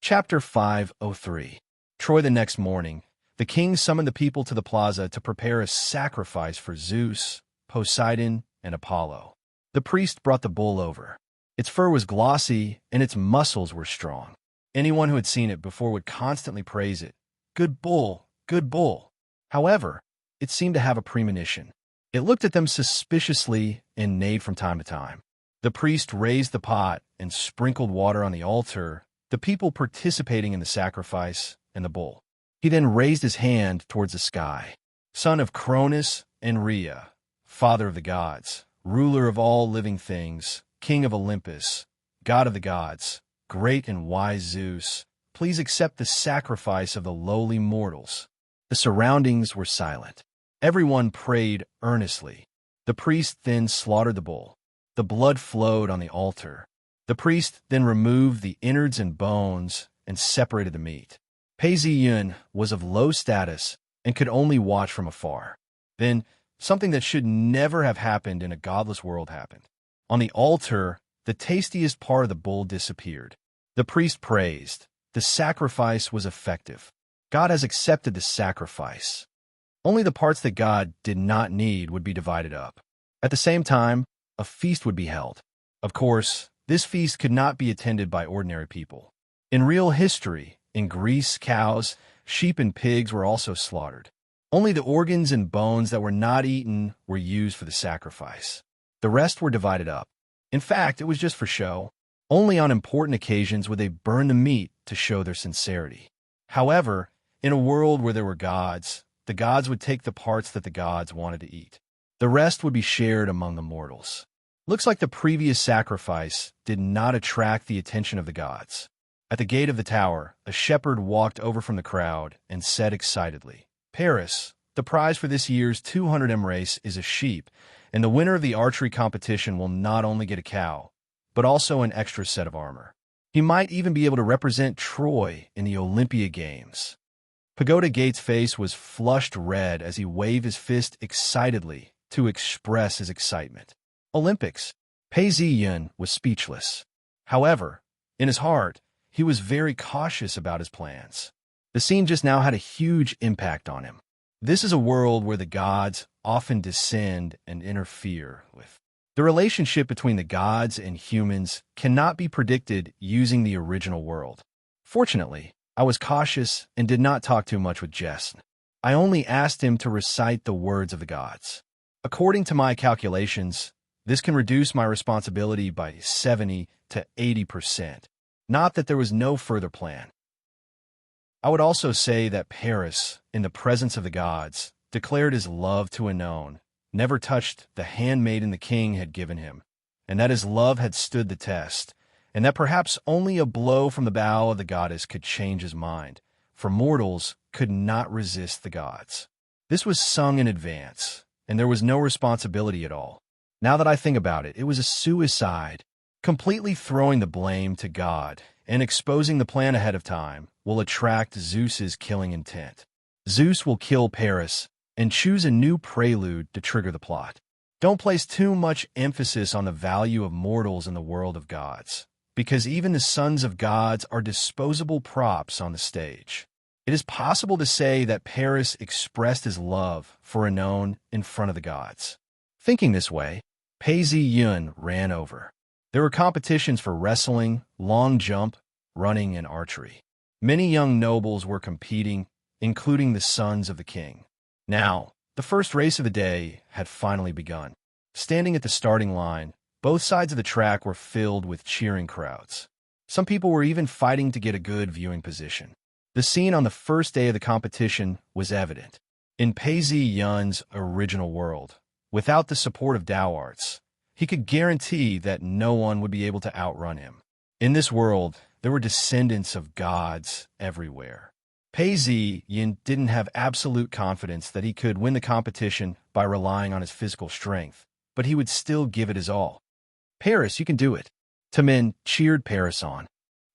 Chapter 503. Troy. The next morning, the king summoned the people to the plaza to prepare a sacrifice for Zeus, Poseidon, and Apollo. The priest brought the bull over. Its fur was glossy, and its muscles were strong. Anyone who had seen it before would constantly praise it. Good bull, good bull. However, it seemed to have a premonition. It looked at them suspiciously and neighed from time to time. The priest raised the pot and sprinkled water on the altar, the people participating in the sacrifice, and the bull. He then raised his hand towards the sky. Son of Cronus and Rhea, father of the gods, ruler of all living things, king of Olympus, god of the gods, great and wise Zeus, please accept the sacrifice of the lowly mortals. The surroundings were silent. Everyone prayed earnestly. The priest then slaughtered the bull. The blood flowed on the altar. The priest then removed the innards and bones and separated the meat. Pei was of low status and could only watch from afar. Then, something that should never have happened in a godless world happened. On the altar, the tastiest part of the bull disappeared. The priest praised. The sacrifice was effective. God has accepted the sacrifice. Only the parts that God did not need would be divided up. At the same time, a feast would be held. Of course, this feast could not be attended by ordinary people. In real history, in Greece, cows, sheep, and pigs were also slaughtered. Only the organs and bones that were not eaten were used for the sacrifice. The rest were divided up. In fact, it was just for show. Only on important occasions would they burn the meat to show their sincerity. However, in a world where there were gods, the gods would take the parts that the gods wanted to eat. The rest would be shared among the mortals. Looks like the previous sacrifice did not attract the attention of the gods. At the gate of the tower, a shepherd walked over from the crowd and said excitedly, "Paris, the prize for this year's 200M race is a sheep, and the winner of the archery competition will not only get a cow, but also an extra set of armor. He might even be able to represent Troy in the Olympia Games." Pagoda Gate's face was flushed red as he waved his fist excitedly to express his excitement. Olympics. Pei was speechless. However, in his heart, he was very cautious about his plans. The scene just now had a huge impact on him. This is a world where the gods often descend and interfere with. The relationship between the gods and humans cannot be predicted using the original world. Fortunately, I was cautious and did not talk too much with Jess. I only asked him to recite the words of the gods. According to my calculations, this can reduce my responsibility by 70 to 80%. Not that there was no further plan. I would also say that Paris, in the presence of the gods, declared his love to Anon, never touched the handmaiden the king had given him, and that his love had stood the test, and that perhaps only a blow from the bow of the goddess could change his mind, for mortals could not resist the gods. This was sung in advance, and there was no responsibility at all. Now that I think about it, it was a suicide. Completely throwing the blame to God and exposing the plan ahead of time will attract Zeus's killing intent. Zeus will kill Paris and choose a new prelude to trigger the plot. Don't place too much emphasis on the value of mortals in the world of gods, because even the sons of gods are disposable props on the stage. It is possible to say that Paris expressed his love for Anon in front of the gods. Thinking this way, Pei ran over. There were competitions for wrestling, long jump, running, and archery. Many young nobles were competing, including the sons of the king. Now, the first race of the day had finally begun. Standing at the starting line, both sides of the track were filled with cheering crowds. Some people were even fighting to get a good viewing position. The scene on the first day of the competition was evident. In Pei Yun's original world, without the support of Tao arts, he could guarantee that no one would be able to outrun him. In this world, there were descendants of gods everywhere. Pei Yin didn't have absolute confidence that he could win the competition by relying on his physical strength, but he would still give it his all. "Paris, you can do it." Tamin cheered Paris on.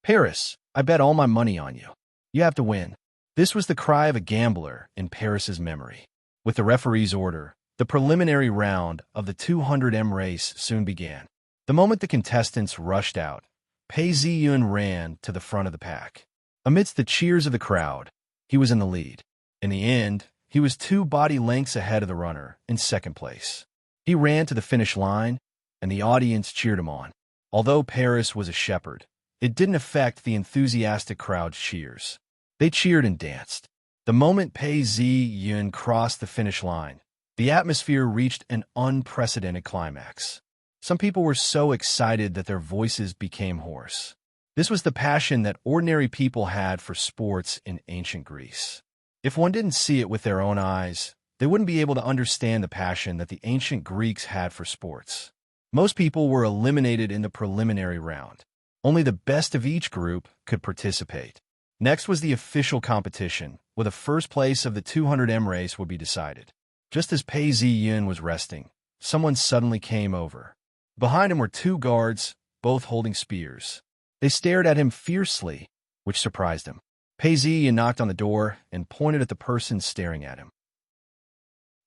"Paris, I bet all my money on you. You have to win." This was the cry of a gambler in Paris's memory. With the referee's order, the preliminary round of the 200M race soon began. The moment the contestants rushed out, Pei Ziyun ran to the front of the pack. Amidst the cheers of the crowd, he was in the lead. In the end, he was 2 body lengths ahead of the runner in second place. He ran to the finish line, and the audience cheered him on. Although Paris was a shepherd, it didn't affect the enthusiastic crowd's cheers. They cheered and danced. The moment Pei Zi-yun crossed the finish line, the atmosphere reached an unprecedented climax. Some people were so excited that their voices became hoarse. This was the passion that ordinary people had for sports in ancient Greece. If one didn't see it with their own eyes, they wouldn't be able to understand the passion that the ancient Greeks had for sports. Most people were eliminated in the preliminary round. Only the best of each group could participate. Next was the official competition, where the first place of the 200m race would be decided. Just as Pei Zi-yun was resting, someone suddenly came over. Behind him were 2 guards, both holding spears. They stared at him fiercely, which surprised him. Pei Zi-yun knocked on the door and pointed at the person staring at him.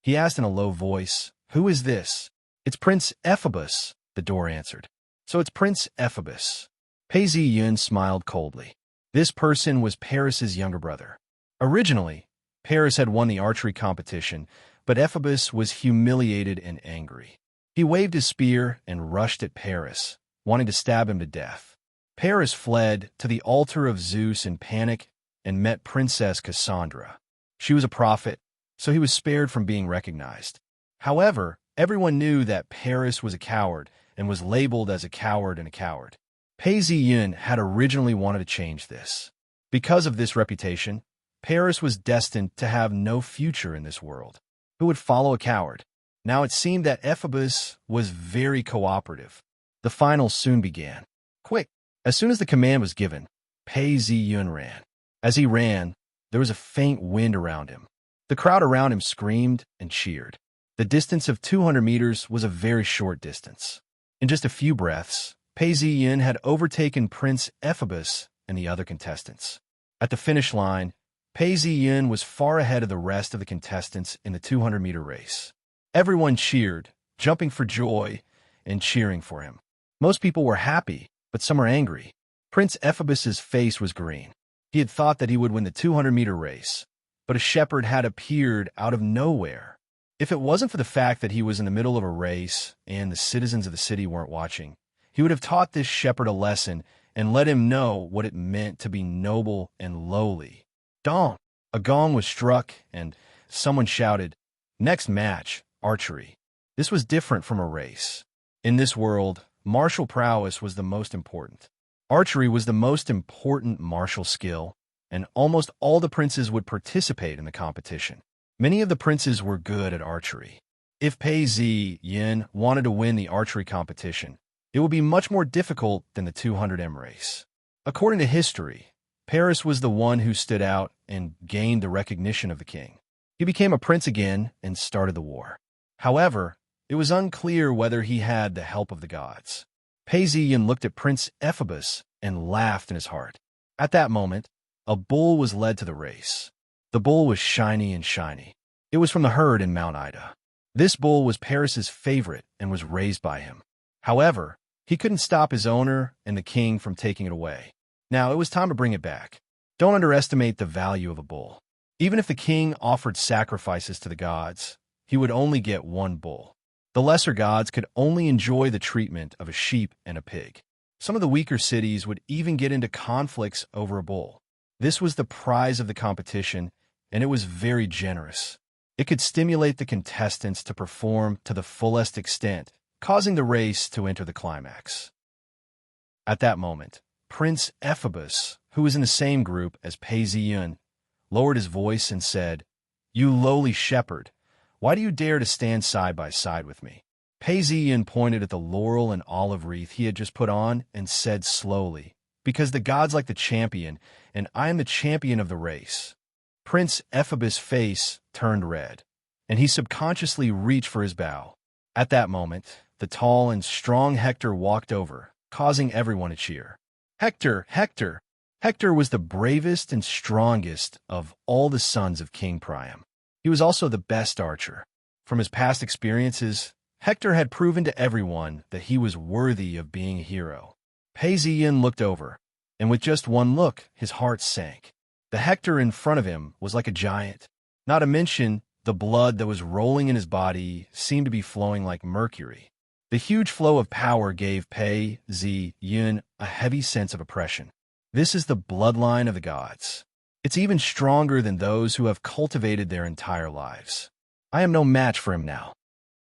He asked in a low voice, "Who is this?" "It's Prince Ephabus," the door answered. "So it's Prince Ephabus." Pei Zi-yun smiled coldly. This person was Paris's younger brother. Originally, Paris had won the archery competition, but Ephabus was humiliated and angry. He waved his spear and rushed at Paris, wanting to stab him to death. Paris fled to the altar of Zeus in panic and met Princess Cassandra. She was a prophet, so he was spared from being recognized. However, everyone knew that Paris was a coward and was labeled as a coward and a coward. Pei Zi-yun had originally wanted to change this. Because of this reputation, Paris was destined to have no future in this world. Who would follow a coward? Now it seemed that Ephabus was very cooperative. The final soon began. Quick! As soon as the command was given, Pei Zi-yun ran. As he ran, there was a faint wind around him. The crowd around him screamed and cheered. The distance of 200 meters was a very short distance. In just a few breaths, Pei Zi-yun had overtaken Prince Ephabus and the other contestants. At the finish line, Pei Zi-yun was far ahead of the rest of the contestants in the 200-meter race. Everyone cheered, jumping for joy and cheering for him. Most people were happy, but some were angry. Prince Ephabus's face was green. He had thought that he would win the 200-meter race, but a shepherd had appeared out of nowhere. If it wasn't for the fact that he was in the middle of a race and the citizens of the city weren't watching, he would have taught this shepherd a lesson and let him know what it meant to be noble and lowly. Dong! A gong was struck, and someone shouted, "Next match, archery." This was different from a race. In this world, martial prowess was the most important. Archery was the most important martial skill, and almost all the princes would participate in the competition. Many of the princes were good at archery. If Pei Zi-yun wanted to win the archery competition, it would be much more difficult than the 200m race. According to history, Paris was the one who stood out and gained the recognition of the king. He became a prince again and started the war. However, it was unclear whether he had the help of the gods. Pei Zi-yun looked at Prince Ephabus and laughed in his heart. At that moment, a bull was led to the race. The bull was shiny and shiny. It was from the herd in Mount Ida. This bull was Paris's favorite and was raised by him. However, he couldn't stop his owner and the king from taking it away. Now it was time to bring it back. Don't underestimate the value of a bull. Even if the king offered sacrifices to the gods, he would only get one bull. The lesser gods could only enjoy the treatment of a sheep and a pig. Some of the weaker cities would even get into conflicts over a bull. This was the prize of the competition, and it was very generous. It could stimulate the contestants to perform to the fullest extent, causing the race to enter the climax. At that moment, Prince Ephabus, who was in the same group as Pei Zi-yun, lowered his voice and said, "You lowly shepherd, why do you dare to stand side by side with me?" Pei Zi-yun pointed at the laurel and olive wreath he had just put on and said slowly, "Because the gods like the champion, and I am the champion of the race." Prince Ephabus' face turned red, and he subconsciously reached for his bow. At that moment, the tall and strong Hector walked over, causing everyone to cheer. Hector! Hector! Hector was the bravest and strongest of all the sons of King Priam. He was also the best archer. From his past experiences, Hector had proven to everyone that he was worthy of being a hero. Pei Zi-yun looked over. and with just one look, his heart sank. The Hector in front of him was like a giant. Not to mention, the blood that was rolling in his body seemed to be flowing like mercury. The huge flow of power gave Pei Zi Yun a heavy sense of oppression. This is the bloodline of the gods. It's even stronger than those who have cultivated their entire lives. I am no match for him now.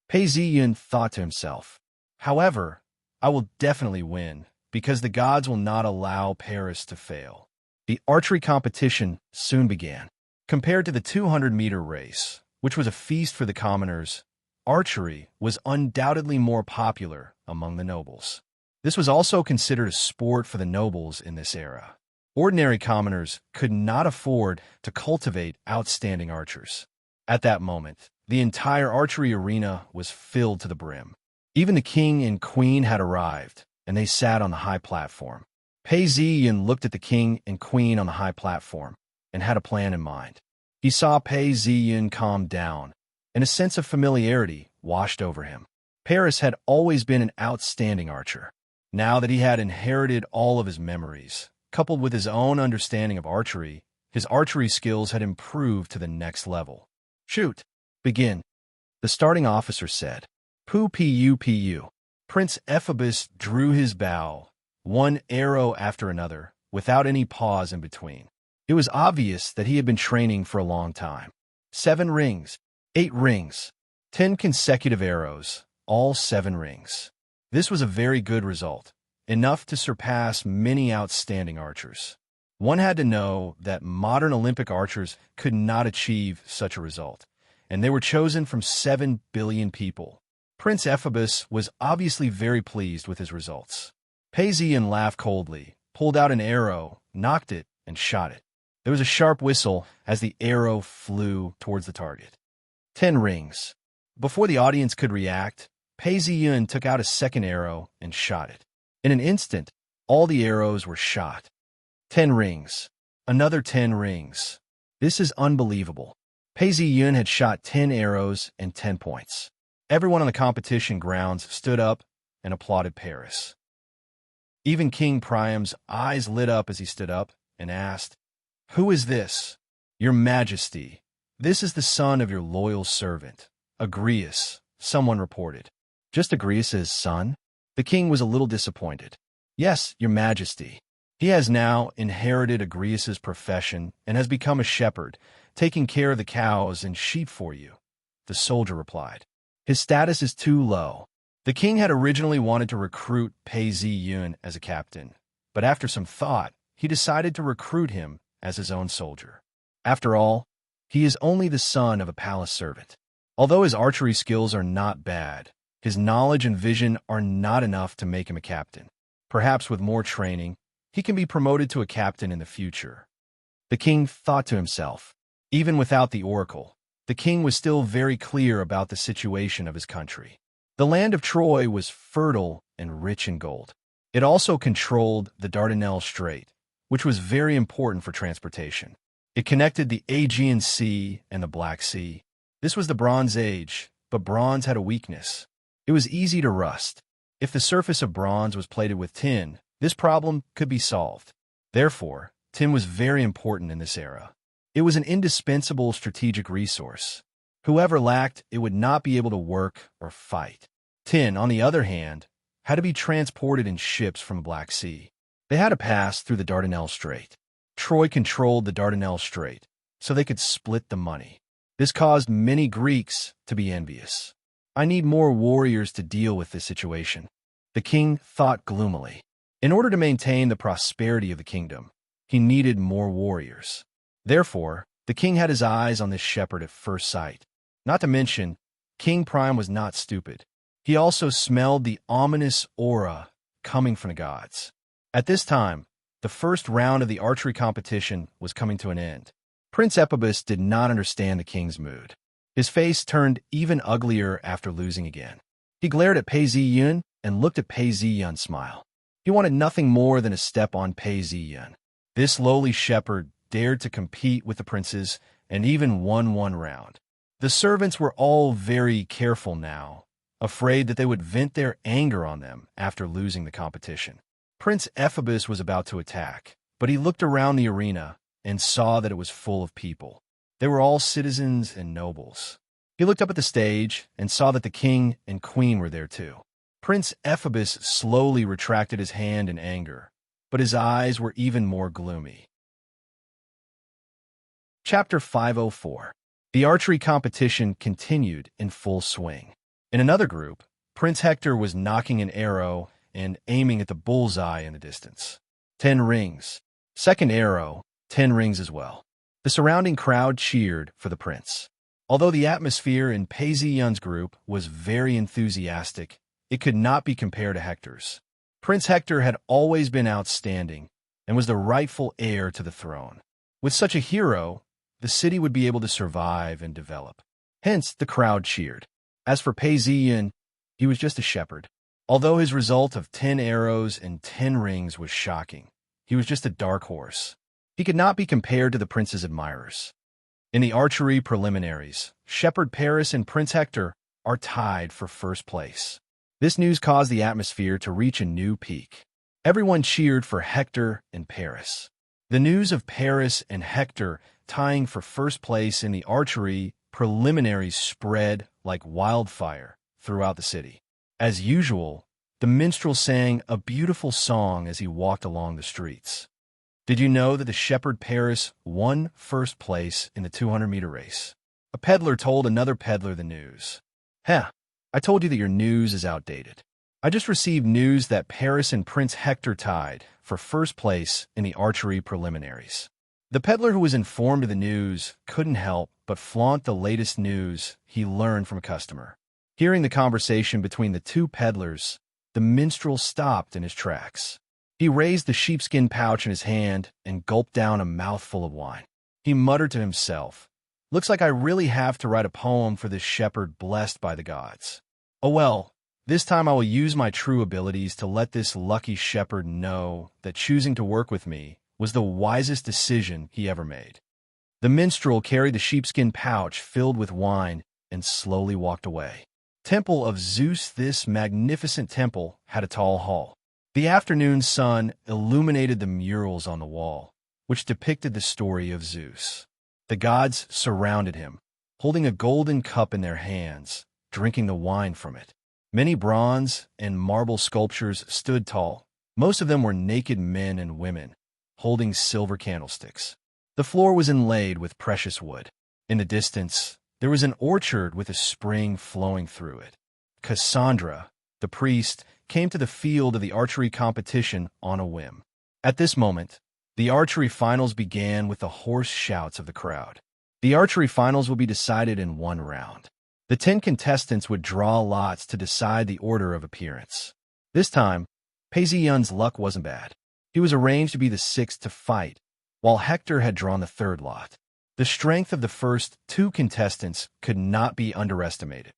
Pei Zi Yun thought to himself. However, I will definitely win, because the gods will not allow Paris to fail. The archery competition soon began. Compared to the 200-meter race, which was a feast for the commoners, archery was undoubtedly more popular among the nobles. This was also considered a sport for the nobles in this era. Ordinary commoners could not afford to cultivate outstanding archers. At that moment, the entire archery arena was filled to the brim. Even the king and queen had arrived, and they sat on the high platform. Pei Ziyin looked at the king and queen on the high platform and had a plan in mind. He saw Pei Ziyin calm down, and a sense of familiarity washed over him. Paris had always been an outstanding archer. Now that he had inherited all of his memories, coupled with his own understanding of archery, his archery skills had improved to the next level. "Shoot! Begin," the starting officer said. Pu. Prince Ephebus drew his bow, one arrow after another, without any pause in between. It was obvious that he had been training for a long time. 7 rings, 8 rings, 10 consecutive arrows, all 7 rings. This was a very good result, enough to surpass many outstanding archers. One had to know that modern Olympic archers could not achieve such a result, and they were chosen from 7 billion people. Prince Ephebus was obviously very pleased with his results. Pei Ziyin laughed coldly, pulled out an arrow, knocked it, and shot it. There was a sharp whistle as the arrow flew towards the target. 10 rings. Before the audience could react, Pei Ziyin took out a second arrow and shot it. In an instant, all the arrows were shot. 10 rings. Another 10 rings. This is unbelievable. Pei Ziyin had shot 10 arrows and 10 points. Everyone on the competition grounds stood up and applauded Paris. Even King Priam's eyes lit up as he stood up and asked, "Who is this?" "Your Majesty, this is the son of your loyal servant, Agrias," someone reported. "Just Agrias's son?" The king was a little disappointed. "Yes, Your Majesty. He has now inherited Agrias's profession and has become a shepherd, taking care of the cows and sheep for you," the soldier replied. "His status is too low." The king had originally wanted to recruit Pei Ziyun as a captain, but after some thought, he decided to recruit him as his own soldier. After all, he is only the son of a palace servant. Although his archery skills are not bad, his knowledge and vision are not enough to make him a captain. Perhaps with more training, he can be promoted to a captain in the future. The king thought to himself. Even without the oracle, the king was still very clear about the situation of his country. The land of Troy was fertile and rich in gold. It also controlled the Dardanelles Strait, which was very important for transportation. It connected the Aegean Sea and the Black Sea. This was the Bronze Age, but bronze had a weakness. It was easy to rust. If the surface of bronze was plated with tin, this problem could be solved. Therefore, tin was very important in this era. It was an indispensable strategic resource. Whoever lacked it would not be able to work or fight. Tin, on the other hand, had to be transported in ships from the Black Sea. They had to pass through the Dardanelles Strait. Troy controlled the Dardanelles Strait, so they could split the money. This caused many Greeks to be envious. "I need more warriors to deal with this situation," the king thought gloomily. In order to maintain the prosperity of the kingdom, he needed more warriors. Therefore, the king had his eyes on this shepherd at first sight. Not to mention, King Priam was not stupid. He also smelled the ominous aura coming from the gods. At this time, the first round of the archery competition was coming to an end. Prince Ephebus did not understand the king's mood. His face turned even uglier after losing again. He glared at Pei Ziyun and looked at Pei Ziyun's smile. He wanted nothing more than a step on Pei Ziyun. This lowly shepherd dared to compete with the princes and even won one round. The servants were all very careful now, afraid that they would vent their anger on them after losing the competition. Prince Ephabus was about to attack, but he looked around the arena and saw that it was full of people. They were all citizens and nobles. He looked up at the stage and saw that the king and queen were there too. Prince Ephabus slowly retracted his hand in anger, but his eyes were even more gloomy. Chapter 504. The archery competition continued in full swing. In another group, Prince Hector was knocking an arrow and aiming at the bullseye in the distance. 10 rings. Second arrow, 10 rings as well. The surrounding crowd cheered for the prince. Although the atmosphere in Pei Ziyun's group was very enthusiastic, it could not be compared to Hector's. Prince Hector had always been outstanding and was the rightful heir to the throne. With such a hero, the city would be able to survive and develop. Hence, the crowd cheered. As for Pei Ziyun, he was just a shepherd. Although his result of 10 arrows and 10 rings was shocking, he was just a dark horse. He could not be compared to the prince's admirers. In the archery preliminaries, Shepherd Paris and Prince Hector are tied for first place. This news caused the atmosphere to reach a new peak. Everyone cheered for Hector and Paris. The news of Paris and Hector tying for first place in the archery preliminaries spread like wildfire throughout the city. As usual, the minstrel sang a beautiful song as he walked along the streets. Did you know that the Shepherd Paris won first place in the 200-meter race? A peddler told another peddler the news. I told you that your news is outdated. I just received news that Paris and Prince Hector tied for first place in the archery preliminaries. The peddler who was informed of the news couldn't help but flaunt the latest news he learned from a customer. Hearing the conversation between the two peddlers, the minstrel stopped in his tracks. He raised the sheepskin pouch in his hand and gulped down a mouthful of wine. He muttered to himself, "Looks like I really have to write a poem for this shepherd blessed by the gods. Oh well, this time I will use my true abilities to let this lucky shepherd know that choosing to work with me was the wisest decision he ever made." The minstrel carried the sheepskin pouch filled with wine and slowly walked away. Temple of Zeus. This magnificent temple had a tall hall. The afternoon sun illuminated the murals on the wall, which depicted the story of Zeus. The gods surrounded him, holding a golden cup in their hands, drinking the wine from it. Many bronze and marble sculptures stood tall. Most of them were naked men and women, holding silver candlesticks. The floor was inlaid with precious wood. In the distance, there was an orchard with a spring flowing through it. Cassandra, the priest, came to the field of the archery competition on a whim. At this moment, the archery finals began with the hoarse shouts of the crowd. The archery finals would be decided in one round. The 10 contestants would draw lots to decide the order of appearance. This time, Pei Ziyun's luck wasn't bad. He was arranged to be the 6th to fight, while Hector had drawn the 3rd lot. The strength of the first 2 contestants could not be underestimated.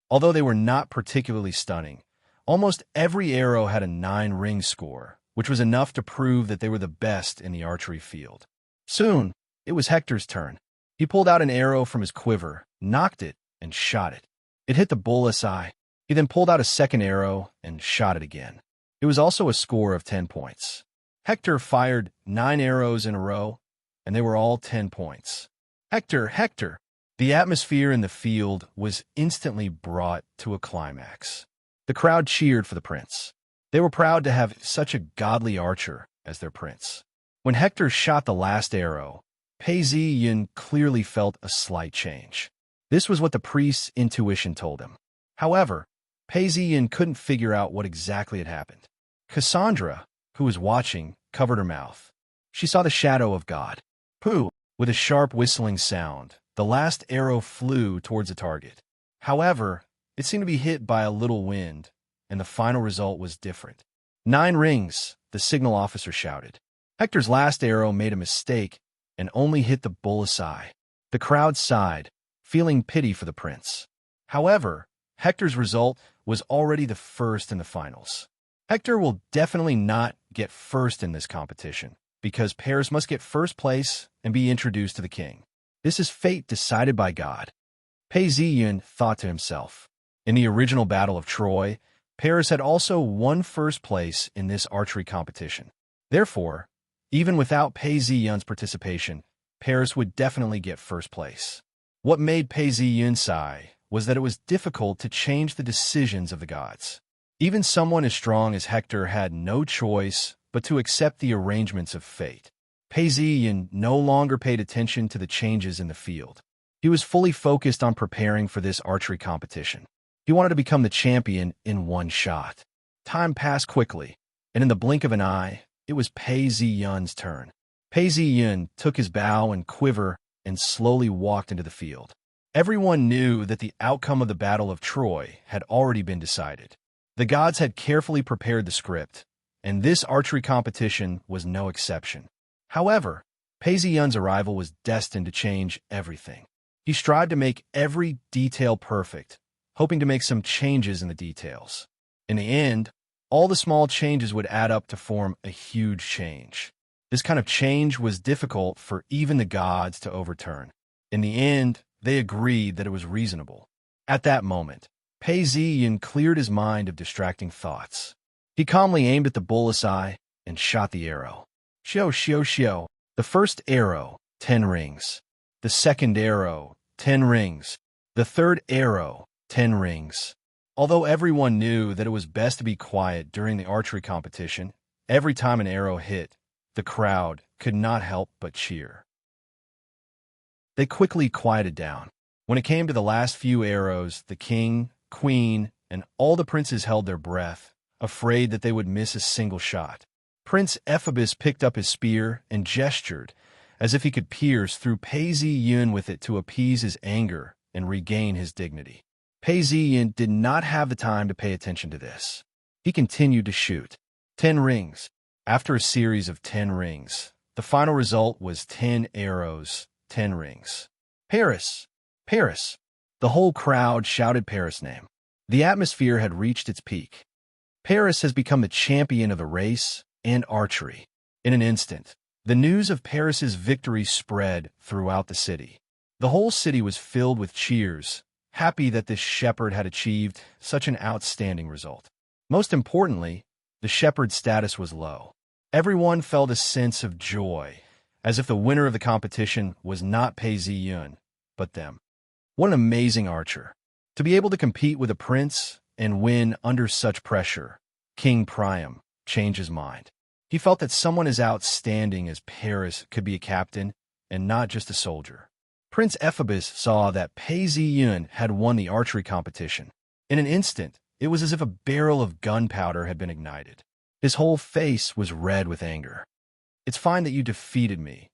Although they were not particularly stunning, almost every arrow had a 9-ring score, which was enough to prove that they were the best in the archery field. Soon, it was Hector's turn. He pulled out an arrow from his quiver, knocked it, and shot it. It hit the bull's eye. He then pulled out a second arrow and shot it again. It was also a score of 10 points. Hector fired 9 arrows in a row, and they were all 10 points. Hector, Hector! The atmosphere in the field was instantly brought to a climax. The crowd cheered for the prince. They were proud to have such a godly archer as their prince. When Hector shot the last arrow, Pei Ziyun clearly felt a slight change. This was what the priest's intuition told him. However, Pei Ziyun couldn't figure out what exactly had happened. Cassandra, who was watching, covered her mouth. She saw the shadow of God. Pooh! With a sharp whistling sound, the last arrow flew towards the target. However, it seemed to be hit by a little wind, and the final result was different. 9 rings, the signal officer shouted. Hector's last arrow made a mistake and only hit the bull's eye. The crowd sighed, feeling pity for the prince. However, Hector's result was already the first in the finals. Hector will definitely not get first in this competition, because Paris must get first place and be introduced to the king. This is fate decided by God. Pei Ziyun thought to himself. In the original Battle of Troy, Paris had also won first place in this archery competition. Therefore, even without Pei Ziyun's participation, Paris would definitely get first place. What made Pei Ziyun sigh was that it was difficult to change the decisions of the gods. Even someone as strong as Hector had no choice but to accept the arrangements of fate. Pei Ziyun no longer paid attention to the changes in the field. He was fully focused on preparing for this archery competition. He wanted to become the champion in one shot. Time passed quickly, and in the blink of an eye, it was Pei Ziyun's turn. Pei Ziyun took his bow and quiver and slowly walked into the field. Everyone knew that the outcome of the Battle of Troy had already been decided. The gods had carefully prepared the script, and this archery competition was no exception. However, Pei Ziyun's arrival was destined to change everything. He strived to make every detail perfect, hoping to make some changes in the details. In the end, all the small changes would add up to form a huge change. This kind of change was difficult for even the gods to overturn. In the end, they agreed that it was reasonable. At that moment, Pei Ziyun cleared his mind of distracting thoughts. He calmly aimed at the bullseye and shot the arrow. Xiao, xiao, xiao. The first arrow, 10 rings. The second arrow, 10 rings. The third arrow, 10 rings. Although everyone knew that it was best to be quiet during the archery competition, every time an arrow hit, the crowd could not help but cheer. They quickly quieted down. When it came to the last few arrows, the king, queen, and all the princes held their breath, afraid that they would miss a single shot. Prince Ephabus picked up his spear and gestured, as if he could pierce through Pei Ziyun with it to appease his anger and regain his dignity. Pei Ziyun did not have the time to pay attention to this. He continued to shoot. 10 rings. After a series of 10 rings, the final result was 10 arrows, 10 rings. Paris! Paris! The whole crowd shouted Paris' name. The atmosphere had reached its peak. Paris has become the champion of the race and archery. In an instant, the news of Paris's victory spread throughout the city. The whole city was filled with cheers, happy that this shepherd had achieved such an outstanding result. Most importantly, the shepherd's status was low. Everyone felt a sense of joy, as if the winner of the competition was not Pei Ziyun, but them. What an amazing archer. To be able to compete with a prince and win under such pressure, King Priam changed his mind. He felt that someone as outstanding as Paris could be a captain and not just a soldier. Prince Ephabus saw that Pei Ziyun had won the archery competition. In an instant, it was as if a barrel of gunpowder had been ignited. His whole face was red with anger. It's fine that you defeated me,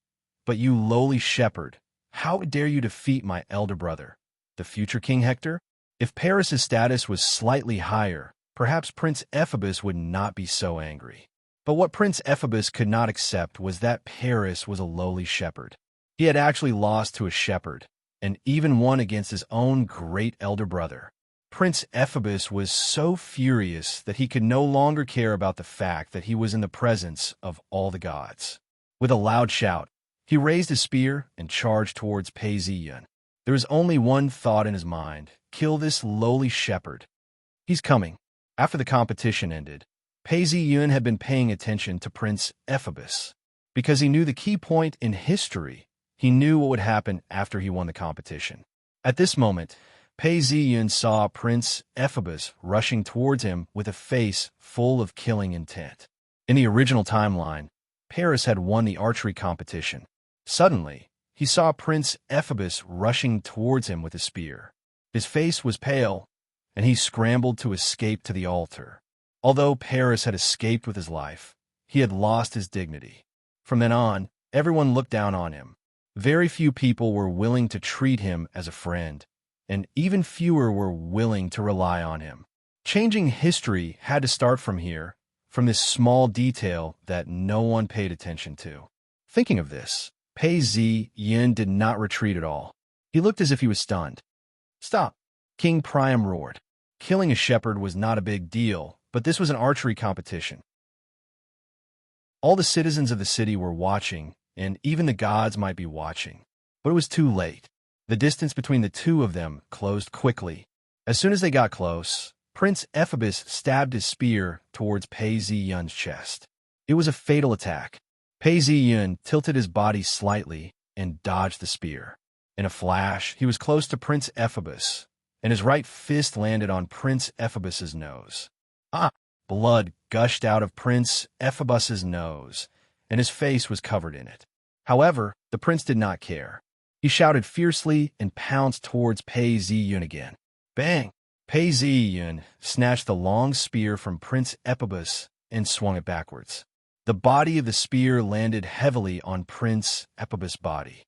but you lowly shepherd, how dare you defeat my elder brother, the future King Hector? If Paris's status was slightly higher, perhaps Prince Ephabus would not be so angry. But what Prince Ephabus could not accept was that Paris was a lowly shepherd. He had actually lost to a shepherd, and even won against his own great elder brother. Prince Ephabus was so furious that he could no longer care about the fact that he was in the presence of all the gods. With a loud shout, he raised his spear and charged towards Pei Ziyun. There was only one thought in his mind: kill this lowly shepherd. He's coming. After the competition ended, Pei Ziyun had been paying attention to Prince Ephabus. Because he knew the key point in history, he knew what would happen after he won the competition. At this moment, Pei Ziyun saw Prince Ephabus rushing towards him with a face full of killing intent. In the original timeline, Paris had won the archery competition. Suddenly, he saw Prince Ephabus rushing towards him with a spear. His face was pale, and he scrambled to escape to the altar. Although Paris had escaped with his life, he had lost his dignity. From then on, everyone looked down on him. Very few people were willing to treat him as a friend, and even fewer were willing to rely on him. Changing history had to start from here, from this small detail that no one paid attention to. Thinking of this, Pei Ziyun did not retreat at all. He looked as if he was stunned. "Stop!" King Priam roared. Killing a shepherd was not a big deal, but this was an archery competition. All the citizens of the city were watching, and even the gods might be watching. But it was too late. The distance between the two of them closed quickly. As soon as they got close, Prince Ephebus stabbed his spear towards Pei Ziyun's chest. It was a fatal attack. Pei Ziyun tilted his body slightly and dodged the spear. In a flash, he was close to Prince Ephebus, and his right fist landed on Prince Ephebus's nose. Ah! Blood gushed out of Prince Ephebus's nose, and his face was covered in it. However, the prince did not care. He shouted fiercely and pounced towards Pei Ziyun again. Bang! Pei Ziyun snatched the long spear from Prince Ephebus and swung it backwards. The body of the spear landed heavily on Prince Ephebus' body.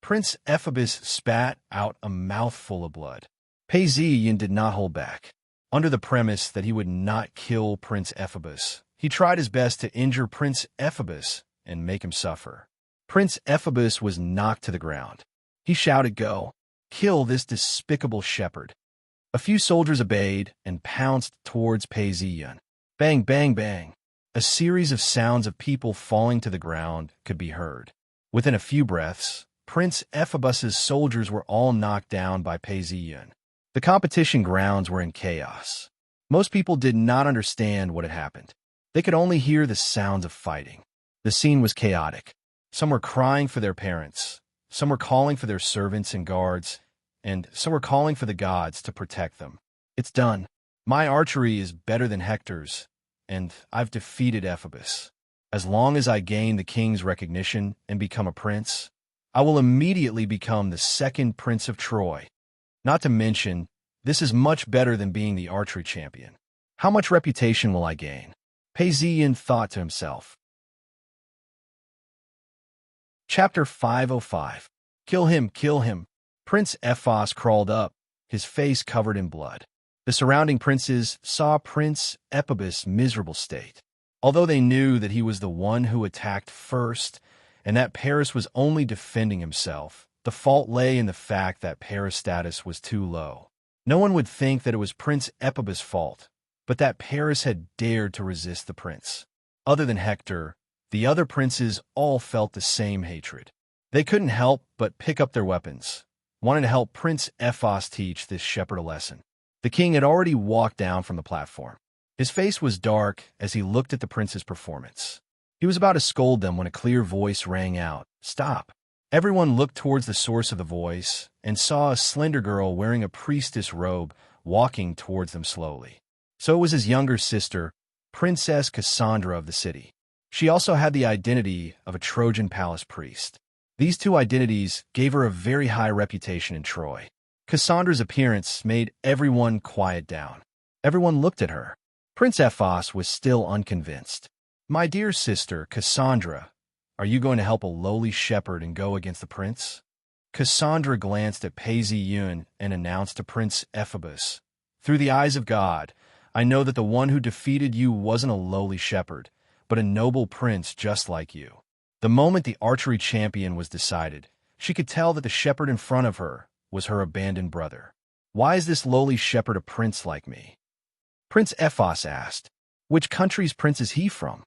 Prince Ephebus spat out a mouthful of blood. Pei Ziyun did not hold back. Under the premise that he would not kill Prince Ephebus, he tried his best to injure Prince Ephebus and make him suffer. Prince Ephebus was knocked to the ground. He shouted, "Go! Kill this despicable shepherd!" A few soldiers obeyed and pounced towards Pei Ziyun. Bang, bang, bang. A series of sounds of people falling to the ground could be heard. Within a few breaths, Prince Ephebus's soldiers were all knocked down by Pei Ziyun. The competition grounds were in chaos. Most people did not understand what had happened. They could only hear the sounds of fighting. The scene was chaotic. Some were crying for their parents. Some were calling for their servants and guards. And some were calling for the gods to protect them. It's done. My archery is better than Hector's, and I've defeated Ephebus. As long as I gain the king's recognition and become a prince, I will immediately become the second prince of Troy. Not to mention, this is much better than being the archery champion. How much reputation will I gain? Pei Ziyun thought to himself. Chapter 505. Kill him, kill him. Prince Ephos crawled up, his face covered in blood. The surrounding princes saw Prince Ephebus' miserable state. Although they knew that he was the one who attacked first, and that Paris was only defending himself, the fault lay in the fact that Paris' status was too low. No one would think that it was Prince Ephebus' fault, but that Paris had dared to resist the prince. Other than Hector, the other princes all felt the same hatred. They couldn't help but pick up their weapons, wanting to help Prince Ephos teach this shepherd a lesson. The king had already walked down from the platform. His face was dark as he looked at the prince's performance. He was about to scold them when a clear voice rang out, "Stop!" Everyone looked towards the source of the voice and saw a slender girl wearing a priestess robe walking towards them slowly. So it was his younger sister, Princess Cassandra of the city. She also had the identity of a Trojan palace priest. These two identities gave her a very high reputation in Troy. Cassandra's appearance made everyone quiet down. Everyone looked at her. Prince Ephos was still unconvinced. "My dear sister, Cassandra, are you going to help a lowly shepherd and go against the prince?" Cassandra glanced at Pei Ziyun and announced to Prince Ephebus, "Through the eyes of God, I know that the one who defeated you wasn't a lowly shepherd, but a noble prince just like you." The moment the archery champion was decided, she could tell that the shepherd in front of her was her abandoned brother. "Why is this lowly shepherd a prince like me?" Prince Ephos asked. Which country's prince is he from?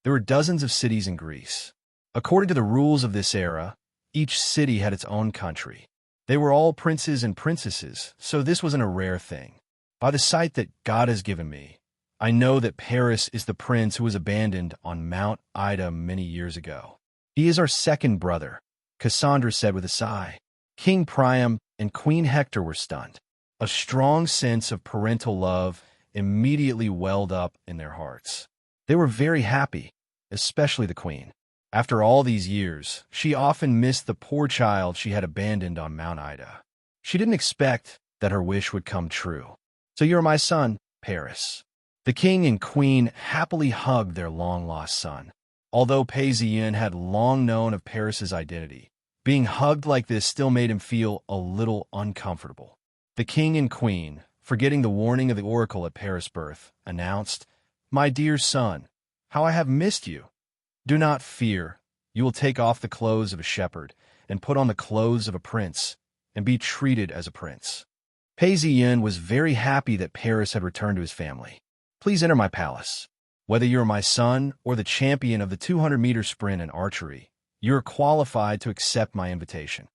There were dozens of cities in Greece. According to the rules of this era, each city had its own country. They were all princes and princesses, so this wasn't a rare thing. By the sight that God has given me, I know that Paris is the prince who was abandoned on Mount Ida many years ago. He is our second brother, Cassandra said with a sigh. King Priam and Queen Hector were stunned. A strong sense of parental love immediately welled up in their hearts. They were very happy, especially the queen. After all these years, she often missed the poor child she had abandoned on Mount Ida. She didn't expect that her wish would come true. "So you're my son, Paris." The king and queen happily hugged their long-lost son. Although Pei Ziyun had long known of Paris's identity, being hugged like this still made him feel a little uncomfortable. The king and queen, forgetting the warning of the oracle at Paris' birth, announced, "My dear son, how I have missed you. Do not fear. You will take off the clothes of a shepherd and put on the clothes of a prince and be treated as a prince." Pei Ziyun was very happy that Paris had returned to his family. "Please enter my palace. Whether you are my son or the champion of the 200-meter sprint and archery, you are qualified to accept my invitation."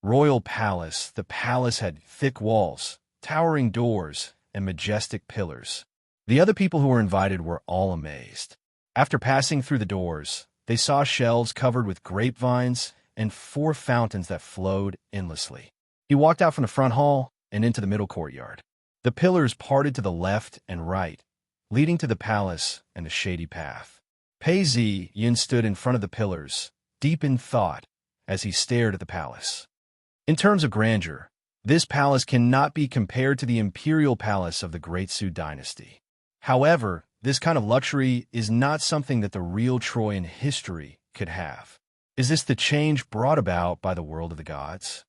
Royal Palace. The palace had thick walls, towering doors, and majestic pillars. The other people who were invited were all amazed. After passing through the doors, they saw shelves covered with grapevines and 4 fountains that flowed endlessly. He walked out from the front hall and into the middle courtyard. The pillars parted to the left and right, leading to the palace and the shady path. Pei Zi-yun stood in front of the pillars, deep in thought, as he stared at the palace. In terms of grandeur, this palace cannot be compared to the imperial palace of the Great Sui dynasty. However, this kind of luxury is not something that the real Troy in history could have. Is this the change brought about by the world of the gods?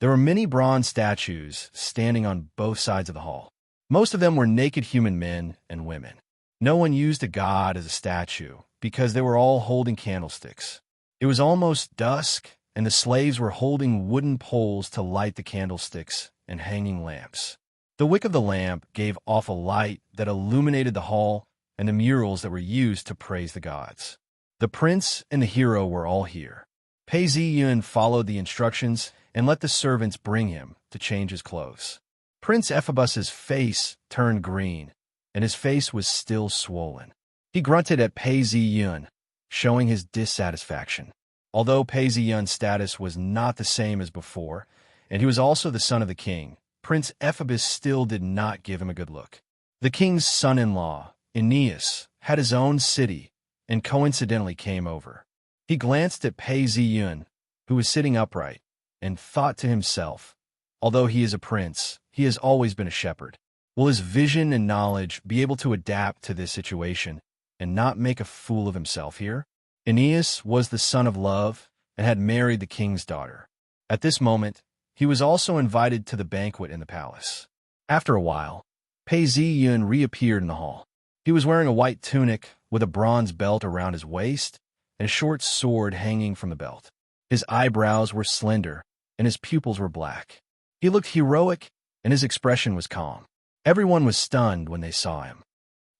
There were many bronze statues standing on both sides of the hall. Most of them were naked human men and women. No one used a god as a statue because they were all holding candlesticks. It was almost dusk, and the slaves were holding wooden poles to light the candlesticks and hanging lamps. The wick of the lamp gave off a light that illuminated the hall and the murals that were used to praise the gods. The prince and the hero were all here. Pei Zi-yun followed the instructions and let the servants bring him to change his clothes. Prince Ephabus's face turned green, and his face was still swollen. He grunted at Pei Zi-yun, showing his dissatisfaction. Although Pei Zi-yun's status was not the same as before, and he was also the son of the king, Prince Ephabus still did not give him a good look. The king's son-in-law, Aeneas, had his own city and coincidentally came over. He glanced at Pei Zi-yun, who was sitting upright, and thought to himself, although he is a prince, he has always been a shepherd. Will his vision and knowledge be able to adapt to this situation and not make a fool of himself here? Aeneas was the son of love and had married the king's daughter. At this moment, he was also invited to the banquet in the palace. After a while, Pei Zi-yun reappeared in the hall. He was wearing a white tunic with a bronze belt around his waist and a short sword hanging from the belt. His eyebrows were slender and his pupils were black. He looked heroic and his expression was calm. Everyone was stunned when they saw him.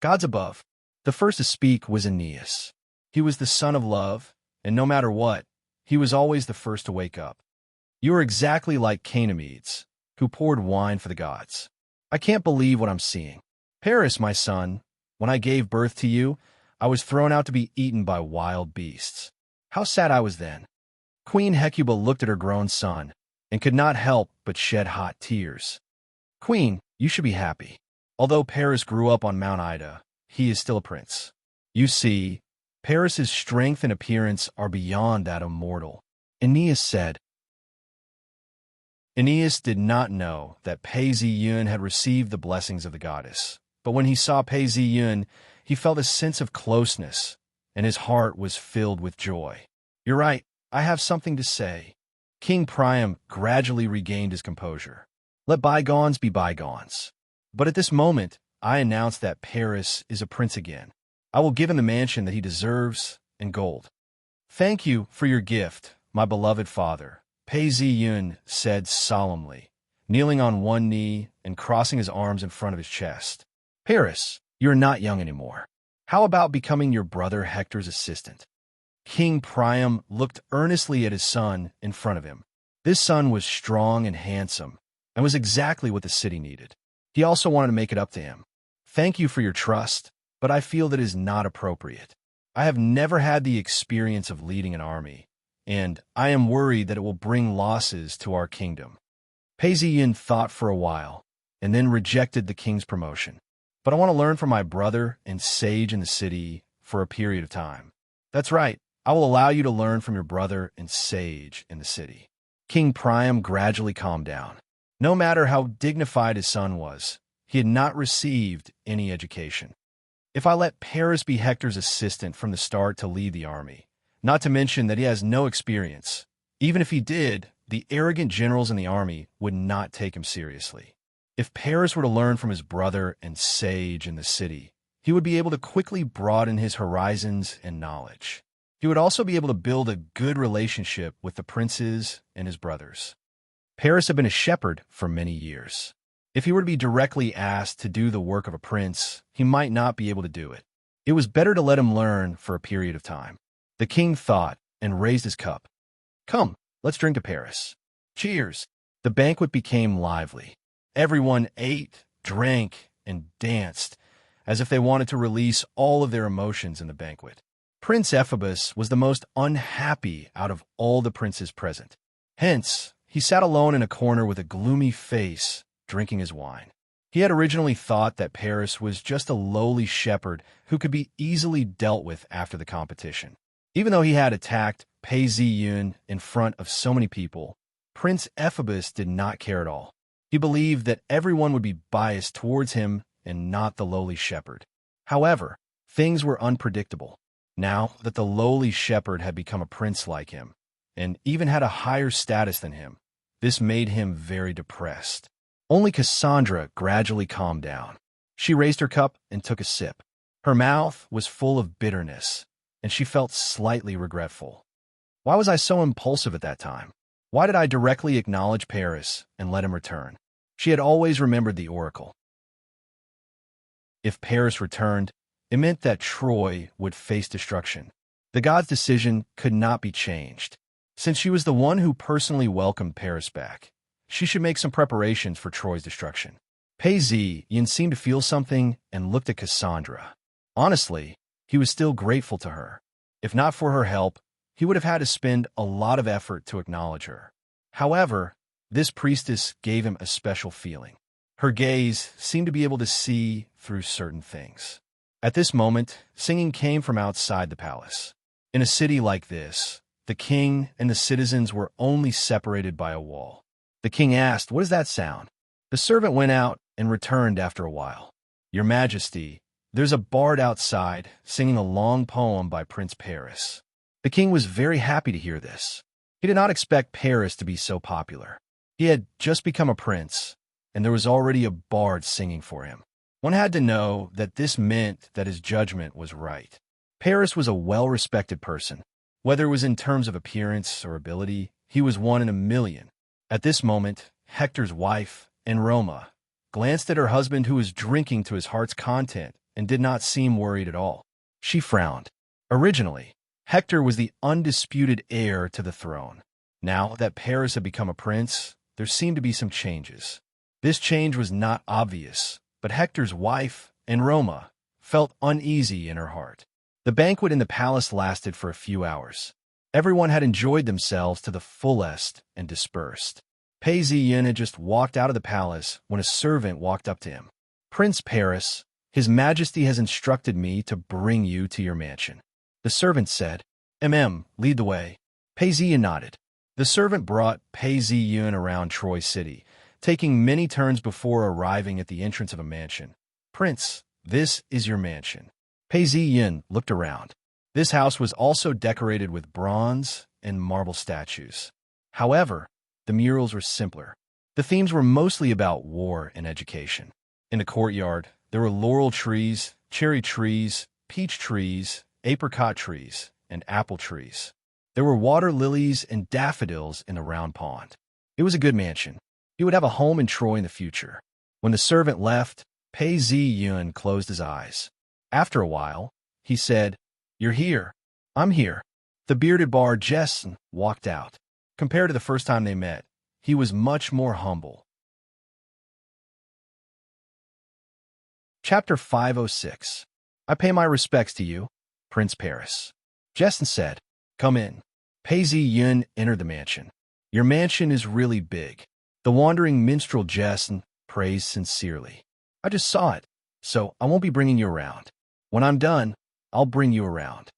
Gods above. The first to speak was Aeneas. He was the son of love, and no matter what, he was always the first to wake up. You are exactly like Canaanides, who poured wine for the gods. I can't believe what I'm seeing. Paris, my son, when I gave birth to you, I was thrown out to be eaten by wild beasts. How sad I was then. Queen Hecuba looked at her grown son and could not help but shed hot tears. Queen, you should be happy. Although Paris grew up on Mount Ida, he is still a prince. You see, Paris's strength and appearance are beyond that of mortal, Aeneas said. Aeneas did not know that Pei Zi-yun had received the blessings of the goddess, but when he saw Pei Zi-yun, he felt a sense of closeness, and his heart was filled with joy. You're right, I have something to say. King Priam gradually regained his composure. Let bygones be bygones. But at this moment, I announce that Paris is a prince again. I will give him the mansion that he deserves and gold. Thank you for your gift, my beloved father, Pei Zi-yun said solemnly, kneeling on one knee and crossing his arms in front of his chest. Paris, you're not young anymore. How about becoming your brother Hector's assistant? King Priam looked earnestly at his son in front of him. This son was strong and handsome, and was exactly what the city needed. He also wanted to make it up to him. Thank you for your trust, but I feel that it is not appropriate. I have never had the experience of leading an army, and I am worried that it will bring losses to our kingdom. Pei Zi-yun thought for a while, and then rejected the king's promotion. But I want to learn from my brother and sage in the city for a period of time. That's right, I will allow you to learn from your brother and sage in the city. King Priam gradually calmed down. No matter how dignified his son was, he had not received any education. If I let Paris be Hector's assistant from the start to lead the army, not to mention that he has no experience, even if he did, the arrogant generals in the army would not take him seriously. If Paris were to learn from his brother and sage in the city, he would be able to quickly broaden his horizons and knowledge. He would also be able to build a good relationship with the princes and his brothers. Paris had been a shepherd for many years. If he were to be directly asked to do the work of a prince, he might not be able to do it. It was better to let him learn for a period of time. The king thought and raised his cup. Come, let's drink to Paris. Cheers! The banquet became lively. Everyone ate, drank, and danced, as if they wanted to release all of their emotions in the banquet. Prince Ephabus was the most unhappy out of all the princes present. Hence, he sat alone in a corner with a gloomy face, drinking his wine. He had originally thought that Paris was just a lowly shepherd who could be easily dealt with after the competition. Even though he had attacked Pei Ziyun in front of so many people, Prince Ephabus did not care at all. He believed that everyone would be biased towards him and not the lowly shepherd. However, things were unpredictable. Now that the lowly shepherd had become a prince like him, and even had a higher status than him, this made him very depressed. Only Cassandra gradually calmed down. She raised her cup and took a sip. Her mouth was full of bitterness, and she felt slightly regretful. Why was I so impulsive at that time? Why did I directly acknowledge Paris and let him return? She had always remembered the oracle. If Paris returned, it meant that Troy would face destruction. The god's decision could not be changed. Since she was the one who personally welcomed Paris back, she should make some preparations for Troy's destruction. Pei Ziyun seemed to feel something and looked at Cassandra. Honestly, he was still grateful to her. If not for her help, he would have had to spend a lot of effort to acknowledge her. However, this priestess gave him a special feeling. Her gaze seemed to be able to see through certain things. At this moment, singing came from outside the palace. In a city like this, the king and the citizens were only separated by a wall. The king asked, "What is that sound?" The servant went out and returned after a while. "Your Majesty, there's a bard outside singing a long poem by Prince Paris." The king was very happy to hear this. He did not expect Paris to be so popular. He had just become a prince, and there was already a bard singing for him. One had to know that this meant that his judgment was right. Paris was a well-respected person. Whether it was in terms of appearance or ability, he was one in a million. At this moment, Hector's wife, Enroma, glanced at her husband who was drinking to his heart's content and did not seem worried at all. She frowned. Originally, Hector was the undisputed heir to the throne. Now that Paris had become a prince, there seemed to be some changes. This change was not obvious, but Hector's wife, Enroma, felt uneasy in her heart. The banquet in the palace lasted for a few hours. Everyone had enjoyed themselves to the fullest and dispersed. Pei Ziyun had just walked out of the palace when a servant walked up to him. "Prince Paris, His Majesty has instructed me to bring you to your mansion." The servant said, Lead the way." Pei Ziyun nodded. The servant brought Pei Ziyun around Troy City, taking many turns before arriving at the entrance of a mansion. "Prince, this is your mansion." Pei Ziyun looked around. This house was also decorated with bronze and marble statues. However, the murals were simpler. The themes were mostly about war and education. In the courtyard, there were laurel trees, cherry trees, peach trees, apricot trees, and apple trees. There were water lilies and daffodils in the round pond. It was a good mansion. He would have a home in Troy in the future. When the servant left, Pei Ziyun closed his eyes. After a while, he said, "You're here. I'm here." The bearded bard Jessen walked out. Compared to the first time they met, he was much more humble. Chapter 506. I pay my respects to you, Prince Paris. Jessen said, "Come in." Pei Ziyun entered the mansion. "Your mansion is really big." The wandering minstrel Jessen praised sincerely. "I just saw it, so I won't be bringing you around. When I'm done, I'll bring you around."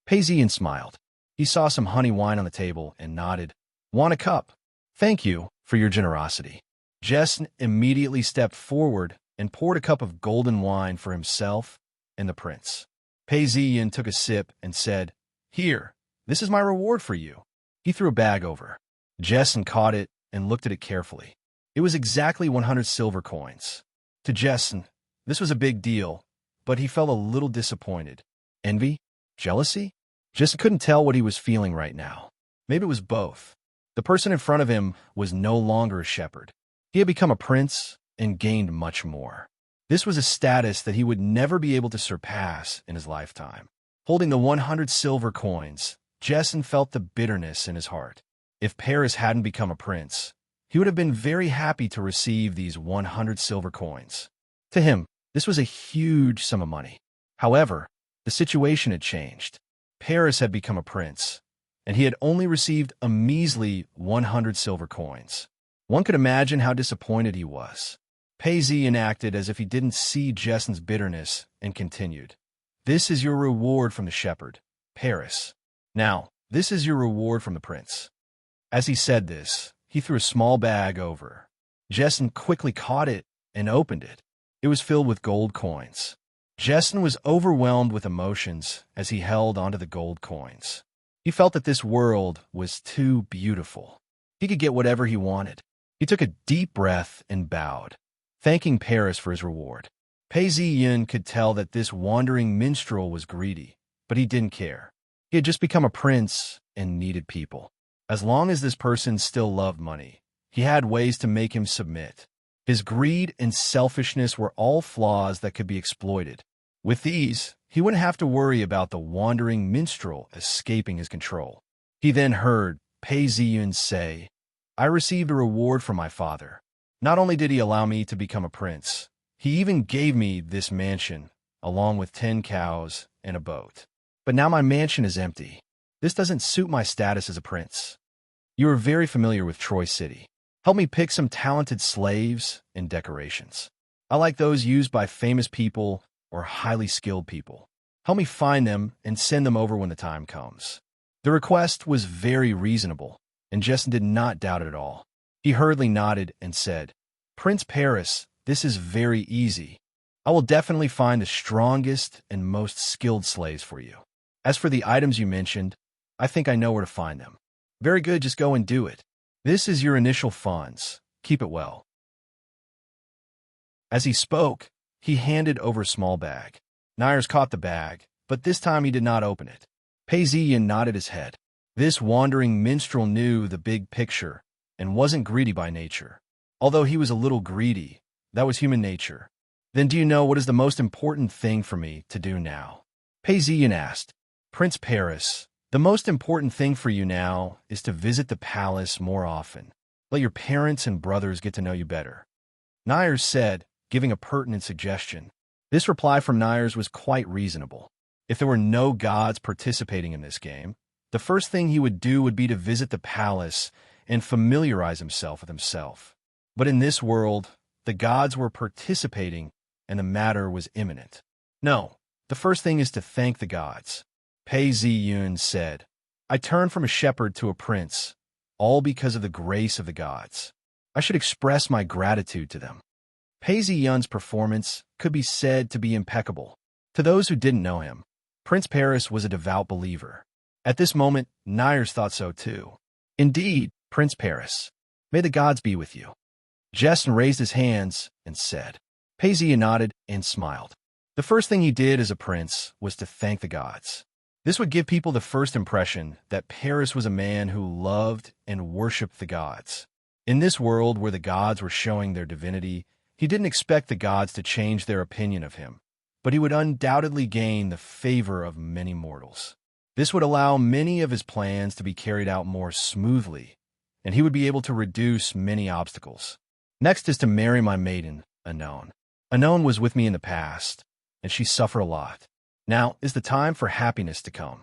Pei Ziyun smiled. He saw some honey wine on the table and nodded. "Want a cup?" "Thank you for your generosity." Jessen immediately stepped forward and poured a cup of golden wine for himself and the prince. Pei Ziyun took a sip and said, "Here, this is my reward for you." He threw a bag over. Jessen caught it and looked at it carefully. It was exactly 100 silver coins. To Jessen, this was a big deal, but he felt a little disappointed. Envy? Jealousy? Jessen couldn't tell what he was feeling right now. Maybe it was both. The person in front of him was no longer a shepherd. He had become a prince and gained much more. This was a status that he would never be able to surpass in his lifetime. Holding the 100 silver coins, Jessen felt the bitterness in his heart. If Paris hadn't become a prince, he would have been very happy to receive these 100 silver coins. To him, this was a huge sum of money. However, the situation had changed. Paris had become a prince, and he had only received a measly 100 silver coins. One could imagine how disappointed he was. Paisley acted as if he didn't see Jessen's bitterness and continued. This is your reward from the shepherd, Paris. Now, this is your reward from the prince. As he said this, he threw a small bag over. Jessen quickly caught it and opened it. It was filled with gold coins. Jessen was overwhelmed with emotions as he held onto the gold coins. He felt that this world was too beautiful. He could get whatever he wanted. He took a deep breath and bowed, thanking Paris for his reward. Pei Ziyun could tell that this wandering minstrel was greedy, but he didn't care. He had just become a prince and needed people. As long as this person still loved money, he had ways to make him submit. His greed and selfishness were all flaws that could be exploited. With these, he wouldn't have to worry about the wandering minstrel escaping his control. He then heard Pei Ziyun say, I received a reward from my father. Not only did he allow me to become a prince, he even gave me this mansion, along with 10 cows and a boat. But now my mansion is empty. This doesn't suit my status as a prince. You are very familiar with Troy City. Help me pick some talented slaves and decorations. I like those used by famous people or highly skilled people. Help me find them and send them over when the time comes. The request was very reasonable, and Jessen did not doubt it at all. He hurriedly nodded and said, Prince Paris, this is very easy. I will definitely find the strongest and most skilled slaves for you. As for the items you mentioned, I think I know where to find them. Very good, just go and do it. This is your initial funds. Keep it well. As he spoke, he handed over a small bag. Nyers caught the bag, but this time he did not open it. Pei Ziyin nodded his head. This wandering minstrel knew the big picture and wasn't greedy by nature. Although he was a little greedy, that was human nature. Then do you know what is the most important thing for me to do now? Pei Ziyin asked. Prince Paris, the most important thing for you now is to visit the palace more often. Let your parents and brothers get to know you better. Nyers said, giving a pertinent suggestion. This reply from Nyers was quite reasonable. If there were no gods participating in this game, the first thing he would do would be to visit the palace and familiarize himself with himself. But in this world, the gods were participating and the matter was imminent. No, the first thing is to thank the gods. Pei Ziyun said, I turned from a shepherd to a prince, all because of the grace of the gods. I should express my gratitude to them. Pei Ziyun's performance could be said to be impeccable. To those who didn't know him, Prince Paris was a devout believer. At this moment, Nyers thought so too. Indeed, Prince Paris, may the gods be with you. Jessen raised his hands and said. Pei Ziyun nodded and smiled. The first thing he did as a prince was to thank the gods. This would give people the first impression that Paris was a man who loved and worshipped the gods. In this world where the gods were showing their divinity, he didn't expect the gods to change their opinion of him, but he would undoubtedly gain the favor of many mortals. This would allow many of his plans to be carried out more smoothly, and he would be able to reduce many obstacles. Next is to marry my maiden, Anon. Anon was with me in the past, and she suffered a lot. Now is the time for happiness to come.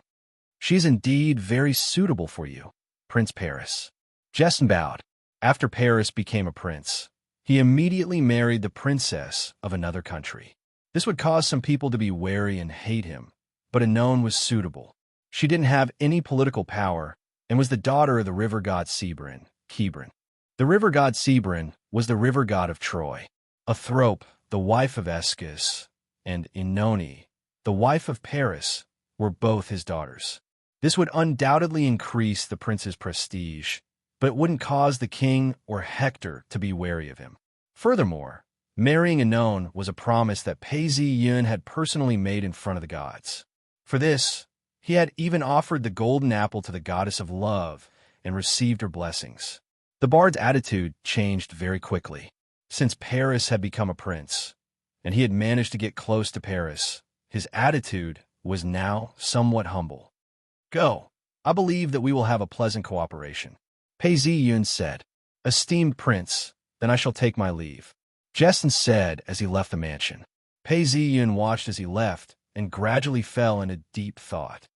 She is indeed very suitable for you, Prince Paris. Jessen bowed. After Paris became a prince, he immediately married the princess of another country. This would cause some people to be wary and hate him, but Anon was suitable. She didn't have any political power and was the daughter of the river god Sebren, Kebren. The river god Sebren was the river god of Troy. Athrope, the wife of Eschys, and Inoni, the wife of Paris, were both his daughters. This would undoubtedly increase the prince's prestige, but it wouldn't cause the king or Hector to be wary of him. Furthermore, marrying Anon was a promise that Pei Ziyun had personally made in front of the gods. For this, he had even offered the golden apple to the goddess of love and received her blessings. The bard's attitude changed very quickly. Since Paris had become a prince, and he had managed to get close to Paris, his attitude was now somewhat humble. Go. I believe that we will have a pleasant cooperation. Pei Ziyun said. "Esteemed prince, then I shall take my leave," Justin said as he left the mansion. Pei Ziyun watched as he left and gradually fell into deep thought.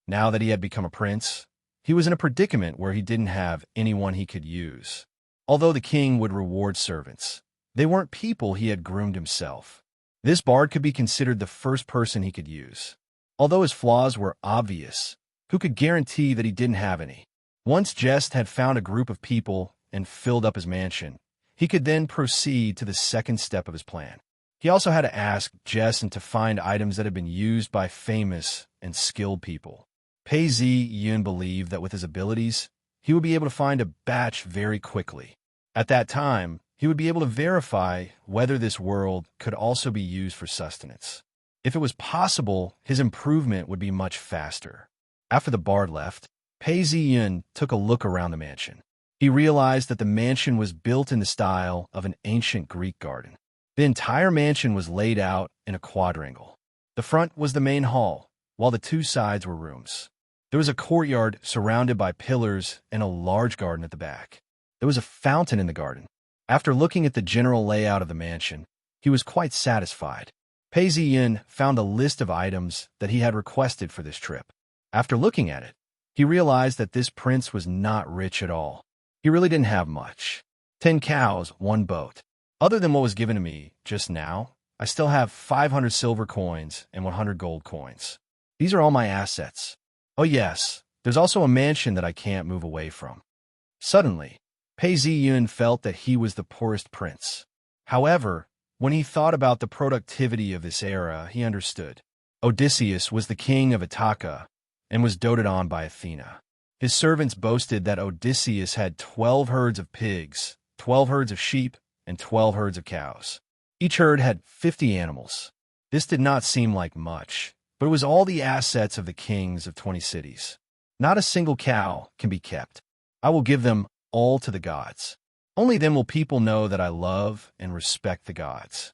Now that he had become a prince, he was in a predicament where he didn't have anyone he could use. Although the king would reward servants, they weren't people he had groomed himself. This bard could be considered the first person he could use. Although his flaws were obvious, who could guarantee that he didn't have any? Once Jest had found a group of people and filled up his mansion, he could then proceed to the second step of his plan. He also had to ask Jest to find items that had been used by famous and skilled people. Pei Ziyun believed that with his abilities, he would be able to find a batch very quickly. At that time, he would be able to verify whether this world could also be used for sustenance. If it was possible, his improvement would be much faster. After the bard left, Pei Ziyun took a look around the mansion. He realized that the mansion was built in the style of an ancient Greek garden. The entire mansion was laid out in a quadrangle. The front was the main hall, while the two sides were rooms. There was a courtyard surrounded by pillars and a large garden at the back. There was a fountain in the garden. After looking at the general layout of the mansion, he was quite satisfied. Pei Ziyun found a list of items that he had requested for this trip. After looking at it, he realized that this prince was not rich at all. He really didn't have much. 10 cows, 1 boat. Other than what was given to me just now, I still have 500 silver coins and 100 gold coins. These are all my assets. Oh yes, there's also a mansion that I can't move away from. Suddenly, Pei Ziyun felt that he was the poorest prince. However, when he thought about the productivity of this era, he understood. Odysseus was the king of Ithaca and was doted on by Athena. His servants boasted that Odysseus had 12 herds of pigs, 12 herds of sheep, and 12 herds of cows. Each herd had 50 animals. This did not seem like much, but it was all the assets of the kings of 20 cities. Not a single cow can be kept. I will give them all to the gods. Only then will people know that I love and respect the gods.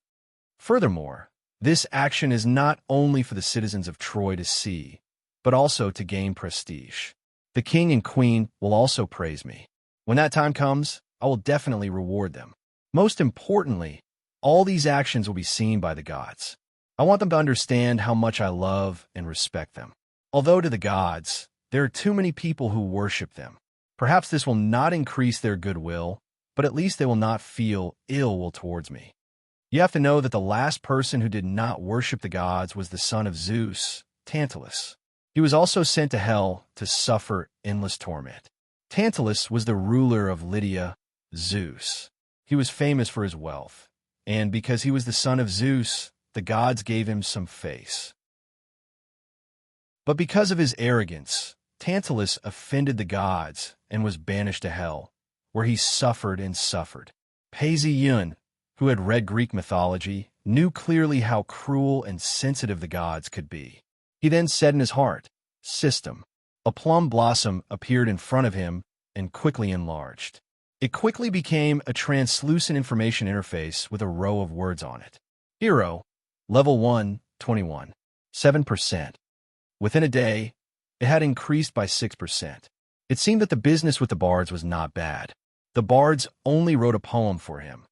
Furthermore, this action is not only for the citizens of Troy to see, but also to gain prestige. The king and queen will also praise me. When that time comes, I will definitely reward them. Most importantly, all these actions will be seen by the gods. I want them to understand how much I love and respect them. Although to the gods, there are too many people who worship them. Perhaps this will not increase their goodwill, but at least they will not feel ill will towards me. You have to know that the last person who did not worship the gods was the son of Zeus, Tantalus. He was also sent to hell to suffer endless torment. Tantalus was the ruler of Lydia, Zeus. He was famous for his wealth, and because he was the son of Zeus, the gods gave him some face. But because of his arrogance, Tantalus offended the gods and was banished to hell, where he suffered and suffered. Pei Ziyun, who had read Greek mythology, knew clearly how cruel and sensitive the gods could be. He then said in his heart, "System." A plum blossom appeared in front of him and quickly enlarged. It quickly became a translucent information interface with a row of words on it. Hero, level 1, 21, 7%. Within a day, it had increased by 6%. It seemed that the business with the bards was not bad. The bards only wrote a poem for him,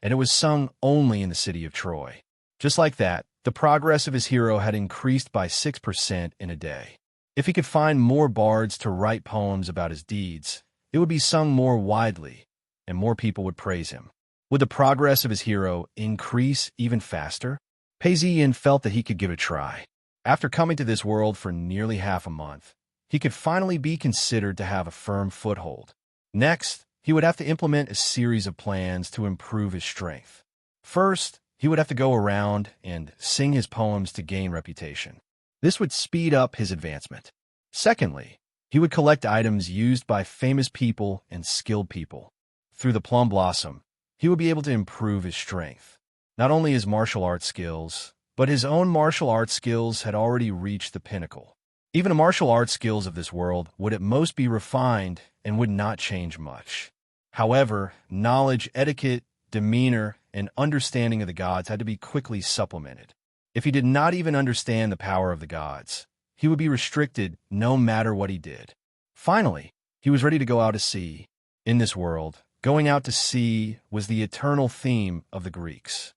and it was sung only in the city of Troy. Just like that, the progress of his hero had increased by 6% in a day. If he could find more bards to write poems about his deeds, it would be sung more widely, and more people would praise him. Would the progress of his hero increase even faster? Pei Ziyun felt that he could give it a try. After coming to this world for nearly half a month, he could finally be considered to have a firm foothold. Next, he would have to implement a series of plans to improve his strength. First, he would have to go around and sing his poems to gain reputation. This would speed up his advancement. Secondly, he would collect items used by famous people and skilled people. Through the plum blossom, he would be able to improve his strength. Not only his martial arts skills, but his own martial arts skills had already reached the pinnacle. Even the martial arts skills of this world would at most be refined and would not change much. However, knowledge, etiquette, demeanor, and understanding of the gods had to be quickly supplemented. If he did not even understand the power of the gods, he would be restricted no matter what he did. Finally, he was ready to go out to sea, In this world, going out to sea was the eternal theme of the Greeks.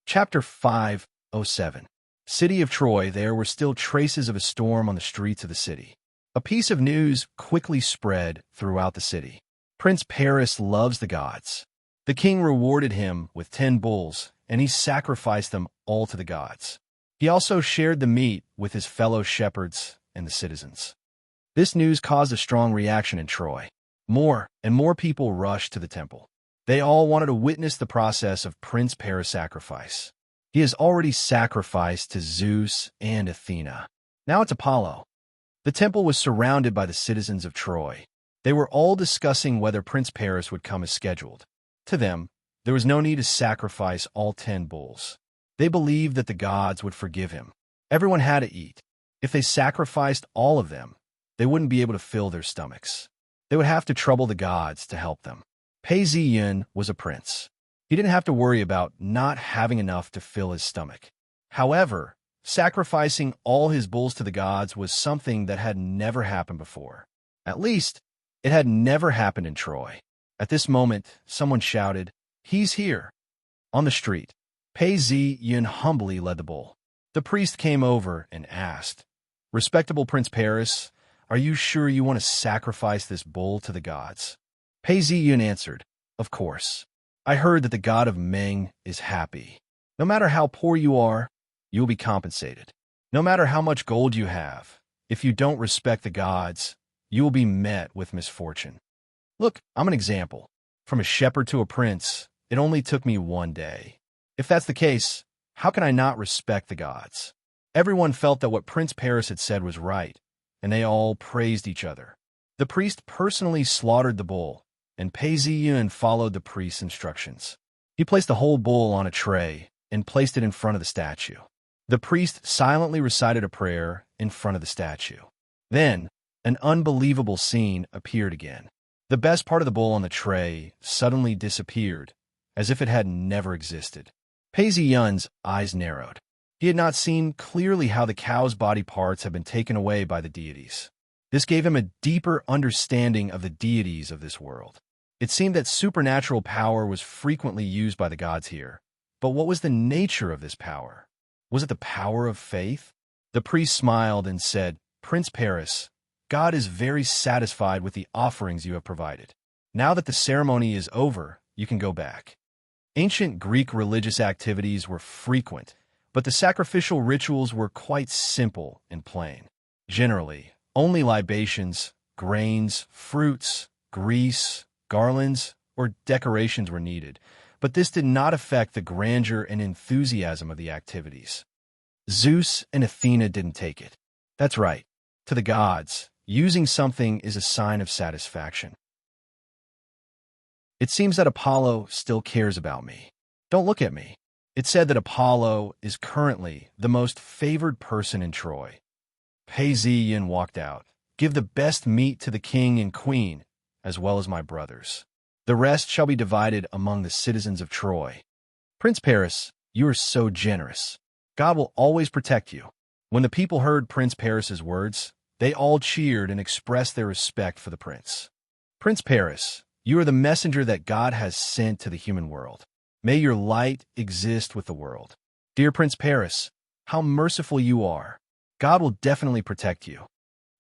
Chapter 507. City of Troy. There were still traces of a storm on the streets of the city. A piece of news quickly spread throughout the city. Prince Paris loves the gods. The king rewarded him with 10 bulls, and he sacrificed them all to the gods. He also shared the meat with his fellow shepherds and the citizens. This news caused a strong reaction in Troy. More and more people rushed to the temple. They all wanted to witness the process of Prince Paris' sacrifice. He has already sacrificed to Zeus and Athena. Now it's Apollo. The temple was surrounded by the citizens of Troy. They were all discussing whether Prince Paris would come as scheduled. To them, there was no need to sacrifice all 10 bulls. They believed that the gods would forgive him. Everyone had to eat. If they sacrificed all of them, they wouldn't be able to fill their stomachs. They would have to trouble the gods to help them. Pei Ziyun was a prince. He didn't have to worry about not having enough to fill his stomach. However, sacrificing all his bulls to the gods was something that had never happened before. At least, it had never happened in Troy. At this moment, someone shouted, "He's here!" On the street, Pei Ziyun humbly led the bull. The priest came over and asked, "Respectable Prince Paris, are you sure you want to sacrifice this bull to the gods?" Pei Ziyun answered, "Of course. I heard that the god of Meng is happy. No matter how poor you are, you will be compensated. No matter how much gold you have, if you don't respect the gods, you will be met with misfortune. Look, I'm an example. From a shepherd to a prince, it only took me 1 day. If that's the case, how can I not respect the gods?" Everyone felt that what Prince Paris had said was right, and they all praised each other. The priest personally slaughtered the bull, and Pei Ziyun followed the priest's instructions. He placed the whole bull on a tray and placed it in front of the statue. The priest silently recited a prayer in front of the statue. Then, an unbelievable scene appeared again. The best part of the bull on the tray suddenly disappeared, as if it had never existed. Pei Ziyun's eyes narrowed. He had not seen clearly how the cow's body parts had been taken away by the deities. This gave him a deeper understanding of the deities of this world. It seemed that supernatural power was frequently used by the gods here. But what was the nature of this power? Was it the power of faith? The priest smiled and said, "Prince Paris, God is very satisfied with the offerings you have provided. Now that the ceremony is over, you can go back." Ancient Greek religious activities were frequent, but the sacrificial rituals were quite simple and plain. Generally, only libations, grains, fruits, grease, garlands, or decorations were needed, but this did not affect the grandeur and enthusiasm of the activities. Zeus and Athena didn't take it. That's right. To the gods, using something is a sign of satisfaction. It seems that Apollo still cares about me. Don't look at me. It said that Apollo is currently the most favored person in Troy. Pei Ziyun walked out. "Give the best meat to the king and queen, as well as my brothers. The rest shall be divided among the citizens of Troy." Prince Paris, you are so generous. God will always protect you. When the people heard Prince Paris's words, they all cheered and expressed their respect for the prince. Prince Paris, you are the messenger that God has sent to the human world. May your light exist with the world. Dear Prince Paris, how merciful you are. God will definitely protect you.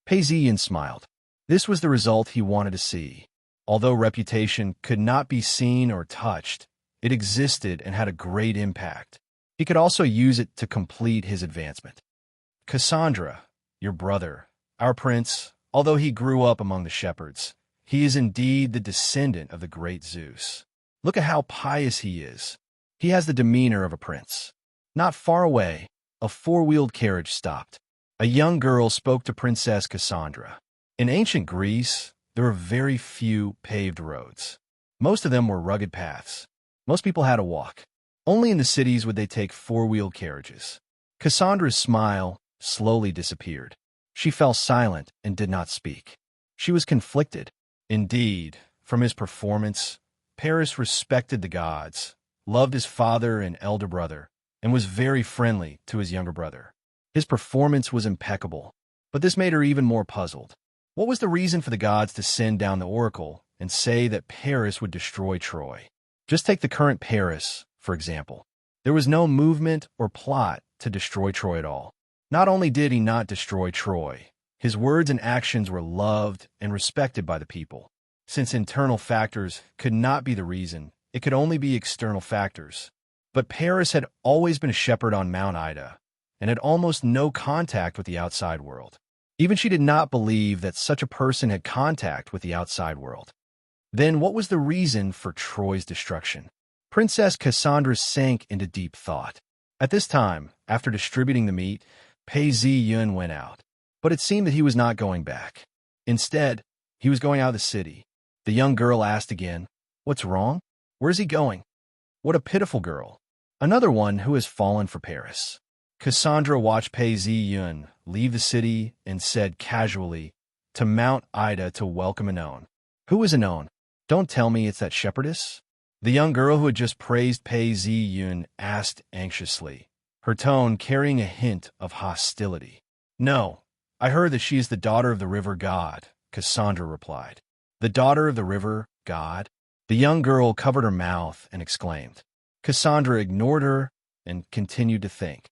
Pei Ziyun smiled. This was the result he wanted to see. Although reputation could not be seen or touched, it existed and had a great impact. He could also use it to complete his advancement. Cassandra, your brother, our prince, although he grew up among the shepherds, he is indeed the descendant of the great Zeus. Look at how pious he is. He has the demeanor of a prince. Not far away, a four-wheeled carriage stopped. A young girl spoke to Princess Cassandra. In ancient Greece, there were very few paved roads. Most of them were rugged paths. Most people had to walk. Only in the cities would they take four-wheeled carriages. Cassandra's smile slowly disappeared. She fell silent and did not speak. She was conflicted. Indeed, from his performance, Paris respected the gods, loved his father and elder brother, and was very friendly to his younger brother. His performance was impeccable, but this made her even more puzzled. What was the reason for the gods to send down the oracle and say that Paris would destroy Troy? Just take the current Paris, for example. There was no movement or plot to destroy Troy at all. Not only did he not destroy Troy, his words and actions were loved and respected by the people. Since internal factors could not be the reason, it could only be external factors. But Paris had always been a shepherd on Mount Ida, and had almost no contact with the outside world. Even she did not believe that such a person had contact with the outside world. Then what was the reason for Troy's destruction? Princess Cassandra sank into deep thought. At this time, after distributing the meat, Pei Ziyun went out. But it seemed that he was not going back. Instead, he was going out of the city. The young girl asked again, "What's wrong? Where's he going?" What a pitiful girl. Another one who has fallen for Paris. Cassandra watched Pei Ziyun leave the city and said casually, "To Mount Ida to welcome Anon." Who is Anon? Don't tell me it's that shepherdess? The young girl who had just praised Pei Ziyun asked anxiously, her tone carrying a hint of hostility. "No, I heard that she is the daughter of the river god," Cassandra replied. "The daughter of the river god?" The young girl covered her mouth and exclaimed. Cassandra ignored her and continued to think.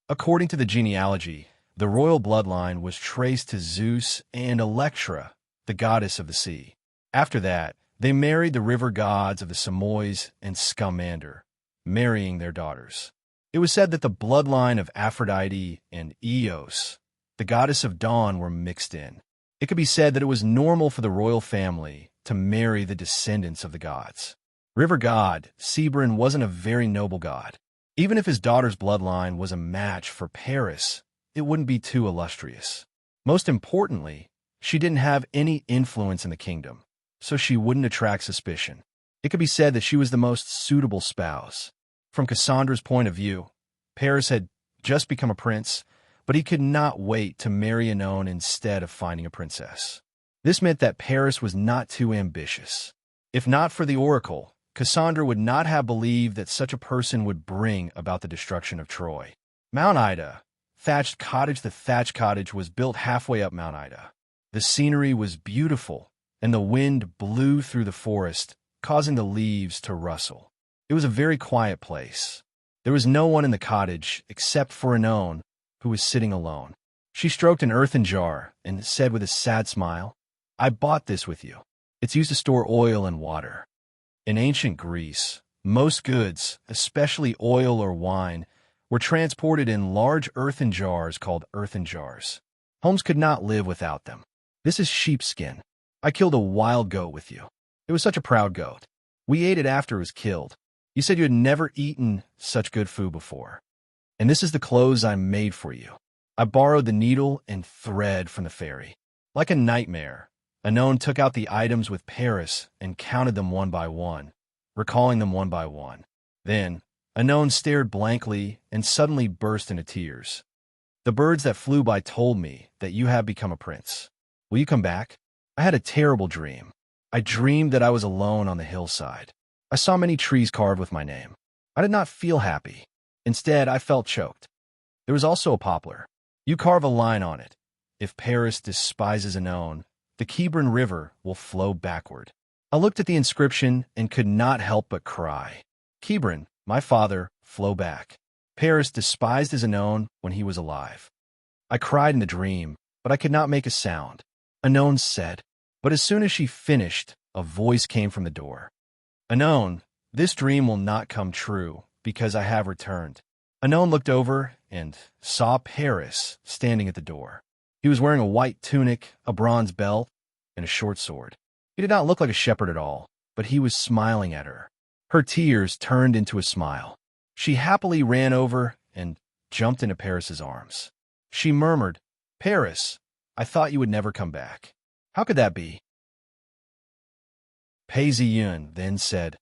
According to the genealogy, the royal bloodline was traced to Zeus and Electra, the goddess of the sea. After that, they married the river gods of the Samois and Scamander, marrying their daughters. It was said that the bloodline of Aphrodite and Eos, the goddess of dawn, were mixed in. It could be said that it was normal for the royal family to marry the descendants of the gods. River god Sebron wasn't a very noble god. Even if his daughter's bloodline was a match for Paris, it wouldn't be too illustrious. Most importantly, she didn't have any influence in the kingdom, so she wouldn't attract suspicion. It could be said that she was the most suitable spouse. From Cassandra's point of view, Paris had just become a prince, but he could not wait to marry Anon instead of finding a princess. This meant that Paris was not too ambitious. If not for the oracle, Cassandra would not have believed that such a person would bring about the destruction of Troy. Mount Ida, thatched cottage. The thatched cottage was built halfway up Mount Ida. The scenery was beautiful, and the wind blew through the forest, causing the leaves to rustle. It was a very quiet place. There was no one in the cottage except for Anon, who was sitting alone. She stroked an earthen jar and said with a sad smile, "I bought this with you. It's used to store oil and water." In ancient Greece, most goods, especially oil or wine, were transported in large earthen jars called earthen jars. Homes could not live without them. "This is sheepskin. I killed a wild goat with you. It was such a proud goat. We ate it after it was killed. You said you had never eaten such good food before. And this is the clothes I made for you. I borrowed the needle and thread from the fairy." Like a nightmare, Anon took out the items with Paris and counted them one by one, recalling them one by one. Then, Anon stared blankly and suddenly burst into tears. "The birds that flew by told me that you have become a prince. Will you come back? I had a terrible dream. I dreamed that I was alone on the hillside. I saw many trees carved with my name. I did not feel happy. Instead, I felt choked. There was also a poplar. You carve a line on it. If Paris despises Anon, the Kebron River will flow backward." I looked at the inscription and could not help but cry. Kebron, my father, flow back. Paris despised his Anon when he was alive. I cried in the dream, but I could not make a sound. Anon said, but as soon as she finished, a voice came from the door. "Anon, this dream will not come true, because I have returned." Anon looked over and saw Paris standing at the door. He was wearing a white tunic, a bronze belt, and a short sword. He did not look like a shepherd at all, but he was smiling at her. Her tears turned into a smile. She happily ran over and jumped into Paris's arms. She murmured, "Paris, I thought you would never come back. How could that be?" Pei Ziyun then said,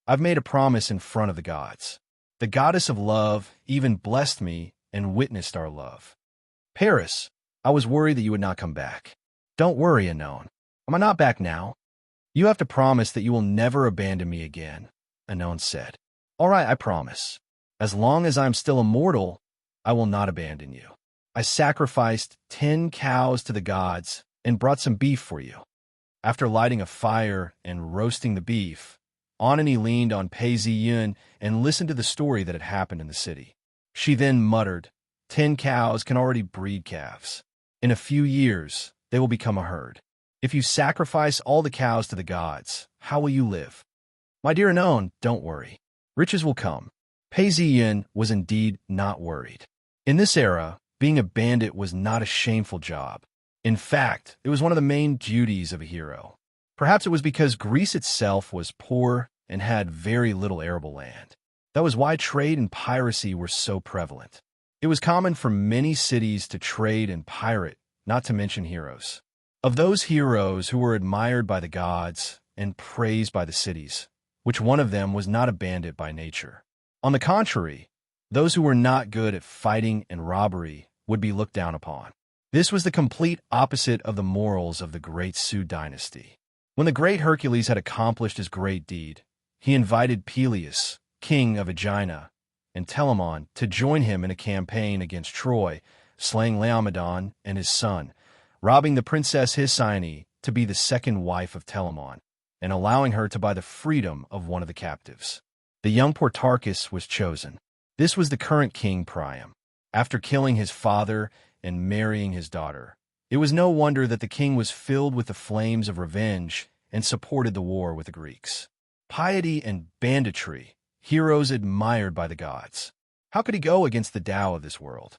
"I've made a promise in front of the gods. The goddess of love even blessed me and witnessed our love. Paris, I was worried that you would not come back. Don't worry, Anon. Am I not back now? You have to promise that you will never abandon me again," Anon said. "All right, I promise. As long as I am still immortal, I will not abandon you." I sacrificed 10 cows to the gods and brought some beef for you. After lighting a fire and roasting the beef, Anani leaned on Pei Ziyun and listened to the story that had happened in the city. She then muttered, 10 cows can already breed calves. In a few years, they will become a herd. If you sacrifice all the cows to the gods, how will you live? My dear Anon, don't worry. Riches will come. Pei Ziyun was indeed not worried. In this era, being a bandit was not a shameful job. In fact, it was one of the main duties of a hero. Perhaps it was because Greece itself was poor and had very little arable land. That was why trade and piracy were so prevalent. It was common for many cities to trade and pirate, not to mention heroes. Of those heroes who were admired by the gods and praised by the cities, which one of them was not a bandit by nature? On the contrary, those who were not good at fighting and robbery would be looked down upon. This was the complete opposite of the morals of the great Sue dynasty. When the great Hercules had accomplished his great deed, he invited Peleus, king of Aegina, and Telamon to join him in a campaign against Troy, slaying Laomedon and his son, robbing the princess Hesione to be the second wife of Telamon, and allowing her to buy the freedom of one of the captives. The young Portarchus was chosen. This was the current king Priam. After killing his father and marrying his daughter, it was no wonder that the king was filled with the flames of revenge and supported the war with the Greeks. Piety and banditry, heroes admired by the gods. How could he go against the Tao of this world?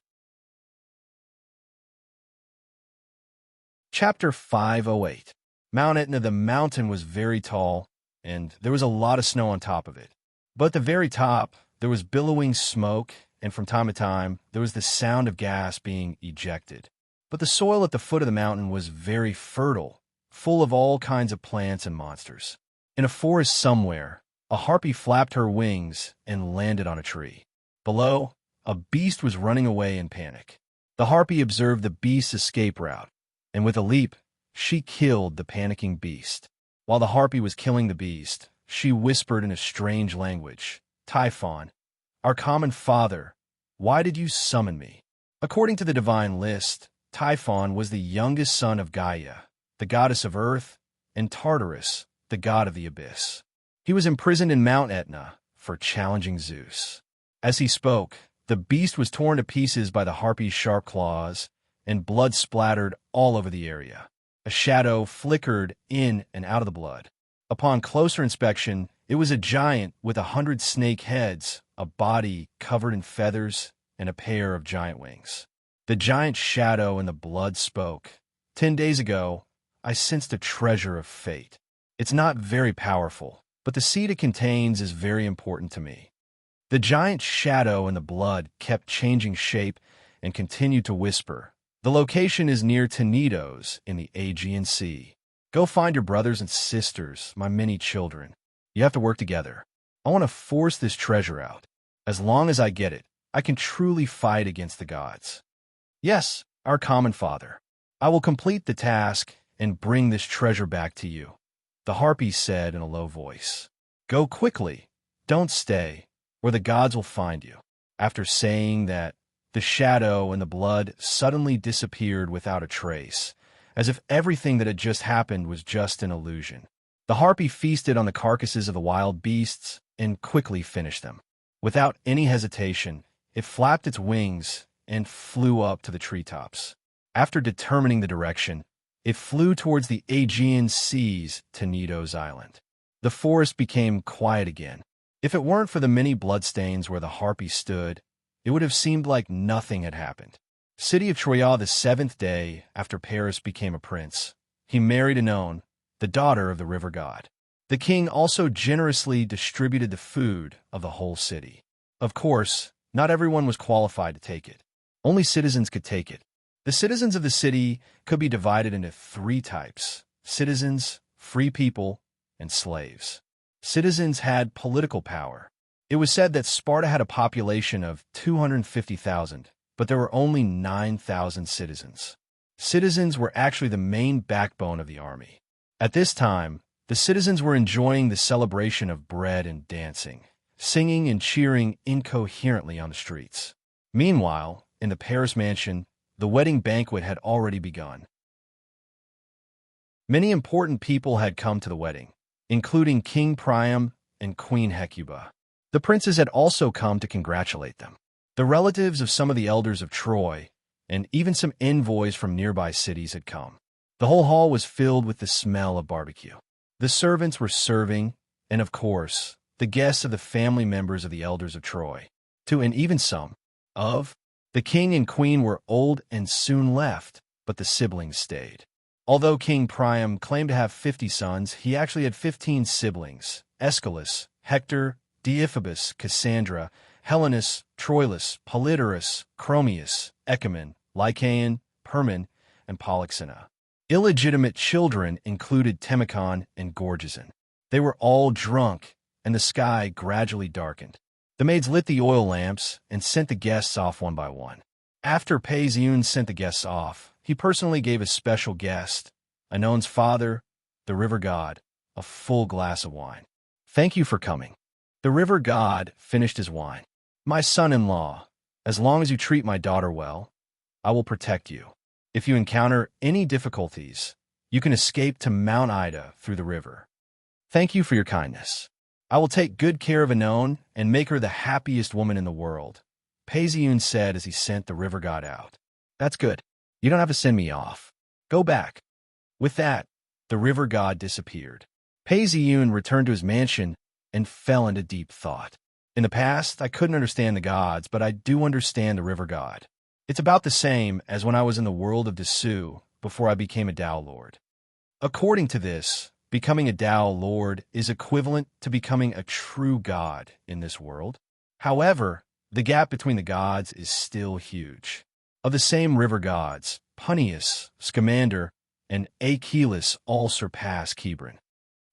Chapter 508. Mount Etna. The mountain was very tall, and there was a lot of snow on top of it. But at the very top, there was billowing smoke, and from time to time, there was the sound of gas being ejected. But the soil at the foot of the mountain was very fertile, full of all kinds of plants and monsters. In a forest somewhere, a harpy flapped her wings and landed on a tree. Below, a beast was running away in panic. The harpy observed the beast's escape route, and with a leap, she killed the panicking beast. While the harpy was killing the beast, she whispered in a strange language, Typhon, our common father, why did you summon me? According to the divine list, Typhon was the youngest son of Gaia, the goddess of earth, and Tartarus, the god of the abyss. He was imprisoned in Mount Etna for challenging Zeus. As he spoke, the beast was torn to pieces by the harpy's sharp claws, and blood splattered all over the area. A shadow flickered in and out of the blood. Upon closer inspection, it was a giant with 100 snake heads, a body covered in feathers, and a pair of giant wings. The giant shadow in the blood spoke. 10 days ago, I sensed a treasure of fate. It's not very powerful, but the seed it contains is very important to me. The giant shadow in the blood kept changing shape and continued to whisper. The location is near Tenedos in the Aegean Sea. Go find your brothers and sisters, my many children. You have to work together. I want to force this treasure out. As long as I get it, I can truly fight against the gods. Yes, our common father. I will complete the task and bring this treasure back to you. The harpy said in a low voice. Go quickly. Don't stay, or the gods will find you. After saying that, the shadow and the blood suddenly disappeared without a trace, as if everything that had just happened was just an illusion. The harpy feasted on the carcasses of the wild beasts and quickly finished them. Without any hesitation, it flapped its wings and flew up to the treetops. After determining the direction, it flew towards the Aegean Sea's Tenedos Island. The forest became quiet again. If it weren't for the many bloodstains where the harpy stood, it would have seemed like nothing had happened. City of Troia, the 7th day after Paris became a prince, he married Anon, the daughter of the river god. The king also generously distributed the food of the whole city. Of course, not everyone was qualified to take it. Only citizens could take it. The citizens of the city could be divided into 3 types: citizens, free people, and slaves. Citizens had political power. It was said that Sparta had a population of 250,000, but there were only 9,000 citizens. Citizens were actually the main backbone of the army. At this time, the citizens were enjoying the celebration of bread and dancing, singing and cheering incoherently on the streets. Meanwhile, in the Paris mansion, The wedding banquet had already begun. Many important people had come to the wedding, including King Priam and Queen Hecuba. The princes had also come to congratulate them. The relatives of some of the elders of Troy, and even some envoys from nearby cities had come. The whole hall was filled with the smell of barbecue. The servants were serving, and of course, the guests of the family members of the elders of Troy, and even some of the king and queen were old and soon left, but the siblings stayed. Although King Priam claimed to have 50 sons, he actually had 15 siblings: Aeschylus, Hector, Deiphobus, Cassandra, Helenus, Troilus, Polydarus, Chromius, Echamen, Lycaon, Permin, and Polyxena. Illegitimate children included Temicon and Gorgizon. They were all drunk, and the sky gradually darkened. The maids lit the oil lamps and sent the guests off one by one. After Paisiun sent the guests off, he personally gave a special guest, Anon's father, the river god, a full glass of wine. "Thank you for coming." The river god finished his wine. "My son-in-law, as long as you treat my daughter well, I will protect you. If you encounter any difficulties, you can escape to Mount Ida through the river. Thank you for your kindness. I will take good care of Anon and make her the happiest woman in the world," Paisiun said as he sent the river god out. "That's good. You don't have to send me off. Go back." With that, the river god disappeared. Paisiun returned to his mansion and fell into deep thought. In the past, I couldn't understand the gods, but I do understand the river god. It's about the same as when I was in the world of Desu before I became a Tao Lord. According to this, becoming a Tao Lord is equivalent to becoming a true god in this world. However, the gap between the gods is still huge. Of the same river gods, Punnius, Scamander, and Achilles all surpass Kebron.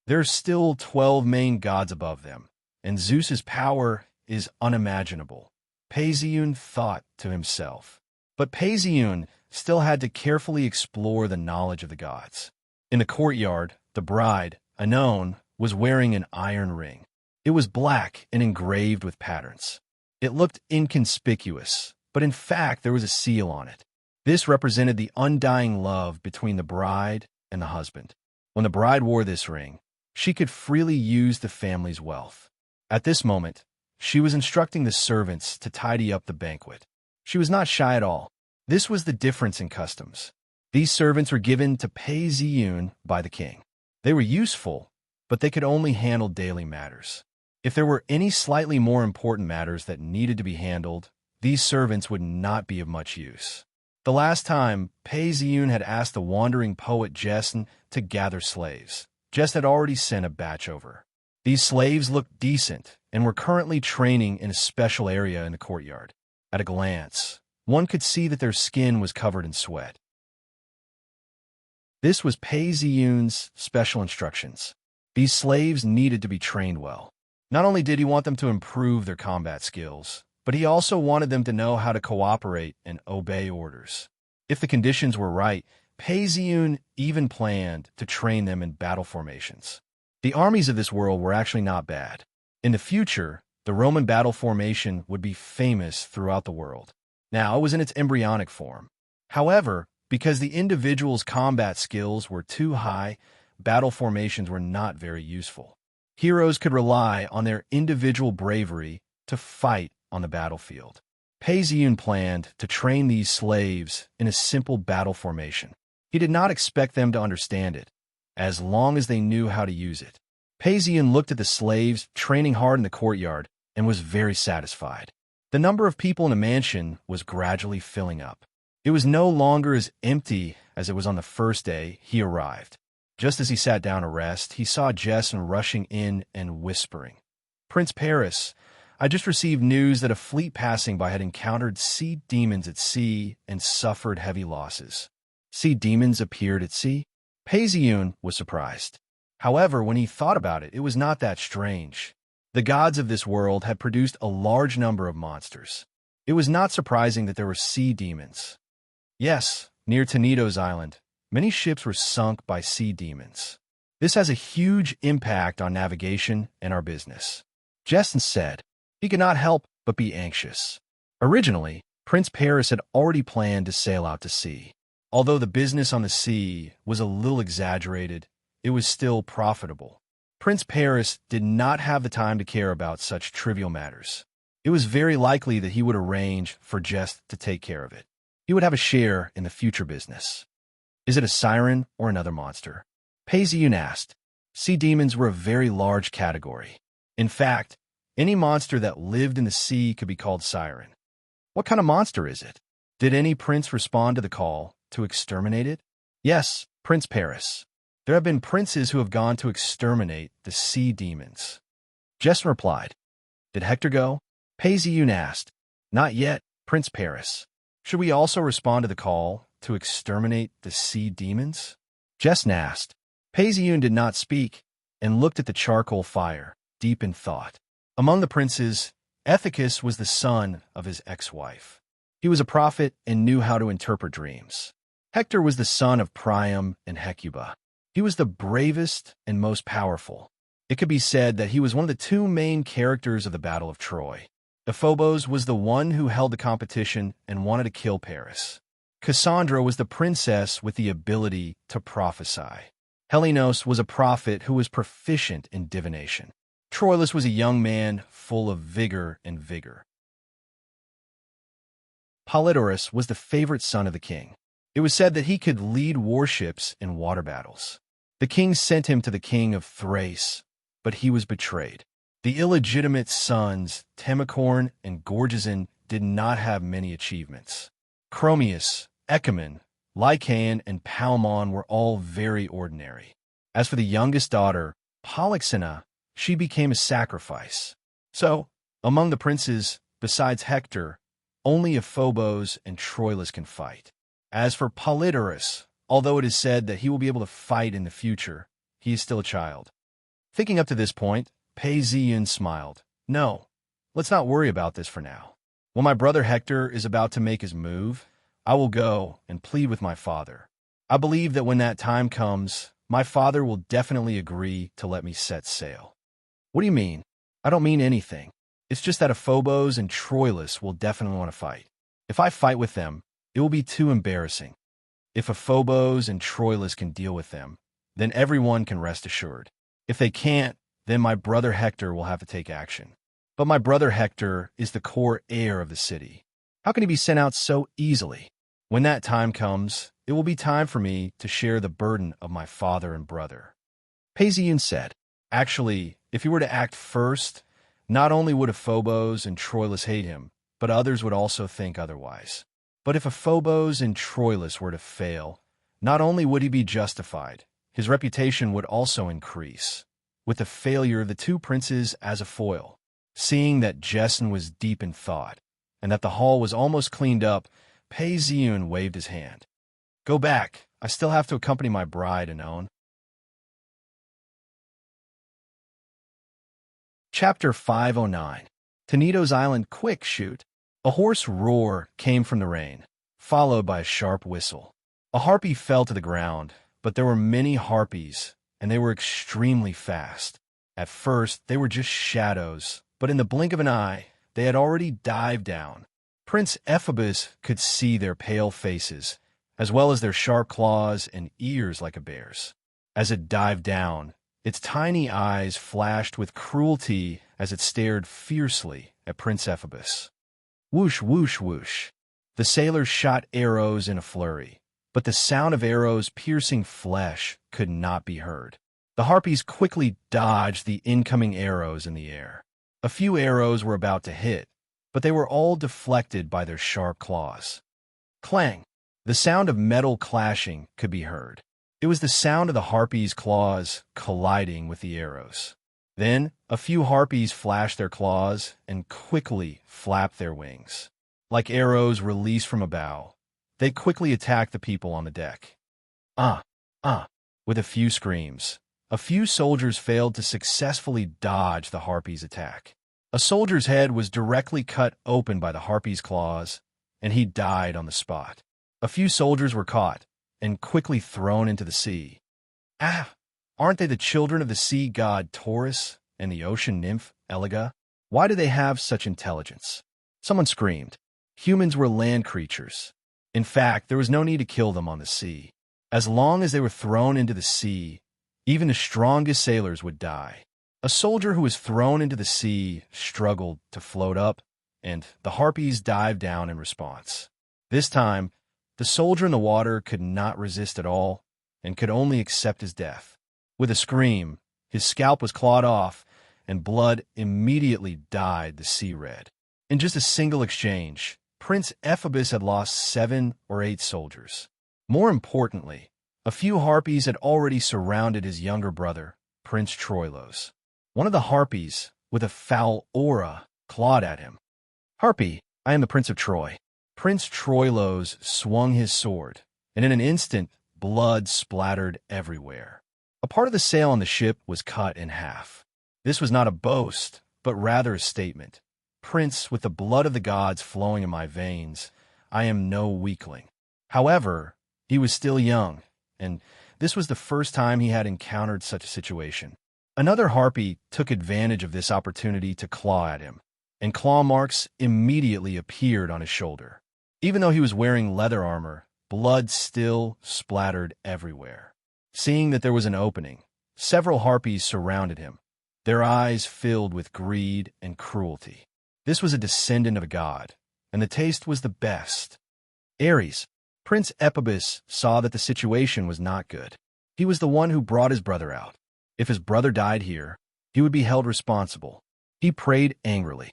There are still 12 main gods above them, and Zeus's power is unimaginable, Paisiun thought to himself. But Paisiun still had to carefully explore the knowledge of the gods. In the courtyard, the bride, Anon, was wearing an iron ring. It was black and engraved with patterns. It looked inconspicuous, but in fact there was a seal on it. This represented the undying love between the bride and the husband. When the bride wore this ring, she could freely use the family's wealth. At this moment, she was instructing the servants to tidy up the banquet. She was not shy at all. This was the difference in customs. These servants were given to Paisiun by the king. They were useful, but they could only handle daily matters. If there were any slightly more important matters that needed to be handled, these servants would not be of much use. The last time, Paisiun had asked the wandering poet Jesson to gather slaves. Jess had already sent a batch over. These slaves looked decent and were currently training in a special area in the courtyard. At a glance, one could see that their skin was covered in sweat. This was Paisiun's special instructions. These slaves needed to be trained well. Not only did he want them to improve their combat skills, but he also wanted them to know how to cooperate and obey orders. If the conditions were right, Paisiun even planned to train them in battle formations. The armies of this world were actually not bad. In the future, the Roman battle formation would be famous throughout the world. Now it was in its embryonic form. However, because the individual's combat skills were too high, battle formations were not very useful. Heroes could rely on their individual bravery to fight on the battlefield. Paisiun planned to train these slaves in a simple battle formation. He did not expect them to understand it, as long as they knew how to use it. Paisiun looked at the slaves training hard in the courtyard and was very satisfied. The number of people in the mansion was gradually filling up. It was no longer as empty as it was on the first day he arrived. Just as he sat down to rest, he saw Jesson rushing in and whispering, "Prince Paris, I just received news that a fleet passing by had encountered sea demons at sea and suffered heavy losses." Sea demons appeared at sea? Paisiun was surprised. However, when he thought about it, it was not that strange. The gods of this world had produced a large number of monsters. It was not surprising that there were sea demons. Yes, near Tenido's island, many ships were sunk by sea demons. This has a huge impact on navigation and our business. Jesson said. He could not help but be anxious. Originally, Prince Paris had already planned to sail out to sea. Although the business on the sea was a little exaggerated, it was still profitable. Prince Paris did not have the time to care about such trivial matters. It was very likely that he would arrange for Jess to take care of it. He would have a share in the future business. Is it a siren or another monster? Paisiun asked. Sea demons were a very large category. In fact, any monster that lived in the sea could be called siren. What kind of monster is it? Did any prince respond to the call to exterminate it? Yes, Prince Paris. There have been princes who have gone to exterminate the sea demons. Jess replied. Did Hector go? Paisiun asked. Not yet, Prince Paris. Should we also respond to the call to exterminate the sea demons? Jess asked. Paisiun did not speak and looked at the charcoal fire, deep in thought. Among the princes, Ethicus was the son of his ex-wife. He was a prophet and knew how to interpret dreams. Hector was the son of Priam and Hecuba. He was the bravest and most powerful. It could be said that he was one of the two main characters of the Battle of Troy. Ephobos was the one who held the competition and wanted to kill Paris. Cassandra was the princess with the ability to prophesy. Helenos was a prophet who was proficient in divination. Troilus was a young man full of vigor and vigor. Polydorus was the favorite son of the king. It was said that he could lead warships in water battles. The king sent him to the king of Thrace, but he was betrayed. The illegitimate sons, Temicorn and Gorgizon, did not have many achievements. Chromius, Ecumene, Lycaon, and Palmon were all very ordinary. As for the youngest daughter, Polyxena, she became a sacrifice. So, among the princes, besides Hector, only Ephobos and Troilus can fight. As for Polydorus, although it is said that he will be able to fight in the future, he is still a child. Thinking up to this point, Paisiun smiled. No, let's not worry about this for now. When my brother Hector is about to make his move, I will go and plead with my father. I believe that when that time comes, my father will definitely agree to let me set sail. What do you mean? I don't mean anything. It's just that Ephobos and Troilus will definitely want to fight. If I fight with them, it will be too embarrassing. If Ephobos and Troilus can deal with them, then everyone can rest assured. If they can't, then my brother Hector will have to take action. But my brother Hector is the core heir of the city. How can he be sent out so easily? When that time comes, it will be time for me to share the burden of my father and brother. Paisiun said, actually, if he were to act first, not only would Ephobos and Troilus hate him, but others would also think otherwise. But if Ephobos and Troilus were to fail, not only would he be justified, his reputation would also increase, with the failure of the two princes as a foil. Seeing that Jason was deep in thought, and that the hall was almost cleaned up, Paisiun waved his hand. Go back. I still have to accompany my bride, Anon. Chapter 509. Teneto's Island Quick Shoot. A hoarse roar came from the rain, followed by a sharp whistle. A harpy fell to the ground, but there were many harpies, and they were extremely fast. At first, they were just shadows, but in the blink of an eye, they had already dived down. Prince Ephobos could see their pale faces, as well as their sharp claws and ears like a bear's. As it dived down, its tiny eyes flashed with cruelty as it stared fiercely at Prince Ephobos. Whoosh, whoosh, whoosh. The sailors shot arrows in a flurry, but the sound of arrows piercing flesh could not be heard. The harpies quickly dodged the incoming arrows in the air. A few arrows were about to hit, but they were all deflected by their sharp claws. Clang! The sound of metal clashing could be heard. It was the sound of the harpies' claws colliding with the arrows. Then, a few harpies flashed their claws and quickly flapped their wings. Like arrows released from a bow, they quickly attacked the people on the deck. With a few screams, a few soldiers failed to successfully dodge the harpies' attack. A soldier's head was directly cut open by the harpies' claws, and he died on the spot. A few soldiers were caught and quickly thrown into the sea. Aren't they the children of the sea god Taurus and the ocean nymph Eliga? Why do they have such intelligence? Someone screamed. Humans were land creatures. In fact, there was no need to kill them on the sea. As long as they were thrown into the sea, even the strongest sailors would die. A soldier who was thrown into the sea struggled to float up, and the harpies dived down in response. This time, the soldier in the water could not resist at all and could only accept his death. With a scream, his scalp was clawed off, and blood immediately dyed the sea red. In just a single exchange, Prince Ephabus had lost 7 or 8 soldiers. More importantly, a few harpies had already surrounded his younger brother, Prince Troilos. One of the harpies, with a foul aura, clawed at him. "Harpy, I am the Prince of Troy." Prince Troilos swung his sword, and in an instant, blood splattered everywhere. A part of the sail on the ship was cut in half. This was not a boast, but rather a statement. "Prince, with the blood of the gods flowing in my veins, I am no weakling." However, he was still young, and this was the first time he had encountered such a situation. Another harpy took advantage of this opportunity to claw at him, and claw marks immediately appeared on his shoulder. Even though he was wearing leather armor, blood still splattered everywhere. Seeing that there was an opening, several harpies surrounded him, their eyes filled with greed and cruelty. This was a descendant of a god, and the taste was the best. Ares, Prince Ephabus, saw that the situation was not good. He was the one who brought his brother out. If his brother died here, he would be held responsible. He prayed angrily.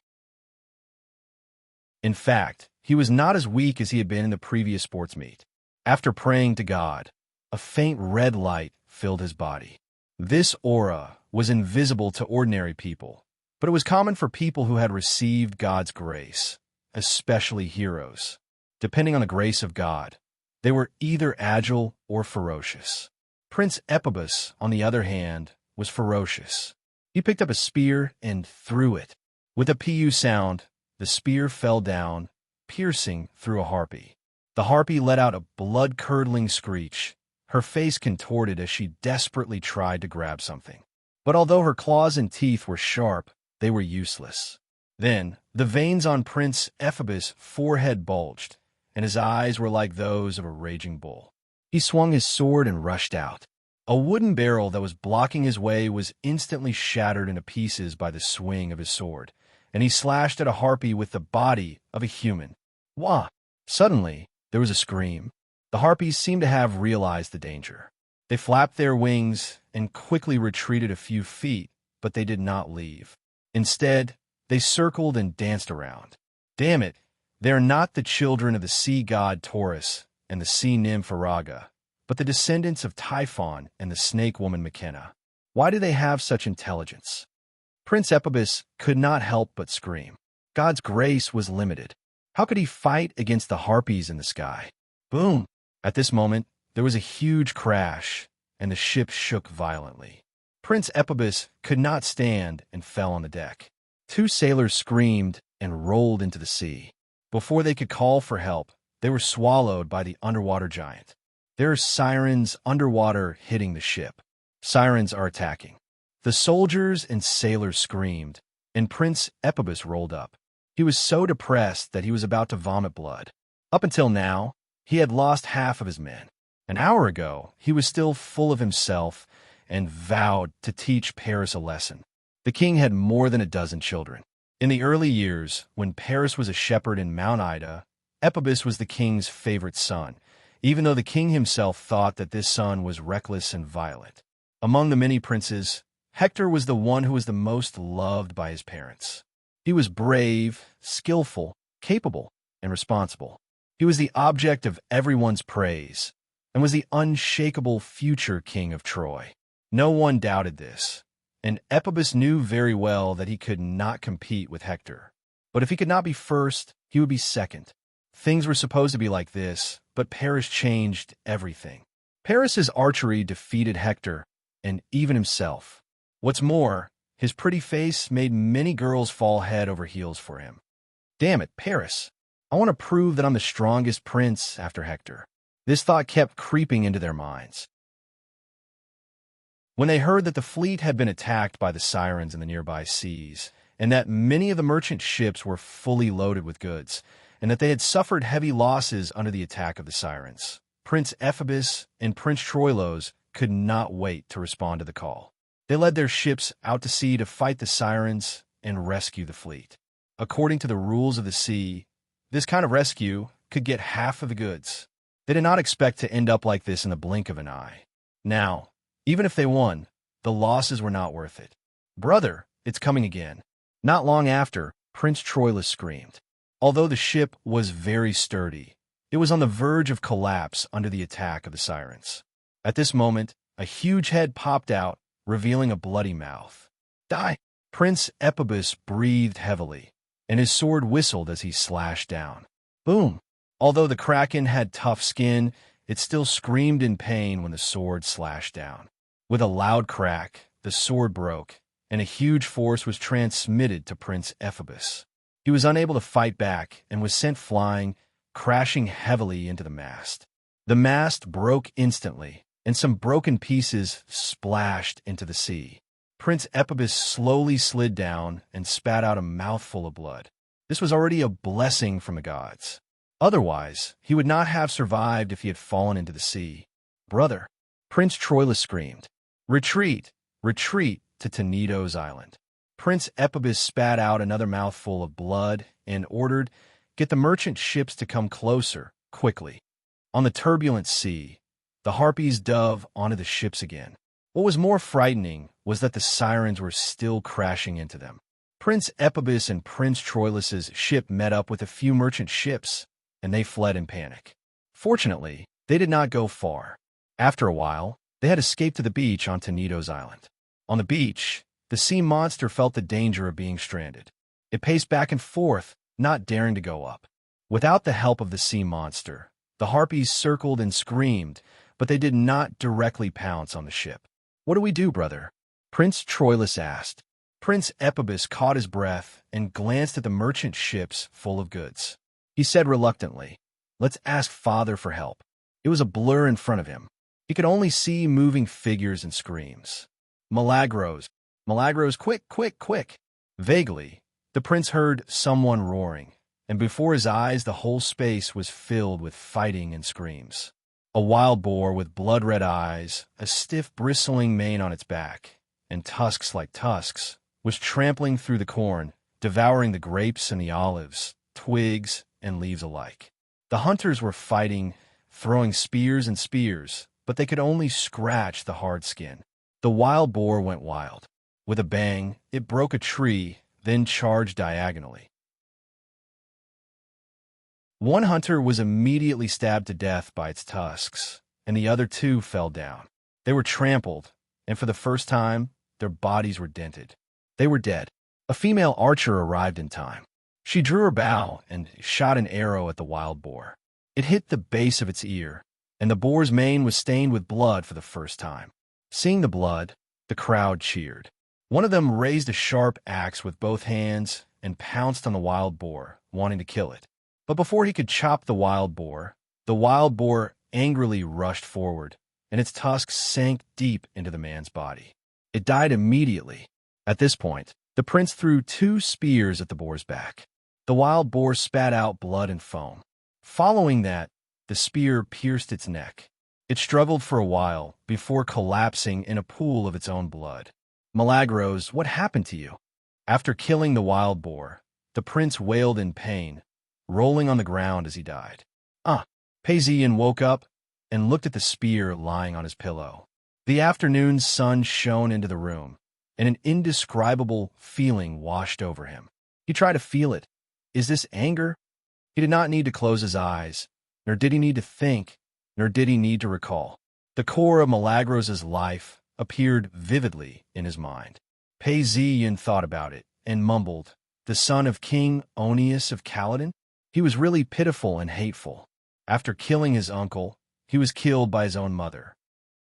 In fact, he was not as weak as he had been in the previous sports meet. After praying to God, a faint red light filled his body. This aura was invisible to ordinary people, but it was common for people who had received God's grace, especially heroes. Depending on the grace of God, they were either agile or ferocious. Prince Ephabus, on the other hand, was ferocious. He picked up a spear and threw it. With a pu sound, the spear fell down, piercing through a harpy. The harpy let out a blood-curdling screech. Her face contorted as she desperately tried to grab something. But although her claws and teeth were sharp, they were useless. Then, the veins on Prince Ephabus' forehead bulged, and his eyes were like those of a raging bull. He swung his sword and rushed out. A wooden barrel that was blocking his way was instantly shattered into pieces by the swing of his sword, and he slashed at a harpy with the body of a human. Wah! Suddenly, there was a scream. The harpies seemed to have realized the danger. They flapped their wings and quickly retreated a few feet, but they did not leave. Instead, they circled and danced around. Damn it, they are not the children of the sea god Taurus and the sea nymph Araga, but the descendants of Typhon and the snake woman Mykenna. Why do they have such intelligence? Prince Ephabus could not help but scream. God's grace was limited. How could he fight against the harpies in the sky? Boom! At this moment, there was a huge crash, and the ship shook violently. Prince Ephabus could not stand and fell on the deck. 2 sailors screamed and rolled into the sea. Before they could call for help, they were swallowed by the underwater giant. There are sirens underwater hitting the ship. Sirens are attacking. The soldiers and sailors screamed, and Prince Ephabus rolled up. He was so depressed that he was about to vomit blood. Up until now, he had lost half of his men. An hour ago, he was still full of himself and vowed to teach Paris a lesson. The king had more than a dozen children. In the early years, when Paris was a shepherd in Mount Ida, Ephabus was the king's favorite son, even though the king himself thought that this son was reckless and violent. Among the many princes, Hector was the one who was the most loved by his parents. He was brave, skillful, capable, and responsible. He was the object of everyone's praise and was the unshakable future king of Troy. No one doubted this, and Ephabus knew very well that he could not compete with Hector. But if he could not be first, he would be second. Things were supposed to be like this, but Paris changed everything. Paris's archery defeated Hector and even himself. What's more, his pretty face made many girls fall head over heels for him. Damn it, Paris. I want to prove that I'm the strongest prince after Hector. This thought kept creeping into their minds. When they heard that the fleet had been attacked by the sirens in the nearby seas, and that many of the merchant ships were fully loaded with goods, and that they had suffered heavy losses under the attack of the sirens. Prince Ephesus and Prince Troilos could not wait to respond to the call. They led their ships out to sea to fight the sirens and rescue the fleet. According to the rules of the sea, this kind of rescue could get half of the goods. They did not expect to end up like this in the blink of an eye. Now, even if they won, the losses were not worth it. "Brother, it's coming again." Not long after, Prince Troilus screamed. Although the ship was very sturdy, it was on the verge of collapse under the attack of the sirens. At this moment, a huge head popped out, revealing a bloody mouth. "Die!" Prince Ephesus breathed heavily, and his sword whistled as he slashed down. Boom! Although the kraken had tough skin, it still screamed in pain when the sword slashed down. With a loud crack, the sword broke, and a huge force was transmitted to Prince Ephesus. He was unable to fight back and was sent flying, crashing heavily into the mast. The mast broke instantly, and some broken pieces splashed into the sea. Prince Ephesus slowly slid down and spat out a mouthful of blood. This was already a blessing from the gods. Otherwise, he would not have survived if he had fallen into the sea. "Brother!" Prince Troilus screamed. "Retreat! Retreat to Tenedos Island." Prince Ephesus spat out another mouthful of blood and ordered, "Get the merchant ships to come closer, quickly." On the turbulent sea, the harpies dove onto the ships again. What was more frightening was that the sirens were still crashing into them. Prince Ephesus and Prince Troilus's ship met up with a few merchant ships, and they fled in panic. Fortunately, they did not go far. After a while, they had escaped to the beach on Tenedos Island. On the beach, the sea monster felt the danger of being stranded. It paced back and forth, not daring to go up. Without the help of the sea monster, the harpies circled and screamed, but they did not directly pounce on the ship. "What do we do, brother?" Prince Troilus asked. Prince Ephesus caught his breath and glanced at the merchant ships full of goods. He said reluctantly, "Let's ask Father for help." It was a blur in front of him. He could only see moving figures and screams. "Milagros! Milagros, quick, quick, quick!" Vaguely, the prince heard someone roaring, and before his eyes the whole space was filled with fighting and screams. A wild boar with blood-red eyes, a stiff bristling mane on its back, and tusks like tusks, was trampling through the corn, devouring the grapes and the olives, twigs and leaves alike. The hunters were fighting, throwing spears and spears, but they could only scratch the hard skin. The wild boar went wild. With a bang, it broke a tree, then charged diagonally. One hunter was immediately stabbed to death by its tusks, and the other two fell down. They were trampled, and for the first time, their bodies were dented. They were dead. A female archer arrived in time. She drew her bow and shot an arrow at the wild boar. It hit the base of its ear, and the boar's mane was stained with blood for the first time. Seeing the blood, the crowd cheered. One of them raised a sharp axe with both hands and pounced on the wild boar, wanting to kill it. But before he could chop the wild boar angrily rushed forward, and its tusks sank deep into the man's body. It died immediately. At this point, the prince threw 2 spears at the boar's back. The wild boar spat out blood and foam. Following that, the spear pierced its neck. It struggled for a while before collapsing in a pool of its own blood. "Milagros, what happened to you?" After killing the wild boar, the prince wailed in pain, rolling on the ground as he died. Paisian woke up and looked at the spear lying on his pillow. The afternoon sun shone into the room, and an indescribable feeling washed over him. He tried to feel it. Is this anger? He did not need to close his eyes, nor did he need to think, nor did he need to recall. The core of Milagros' life appeared vividly in his mind. Paisian thought about it and mumbled, "The son of King Oeneus of Calydon?" He was really pitiful and hateful. After killing his uncle, he was killed by his own mother.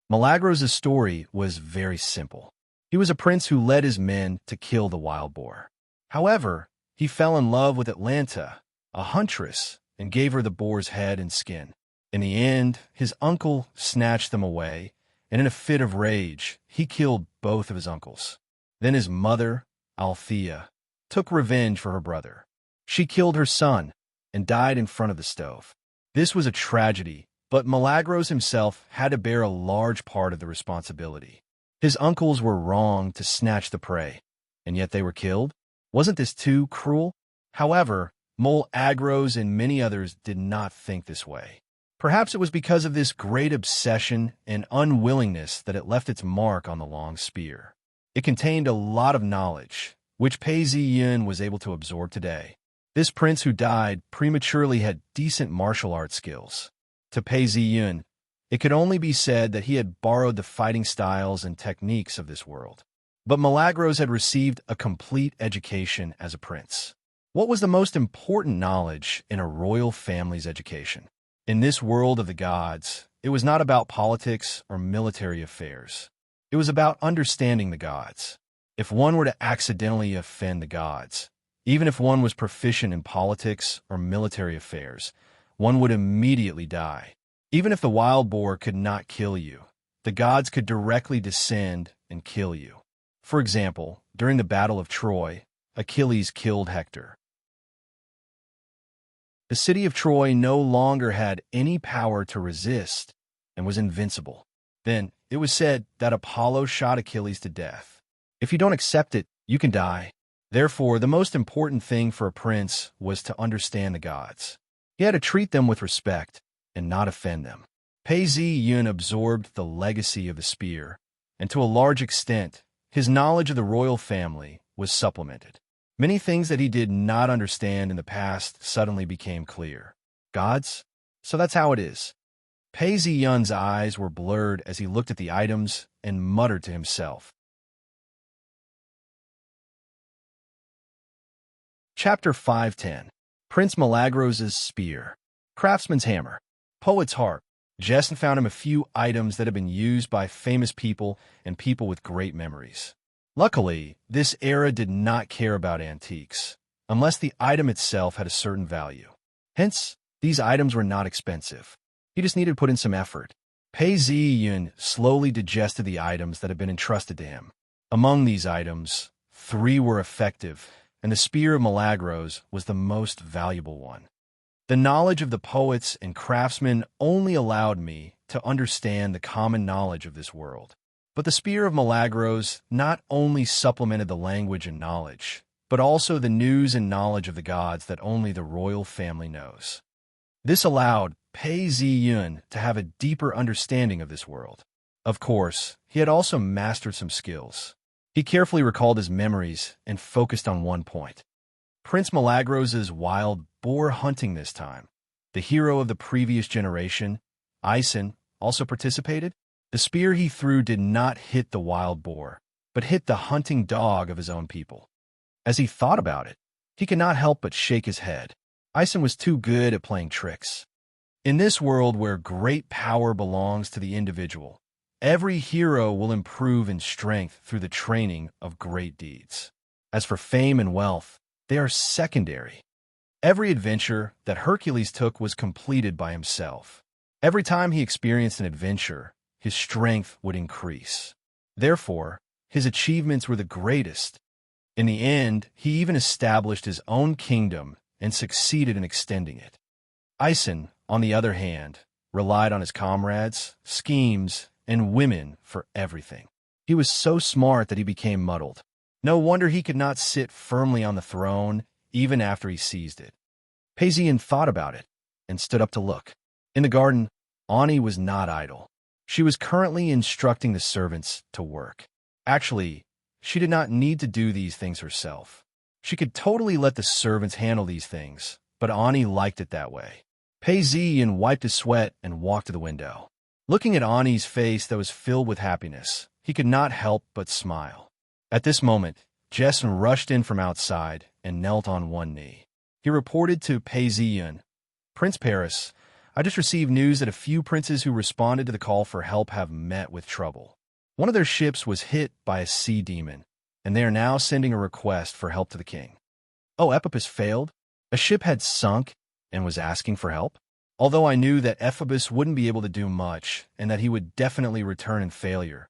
Milagros' story was very simple. He was a prince who led his men to kill the wild boar. However, he fell in love with Atalanta, a huntress, and gave her the boar's head and skin. In the end, his uncle snatched them away, and in a fit of rage, he killed both of his uncles. Then his mother, Althea, took revenge for her brother. She killed her son, and died in front of the stove. This was a tragedy, but Milagros himself had to bear a large part of the responsibility. His uncles were wrong to snatch the prey, and yet they were killed? Wasn't this too cruel? However, Milagros and many others did not think this way. Perhaps it was because of this great obsession and unwillingness that it left its mark on the long spear. It contained a lot of knowledge, which Pei Ziyun was able to absorb today. This prince who died prematurely had decent martial arts skills. To Pei Ziyun, it could only be said that he had borrowed the fighting styles and techniques of this world. But Milagros had received a complete education as a prince. What was the most important knowledge in a royal family's education? In this world of the gods, it was not about politics or military affairs. It was about understanding the gods. If one were to accidentally offend the gods, even if one was proficient in politics or military affairs, one would immediately die. Even if the wild boar could not kill you, the gods could directly descend and kill you. For example, during the Battle of Troy, Achilles killed Hector. The city of Troy no longer had any power to resist and was invincible. Then, it was said that Apollo shot Achilles to death. If you don't accept it, you can die. Therefore, the most important thing for a prince was to understand the gods. He had to treat them with respect and not offend them. Pei Ziyun absorbed the legacy of the spear, and to a large extent, his knowledge of the royal family was supplemented. Many things that he did not understand in the past suddenly became clear. Gods? So that's how it is. Pei Ziyun's eyes were blurred as he looked at the items and muttered to himself. Chapter 510. Prince Milagros' Spear. Craftsman's Hammer. Poet's Harp. Jessen found him a few items that had been used by famous people and people with great memories. Luckily, this era did not care about antiques, unless the item itself had a certain value. Hence, these items were not expensive. He just needed to put in some effort. Pei Ziyun slowly digested the items that had been entrusted to him. Among these items, 3 were effective, and the Spear of Milagros was the most valuable one. The knowledge of the poets and craftsmen only allowed me to understand the common knowledge of this world. But the Spear of Milagros not only supplemented the language and knowledge, but also the news and knowledge of the gods that only the royal family knows. This allowed Pei Ziyun to have a deeper understanding of this world. Of course, he had also mastered some skills. He carefully recalled his memories and focused on one point. Prince Milagros' wild boar hunting this time. The hero of the previous generation, Ison, also participated. The spear he threw did not hit the wild boar, but hit the hunting dog of his own people. As he thought about it, he could not help but shake his head. Ison was too good at playing tricks. In this world where great power belongs to the individual, every hero will improve in strength through the training of great deeds. As for fame and wealth, they are secondary. Every adventure that Hercules took was completed by himself. Every time he experienced an adventure, his strength would increase. Therefore, his achievements were the greatest. In the end, he even established his own kingdom and succeeded in extending it. Ison, on the other hand, relied on his comrades, schemes, and women for everything. He was so smart that he became muddled. No wonder he could not sit firmly on the throne even after he seized it. Pei Ziyun thought about it and stood up to look. In the garden, Ani was not idle. She was currently instructing the servants to work. Actually, she did not need to do these things herself. She could totally let the servants handle these things, but Ani liked it that way. Pei Ziyun wiped his sweat and walked to the window. Looking at Ani's face that was filled with happiness, he could not help but smile. At this moment, Jessen rushed in from outside and knelt on one knee. He reported to Pei Ziyun, "Prince Paris, I just received news that a few princes who responded to the call for help have met with trouble. One of their ships was hit by a sea demon, and they are now sending a request for help to the king." Oh, Epiphus failed? A ship had sunk and was asking for help? Although I knew that Ephebus wouldn't be able to do much and that he would definitely return in failure,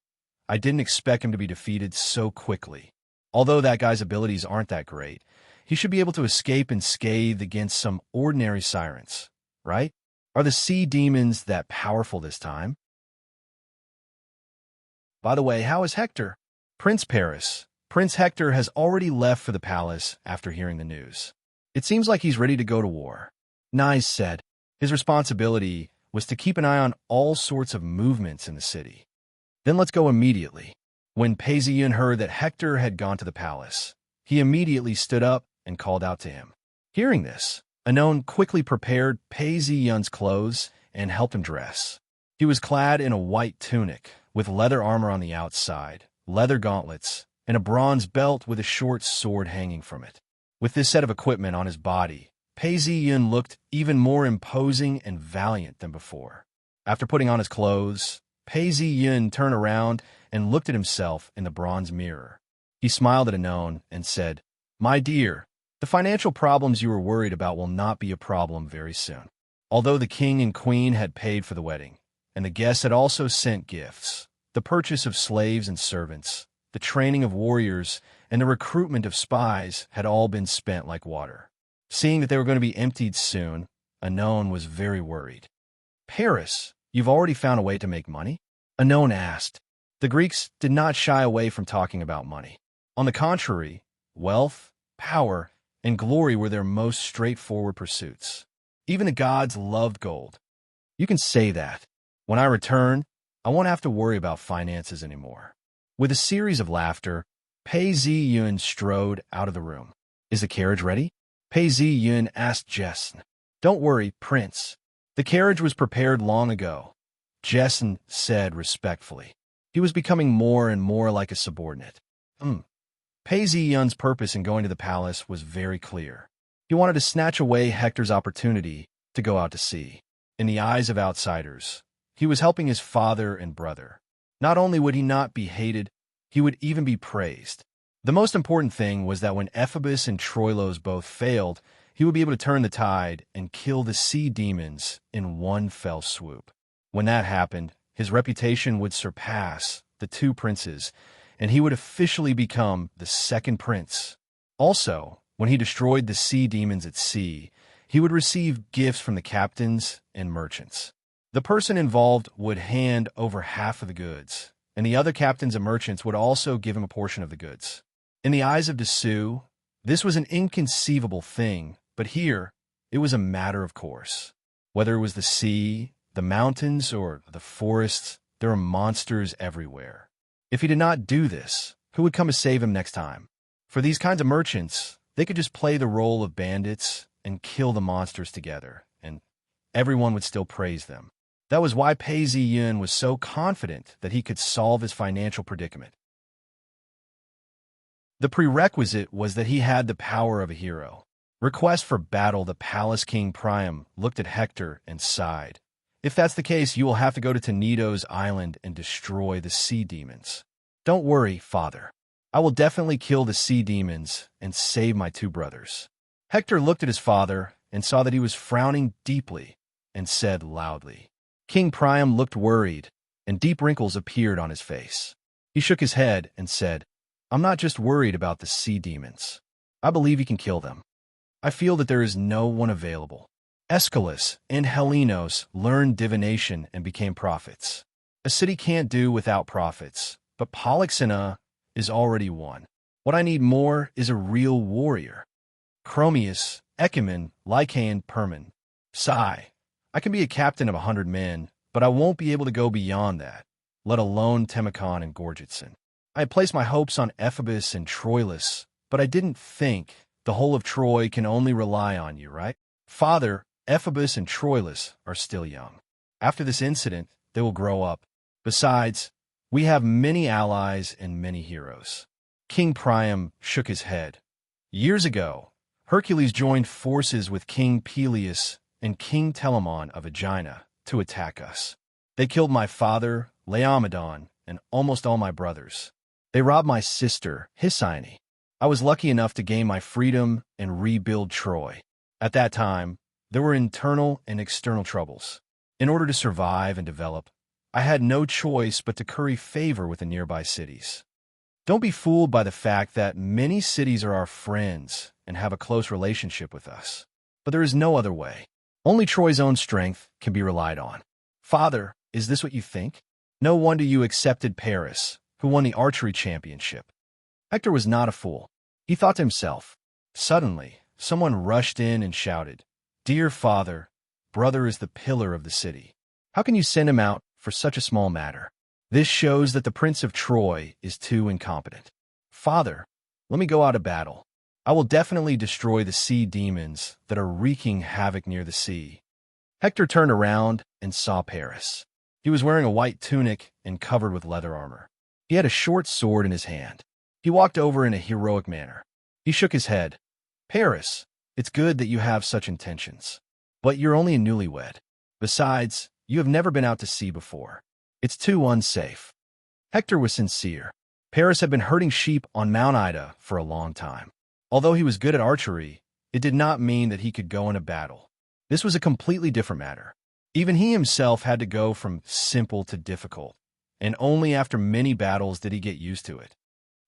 I didn't expect him to be defeated so quickly. Although that guy's abilities aren't that great, he should be able to escape unscathed against some ordinary sirens, right? Are the sea demons that powerful this time? By the way, how is Hector? Prince Paris. Prince Hector has already left for the palace after hearing the news. It seems like he's ready to go to war. Nais said his responsibility was to keep an eye on all sorts of movements in the city. Then let's go immediately. When Pei Ziyun heard that Hector had gone to the palace, he immediately stood up and called out to him. Hearing this, Anon quickly prepared Pei Ziyun's clothes and helped him dress. He was clad in a white tunic, with leather armor on the outside, leather gauntlets, and a bronze belt with a short sword hanging from it. With this set of equipment on his body, Pei Ziyun looked even more imposing and valiant than before. After putting on his clothes, Pei Ziyun turned around and looked at himself in the bronze mirror. He smiled at Anon and said, "My dear, the financial problems you were worried about will not be a problem very soon." Although the king and queen had paid for the wedding, and the guests had also sent gifts, the purchase of slaves and servants, the training of warriors, and the recruitment of spies had all been spent like water. Seeing that they were going to be emptied soon, Anon was very worried. "Paris, you've already found a way to make money?" Anon asked. The Greeks did not shy away from talking about money. On the contrary, wealth, power, and glory were their most straightforward pursuits. Even the gods loved gold. "You can say that. When I return, I won't have to worry about finances anymore." With a series of laughter, Pei Ziyun strode out of the room. "Is the carriage ready?" Pei Ziyun asked Jessen. "Don't worry, Prince. The carriage was prepared long ago," Jessen said respectfully. He was becoming more and more like a subordinate. Pei Ziyun's purpose in going to the palace was very clear. He wanted to snatch away Hector's opportunity to go out to sea. In the eyes of outsiders, he was helping his father and brother. Not only would he not be hated, he would even be praised. The most important thing was that when Ephebus and Troilos both failed, he would be able to turn the tide and kill the sea demons in one fell swoop. When that happened, his reputation would surpass the two princes, and he would officially become the second prince. Also, when he destroyed the sea demons at sea, he would receive gifts from the captains and merchants. The person involved would hand over half of the goods, and the other captains and merchants would also give him a portion of the goods. In the eyes of Dessous, this was an inconceivable thing, but here, it was a matter of course. Whether it was the sea, the mountains, or the forests, there were monsters everywhere. If he did not do this, who would come to save him next time? For these kinds of merchants, they could just play the role of bandits and kill the monsters together, and everyone would still praise them. That was why Pei Ziyun was so confident that he could solve his financial predicament. The prerequisite was that he had the power of a hero. Request for battle, the palace king Priam looked at Hector and sighed. "If that's the case, you will have to go to Tenedo's island and destroy the sea demons." "Don't worry, father. I will definitely kill the sea demons and save my two brothers." Hector looked at his father and saw that he was frowning deeply and said loudly. King Priam looked worried, and deep wrinkles appeared on his face. He shook his head and said, "I'm not just worried about the sea demons. I believe you can kill them. I feel that there is no one available." Aeschylus and Helenos learned divination and became prophets. A city can't do without prophets, but Polyxena is already one. What I need more is a real warrior. Chromius, Ecumene, Lycaon, Permin. Sigh. I can be a captain of 100 men, but I won't be able to go beyond that, let alone Temicon and Gorgitson. I had placed my hopes on Ephebus and Troilus, but I didn't think the whole of Troy can only rely on you, right? Father, Ephebus and Troilus are still young. After this incident, they will grow up. Besides, we have many allies and many heroes. King Priam shook his head. Years ago, Hercules joined forces with King Peleus and King Telamon of Aegina to attack us. They killed my father, Laomedon, and almost all my brothers. They robbed my sister, Hesione. I was lucky enough to gain my freedom and rebuild Troy. At that time, there were internal and external troubles. In order to survive and develop, I had no choice but to curry favor with the nearby cities. Don't be fooled by the fact that many cities are our friends and have a close relationship with us. But there is no other way. Only Troy's own strength can be relied on. Father, is this what you think? No wonder you accepted Paris, who won the archery championship. Hector was not a fool. He thought to himself. Suddenly, someone rushed in and shouted, "Dear father, brother is the pillar of the city. How can you send him out for such a small matter? This shows that the Prince of Troy is too incompetent. Father, let me go out to battle. I will definitely destroy the sea demons that are wreaking havoc near the sea." Hector turned around and saw Paris. He was wearing a white tunic and covered with leather armor. He had a short sword in his hand. He walked over in a heroic manner. He shook his head. "Paris, it's good that you have such intentions. But you're only a newlywed. Besides, you have never been out to sea before. It's too unsafe." Hector was sincere. Paris had been herding sheep on Mount Ida for a long time. Although he was good at archery, it did not mean that he could go into battle. This was a completely different matter. Even he himself had to go from simple to difficult, and only after many battles did he get used to it.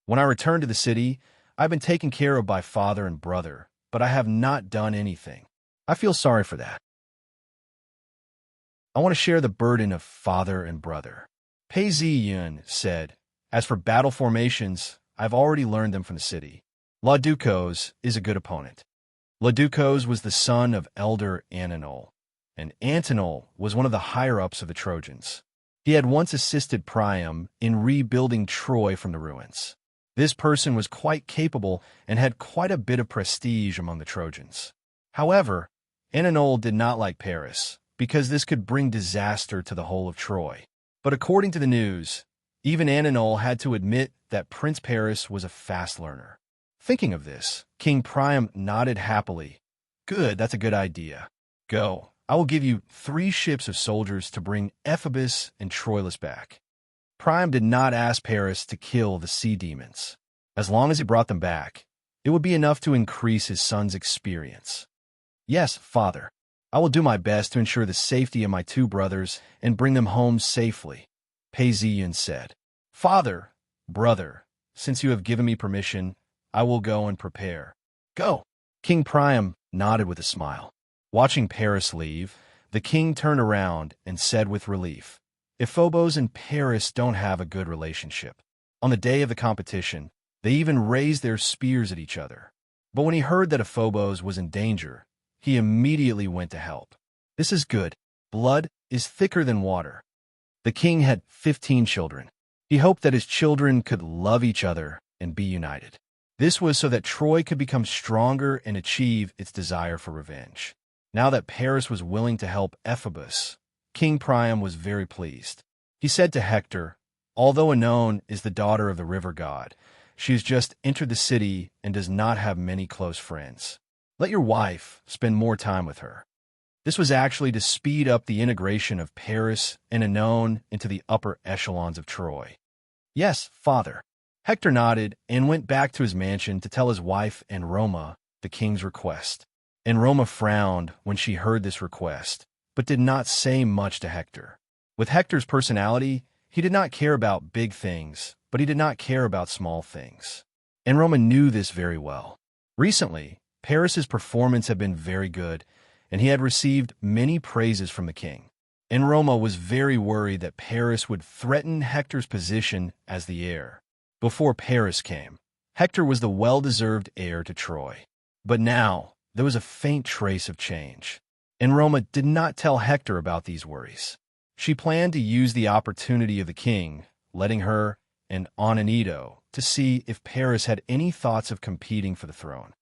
"When I return to the city, I've been taken care of by father and brother, but I have not done anything. I feel sorry for that. I want to share the burden of father and brother." Pei Ziyun said, "As for battle formations, I've already learned them from the city. Laducos is a good opponent." Laducos was the son of elder Antinous, and Antinous was one of the higher-ups of the Trojans. He had once assisted Priam in rebuilding Troy from the ruins. This person was quite capable and had quite a bit of prestige among the Trojans. However, Antinous did not like Paris, because this could bring disaster to the whole of Troy. But according to the news, even Antinous had to admit that Prince Paris was a fast learner. Thinking of this, King Priam nodded happily. "Good, that's a good idea. Go. I will give you 3 ships of soldiers to bring Ephesus and Troilus back." Priam did not ask Paris to kill the sea demons. As long as he brought them back, it would be enough to increase his son's experience. "Yes, father. I will do my best to ensure the safety of my 2 brothers and bring them home safely," Pei Ziyun said. "Father, brother, since you have given me permission, I will go and prepare." "Go." King Priam nodded with a smile. Watching Paris leave, the king turned around and said with relief, "If Phobos and Paris don't have a good relationship." On the day of the competition, they even raised their spears at each other. But when he heard that a Phobos was in danger, he immediately went to help. This is good. Blood is thicker than water. The king had 15 children. He hoped that his children could love each other and be united. This was so that Troy could become stronger and achieve its desire for revenge. Now that Paris was willing to help Ephesus, King Priam was very pleased. He said to Hector, "Although Oenone is the daughter of the river god, she has just entered the city and does not have many close friends. Let your wife spend more time with her." This was actually to speed up the integration of Paris and Oenone into the upper echelons of Troy. "Yes, father." Hector nodded and went back to his mansion to tell his wife Roma the king's request. Roma frowned when she heard this request, but did not say much to Hector. With Hector's personality, he did not care about big things, but he did not care about small things. Roma knew this very well. Recently, Paris's performance had been very good, and he had received many praises from the king. Roma was very worried that Paris would threaten Hector's position as the heir. Before Paris came, Hector was the well-deserved heir to Troy. But now, there was a faint trace of change. Roma did not tell Hector about these worries. She planned to use the opportunity of the king, letting her and Onanito to see if Paris had any thoughts of competing for the throne.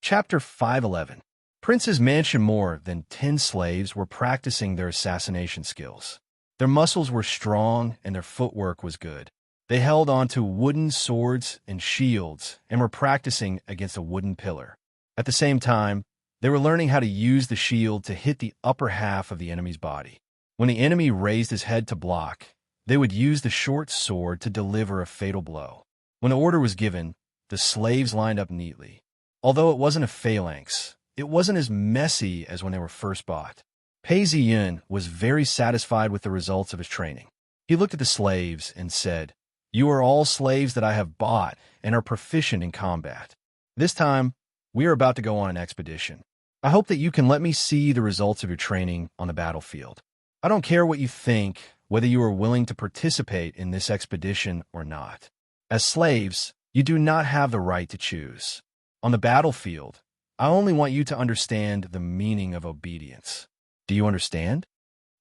Chapter 511. Prince's mansion. More than 10 slaves were practicing their assassination skills. Their muscles were strong and their footwork was good. They held onto wooden swords and shields and were practicing against a wooden pillar. At the same time, they were learning how to use the shield to hit the upper half of the enemy's body. When the enemy raised his head to block, they would use the short sword to deliver a fatal blow. When the order was given, the slaves lined up neatly. Although it wasn't a phalanx, it wasn't as messy as when they were first bought. Pei Ziyun was very satisfied with the results of his training. He looked at the slaves and said, "You are all slaves that I have bought and are proficient in combat. This time, we are about to go on an expedition. I hope that you can let me see the results of your training on the battlefield. I don't care what you think, whether you are willing to participate in this expedition or not. As slaves, you do not have the right to choose. On the battlefield, I only want you to understand the meaning of obedience. Do you understand?"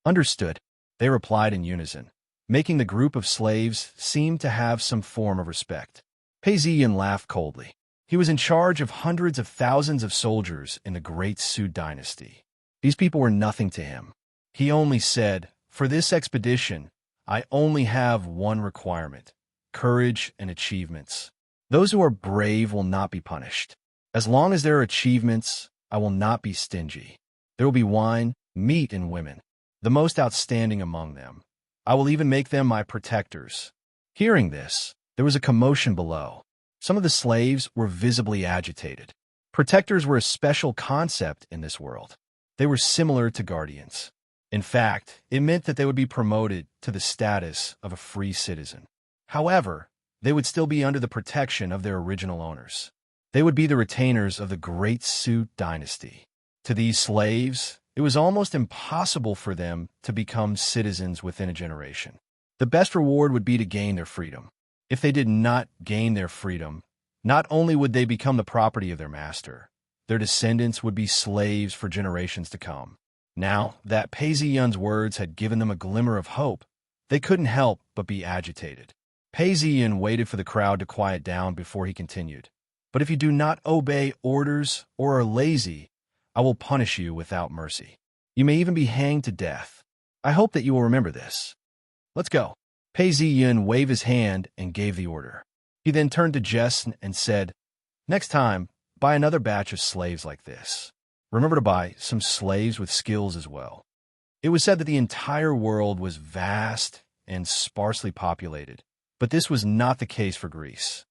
"Understood," they replied in unison, making the group of slaves seem to have some form of respect. Pei Ziyin laughed coldly. He was in charge of hundreds of thousands of soldiers in the Great Su dynasty. These people were nothing to him. He only said, "For this expedition, I only have one requirement: courage and achievements. Those who are brave will not be punished. As long as there are achievements, I will not be stingy. There will be wine, meat, and women, the most outstanding among them. I will even make them my protectors." Hearing this, there was a commotion below. Some of the slaves were visibly agitated. Protectors were a special concept in this world. They were similar to guardians. In fact, it meant that they would be promoted to the status of a free citizen. However, they would still be under the protection of their original owners. They would be the retainers of the Great Su dynasty. To these slaves, it was almost impossible for them to become citizens within a generation. The best reward would be to gain their freedom. If they did not gain their freedom, not only would they become the property of their master, their descendants would be slaves for generations to come. Now that Pei Ziyun's words had given them a glimmer of hope, they couldn't help but be agitated. Pei Ziyun waited for the crowd to quiet down before he continued. "But if you do not obey orders or are lazy, I will punish you without mercy. You may even be hanged to death. I hope that you will remember this. Let's go." Pei Ziyun waved his hand and gave the order. He then turned to Jess and said, "Next time, buy another batch of slaves like this. Remember to buy some slaves with skills as well." It was said that the entire world was vast and sparsely populated, but this was not the case for Greece.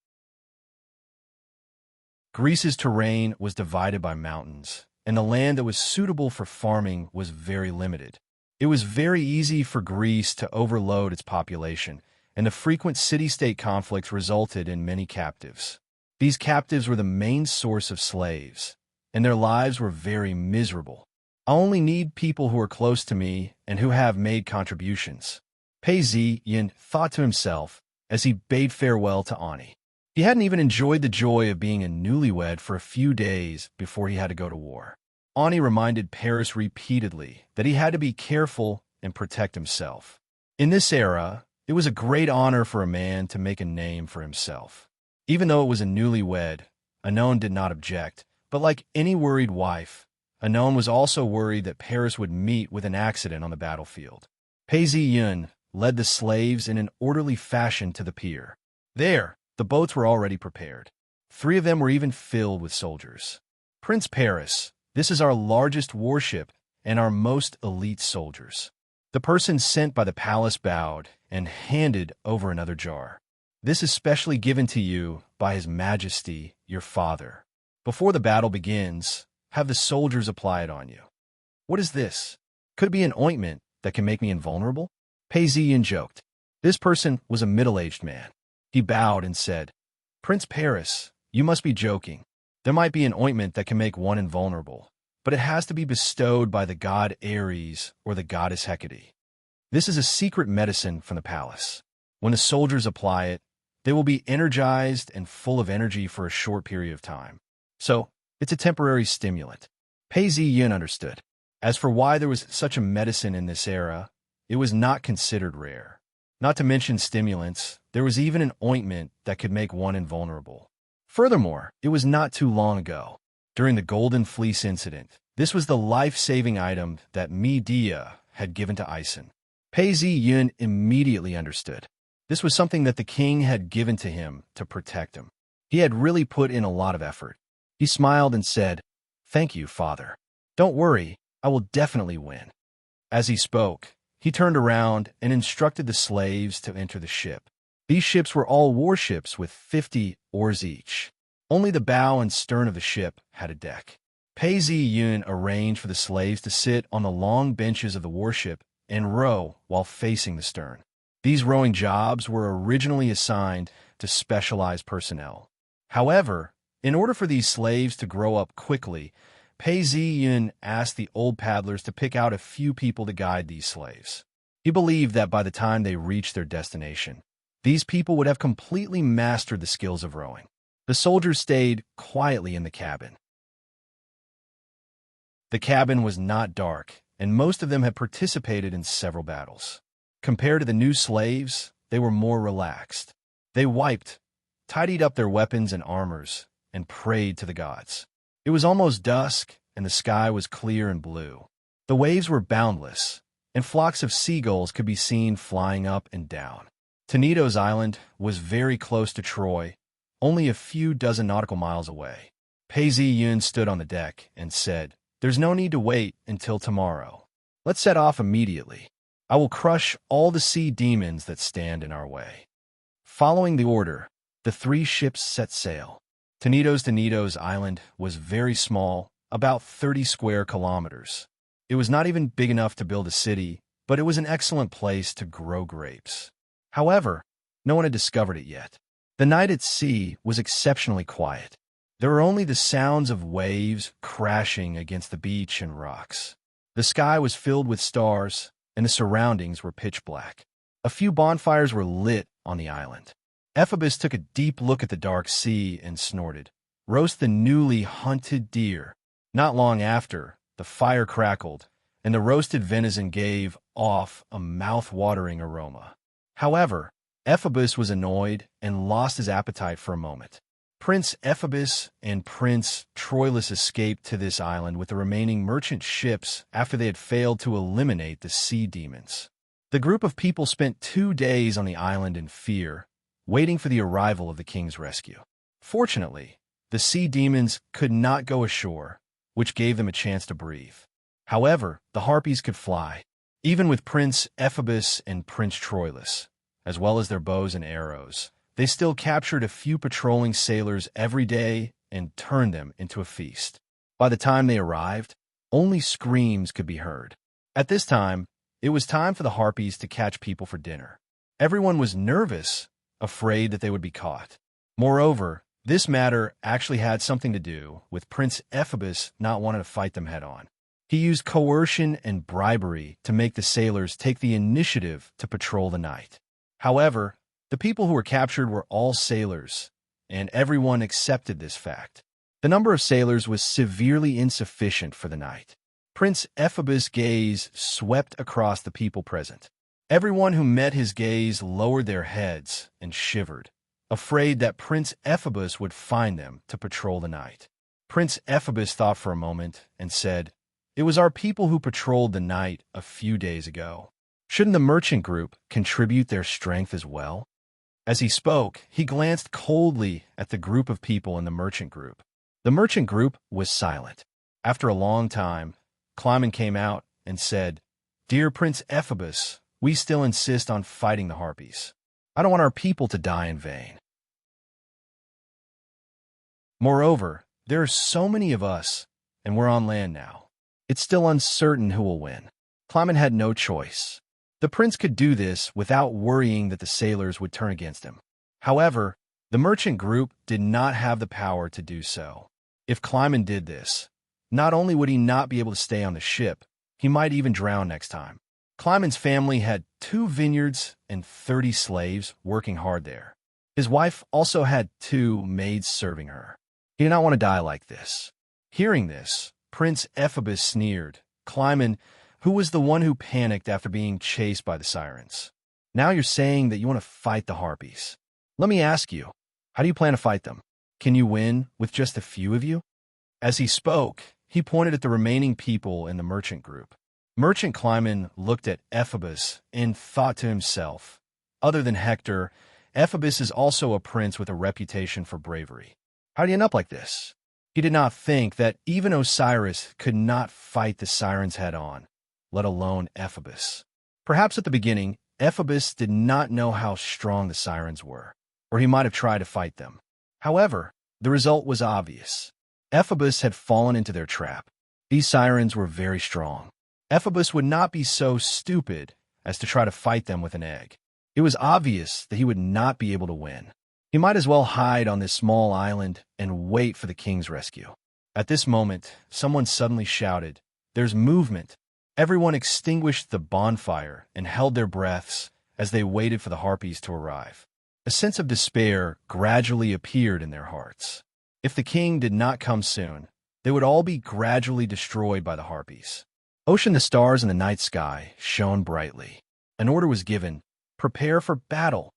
Greece's terrain was divided by mountains, and the land that was suitable for farming was very limited. It was very easy for Greece to overload its population, and the frequent city-state conflicts resulted in many captives. These captives were the main source of slaves, and their lives were very miserable. "I only need people who are close to me and who have made contributions," Pei Ziyin thought to himself as he bade farewell to Ani. He hadn't even enjoyed the joy of being a newlywed for a few days before he had to go to war. Ani reminded Paris repeatedly that he had to be careful and protect himself. In this era, it was a great honor for a man to make a name for himself. Even though it was a newlywed, Anon did not object, but like any worried wife, Anon was also worried that Paris would meet with an accident on the battlefield. Pei Ziyun led the slaves in an orderly fashion to the pier. There, the boats were already prepared. 3 of them were even filled with soldiers. "Prince Paris, this is our largest warship and our most elite soldiers." The person sent by the palace bowed and handed over another jar. "This is specially given to you by His Majesty, your father. Before the battle begins, have the soldiers apply it on you." "What is this? Could it be an ointment that can make me invulnerable?" Pei Ziyin joked. This person was a middle-aged man. He bowed and said, "Prince Paris, you must be joking. There might be an ointment that can make one invulnerable, but it has to be bestowed by the god Ares or the goddess Hecate. This is a secret medicine from the palace. When the soldiers apply it, they will be energized and full of energy for a short period of time. So, it's a temporary stimulant." Pei Ziyin understood. As for why there was such a medicine in this era, it was not considered rare. Not to mention stimulants, there was even an ointment that could make one invulnerable. Furthermore, it was not too long ago, during the Golden Fleece incident, this was the life-saving item that Medea had given to Ison. Pei Ziyun immediately understood. This was something that the king had given to him to protect him. He had really put in a lot of effort. He smiled and said, "Thank you, father. Don't worry, I will definitely win." As he spoke, he turned around and instructed the slaves to enter the ship. These ships were all warships with 50 oars each. Only the bow and stern of the ship had a deck. Pei Zi-yun arranged for the slaves to sit on the long benches of the warship and row while facing the stern. These rowing jobs were originally assigned to specialized personnel. However, in order for these slaves to grow up quickly, Pei Zi-yun asked the old paddlers to pick out a few people to guide these slaves. He believed that by the time they reached their destination, these people would have completely mastered the skills of rowing. The soldiers stayed quietly in the cabin. The cabin was not dark, and most of them had participated in several battles. Compared to the new slaves, they were more relaxed. They wiped, tidied up their weapons and armors, and prayed to the gods. It was almost dusk, and the sky was clear and blue. The waves were boundless, and flocks of seagulls could be seen flying up and down. Tenedo's Island was very close to Troy, only a few dozen nautical miles away. Pei Zi-yun stood on the deck and said, "There's no need to wait until tomorrow. Let's set off immediately. I will crush all the sea demons that stand in our way." Following the order, the three ships set sail. Tenedo's Island was very small, about 30 square kilometers. It was not even big enough to build a city, but it was an excellent place to grow grapes. However, no one had discovered it yet. The night at sea was exceptionally quiet. There were only the sounds of waves crashing against the beach and rocks. The sky was filled with stars, and the surroundings were pitch black. A few bonfires were lit on the island. Ephebus took a deep look at the dark sea and snorted, "Roast the newly hunted deer." Not long after, the fire crackled, and the roasted venison gave off a mouth-watering aroma. However, Ephebus was annoyed and lost his appetite for a moment. Prince Ephebus and Prince Troilus escaped to this island with the remaining merchant ships after they had failed to eliminate the sea demons. The group of people spent 2 days on the island in fear, waiting for the arrival of the king's rescue. Fortunately, the sea demons could not go ashore, which gave them a chance to breathe. However, the harpies could fly, even with Prince Ephebus and Prince Troilus, as well as their bows and arrows. They still captured a few patrolling sailors every day and turned them into a feast. By the time they arrived, only screams could be heard. At this time, it was time for the harpies to catch people for dinner. Everyone was nervous, afraid that they would be caught. Moreover, this matter actually had something to do with Prince Ephebus not wanting to fight them head-on. He used coercion and bribery to make the sailors take the initiative to patrol the night. However, the people who were captured were all sailors, and everyone accepted this fact. The number of sailors was severely insufficient for the night. Prince Ephebus' gaze swept across the people present. Everyone who met his gaze lowered their heads and shivered, afraid that Prince Ephebus would find them to patrol the night. Prince Ephebus thought for a moment and said, "It was our people who patrolled the night a few days ago. Shouldn't the merchant group contribute their strength as well?" As he spoke, he glanced coldly at the group of people in the merchant group. The merchant group was silent. After a long time, Clymen came out and said, "Dear Prince Ephebus, we still insist on fighting the harpies. I don't want our people to die in vain. Moreover, there are so many of us, and we're on land now. It's still uncertain who will win." Clymen had no choice. The prince could do this without worrying that the sailors would turn against him. However, the merchant group did not have the power to do so. If Clymen did this, not only would he not be able to stay on the ship, he might even drown next time. Clymen's family had 2 vineyards and 30 slaves working hard there. His wife also had 2 maids serving her. He did not want to die like this. Hearing this, Prince Ephebus sneered. "Clymen, who was the one who panicked after being chased by the sirens? Now you're saying that you want to fight the harpies. Let me ask you, how do you plan to fight them? Can you win with just a few of you?" As he spoke, he pointed at the remaining people in the merchant group. Merchant Clymen looked at Ephebus and thought to himself, other than Hector, Ephebus is also a prince with a reputation for bravery. How do you end up like this? He did not think that even Osiris could not fight the sirens head-on, let alone Ephebus. Perhaps at the beginning, Ephebus did not know how strong the sirens were, or he might have tried to fight them. However, the result was obvious. Ephesus had fallen into their trap. These sirens were very strong. Ephesus would not be so stupid as to try to fight them with an egg. It was obvious that he would not be able to win. He might as well hide on this small island and wait for the king's rescue. At this moment, someone suddenly shouted, "There's movement!" Everyone extinguished the bonfire and held their breaths as they waited for the harpies to arrive. A sense of despair gradually appeared in their hearts. If the king did not come soon, they would all be gradually destroyed by the harpies. Ocean, the stars in the night sky shone brightly. An order was given, "Prepare for battle."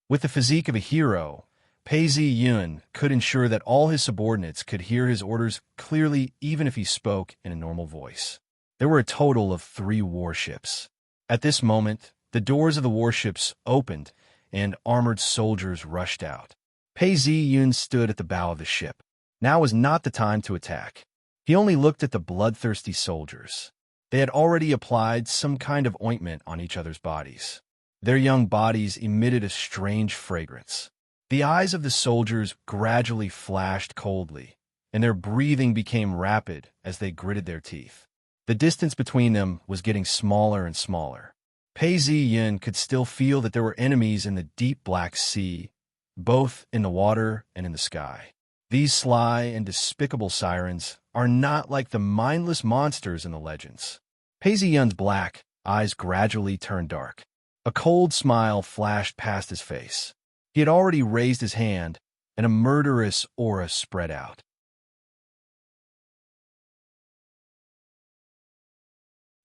With the physique of a hero, Pei Zi-yun could ensure that all his subordinates could hear his orders clearly even if he spoke in a normal voice. There were a total of 3 warships. At this moment, the doors of the warships opened and armored soldiers rushed out. Pei Zi-yun stood at the bow of the ship. Now was not the time to attack. He only looked at the bloodthirsty soldiers. They had already applied some kind of ointment on each other's bodies. Their young bodies emitted a strange fragrance. The eyes of the soldiers gradually flashed coldly, and their breathing became rapid as they gritted their teeth. The distance between them was getting smaller and smaller. Pei Zi-yun could still feel that there were enemies in the deep black sea, both in the water and in the sky. These sly and despicable sirens are not like the mindless monsters in the legends. Pei Zi-yun's black eyes gradually turned dark. A cold smile flashed past his face. He had already raised his hand, and a murderous aura spread out.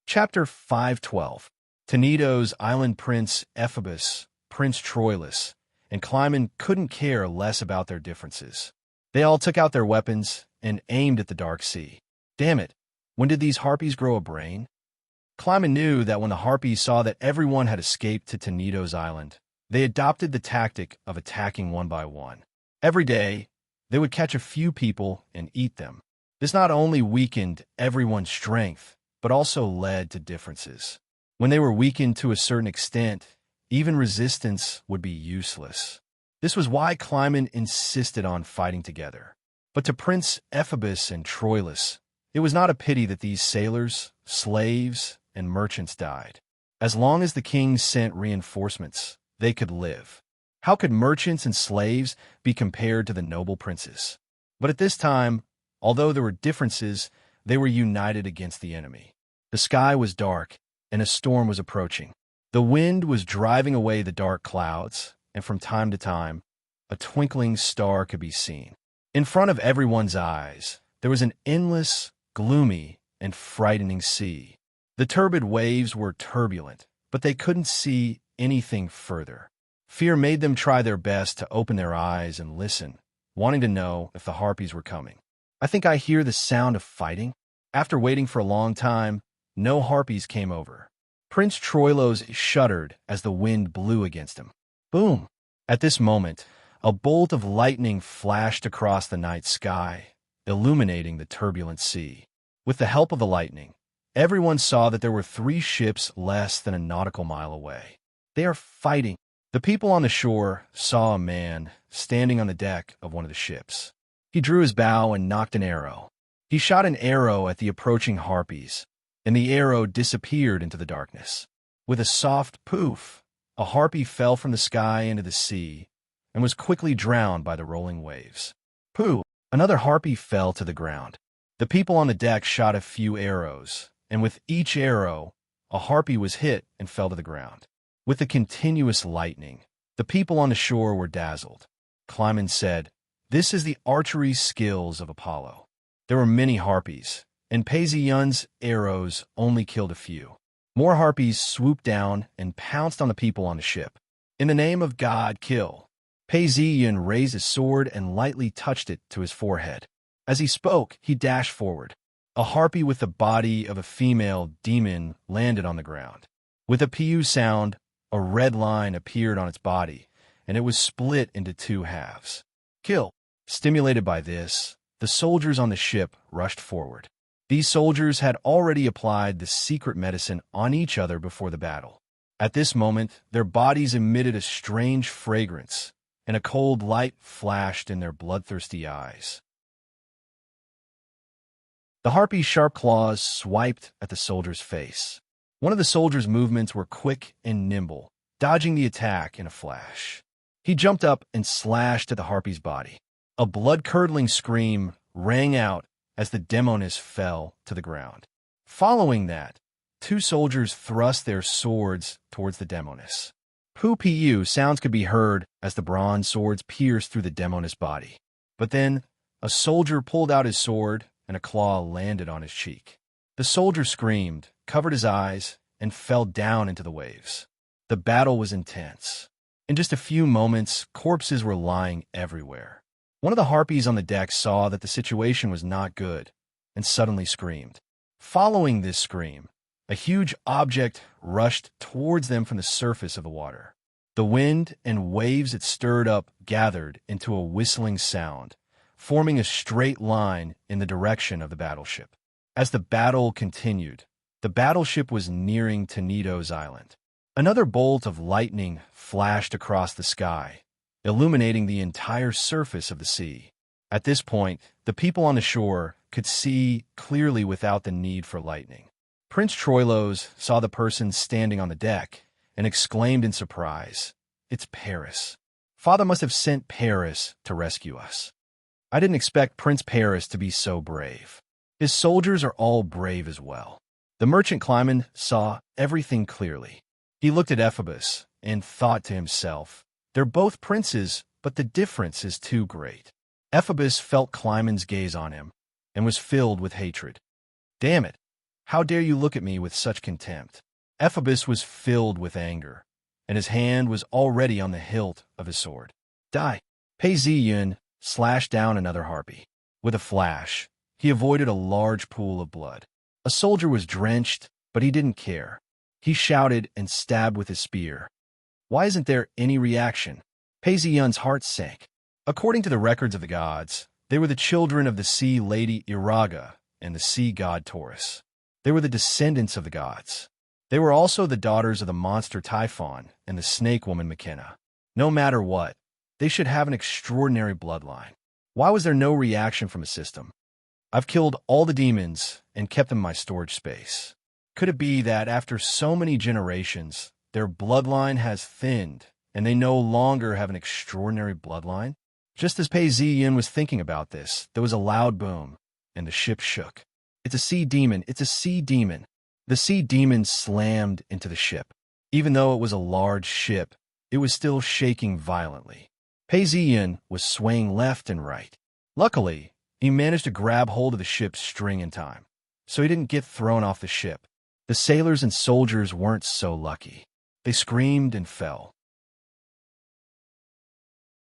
Chapter 512. Teneto's island prince Ephesus, Prince Troilus, and Climon couldn't care less about their differences. They all took out their weapons and aimed at the dark sea. Damn it, when did these harpies grow a brain? Climon knew that when the harpies saw that everyone had escaped to Teneto's island, they adopted the tactic of attacking one by one. Every day, they would catch a few people and eat them. This not only weakened everyone's strength, but also led to differences. When they were weakened to a certain extent, even resistance would be useless. This was why Climon insisted on fighting together. But to Prince Ephesus and Troilus, it was not a pity that these sailors, slaves, and merchants died. As long as the king sent reinforcements, they could live. How could merchants and slaves be compared to the noble princes? But at this time, although there were differences, they were united against the enemy. The sky was dark, and a storm was approaching. The wind was driving away the dark clouds, and from time to time, a twinkling star could be seen. In front of everyone's eyes, there was an endless, gloomy, and frightening sea. The turbid waves were turbulent, but they couldn't see anything further. Fear made them try their best to open their eyes and listen, wanting to know if the harpies were coming. "I think I hear the sound of fighting." After waiting for a long time, no harpies came over. Prince Troilus shuddered as the wind blew against him. Boom! At this moment, a bolt of lightning flashed across the night sky, illuminating the turbulent sea. With the help of the lightning, everyone saw that there were 3 ships less than a nautical mile away. "They are fighting." The people on the shore saw a man standing on the deck of one of the ships. He drew his bow and knocked an arrow. He shot an arrow at the approaching harpies, and the arrow disappeared into the darkness. With a soft poof, a harpy fell from the sky into the sea and was quickly drowned by the rolling waves. Pooh! Another harpy fell to the ground. The people on the deck shot a few arrows, and with each arrow, a harpy was hit and fell to the ground. With the continuous lightning, the people on the shore were dazzled. Climon said, "This is the archery skills of Apollo." There were many harpies, and Pei Zi-yun's arrows only killed a few. More harpies swooped down and pounced on the people on the ship. "In the name of God, kill!" Pei Zi-yun raised his sword and lightly touched it to his forehead. As he spoke, he dashed forward. A harpy with the body of a female demon landed on the ground. With a pew sound, a red line appeared on its body, and it was split into 2 halves. Kill! Stimulated by this, the soldiers on the ship rushed forward. These soldiers had already applied the secret medicine on each other before the battle. At this moment, their bodies emitted a strange fragrance, and a cold light flashed in their bloodthirsty eyes. The harpy's sharp claws swiped at the soldier's face. One of the soldier's movements were quick and nimble, dodging the attack in a flash. He jumped up and slashed at the harpy's body. A blood-curdling scream rang out as the demoness fell to the ground. Following that, two soldiers thrust their swords towards the demoness. Poo-pee-oo sounds could be heard as the bronze swords pierced through the demoness' body. But then, a soldier pulled out his sword and a claw landed on his cheek. The soldier screamed, covered his eyes, and fell down into the waves. The battle was intense. In just a few moments, corpses were lying everywhere. One of the harpies on the deck saw that the situation was not good and suddenly screamed. Following this scream, a huge object rushed towards them from the surface of the water. The wind and waves it stirred up gathered into a whistling sound, forming a straight line in the direction of the battleship. As the battle continued, the battleship was nearing Tenedo's Island. Another bolt of lightning flashed across the sky, illuminating the entire surface of the sea. At this point, the people on the shore could see clearly without the need for lightning. Prince Troilos saw the person standing on the deck and exclaimed in surprise, "It's Paris. Father must have sent Paris to rescue us. I didn't expect Prince Paris to be so brave. His soldiers are all brave as well." The merchant Clyman saw everything clearly. He looked at Ephebus and thought to himself, "They're both princes, but the difference is too great." Ephebus felt Clyman's gaze on him and was filled with hatred. "Damn it! How dare you look at me with such contempt?" Ephebus was filled with anger, and his hand was already on the hilt of his sword. "Die!" Pei Ziyun slashed down another harpy. With a flash, he avoided a large pool of blood. A soldier was drenched, but he didn't care. He shouted and stabbed with his spear. Why isn't there any reaction? Pei Ziyun's heart sank. According to the records of the gods, they were the children of the sea lady Iraga and the sea god Taurus. They were the descendants of the gods. They were also the daughters of the monster Typhon and the snake woman McKenna. No matter what, they should have an extraordinary bloodline. Why was there no reaction from a system? I've killed all the demons and kept them in my storage space. Could it be that after so many generations, their bloodline has thinned and they no longer have an extraordinary bloodline? Just as Pei Ziyun was thinking about this, there was a loud boom, and the ship shook. "It's a sea demon! It's a sea demon!" The sea demon slammed into the ship. Even though it was a large ship, it was still shaking violently. Pei Ziyun was swaying left and right. Luckily, he managed to grab hold of the ship's string in time, so he didn't get thrown off the ship. The sailors and soldiers weren't so lucky. They screamed and fell.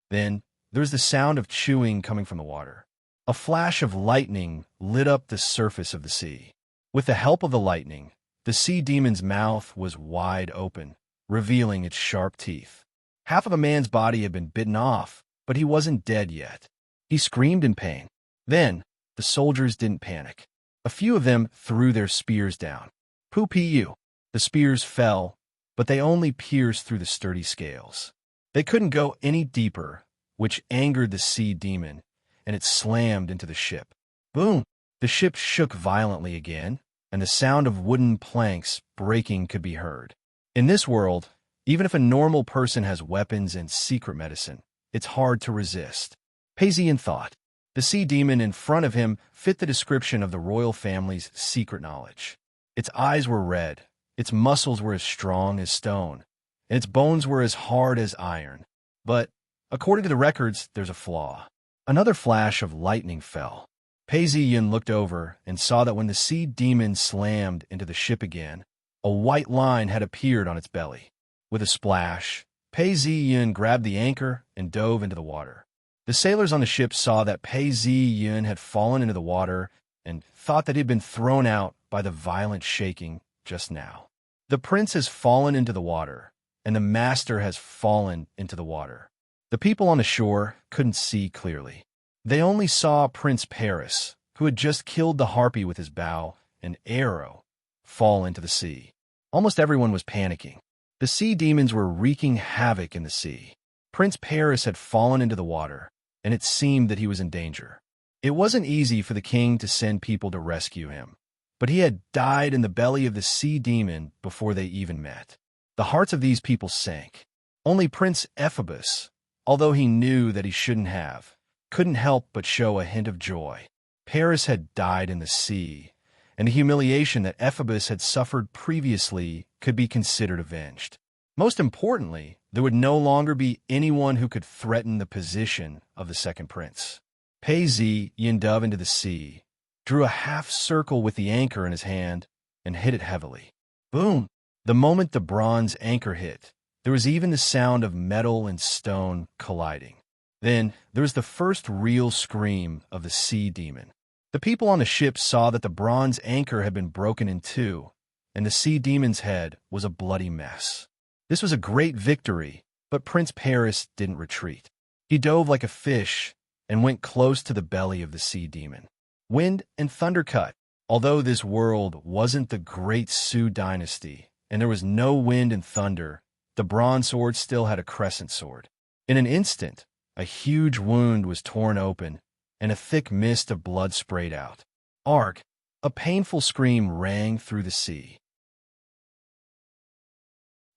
Then, there was the sound of chewing coming from the water. A flash of lightning lit up the surface of the sea. With the help of the lightning, the sea demon's mouth was wide open, revealing its sharp teeth. Half of a man's body had been bitten off, but he wasn't dead yet. He screamed in pain. Then, the soldiers didn't panic. A few of them threw their spears down. Poo-pee-oo. The spears fell, but they only pierced through the sturdy scales. They couldn't go any deeper, which angered the sea demon, and it slammed into the ship. Boom! The ship shook violently again, and the sound of wooden planks breaking could be heard. In this world, even if a normal person has weapons and secret medicine, it's hard to resist. Pei Ziyun thought. The sea demon in front of him fit the description of the royal family's secret knowledge. Its eyes were red, its muscles were as strong as stone, and its bones were as hard as iron. But, according to the records, there's a flaw. Another flash of lightning fell. Pei Ziyun looked over and saw that when the sea demon slammed into the ship again, a white line had appeared on its belly. With a splash, Pei Ziyun grabbed the anchor and dove into the water. The sailors on the ship saw that Pei Ziyun had fallen into the water and thought that he had been thrown out by the violent shaking just now. The prince has fallen into the water, and the master has fallen into the water. The people on the shore couldn't see clearly. They only saw Prince Paris, who had just killed the harpy with his bow and arrow, fall into the sea. Almost everyone was panicking. The sea demons were wreaking havoc in the sea. Prince Paris had fallen into the water, and it seemed that he was in danger. It wasn't easy for the king to send people to rescue him, but he had died in the belly of the sea demon before they even met. The hearts of these people sank. Only Prince Ephabus, although he knew that he shouldn't have, couldn't help but show a hint of joy. Paris had died in the sea, and the humiliation that Ephabus had suffered previously could be considered avenged. Most importantly, there would no longer be anyone who could threaten the position of the second prince. Yin dove into the sea, drew a half circle with the anchor in his hand, and hit it heavily. Boom! The moment the bronze anchor hit, there was even the sound of metal and stone colliding. Then there was the first real scream of the sea demon. The people on the ship saw that the bronze anchor had been broken in two, and the sea demon's head was a bloody mess. This was a great victory, but Prince Paris didn't retreat. He dove like a fish and went close to the belly of the sea demon. Wind and thunder cut. Although this world wasn't the Great Sioux dynasty, and there was no wind and thunder, the bronze sword still had a crescent sword. In an instant, a huge wound was torn open, and a thick mist of blood sprayed out. Ark! A painful scream rang through the sea.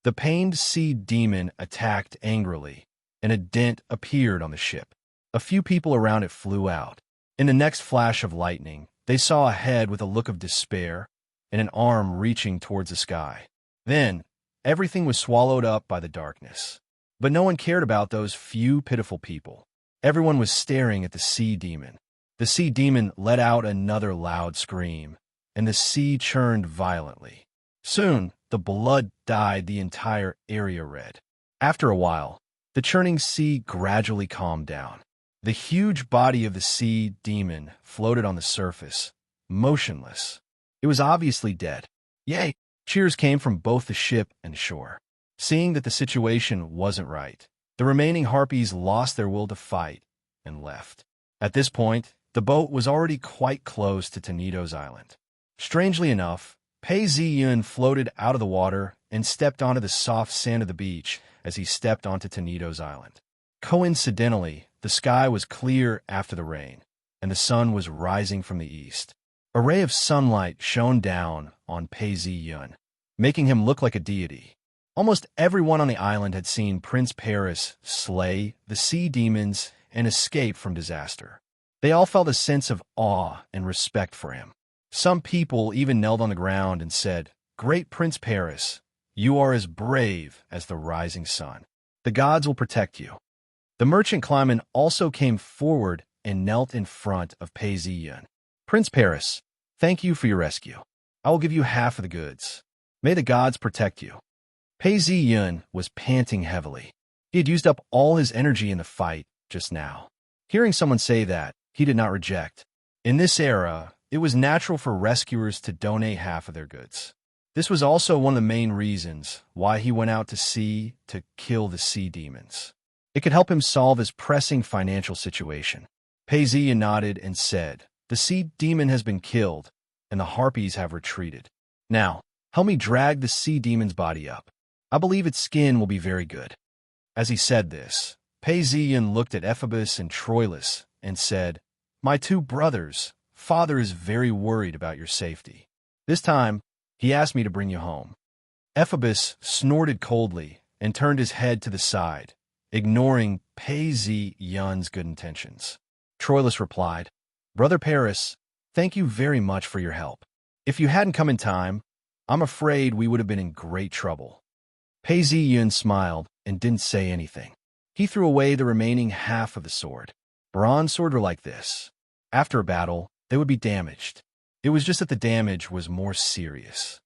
The pained sea demon attacked angrily, and a dent appeared on the ship. A few people around it flew out. In the next flash of lightning, they saw a head with a look of despair and an arm reaching towards the sky. Then, everything was swallowed up by the darkness. But no one cared about those few pitiful people. Everyone was staring at the sea demon. The sea demon let out another loud scream, and the sea churned violently. Soon, the blood dyed the entire area red. After a while, the churning sea gradually calmed down. The huge body of the sea demon floated on the surface, motionless. It was obviously dead. Yay! Cheers came from both the ship and shore. Seeing that the situation wasn't right, the remaining harpies lost their will to fight and left. At this point, the boat was already quite close to Teneto's island. Strangely enough, Yin floated out of the water and stepped onto the soft sand of the beach as he stepped onto Teneto's island. Coincidentally, the sky was clear after the rain, and the sun was rising from the east. A ray of sunlight shone down on Yin, making him look like a deity. Almost everyone on the island had seen Prince Paris slay the sea demons and escape from disaster. They all felt a sense of awe and respect for him. Some people even knelt on the ground and said, "Great Prince Paris, you are as brave as the rising sun. The gods will protect you." The merchant Clyman also came forward and knelt in front of Yin. "Prince Paris, thank you for your rescue. I will give you half of the goods. May the gods protect you." Yin was panting heavily. He had used up all his energy in the fight just now. Hearing someone say that, he did not reject. In this era, it was natural for rescuers to donate half of their goods. This was also one of the main reasons why he went out to sea to kill the sea demons. It could help him solve his pressing financial situation. Yin nodded and said, "The sea demon has been killed, and the harpies have retreated. Now, help me drag the sea demon's body up. I believe its skin will be very good." As he said this, Yin looked at Ephabus and Troilus and said, "My two brothers, father is very worried about your safety. This time, he asked me to bring you home." Ephabus snorted coldly and turned his head to the side, ignoring Yin's good intentions. Troilus replied, "Brother Paris, thank you very much for your help. If you hadn't come in time, I'm afraid we would have been in great trouble." Yin smiled and didn't say anything. He threw away the remaining half of the sword. Bronze swords were like this. After a battle, they would be damaged. It was just that the damage was more serious.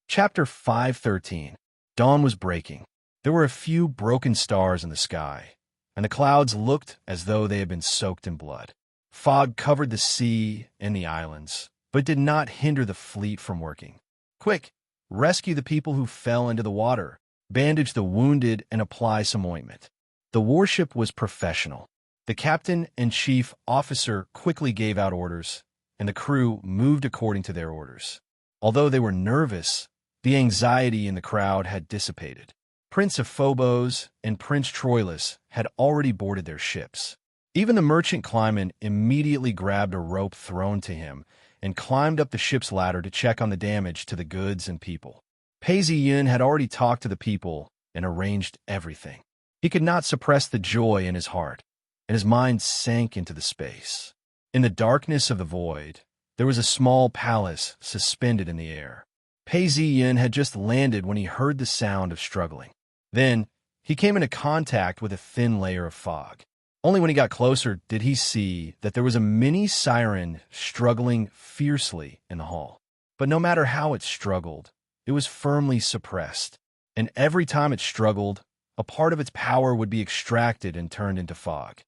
Chapter 513. Dawn was breaking. There were a few broken stars in the sky, and the clouds looked as though they had been soaked in blood. Fog covered the sea and the islands, but did not hinder the fleet from working. "Quick, rescue the people who fell into the water, bandage the wounded, and apply some ointment." The warship was professional. The captain and chief officer quickly gave out orders, and the crew moved according to their orders. Although they were nervous, the anxiety in the crowd had dissipated. Prince of Phobos and Prince Troilus had already boarded their ships. Even the merchant Clyman immediately grabbed a rope thrown to him and climbed up the ship's ladder to check on the damage to the goods and people. Pei Ziyun had already talked to the people and arranged everything. He could not suppress the joy in his heart, and his mind sank into the space. In the darkness of the void, there was a small palace suspended in the air. Pei Ziyun had just landed when he heard the sound of struggling. Then, he came into contact with a thin layer of fog. Only when he got closer did he see that there was a mini siren struggling fiercely in the hall. But no matter how it struggled, it was firmly suppressed, and every time it struggled, a part of its power would be extracted and turned into fog.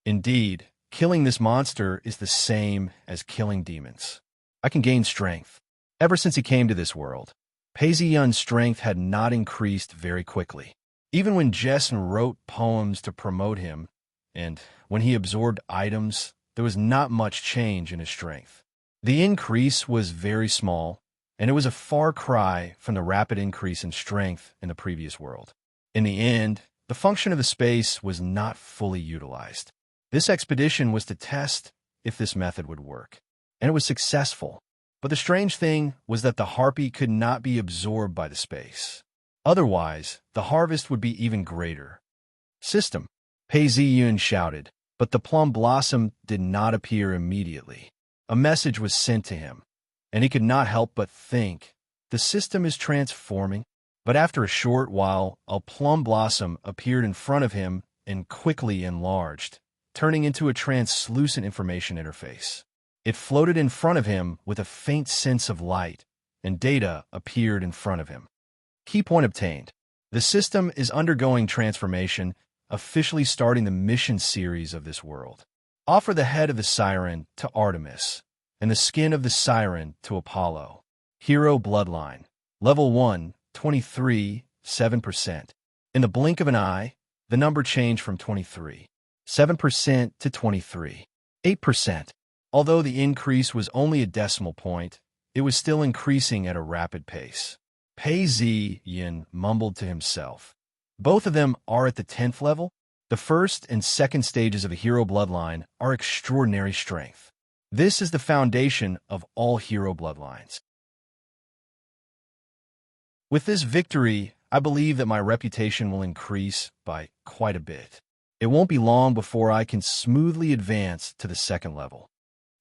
Indeed, killing this monster is the same as killing demons. I can gain strength. Ever since he came to this world, Pei Ziyun's strength had not increased very quickly. Even when Jessen wrote poems to promote him, and when he absorbed items, there was not much change in his strength. The increase was very small, and it was a far cry from the rapid increase in strength in the previous world. In the end, the function of the space was not fully utilized. This expedition was to test if this method would work, and it was successful. But the strange thing was that the harpy could not be absorbed by the space. Otherwise, the harvest would be even greater. System, Pei Ziyun shouted, but the plum blossom did not appear immediately. A message was sent to him, and he could not help but think, the system is transforming. But after a short while, a plum blossom appeared in front of him and quickly enlarged, turning into a translucent information interface. It floated in front of him with a faint sense of light, and data appeared in front of him. Key point obtained. The system is undergoing transformation, officially starting the mission series of this world. Offer the head of the siren to Artemis, and the skin of the siren to Apollo. Hero bloodline. Level 1, 23, 7%. In the blink of an eye, the number changed from 7% to 8%. Although the increase was only a decimal point, it was still increasing at a rapid pace. Pei Ziyun mumbled to himself. Both of them are at the 10th level. The first and second stages of a hero bloodline are extraordinary strength. This is the foundation of all hero bloodlines. With this victory, I believe that my reputation will increase by quite a bit. It won't be long before I can smoothly advance to the second level.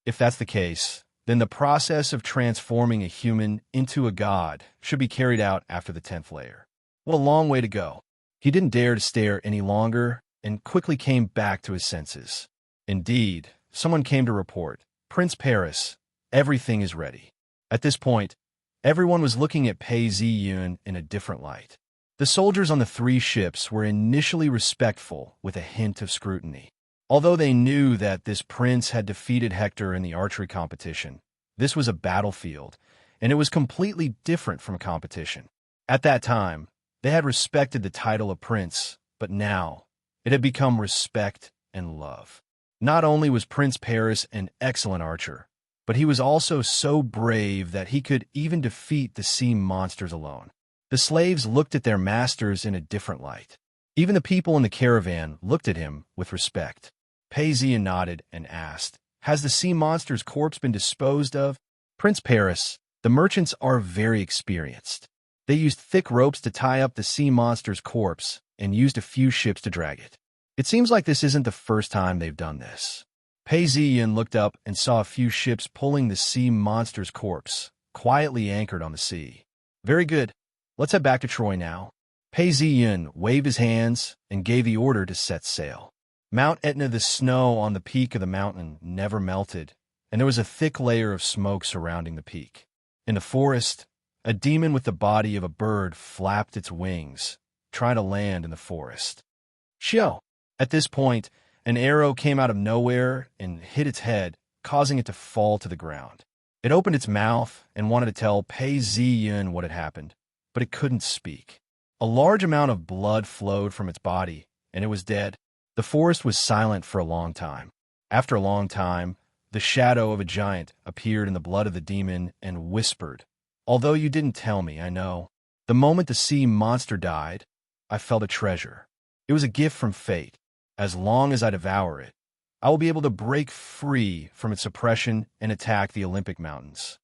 If that's the case, then the process of transforming a human into a god should be carried out after the 10th layer. What a long way to go. He didn't dare to stare any longer and quickly came back to his senses. Indeed, someone came to report, Prince Paris, everything is ready. At this point, everyone was looking at Pei Ziyun in a different light. The soldiers on the 3 ships were initially respectful with a hint of scrutiny. Although they knew that this prince had defeated Hector in the archery competition, this was a battlefield, and it was completely different from a competition. At that time, they had respected the title of prince, but now it had become respect and love. Not only was Prince Paris an excellent archer, but he was also so brave that he could even defeat the sea monsters alone. The slaves looked at their masters in a different light. Even the people in the caravan looked at him with respect. Pei Ziyun nodded and asked, has the sea monster's corpse been disposed of? Prince Paris, the merchants are very experienced. They used thick ropes to tie up the sea monster's corpse and used a few ships to drag it. It seems like this isn't the first time they've done this. Pei Ziyun looked up and saw a few ships pulling the sea monster's corpse, quietly anchored on the sea. Very good. Let's head back to Troy now. Pei Ziyun waved his hands and gave the order to set sail. Mount Etna, the snow on the peak of the mountain never melted, and there was a thick layer of smoke surrounding the peak. In the forest, a demon with the body of a bird flapped its wings, trying to land in the forest. Shio! At this point, an arrow came out of nowhere and hit its head, causing it to fall to the ground. It opened its mouth and wanted to tell Pei Ziyun what had happened, but it couldn't speak. A large amount of blood flowed from its body, and it was dead. The forest was silent for a long time. After a long time, the shadow of a giant appeared in the blood of the demon and whispered, although you didn't tell me, I know. The moment the sea monster died, I felt a treasure. It was a gift from fate. As long as I devour it, I will be able to break free from its oppression and attack the Olympic mountains.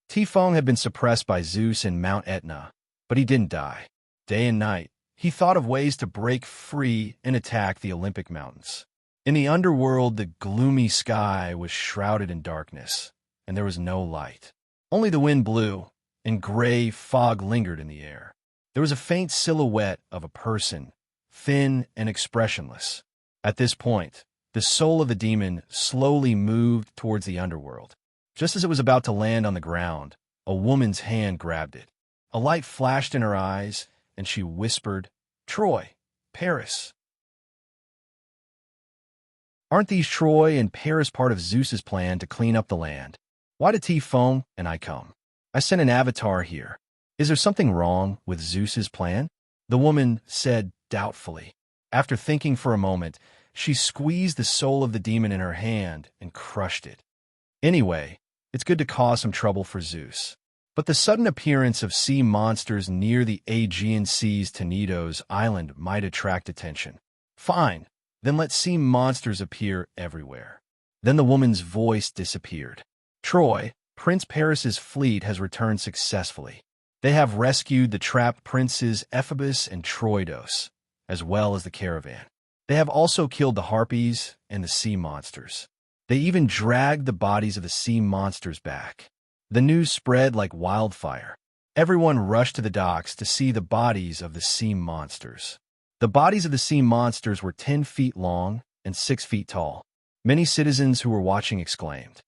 Tifong had been suppressed by Zeus in Mount Etna, but he didn't die. Day and night, he thought of ways to break free and attack the Olympic mountains. In the underworld, the gloomy sky was shrouded in darkness, and there was no light. Only the wind blew, and gray fog lingered in the air. There was a faint silhouette of a person, thin and expressionless. At this point, the soul of the demon slowly moved towards the underworld. Just as it was about to land on the ground, a woman's hand grabbed it. A light flashed in her eyes, and she whispered, "Troy, Paris." Aren't these Troy and Paris part of Zeus's plan to clean up the land? Why did Tifong and I come? I sent an avatar here. Is there something wrong with Zeus's plan? The woman said doubtfully. After thinking for a moment, she squeezed the soul of the demon in her hand and crushed it. Anyway, it's good to cause some trouble for Zeus. But the sudden appearance of sea monsters near the Aegean Sea's Tenedos Island might attract attention. Fine, then let sea monsters appear everywhere. Then the woman's voice disappeared. Troy, Prince Paris's fleet has returned successfully. They have rescued the trapped princes Ephebus and Troidos, as well as the caravan. They have also killed the harpies and the sea monsters. They even dragged the bodies of the sea monsters back. The news spread like wildfire. Everyone rushed to the docks to see the bodies of the sea monsters. The bodies of the sea monsters were 10 feet long and 6 feet tall. Many citizens who were watching exclaimed.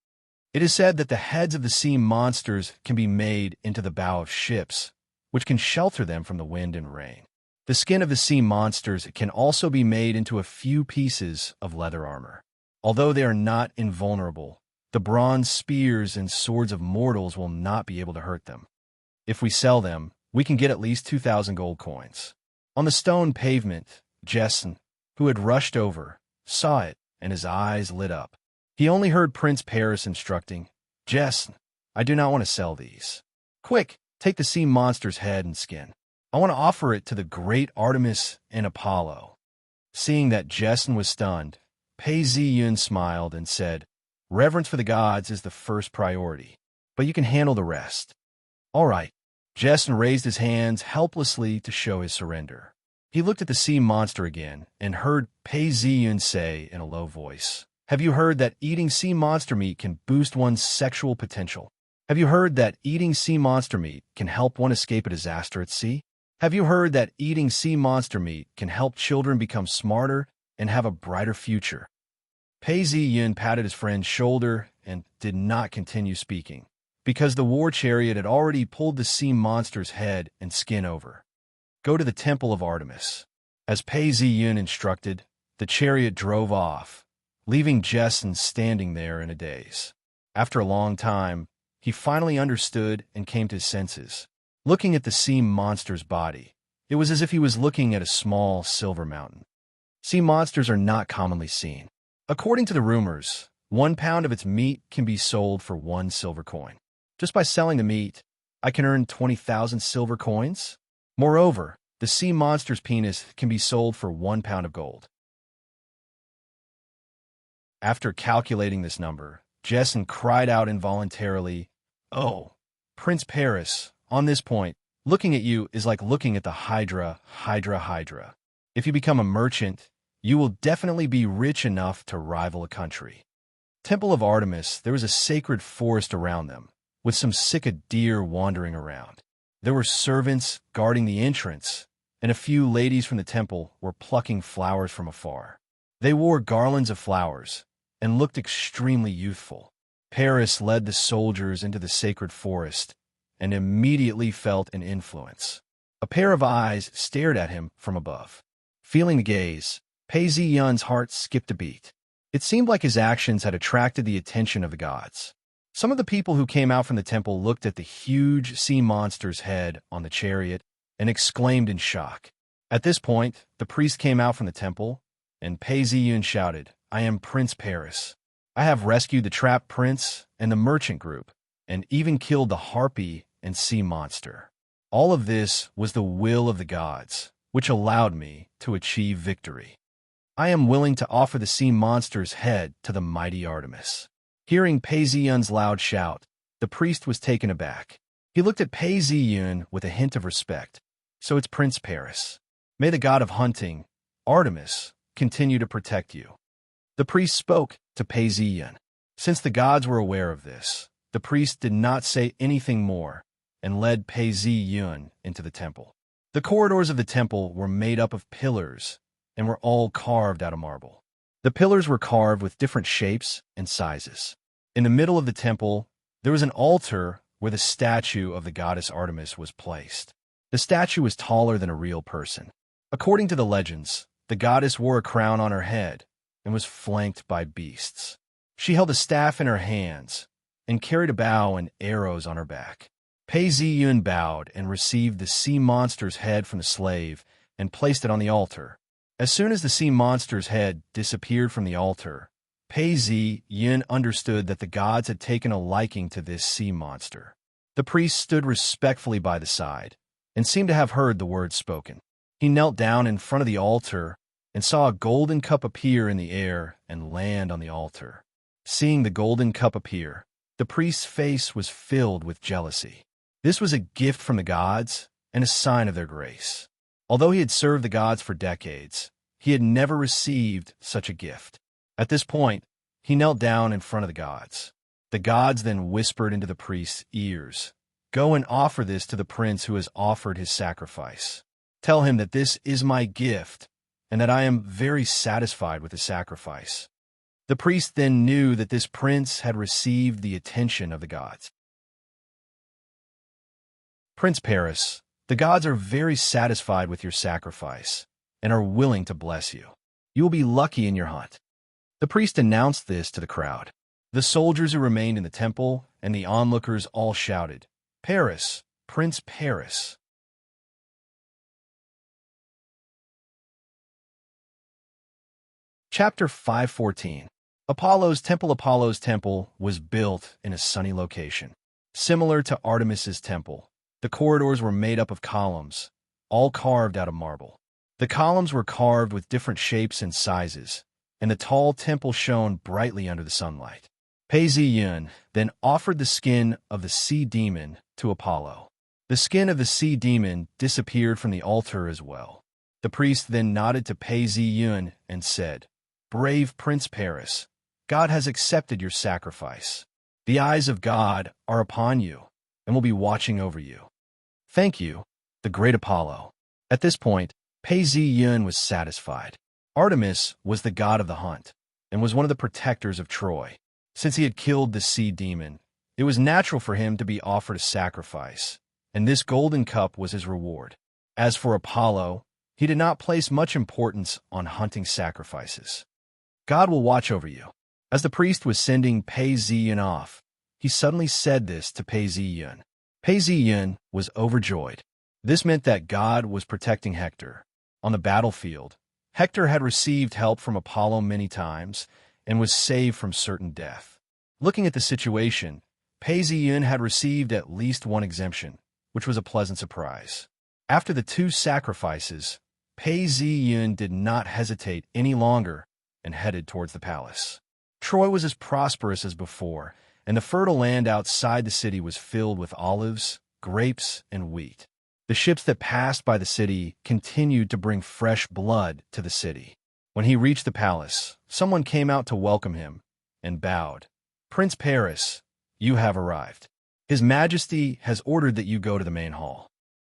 It is said that the heads of the sea monsters can be made into the bow of ships, which can shelter them from the wind and rain. The skin of the sea monsters can also be made into a few pieces of leather armor. Although they are not invulnerable, the bronze spears and swords of mortals will not be able to hurt them. If we sell them, we can get at least 2,000 gold coins. On the stone pavement, Jessen, who had rushed over, saw it, and his eyes lit up. He only heard Prince Paris instructing, Jessen, I do not want to sell these. Quick, take the sea monster's head and skin. I want to offer it to the great Artemis and Apollo. Seeing that Jessen was stunned, Pei Ziyun smiled and said, Reverence for the gods is the first priority, but you can handle the rest. All right. Jessen raised his hands helplessly to show his surrender. He looked at the sea monster again and heard Pei Ziyun say in a low voice, Have you heard that eating sea monster meat can boost one's sexual potential? Have you heard that eating sea monster meat can help one escape a disaster at sea? Have you heard that eating sea monster meat can help children become smarter and have a brighter future? Pei Ziyun patted his friend's shoulder and did not continue speaking, because the war chariot had already pulled the sea monster's head and skin over. Go to the temple of Artemis. As Pei Ziyun instructed, the chariot drove off, leaving Jessen standing there in a daze. After a long time, he finally understood and came to his senses. Looking at the sea monster's body, it was as if he was looking at a small silver mountain. Sea monsters are not commonly seen. According to the rumors, 1 pound of its meat can be sold for 1 silver coin. Just by selling the meat, I can earn 20,000 silver coins. Moreover, the sea monster's penis can be sold for 1 pound of gold. After calculating this number, Jessen cried out involuntarily, Oh, Prince Paris, on this point, looking at you is like looking at the Hydra. If you become a merchant, you will definitely be rich enough to rival a country. Temple of Artemis, there was a sacred forest around them, with some sick deer wandering around. There were servants guarding the entrance, and a few ladies from the temple were plucking flowers from afar. They wore garlands of flowers and looked extremely youthful. Paris led the soldiers into the sacred forest and immediately felt an influence. A pair of eyes stared at him from above. Feeling the gaze, Pei Ziyun's heart skipped a beat. It seemed like his actions had attracted the attention of the gods. Some of the people who came out from the temple looked at the huge sea monster's head on the chariot and exclaimed in shock. At this point, the priest came out from the temple, and Pei Ziyun shouted, I am Prince Paris. I have rescued the trapped prince and the merchant group, and even killed the harpy and sea monster. All of this was the will of the gods, which allowed me to achieve victory. I am willing to offer the sea monster's head to the mighty Artemis." Hearing Pei Ziyun's loud shout, the priest was taken aback. He looked at Pei Ziyun with a hint of respect. "So it's Prince Paris. May the god of hunting, Artemis, continue to protect you." The priest spoke to Pei Ziyun. Since the gods were aware of this, the priest did not say anything more and led Pei Ziyun into the temple. The corridors of the temple were made up of pillars and were all carved out of marble. The pillars were carved with different shapes and sizes. In the middle of the temple, there was an altar where the statue of the goddess Artemis was placed. The statue was taller than a real person. According to the legends, the goddess wore a crown on her head and was flanked by beasts. She held a staff in her hands and carried a bow and arrows on her back. Pei Ziyun bowed and received the sea monster's head from the slave and placed it on the altar. As soon as the sea monster's head disappeared from the altar, Pei Ziyun understood that the gods had taken a liking to this sea monster. The priest stood respectfully by the side and seemed to have heard the words spoken. He knelt down in front of the altar and saw a golden cup appear in the air and land on the altar. Seeing the golden cup appear, the priest's face was filled with jealousy. This was a gift from the gods and a sign of their grace. Although he had served the gods for decades, he had never received such a gift. At this point, he knelt down in front of the gods. The gods then whispered into the priest's ears, "Go and offer this to the prince who has offered his sacrifice. Tell him that this is my gift and that I am very satisfied with the sacrifice." The priest then knew that this prince had received the attention of the gods. "Prince Paris, the gods are very satisfied with your sacrifice and are willing to bless you. You will be lucky in your hunt." The priest announced this to the crowd. The soldiers who remained in the temple and the onlookers all shouted, "Paris, Prince Paris." Chapter 514. Apollo's temple was built in a sunny location. Similar to Artemis's temple, the corridors were made up of columns, all carved out of marble. The columns were carved with different shapes and sizes, and the tall temple shone brightly under the sunlight. Pei Ziyun then offered the skin of the sea demon to Apollo. The skin of the sea demon disappeared from the altar as well. The priest then nodded to Pei Ziyun and said, "Brave Prince Paris, God has accepted your sacrifice. The eyes of God are upon you and will be watching over you. Thank you, the great Apollo." At this point, Pei Ziyun was satisfied. Artemis was the god of the hunt and was one of the protectors of Troy. Since he had killed the sea demon, it was natural for him to be offered a sacrifice, and this golden cup was his reward. As for Apollo, he did not place much importance on hunting sacrifices. "God will watch over you." As the priest was sending Pei Ziyun off, he suddenly said this to Pei Ziyun. Pei Ziyun was overjoyed. This meant that God was protecting Hector. On the battlefield, Hector had received help from Apollo many times and was saved from certain death. Looking at the situation, Pei Ziyun had received at least one exemption, which was a pleasant surprise. After the 2 sacrifices, Pei Ziyun did not hesitate any longer and headed towards the palace. Troy was as prosperous as before, and the fertile land outside the city was filled with olives, grapes, and wheat. The ships that passed by the city continued to bring fresh blood to the city. When he reached the palace, someone came out to welcome him and bowed. "Prince Paris, you have arrived. His Majesty has ordered that you go to the main hall."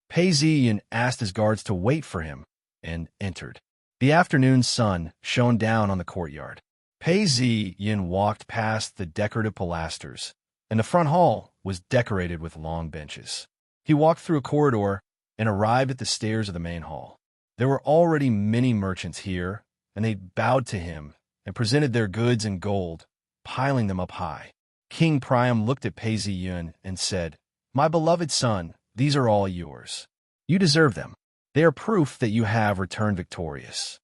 Pei Ziyun asked his guards to wait for him and entered. The afternoon sun shone down on the courtyard. Pei Ziyun walked past the decorative pilasters, and the front hall was decorated with long benches. He walked through a corridor and arrived at the stairs of the main hall. There were already many merchants here, and they bowed to him and presented their goods in gold, piling them up high. King Priam looked at Pei Ziyun and said, "My beloved son, these are all yours. You deserve them. They are proof that you have returned victorious."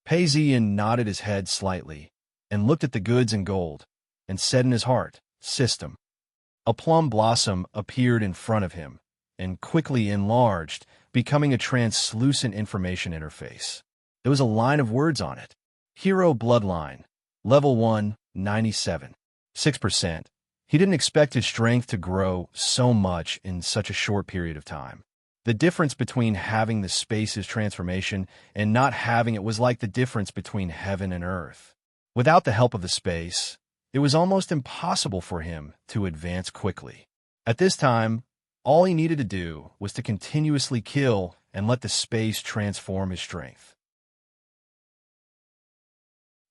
Pei Ziyun nodded his head slightly and looked at the goods in gold and said in his heart, "System." A plum blossom appeared in front of him and quickly enlarged, becoming a translucent information interface. There was a line of words on it. Hero Bloodline, Level 1, 97. 6%. He didn't expect his strength to grow so much in such a short period of time. The difference between having the space's transformation and not having it was like the difference between heaven and earth. Without the help of the space, it was almost impossible for him to advance quickly. At this time, all he needed to do was to continuously kill and let the space transform his strength.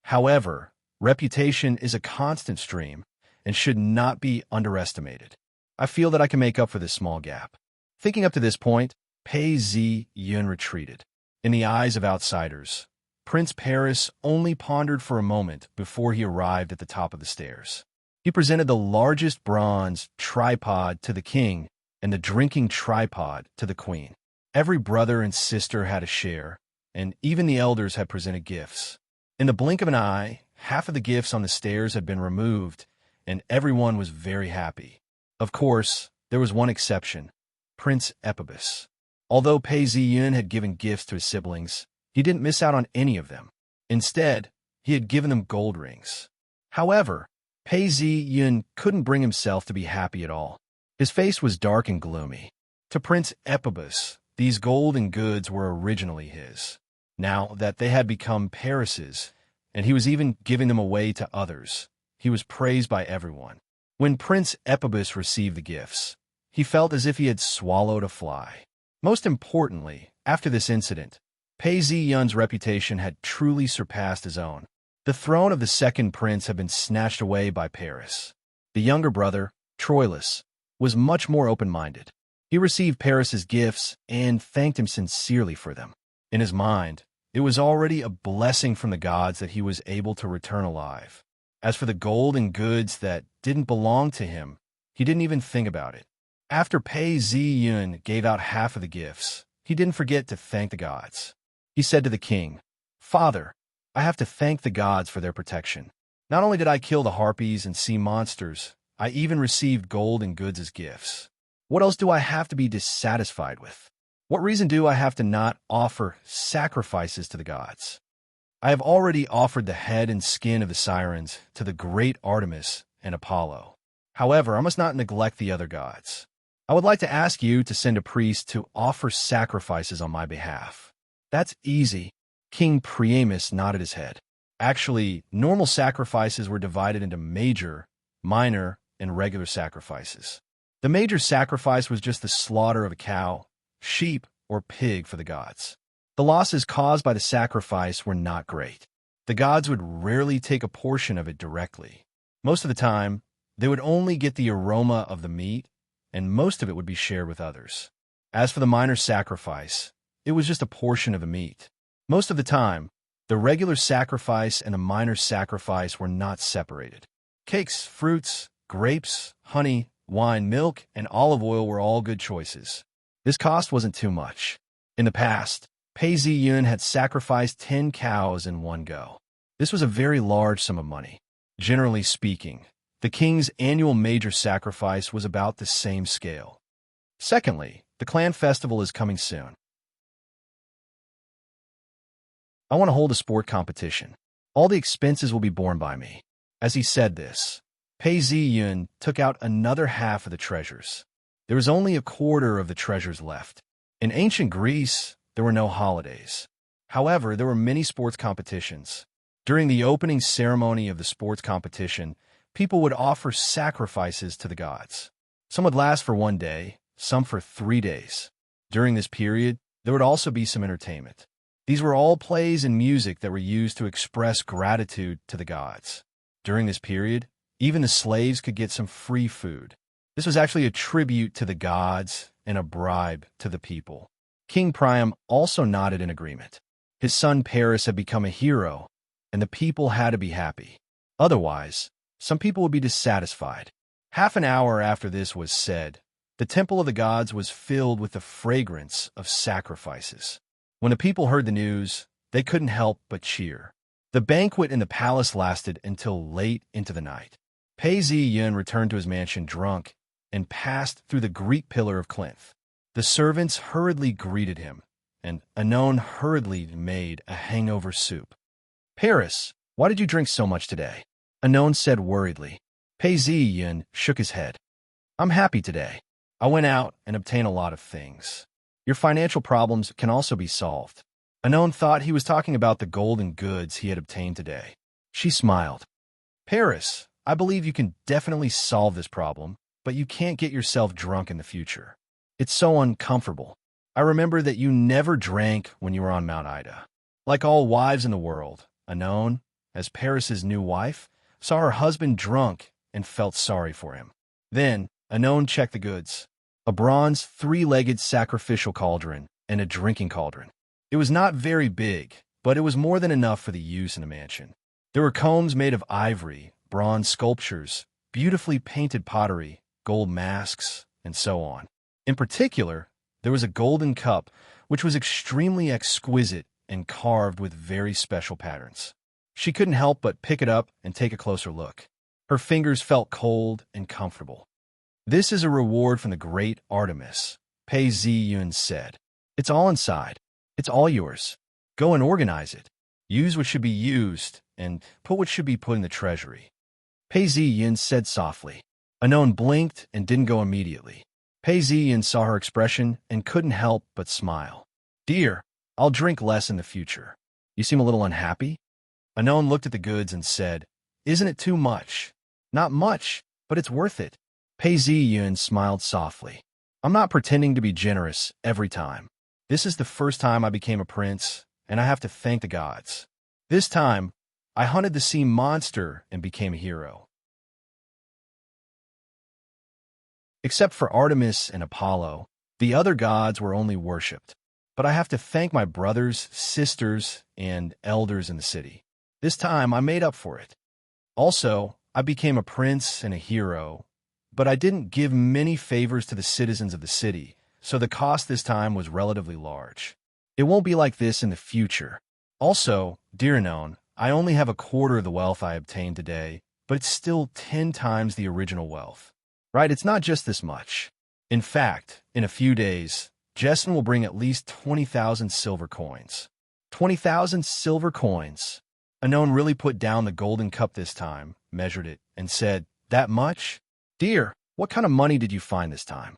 However, reputation is a constant stream and should not be underestimated. I feel that I can make up for this small gap. Thinking up to this point, Pei Zi Yun retreated. In the eyes of outsiders, Prince Paris only pondered for a moment before he arrived at the top of the stairs. He presented the largest bronze tripod to the king and the drinking tripod to the queen. Every brother and sister had a share, and even the elders had presented gifts. In the blink of an eye, half of the gifts on the stairs had been removed, and everyone was very happy. Of course, there was one exception, Prince Epibus. Although Pei Ziyun had given gifts to his siblings, he didn't miss out on any of them. Instead, he had given them gold rings. However, Pei Ziyun couldn't bring himself to be happy at all. His face was dark and gloomy. To Prince Epibus, these golden goods were originally his. Now that they had become Paris's, and he was even giving them away to others, he was praised by everyone. When Prince Epibus received the gifts, he felt as if he had swallowed a fly. Most importantly, after this incident, Pei Ziyun's reputation had truly surpassed his own. The throne of the second prince had been snatched away by Paris. The younger brother, Troilus, was much more open-minded. He received Paris's gifts and thanked him sincerely for them. In his mind, it was already a blessing from the gods that he was able to return alive. As for the gold and goods that didn't belong to him, he didn't even think about it. After Pei Ziyun gave out half of the gifts, he didn't forget to thank the gods. He said to the king, "Father, I have to thank the gods for their protection. Not only did I kill the harpies and sea monsters, I even received gold and goods as gifts. What else do I have to be dissatisfied with? What reason do I have to not offer sacrifices to the gods? I have already offered the head and skin of the sirens to the great Artemis and Apollo. However, I must not neglect the other gods. I would like to ask you to send a priest to offer sacrifices on my behalf." "That's easy." King Priamus nodded his head. Actually, normal sacrifices were divided into major, minor, and regular sacrifices. The major sacrifice was just the slaughter of a cow, sheep, or pig for the gods. The losses caused by the sacrifice were not great. The gods would rarely take a portion of it directly. Most of the time, they would only get the aroma of the meat, and most of it would be shared with others. As for the minor sacrifice, it was just a portion of the meat. Most of the time, the regular sacrifice and the minor sacrifice were not separated. Cakes, fruits, grapes, honey, wine, milk, and olive oil were all good choices. This cost wasn't too much. In the past, Pei Ziyun had sacrificed 10 cows in one go. This was a very large sum of money. Generally speaking, the king's annual major sacrifice was about the same scale. Secondly, the clan festival is coming soon. I want to hold a sport competition. All the expenses will be borne by me. As he said this, Pei Ziyun took out another half of the treasures. There was only a quarter of the treasures left. In ancient Greece, there were no holidays. However, there were many sports competitions. During the opening ceremony of the sports competition, people would offer sacrifices to the gods. Some would last for 1 day, some for 3 days. During this period, there would also be some entertainment. These were all plays and music that were used to express gratitude to the gods. During this period, even the slaves could get some free food. This was actually a tribute to the gods and a bribe to the people. King Priam also nodded in agreement. His son Paris had become a hero, and the people had to be happy. Otherwise, some people would be dissatisfied. Half an hour after this was said, the temple of the gods was filled with the fragrance of sacrifices. When the people heard the news, they couldn't help but cheer. The banquet in the palace lasted until late into the night. Pei Ziyun returned to his mansion drunk and passed through the Greek pillar of Clinth. The servants hurriedly greeted him, and Anon hurriedly made a hangover soup. Paris, why did you drink so much today? Anon said worriedly. Pei Ziyin shook his head. I'm happy today. I went out and obtained a lot of things. Your financial problems can also be solved. Anon thought he was talking about the golden goods he had obtained today. She smiled. Paris, I believe you can definitely solve this problem, but you can't get yourself drunk in the future. It's so uncomfortable. I remember that you never drank when you were on Mount Ida. Like all wives in the world, Anon, as Paris's new wife, saw her husband drunk and felt sorry for him. Then, Anon checked the goods. A bronze, three-legged sacrificial cauldron and a drinking cauldron. It was not very big, but it was more than enough for the use in a mansion. There were combs made of ivory, bronze sculptures, beautifully painted pottery, gold masks, and so on. In particular, there was a golden cup, which was extremely exquisite and carved with very special patterns. She couldn't help but pick it up and take a closer look. Her fingers felt cold and comfortable. This is a reward from the great Artemis, Pei Ziyun said. It's all inside. It's all yours. Go and organize it. Use what should be used, and put what should be put in the treasury. Pei Ziyun said softly. Anon blinked and didn't go immediately. Pei Ziyun saw her expression and couldn't help but smile. Dear, I'll drink less in the future. You seem a little unhappy? Anon looked at the goods and said, Isn't it too much? Not much, but it's worth it. Pei Ziyun smiled softly. I'm not pretending to be generous every time. This is the first time I became a prince, and I have to thank the gods. This time, I hunted the sea monster and became a hero. Except for Artemis and Apollo, the other gods were only worshipped. But I have to thank my brothers, sisters, and elders in the city. This time, I made up for it. Also, I became a prince and a hero, but I didn't give many favors to the citizens of the city, so the cost this time was relatively large. It won't be like this in the future. Also, dear Anon, I only have a quarter of the wealth I obtained today, but it's still 10 times the original wealth. Right? It's not just this much. In fact, in a few days, Jessen will bring at least 20,000 silver coins. 20,000 silver coins. Anon really put down the golden cup this time, measured it, and said, That much? Dear, what kind of money did you find this time?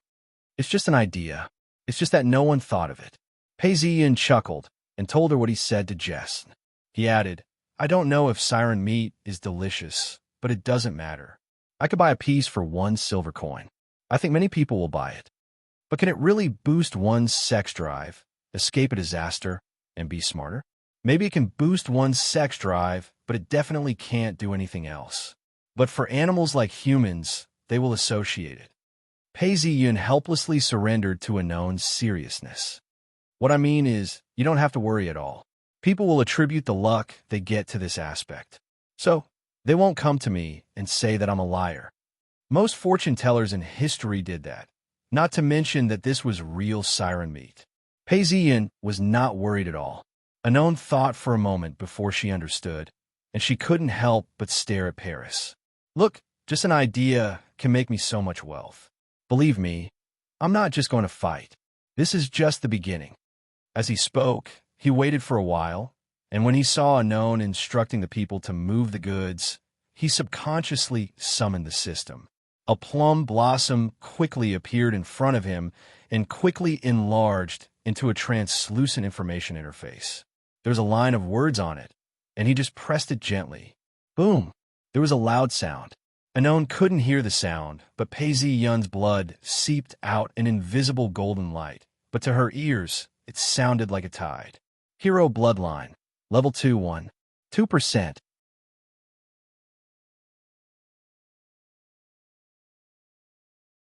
It's just an idea. It's just that no one thought of it. Pei Ziyin chuckled and told her what he said to Jessen. He added, I don't know if siren meat is delicious, but it doesn't matter. I could buy a piece for 1 silver coin. I think many people will buy it. But can it really boost one's sex drive, escape a disaster, and be smarter? Maybe it can boost one's sex drive, but it definitely can't do anything else. But for animals like humans, they will associate it. Pei Ziyun helplessly surrendered to Anon's seriousness. What I mean is, you don't have to worry at all. People will attribute the luck they get to this aspect. So, they won't come to me and say that I'm a liar. Most fortune tellers in history did that, not to mention that this was real siren meat. Pei Ziyun was not worried at all. Anon thought for a moment before she understood, and she couldn't help but stare at Paris. Look, just an idea can make me so much wealth. Believe me, I'm not just going to fight. This is just the beginning. As he spoke, he waited for a while, and when he saw Anon instructing the people to move the goods, he subconsciously summoned the system. A plum blossom quickly appeared in front of him and quickly enlarged into a translucent information interface. There was a line of words on it, and he just pressed it gently. Boom! There was a loud sound. Anon couldn't hear the sound, but Pei Ziyun's blood seeped out an invisible golden light. But to her ears, it sounded like a tide. Hero Bloodline. Level 2-1. 2%.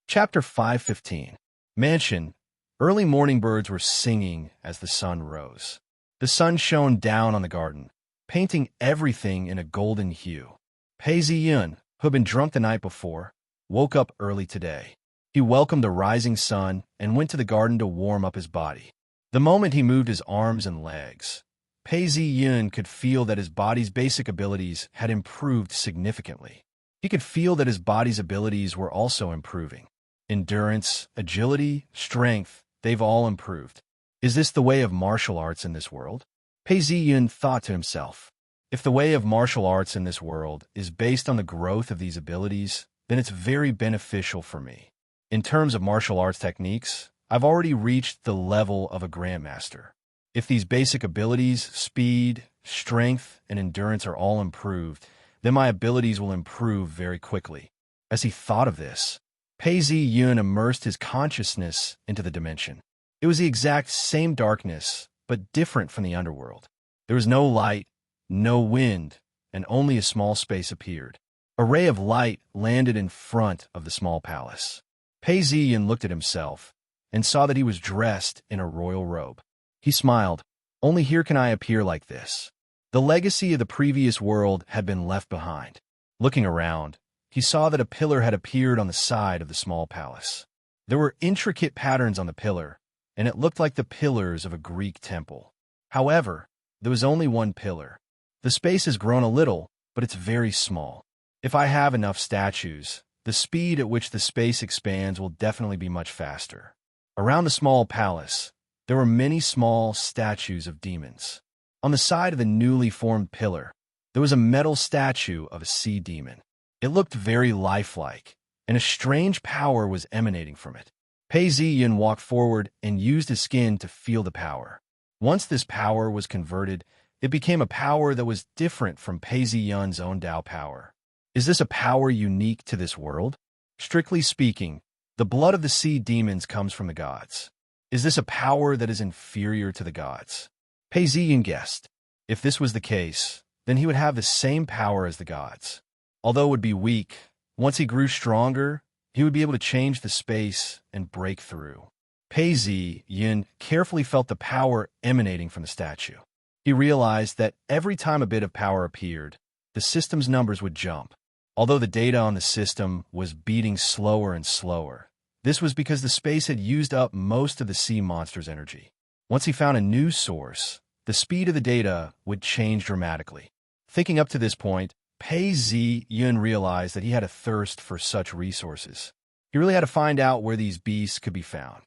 Chapter 5:15. Mansion. Early morning birds were singing as the sun rose. The sun shone down on the garden, painting everything in a golden hue. Pei Ziyun, who had been drunk the night before, woke up early today. He welcomed the rising sun and went to the garden to warm up his body. The moment he moved his arms and legs, Pei Ziyun could feel that his body's basic abilities had improved significantly. He could feel that his body's abilities were also improving. Endurance, agility, strength, they've all improved. Is this the way of martial arts in this world? Pei Ziyun thought to himself. If the way of martial arts in this world is based on the growth of these abilities, then it's very beneficial for me. In terms of martial arts techniques, I've already reached the level of a grandmaster. If these basic abilities, speed, strength, and endurance are all improved, then my abilities will improve very quickly. As he thought of this, Pei Ziyun immersed his consciousness into the dimension. It was the exact same darkness, but different from the underworld. There was no light, no wind, and only a small space appeared. A ray of light landed in front of the small palace. Pei Ziyun looked at himself and saw that he was dressed in a royal robe. He smiled. Only here can I appear like this. The legacy of the previous world had been left behind. Looking around, he saw that a pillar had appeared on the side of the small palace. There were intricate patterns on the pillar, and it looked like the pillars of a Greek temple. However, there was only one pillar. The space has grown a little, but it's very small. If I have enough statues, the speed at which the space expands will definitely be much faster. Around the small palace, there were many small statues of demons. On the side of the newly formed pillar, there was a metal statue of a sea demon. It looked very lifelike, and a strange power was emanating from it. Pei Ziyun walked forward and used his skin to feel the power. Once this power was converted, it became a power that was different from Pei Ziyun's own Tao power. Is this a power unique to this world? Strictly speaking, the blood of the sea demons comes from the gods. Is this a power that is inferior to the gods? Pei Ziyun guessed. If this was the case, then he would have the same power as the gods. Although it would be weak, once he grew stronger, he would be able to change the space and break through. Pei Ziyun carefully felt the power emanating from the statue. He realized that every time a bit of power appeared, the system's numbers would jump. Although the data on the system was beating slower and slower, this was because the space had used up most of the sea monster's energy. Once he found a new source, the speed of the data would change dramatically. Thinking up to this point, Pei Ziyun realized that he had a thirst for such resources. He really had to find out where these beasts could be found.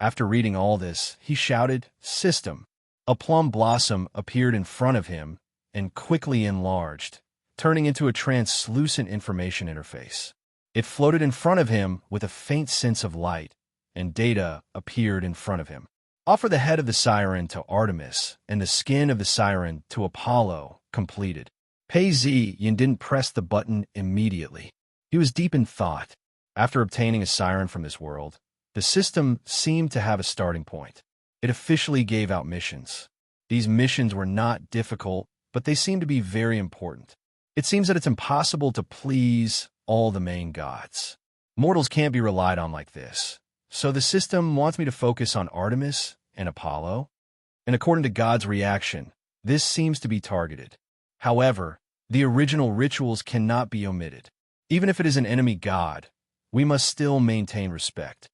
After reading all this, he shouted, "System!" A plum blossom appeared in front of him and quickly enlarged, turning into a translucent information interface. It floated in front of him with a faint sense of light, and data appeared in front of him. Offer the head of the siren to Artemis and the skin of the siren to Apollo. Completed. Pei Ziyun didn't press the button immediately. He was deep in thought. After obtaining a siren from this world, the system seemed to have a starting point. It officially gave out missions. These missions were not difficult, but they seemed to be very important. It seems that it's impossible to please all the main gods. Mortals can't be relied on like this. So the system wants me to focus on Artemis and Apollo. And according to God's reaction, this seems to be targeted. However, the original rituals cannot be omitted. Even if it is an enemy god, we must still maintain respect.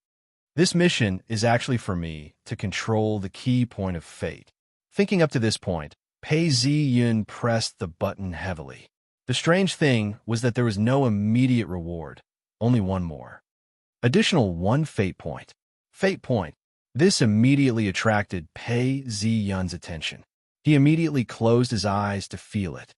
This mission is actually for me to control the key point of fate. Thinking up to this point, Pei Ziyun pressed the button heavily. The strange thing was that there was no immediate reward, only one more. Additional one fate point. Fate point. This immediately attracted Pei Ziyun's attention. He immediately closed his eyes to feel it.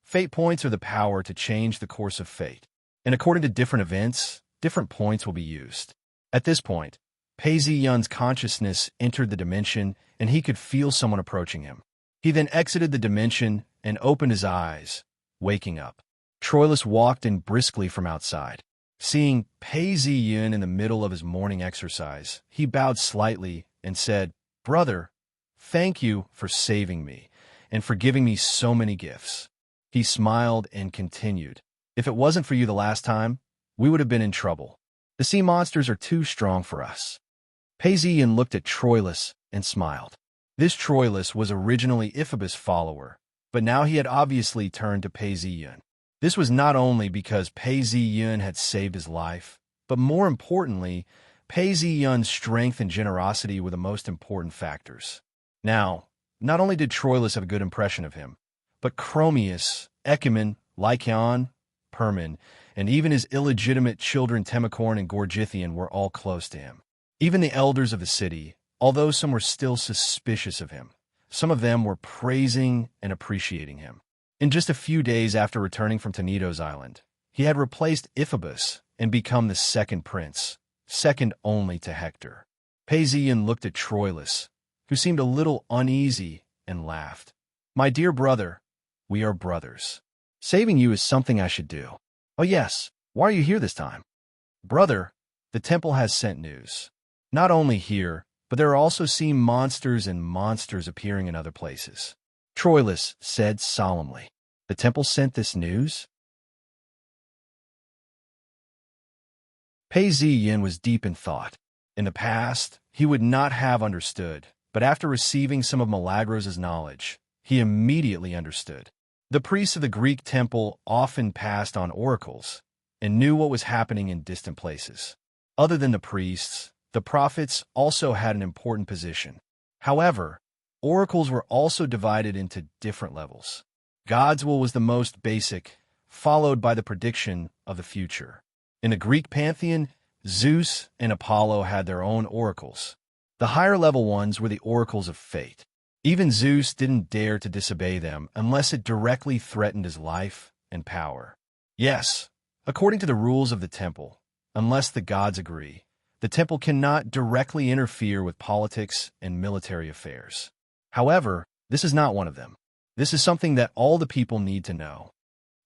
Fate points are the power to change the course of fate. And according to different events, different points will be used. At this point, Pei Ziyun's consciousness entered the dimension and he could feel someone approaching him. He then exited the dimension and opened his eyes, waking up. Troilus walked in briskly from outside. Seeing Pei Ziyun in the middle of his morning exercise, he bowed slightly and said, "Brother, thank you for saving me and for giving me so many gifts." He smiled and continued, "If it wasn't for you the last time, we would have been in trouble. The sea monsters are too strong for us." Pei Ziyun looked at Troilus and smiled. This Troilus was originally Iphitus' follower, but now he had obviously turned to Pei Ziyun. This was not only because Pei Ziyun had saved his life, but more importantly, Pei Ziyun's strength and generosity were the most important factors. Now, not only did Troilus have a good impression of him, but Chromius, Ecumen, Lycaon, Permin, and even his illegitimate children Temacorn and Gorgithian were all close to him. Even the elders of the city, although some were still suspicious of him, some of them were praising and appreciating him. In just a few days after returning from Tenedo's island, he had replaced Iphobus and become the second prince, second only to Hector. Paisian looked at Troilus, who seemed a little uneasy, and laughed. "My dear brother, we are brothers. Saving you is something I should do." "Oh yes, why are you here this time?" "Brother, the temple has sent news. Not only here, but there are also sea monsters and monsters appearing in other places." Troilus said solemnly. "The temple sent this news?" Paisian was deep in thought. In the past, he would not have understood, but after receiving some of Milagros' knowledge, he immediately understood. The priests of the Greek temple often passed on oracles and knew what was happening in distant places. Other than the priests, the prophets also had an important position. However, oracles were also divided into different levels. God's will was the most basic, followed by the prediction of the future. In the Greek pantheon, Zeus and Apollo had their own oracles. The higher-level ones were the oracles of fate. Even Zeus didn't dare to disobey them unless it directly threatened his life and power. Yes, according to the rules of the temple, unless the gods agree, the temple cannot directly interfere with politics and military affairs. However, this is not one of them. This is something that all the people need to know.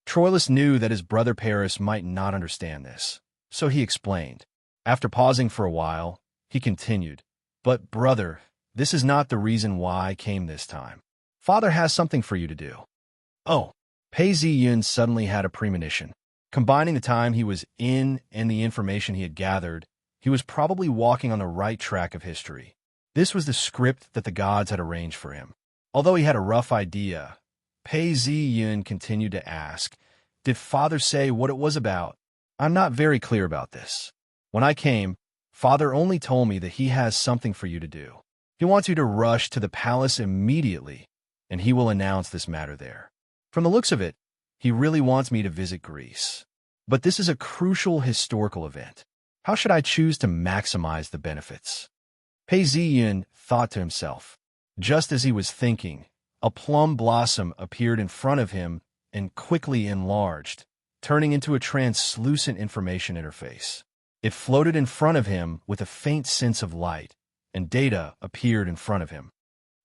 Troilus knew that his brother Paris might not understand this, so he explained. After pausing for a while, he continued, "But, brother, this is not the reason why I came this time. Father has something for you to do." "Oh." Paisian suddenly had a premonition. Combining the time he was in and the information he had gathered, he was probably walking on the right track of history. This was the script that the gods had arranged for him. Although he had a rough idea, Paisian continued to ask, "Did Father say what it was about?" "I'm not very clear about this. When I came, Father only told me that he has something for you to do. He wants you to rush to the palace immediately, and he will announce this matter there. From the looks of it, he really wants me to visit Greece. But this is a crucial historical event. How should I choose to maximize the benefits?" Paisian thought to himself. Just as he was thinking, a plum blossom appeared in front of him and quickly enlarged, turning into a translucent information interface. It floated in front of him with a faint sense of light, and data appeared in front of him.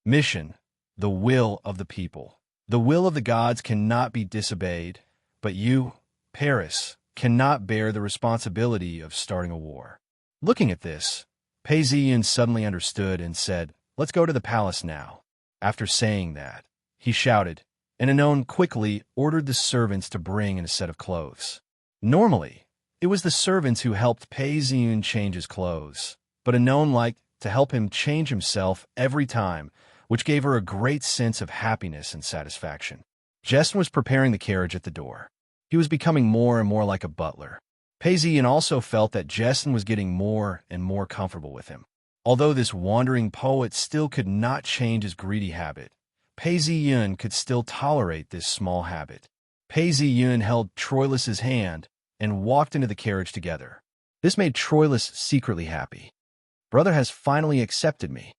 Mission: the will of the people. The will of the gods cannot be disobeyed, but you, Paris, cannot bear the responsibility of starting a war. Looking at this, Paisian suddenly understood and said, "Let's go to the palace now." After saying that, he shouted, and Anon quickly ordered the servants to bring in a set of clothes. Normally, it was the servants who helped Paisian change his clothes, but Anon liked to help him change himself every time, which gave her a great sense of happiness and satisfaction. Jeston was preparing the carriage at the door. He was becoming more and more like a butler. Paisian also felt that Jeston was getting more and more comfortable with him. Although this wandering poet still could not change his greedy habit, Paisian could still tolerate this small habit. Paisian held Troilus's hand and walked into the carriage together. This made Troilus secretly happy. Brother has finally accepted me.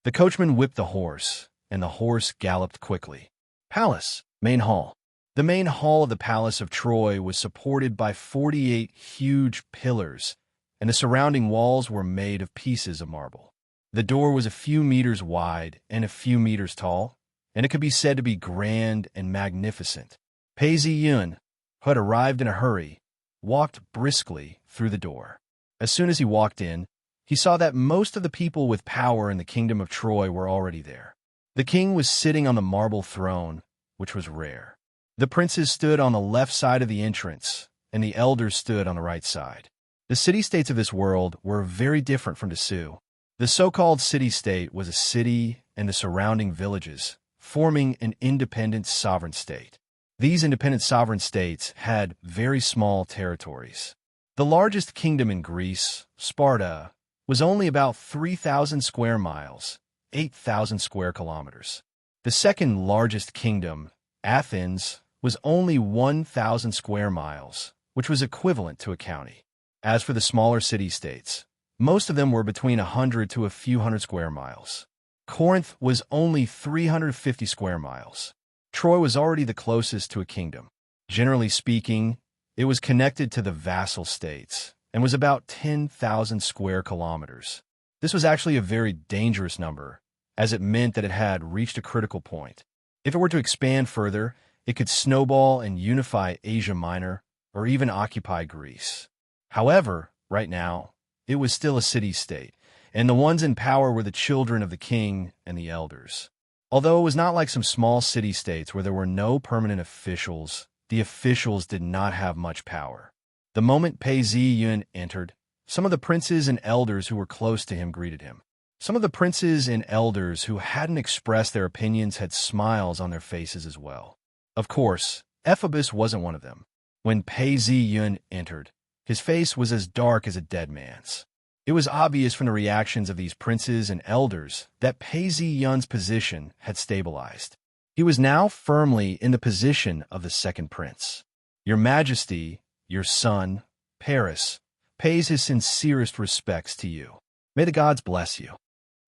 The coachman whipped the horse, and the horse galloped quickly. Palace, main hall. The main hall of the Palace of Troy was supported by 48 huge pillars, and the surrounding walls were made of pieces of marble. The door was a few meters wide and a few meters tall, and it could be said to be grand and magnificent. Paisian, who had arrived in a hurry, walked briskly through the door. As soon as he walked in, he saw that most of the people with power in the kingdom of Troy were already there. The king was sitting on the marble throne, which was rare. The princes stood on the left side of the entrance, and the elders stood on the right side. The city-states of this world were very different from Dessau. The so-called city-state was a city and the surrounding villages, forming an independent sovereign state. These independent sovereign states had very small territories. The largest kingdom in Greece, Sparta, was only about 3,000 square miles, 8,000 square kilometers. The second largest kingdom, Athens, was only 1,000 square miles, which was equivalent to a county. As for the smaller city-states, most of them were between 100 to a few hundred square miles. Corinth was only 350 square miles. Troy was already the closest to a kingdom. Generally speaking, it was connected to the vassal states and was about 10,000 square kilometers. This was actually a very dangerous number, as it meant that it had reached a critical point. If it were to expand further, it could snowball and unify Asia Minor or even occupy Greece. However, right now, it was still a city-state, and the ones in power were the children of the king and the elders. Although it was not like some small city-states where there were no permanent officials, the officials did not have much power. The moment Pei Ziyun entered, some of the princes and elders who were close to him greeted him. Some of the princes and elders who hadn't expressed their opinions had smiles on their faces as well. Of course, Ephebus wasn't one of them. When Pei Ziyun entered, his face was as dark as a dead man's. It was obvious from the reactions of these princes and elders that Pei Ziyun's position had stabilized. He was now firmly in the position of the second prince. Your Majesty, your son, Paris, pays his sincerest respects to you. May the gods bless you.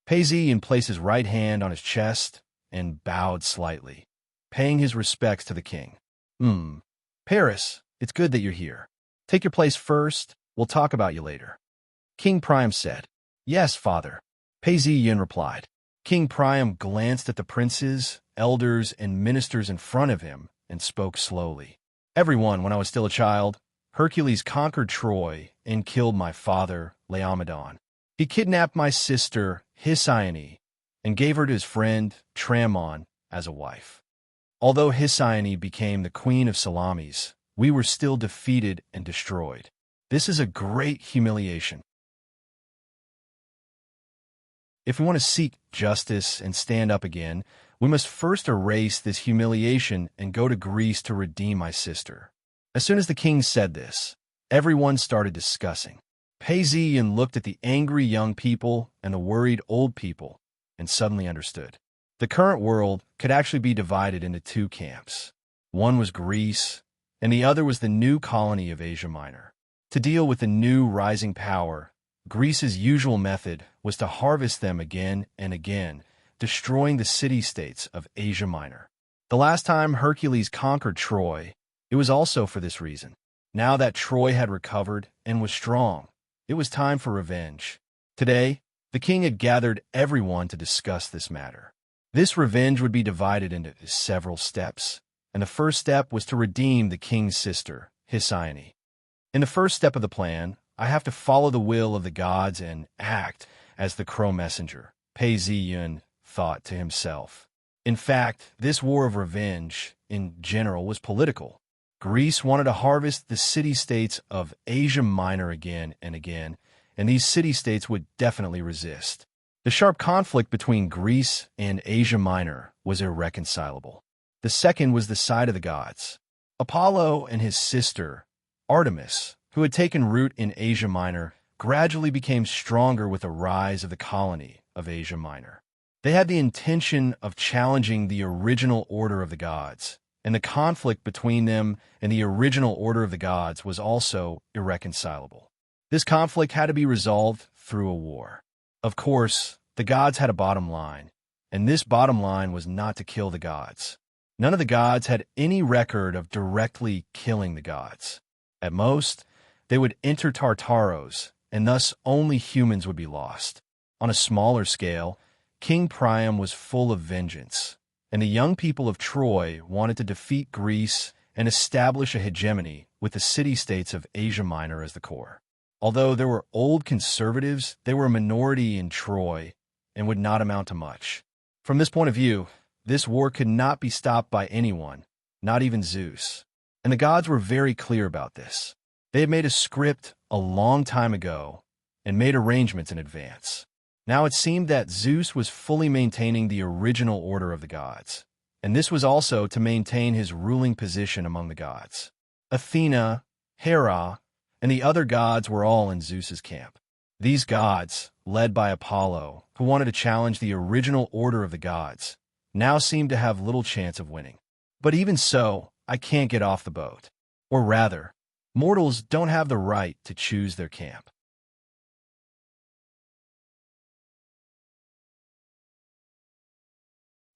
Pei Ziyun placed his right hand on his chest and bowed slightly, paying his respects to the king. Paris, it's good that you're here. Take your place first. We'll talk about you later. King Priam said. Yes, father. Pei Ziyun replied. King Priam glanced at the princes, elders, and ministers in front of him and spoke slowly. Everyone, when I was still a child, Hercules conquered Troy and killed my father, Laomedon. He kidnapped my sister, Hesione, and gave her to his friend, Tramon, as a wife. Although Hesione became the queen of Salamis, we were still defeated and destroyed. This is a great humiliation. If we want to seek justice and stand up again, we must first erase this humiliation and go to Greece to redeem my sister. As soon as the king said this, everyone started discussing. Pei Ziyun looked at the angry young people and the worried old people and suddenly understood. The current world could actually be divided into two camps. One was Greece, and the other was the new colony of Asia Minor. To deal with the new rising power, Greece's usual method was to harvest them again and again, destroying the city-states of Asia Minor. The last time Hercules conquered Troy, it was also for this reason. Now that Troy had recovered and was strong, it was time for revenge. Today, the king had gathered everyone to discuss this matter. This revenge would be divided into several steps, and the first step was to redeem the king's sister, Hesione. In the first step of the plan, I have to follow the will of the gods and act as the crow messenger, Pei Ziyun thought to himself. In fact, this war of revenge, in general, was political. Greece wanted to harvest the city-states of Asia Minor again and again, and these city-states would definitely resist. The sharp conflict between Greece and Asia Minor was irreconcilable. The second was the side of the gods. Apollo and his sister, Artemis, who had taken root in Asia Minor, gradually became stronger with the rise of the colony of Asia Minor. They had the intention of challenging the original order of the gods, and the conflict between them and the original order of the gods was also irreconcilable. This conflict had to be resolved through a war. Of course, the gods had a bottom line, and this bottom line was not to kill the gods. None of the gods had any record of directly killing the gods. At most, they would enter Tartaros, and thus only humans would be lost. On a smaller scale, King Priam was full of vengeance, and the young people of Troy wanted to defeat Greece and establish a hegemony with the city-states of Asia Minor as the core. Although there were old conservatives, they were a minority in Troy and would not amount to much. From this point of view, this war could not be stopped by anyone, not even Zeus. And the gods were very clear about this. They had made a script a long time ago and made arrangements in advance. Now it seemed that Zeus was fully maintaining the original order of the gods, and this was also to maintain his ruling position among the gods. Athena, Hera, and the other gods were all in Zeus's camp. These gods, led by Apollo, who wanted to challenge the original order of the gods, now seemed to have little chance of winning. But even so, I can't get off the boat. Or rather, mortals don't have the right to choose their camp.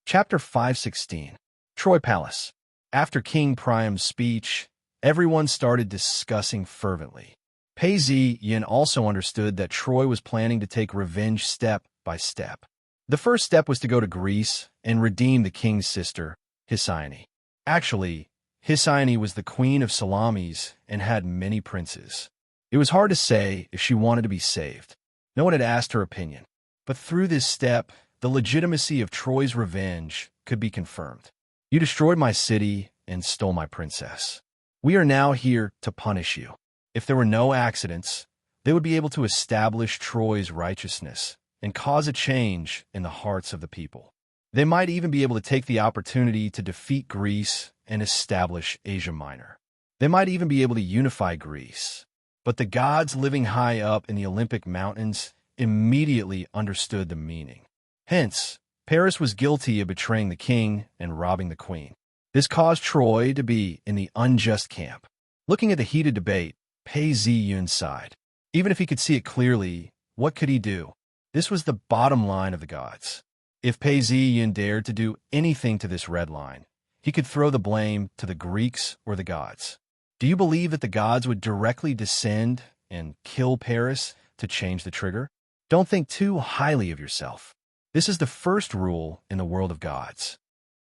Chapter 516. Troy Palace. After King Priam's speech, everyone started discussing fervently. Pei Yin also understood that Troy was planning to take revenge step by step. The first step was to go to Greece and redeem the king's sister, Hesione. Actually, Hesione was the queen of Salamis and had many princes. It was hard to say if she wanted to be saved. No one had asked her opinion. But through this step, the legitimacy of Troy's revenge could be confirmed. You destroyed my city and stole my princess. We are now here to punish you. If there were no accidents, they would be able to establish Troy's righteousness and cause a change in the hearts of the people. They might even be able to take the opportunity to defeat Greece and establish Asia Minor. They might even be able to unify Greece. But the gods living high up in the Olympic mountains immediately understood the meaning. Hence, Paris was guilty of betraying the king and robbing the queen. This caused Troy to be in the unjust camp. Looking at the heated debate, Pei Ziyun sighed. Even if he could see it clearly, what could he do? This was the bottom line of the gods. If Pei Ziyun dared to do anything to this red line, he could throw the blame to the Greeks or the gods. Do you believe that the gods would directly descend and kill Paris to change the trigger? Don't think too highly of yourself. This is the first rule in the world of gods.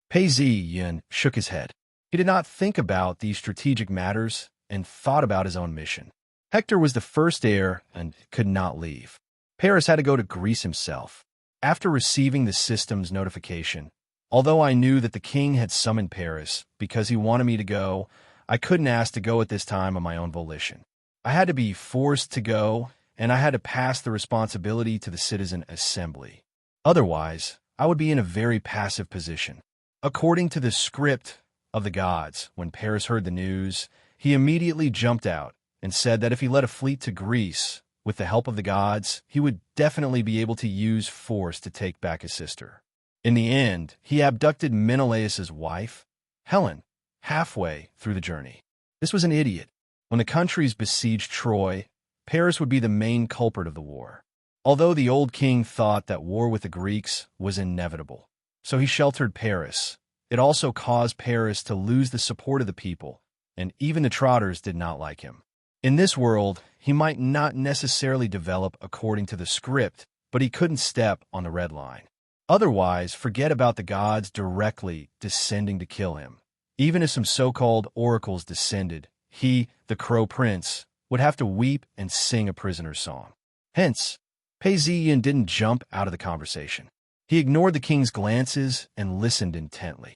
Pei Ziyun shook his head. He did not think about these strategic matters and thought about his own mission. Hector was the first heir and could not leave. Paris had to go to Greece himself. After receiving the system's notification, although I knew that the king had summoned Paris because he wanted me to go, I couldn't ask to go at this time on my own volition. I had to be forced to go, and I had to pass the responsibility to the citizen assembly. Otherwise, I would be in a very passive position. According to the script of the gods, when Paris heard the news, he immediately jumped out and said that if he led a fleet to Greece, with the help of the gods, he would definitely be able to use force to take back his sister. In the end, he abducted Menelaus's wife, Helen, halfway through the journey. This was an idiot. When the countries besieged Troy, Paris would be the main culprit of the war. Although the old king thought that war with the Greeks was inevitable, so he sheltered Paris. It also caused Paris to lose the support of the people, and even the Trotters did not like him. In this world, he might not necessarily develop according to the script, but he couldn't step on the red line. Otherwise, forget about the gods directly descending to kill him. Even if some so-called oracles descended, he, the Crow Prince, would have to weep and sing a prisoner's song. Hence, Pei Ziyun didn't jump out of the conversation. He ignored the king's glances and listened intently.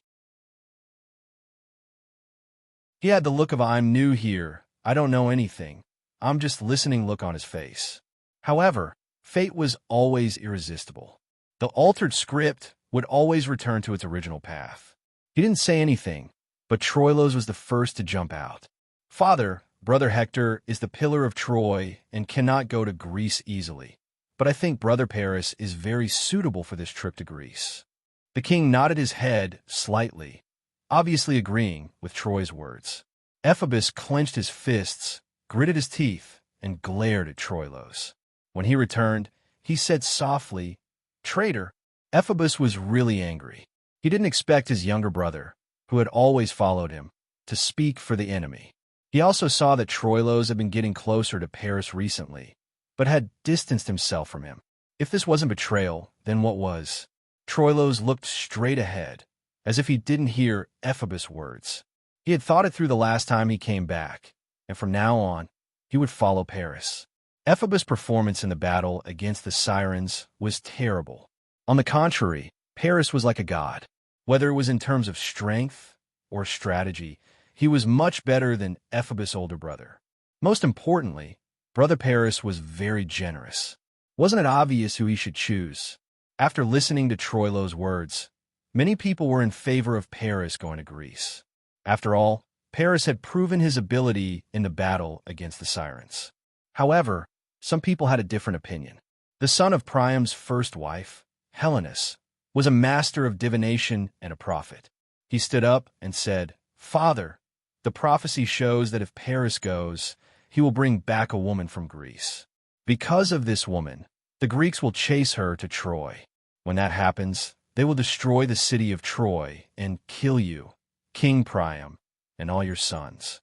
He had the look of "I'm new here, I don't know anything, I'm just listening" look on his face. However, fate was always irresistible. The altered script would always return to its original path. He didn't say anything, but Troilos was the first to jump out. "Father, Brother Hector is the pillar of Troy and cannot go to Greece easily. But I think Brother Paris is very suitable for this trip to Greece." The king nodded his head slightly, obviously agreeing with Troy's words. Ephabus clenched his fists, gritted his teeth, and glared at Troilos. When he returned, he said softly, "Traitor." Ephabus was really angry. He didn't expect his younger brother, who had always followed him, to speak for the enemy. He also saw that Troilos had been getting closer to Paris recently, but had distanced himself from him. If this wasn't betrayal, then what was? Troilos looked straight ahead, as if he didn't hear Ephabus' words. He had thought it through the last time he came back, and from now on, he would follow Paris. Ephabus' performance in the battle against the Sirens was terrible. On the contrary, Paris was like a god. Whether it was in terms of strength or strategy, he was much better than Ephabus' older brother. Most importantly, Brother Paris was very generous. Wasn't it obvious who he should choose? After listening to Troilos' words, many people were in favor of Paris going to Greece. After all, Paris had proven his ability in the battle against the Sirens. However, some people had a different opinion. The son of Priam's first wife, Helenus, was a master of divination and a prophet. He stood up and said, "Father, the prophecy shows that if Paris goes, he will bring back a woman from Greece. Because of this woman, the Greeks will chase her to Troy. When that happens, they will destroy the city of Troy and kill you, King Priam, and all your sons."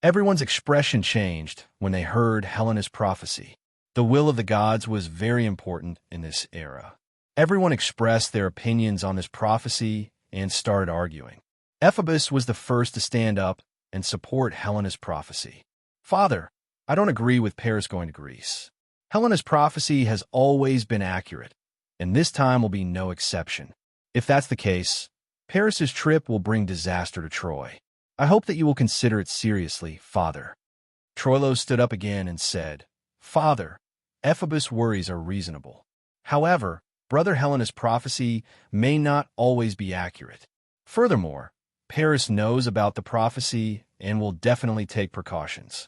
Everyone's expression changed when they heard Helena's prophecy. The will of the gods was very important in this era. Everyone expressed their opinions on this prophecy and started arguing. Ephesus was the first to stand up and support Helena's prophecy. "Father, I don't agree with Paris going to Greece. Helena's prophecy has always been accurate, and this time will be no exception. If that's the case, Paris's trip will bring disaster to Troy. I hope that you will consider it seriously, Father." Troilo stood up again and said, "Father, Ephesus' worries are reasonable. However, Brother Helena's prophecy may not always be accurate. Furthermore, Paris knows about the prophecy and will definitely take precautions."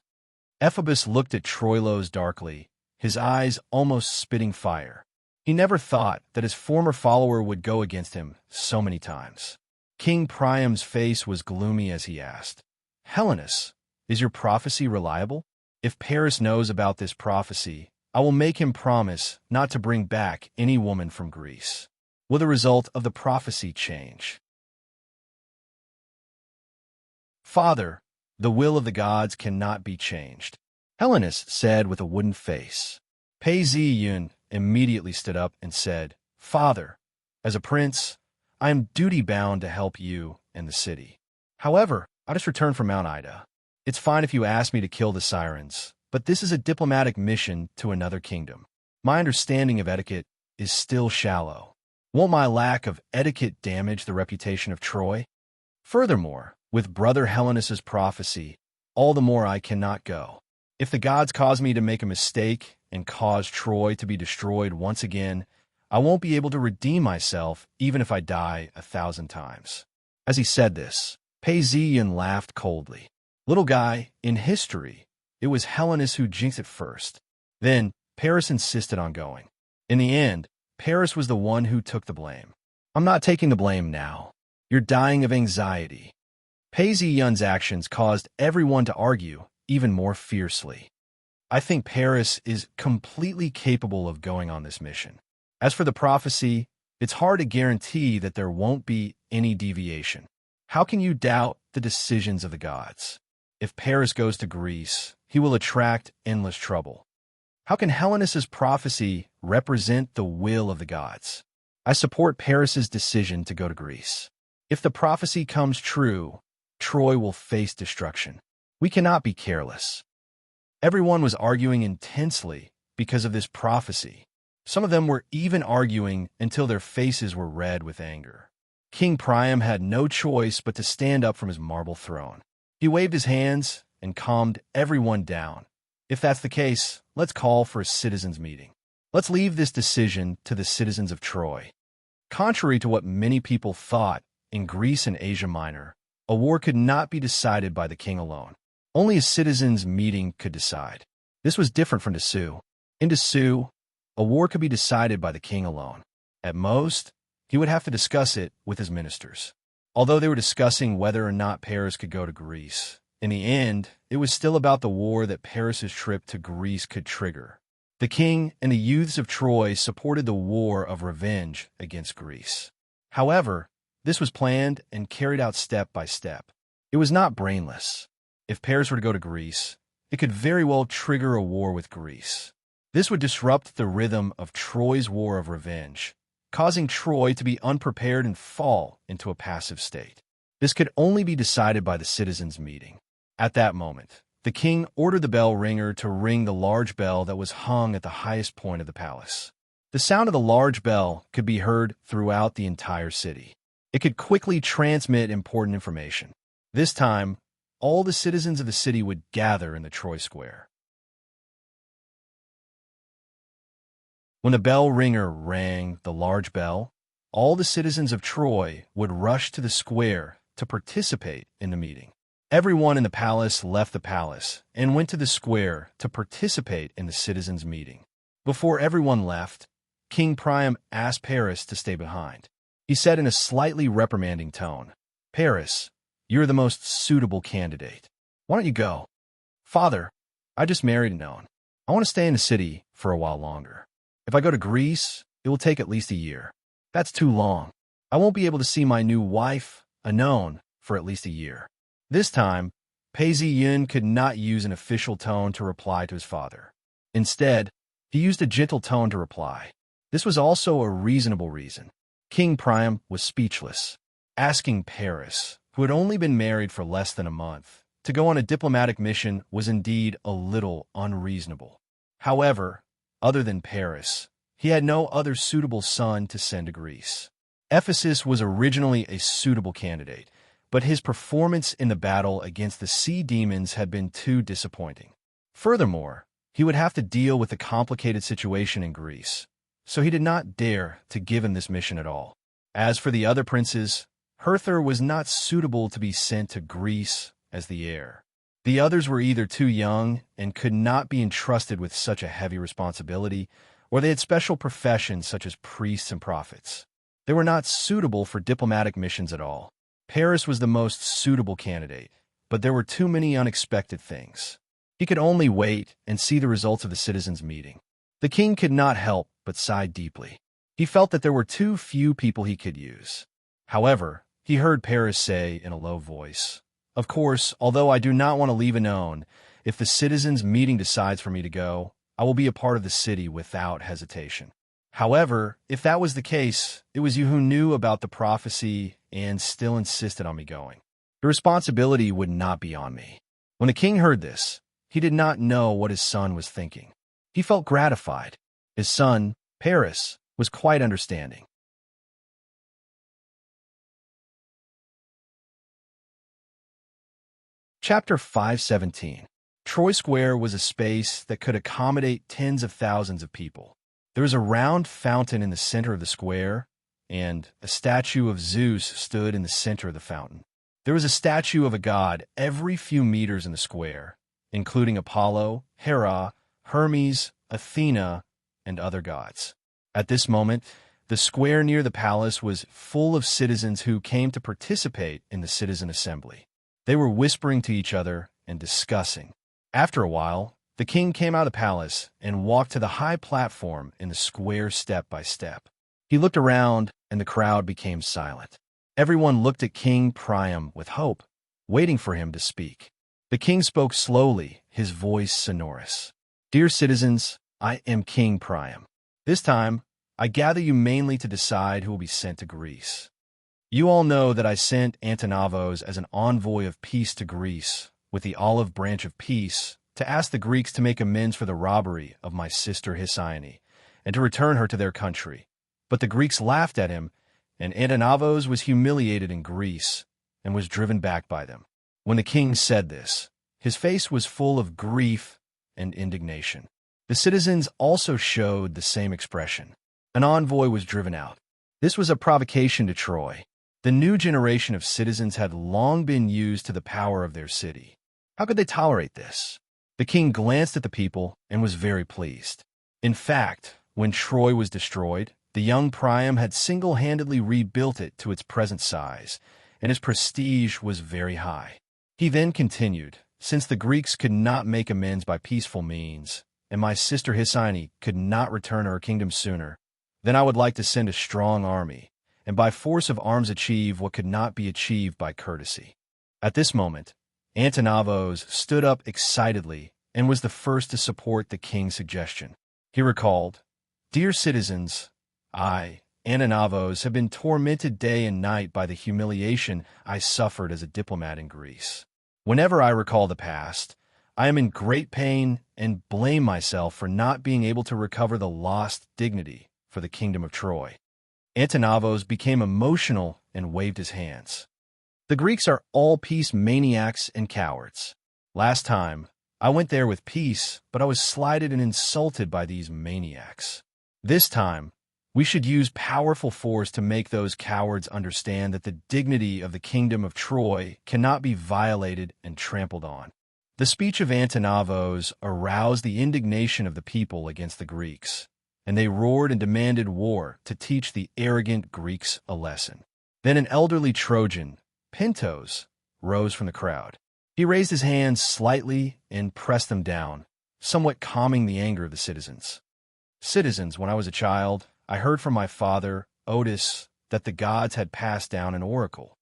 Ephesus looked at Troilos darkly, his eyes almost spitting fire. He never thought that his former follower would go against him so many times. King Priam's face was gloomy as he asked, "Helenus, is your prophecy reliable? If Paris knows about this prophecy, I will make him promise not to bring back any woman from Greece. Will the result of the prophecy change?" "Father, the will of the gods cannot be changed," Helenus said with a wooden face. Pei-Zi-Yun immediately stood up and said, "Father, as a prince, I am duty-bound to help you and the city. However, I just returned from Mount Ida. It's fine if you ask me to kill the sirens, but this is a diplomatic mission to another kingdom. My understanding of etiquette is still shallow. Won't my lack of etiquette damage the reputation of Troy? Furthermore, with Brother Helenus's prophecy, all the more I cannot go. If the gods cause me to make a mistake and cause Troy to be destroyed once again, I won't be able to redeem myself even if I die 1,000 times." As he said this, Pei-Zi-Yun laughed coldly. "Little guy, in history, it was Helenus who jinxed it first. Then Paris insisted on going. In the end, Paris was the one who took the blame. I'm not taking the blame now. You're dying of anxiety." Pei-Zi-Yun's actions caused everyone to argue even more fiercely. "I think Paris is completely capable of going on this mission. As for the prophecy, it's hard to guarantee that there won't be any deviation. How can you doubt the decisions of the gods? If Paris goes to Greece, he will attract endless trouble. How can Helenus's prophecy represent the will of the gods? I support Paris's decision to go to Greece. If the prophecy comes true, Troy will face destruction. We cannot be careless." Everyone was arguing intensely because of this prophecy. Some of them were even arguing until their faces were red with anger. King Priam had no choice but to stand up from his marble throne. He waved his hands and calmed everyone down. "If that's the case, let's call for a citizens' meeting. Let's leave this decision to the citizens of Troy." Contrary to what many people thought, in Greece and Asia Minor, a war could not be decided by the king alone. Only a citizens' meeting could decide. This was different from Dessau. In Dessau, a war could be decided by the king alone. At most, he would have to discuss it with his ministers. Although they were discussing whether or not Paris could go to Greece, in the end, it was still about the war that Paris's trip to Greece could trigger. The king and the youths of Troy supported the war of revenge against Greece. However, this was planned and carried out step by step. It was not brainless. If Paris were to go to Greece, it could very well trigger a war with Greece. This would disrupt the rhythm of Troy's war of revenge, causing Troy to be unprepared and fall into a passive state. This could only be decided by the citizens' meeting. At that moment, the king ordered the bell ringer to ring the large bell that was hung at the highest point of the palace. The sound of the large bell could be heard throughout the entire city. It could quickly transmit important information. This time, all the citizens of the city would gather in the Troy Square. When the bell ringer rang the large bell, all the citizens of Troy would rush to the square to participate in the meeting. Everyone in the palace left the palace and went to the square to participate in the citizens' meeting. Before everyone left, King Priam asked Paris to stay behind. He said in a slightly reprimanding tone, "Paris, You're the most suitable candidate. Why don't you go? Father, I just married Anon. I want to stay in the city for a while longer. If I go to Greece, it will take at least a year. That's too long. I won't be able to see my new wife, Anon, for at least a year. This time, Pei Yun could not use an official tone to reply to his father. Instead, he used a gentle tone to reply. This was also a reasonable reason. King Priam was speechless. Asking Paris, who had only been married for less than a month, to go on a diplomatic mission was indeed a little unreasonable. However, other than Paris, he had no other suitable son to send to Greece. Ephesus was originally a suitable candidate, but his performance in the battle against the sea demons had been too disappointing. Furthermore, he would have to deal with the complicated situation in Greece, so he did not dare to give him this mission at all. As for the other princes, Herther was not suitable to be sent to Greece as the heir. The others were either too young and could not be entrusted with such a heavy responsibility, or they had special professions such as priests and prophets. They were not suitable for diplomatic missions at all. Paris was the most suitable candidate, but there were too many unexpected things. He could only wait and see the results of the citizens' meeting. The king could not help but sigh deeply. He felt that there were too few people he could use. However, he heard Paris say in a low voice, "Of course, although I do not want to leave Anon, if the citizens' meeting decides for me to go, I will be a part of the city without hesitation. However, if that was the case, it was you who knew about the prophecy and still insisted on me going. The responsibility would not be on me." When the king heard this, he did not know what his son was thinking. He felt gratified. His son, Paris, was quite understanding. Chapter 517. Troy Square was a space that could accommodate tens of thousands of people. There was a round fountain in the center of the square, and a statue of Zeus stood in the center of the fountain. There was a statue of a god every few meters in the square, including Apollo, Hera, Hermes, Athena, and other gods. At this moment, the square near the palace was full of citizens who came to participate in the citizen assembly. They were whispering to each other and discussing. After a while, the king came out of the palace and walked to the high platform in the square step by step. He looked around, and the crowd became silent. Everyone looked at King Priam with hope, waiting for him to speak. The king spoke slowly, his voice sonorous. "Dear citizens, I am King Priam. This time, I gather you mainly to decide who will be sent to Greece. You all know that I sent Antinavos as an envoy of peace to Greece, with the olive branch of peace, to ask the Greeks to make amends for the robbery of my sister Hesione, and to return her to their country. But the Greeks laughed at him, and Antinavos was humiliated in Greece, and was driven back by them." When the king said this, his face was full of grief and indignation. The citizens also showed the same expression. An envoy was driven out. This was a provocation to Troy. The new generation of citizens had long been used to the power of their city. How could they tolerate this? The king glanced at the people and was very pleased. In fact, when Troy was destroyed, the young Priam had single-handedly rebuilt it to its present size, and his prestige was very high. He then continued, "Since the Greeks could not make amends by peaceful means, and my sister Hesione could not return to her kingdom sooner, then I would like to send a strong army, and by force of arms achieve what could not be achieved by courtesy." At this moment, Antinavos stood up excitedly and was the first to support the king's suggestion. He recalled, "Dear citizens, I, Antinavos, have been tormented day and night by the humiliation I suffered as a diplomat in Greece. Whenever I recall the past, I am in great pain and blame myself for not being able to recover the lost dignity for the kingdom of Troy." Antinavos became emotional and waved his hands. "The Greeks are all peace maniacs and cowards. Last time, I went there with peace, but I was slighted and insulted by these maniacs. This time, we should use powerful force to make those cowards understand that the dignity of the kingdom of Troy cannot be violated and trampled on." The speech of Antinavos aroused the indignation of the people against the Greeks, and they roared and demanded war to teach the arrogant Greeks a lesson. Then an elderly Trojan, Pentos, rose from the crowd. He raised his hands slightly and pressed them down, somewhat calming the anger of the citizens. Citizens, when I was a child, I heard from my father, Otis, that the gods had passed down an oracle.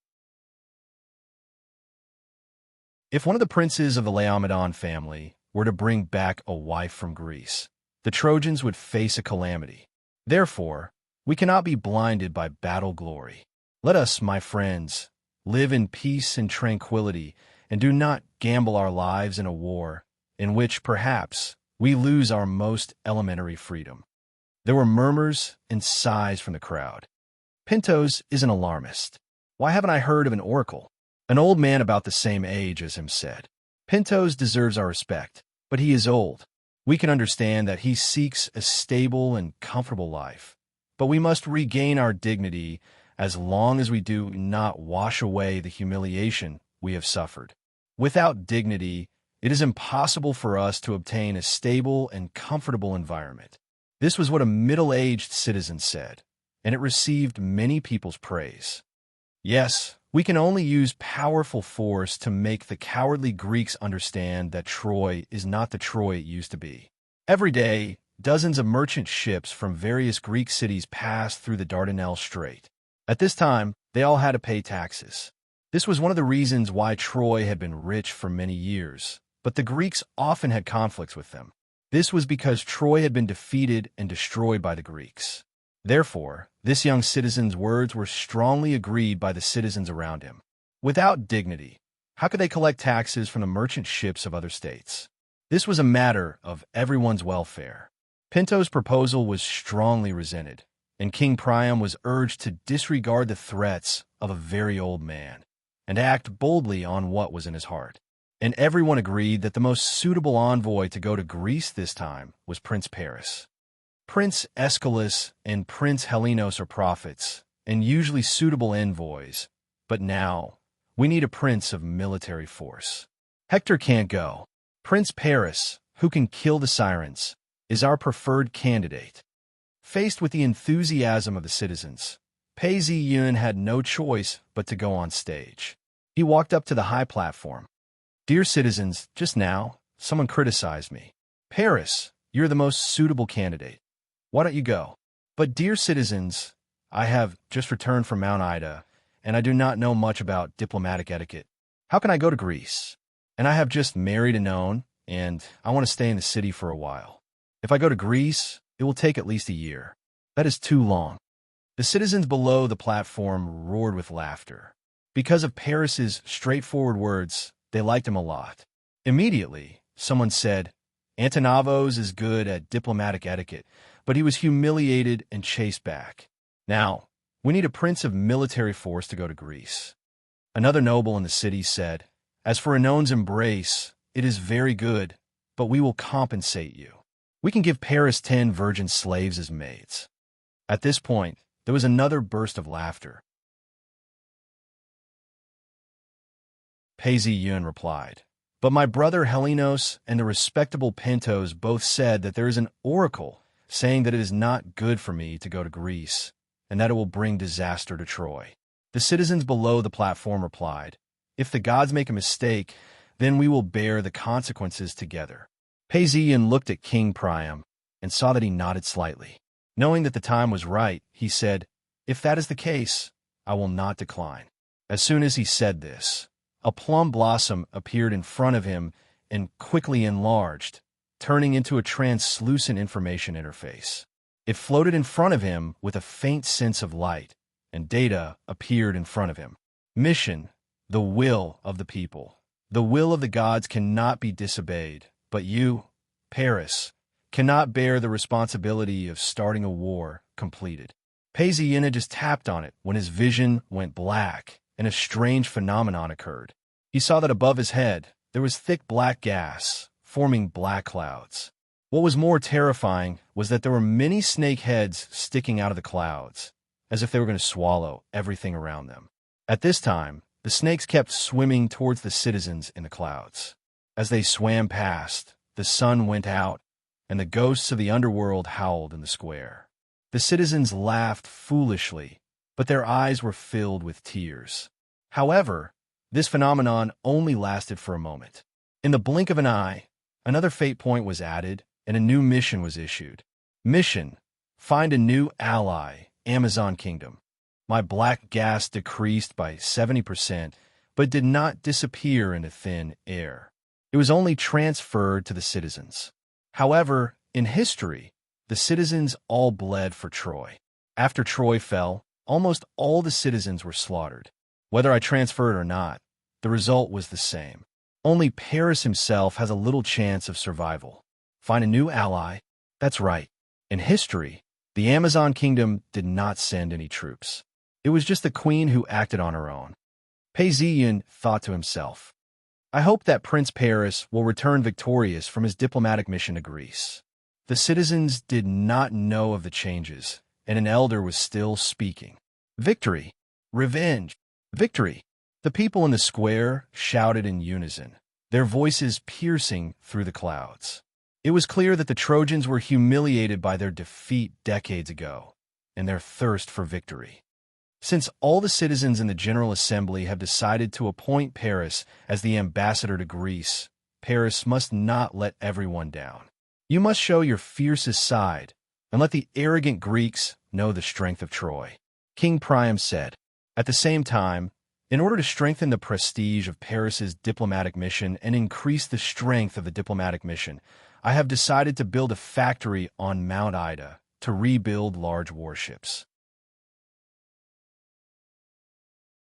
If one of the princes of the Laomedon family were to bring back a wife from Greece, the Trojans would face a calamity. Therefore, we cannot be blinded by battle glory. Let us, my friends, live in peace and tranquility, and do not gamble our lives in a war in which, perhaps, we lose our most elementary freedom. There were murmurs and sighs from the crowd. Pintos is an alarmist. Why haven't I heard of an oracle? An old man about the same age as him said. Pintos deserves our respect, but he is old. We can understand that he seeks a stable and comfortable life, but we must regain our dignity as long as we do not wash away the humiliation we have suffered. Without dignity, it is impossible for us to obtain a stable and comfortable environment. This was what a middle-aged citizen said, and it received many people's praise. Yes, we can only use powerful force to make the cowardly Greeks understand that Troy is not the Troy it used to be. Every day, dozens of merchant ships from various Greek cities passed through the Dardanelles Strait. At this time, they all had to pay taxes. This was one of the reasons why Troy had been rich for many years, but the Greeks often had conflicts with them. This was because Troy had been defeated and destroyed by the Greeks. Therefore, this young citizen's words were strongly agreed by the citizens around him. Without dignity, how could they collect taxes from the merchant ships of other states? This was a matter of everyone's welfare. Pinto's proposal was strongly resented, and King Priam was urged to disregard the threats of a very old man and act boldly on what was in his heart. And everyone agreed that the most suitable envoy to go to Greece this time was Prince Paris. Prince Aeschylus and Prince Helenos are prophets, and usually suitable envoys, but now we need a prince of military force. Hector can't go. Prince Paris, who can kill the sirens, is our preferred candidate. Faced with the enthusiasm of the citizens, Pei Zi-yun had no choice but to go on stage. He walked up to the high platform. Dear citizens, just now, someone criticized me. Paris, you're the most suitable candidate. Why don't you go? But dear citizens, I have just returned from Mount Ida, and I do not know much about diplomatic etiquette. How can I go to Greece? And I have just married and known, and I want to stay in the city for a while. If I go to Greece, it will take at least a year. That is too long. The citizens below the platform roared with laughter. Because of Paris's straightforward words, they liked him a lot. Immediately, someone said, Antonavos is good at diplomatic etiquette, but he was humiliated and chased back. Now, we need a prince of military force to go to Greece. Another noble in the city said, As for Enon's embrace, it is very good, but we will compensate you. We can give Paris 10 virgin slaves as maids. At this point, there was another burst of laughter. Pei Zi-yun replied, But my brother Helenos and the respectable Pintos both said that there is an oracle saying that it is not good for me to go to Greece, and that it will bring disaster to Troy. The citizens below the platform replied, If the gods make a mistake, then we will bear the consequences together. Pei Zi-yun looked at King Priam and saw that he nodded slightly. Knowing that the time was right, he said, If that is the case, I will not decline. As soon as he said this, a plum blossom appeared in front of him and quickly enlarged, turning into a translucent information interface. It floated in front of him with a faint sense of light, and data appeared in front of him. Mission, the will of the people. The will of the gods cannot be disobeyed, but you, Paris, cannot bear the responsibility of starting a war completed. Pei Zi-yun had just tapped on it when his vision went black and a strange phenomenon occurred. He saw that above his head there was thick black gas, forming black clouds. What was more terrifying was that there were many snake heads sticking out of the clouds, as if they were going to swallow everything around them. At this time, the snakes kept swimming towards the citizens in the clouds. As they swam past, the sun went out, and the ghosts of the underworld howled in the square. The citizens laughed foolishly, but their eyes were filled with tears. However, This phenomenon only lasted for a moment. In the blink of an eye, another fate point was added, and a new mission was issued. Mission: find a new ally, Amazon Kingdom. My black gas decreased by 70%, but did not disappear into thin air. It was only transferred to the citizens. However, in history, the citizens all bled for Troy. After Troy fell, almost all the citizens were slaughtered. Whether I transferred or not, the result was the same. Only Paris himself has a little chance of survival. Find a new ally? That's right. In history, the Amazon Kingdom did not send any troops. It was just the queen who acted on her own. Pei Ziyan thought to himself, I hope that Prince Paris will return victorious from his diplomatic mission to Greece. The citizens did not know of the changes, and an elder was still speaking. Victory! Revenge! Victory! The people in the square shouted in unison, their voices piercing through the clouds. It was clear that the Trojans were humiliated by their defeat decades ago, and their thirst for victory. Since all the citizens in the General Assembly have decided to appoint Paris as the ambassador to Greece, Paris must not let everyone down. You must show your fiercest side, and let the arrogant Greeks know the strength of Troy. King Priam said. At the same time, in order to strengthen the prestige of Paris's diplomatic mission and increase the strength of the diplomatic mission, I have decided to build a factory on Mount Ida to rebuild large warships.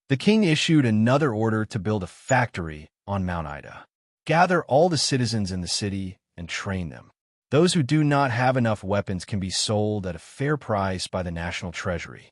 The king issued another order to build a factory on Mount Ida. Gather all the citizens in the city and train them. Those who do not have enough weapons can be sold at a fair price by the national treasury.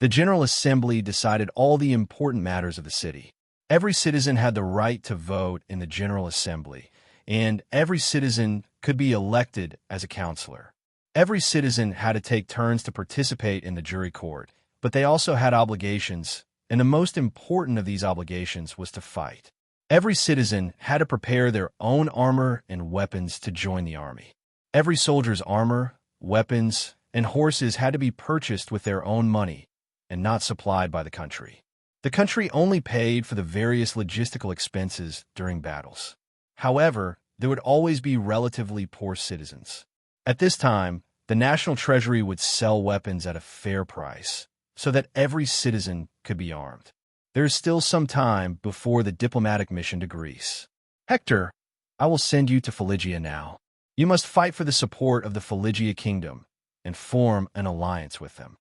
The General Assembly decided all the important matters of the city. Every citizen had the right to vote in the General Assembly, and every citizen could be elected as a counselor. Every citizen had to take turns to participate in the jury court, but they also had obligations, and the most important of these obligations was to fight. Every citizen had to prepare their own armor and weapons to join the army. Every soldier's armor, weapons, and horses had to be purchased with their own money and not supplied by the country. The country only paid for the various logistical expenses during battles. However, there would always be relatively poor citizens. At this time, the national treasury would sell weapons at a fair price, so that every citizen could be armed. There is still some time before the diplomatic mission to Greece. Hector, I will send you to Phrygia now. You must fight for the support of the Phrygia kingdom and form an alliance with them.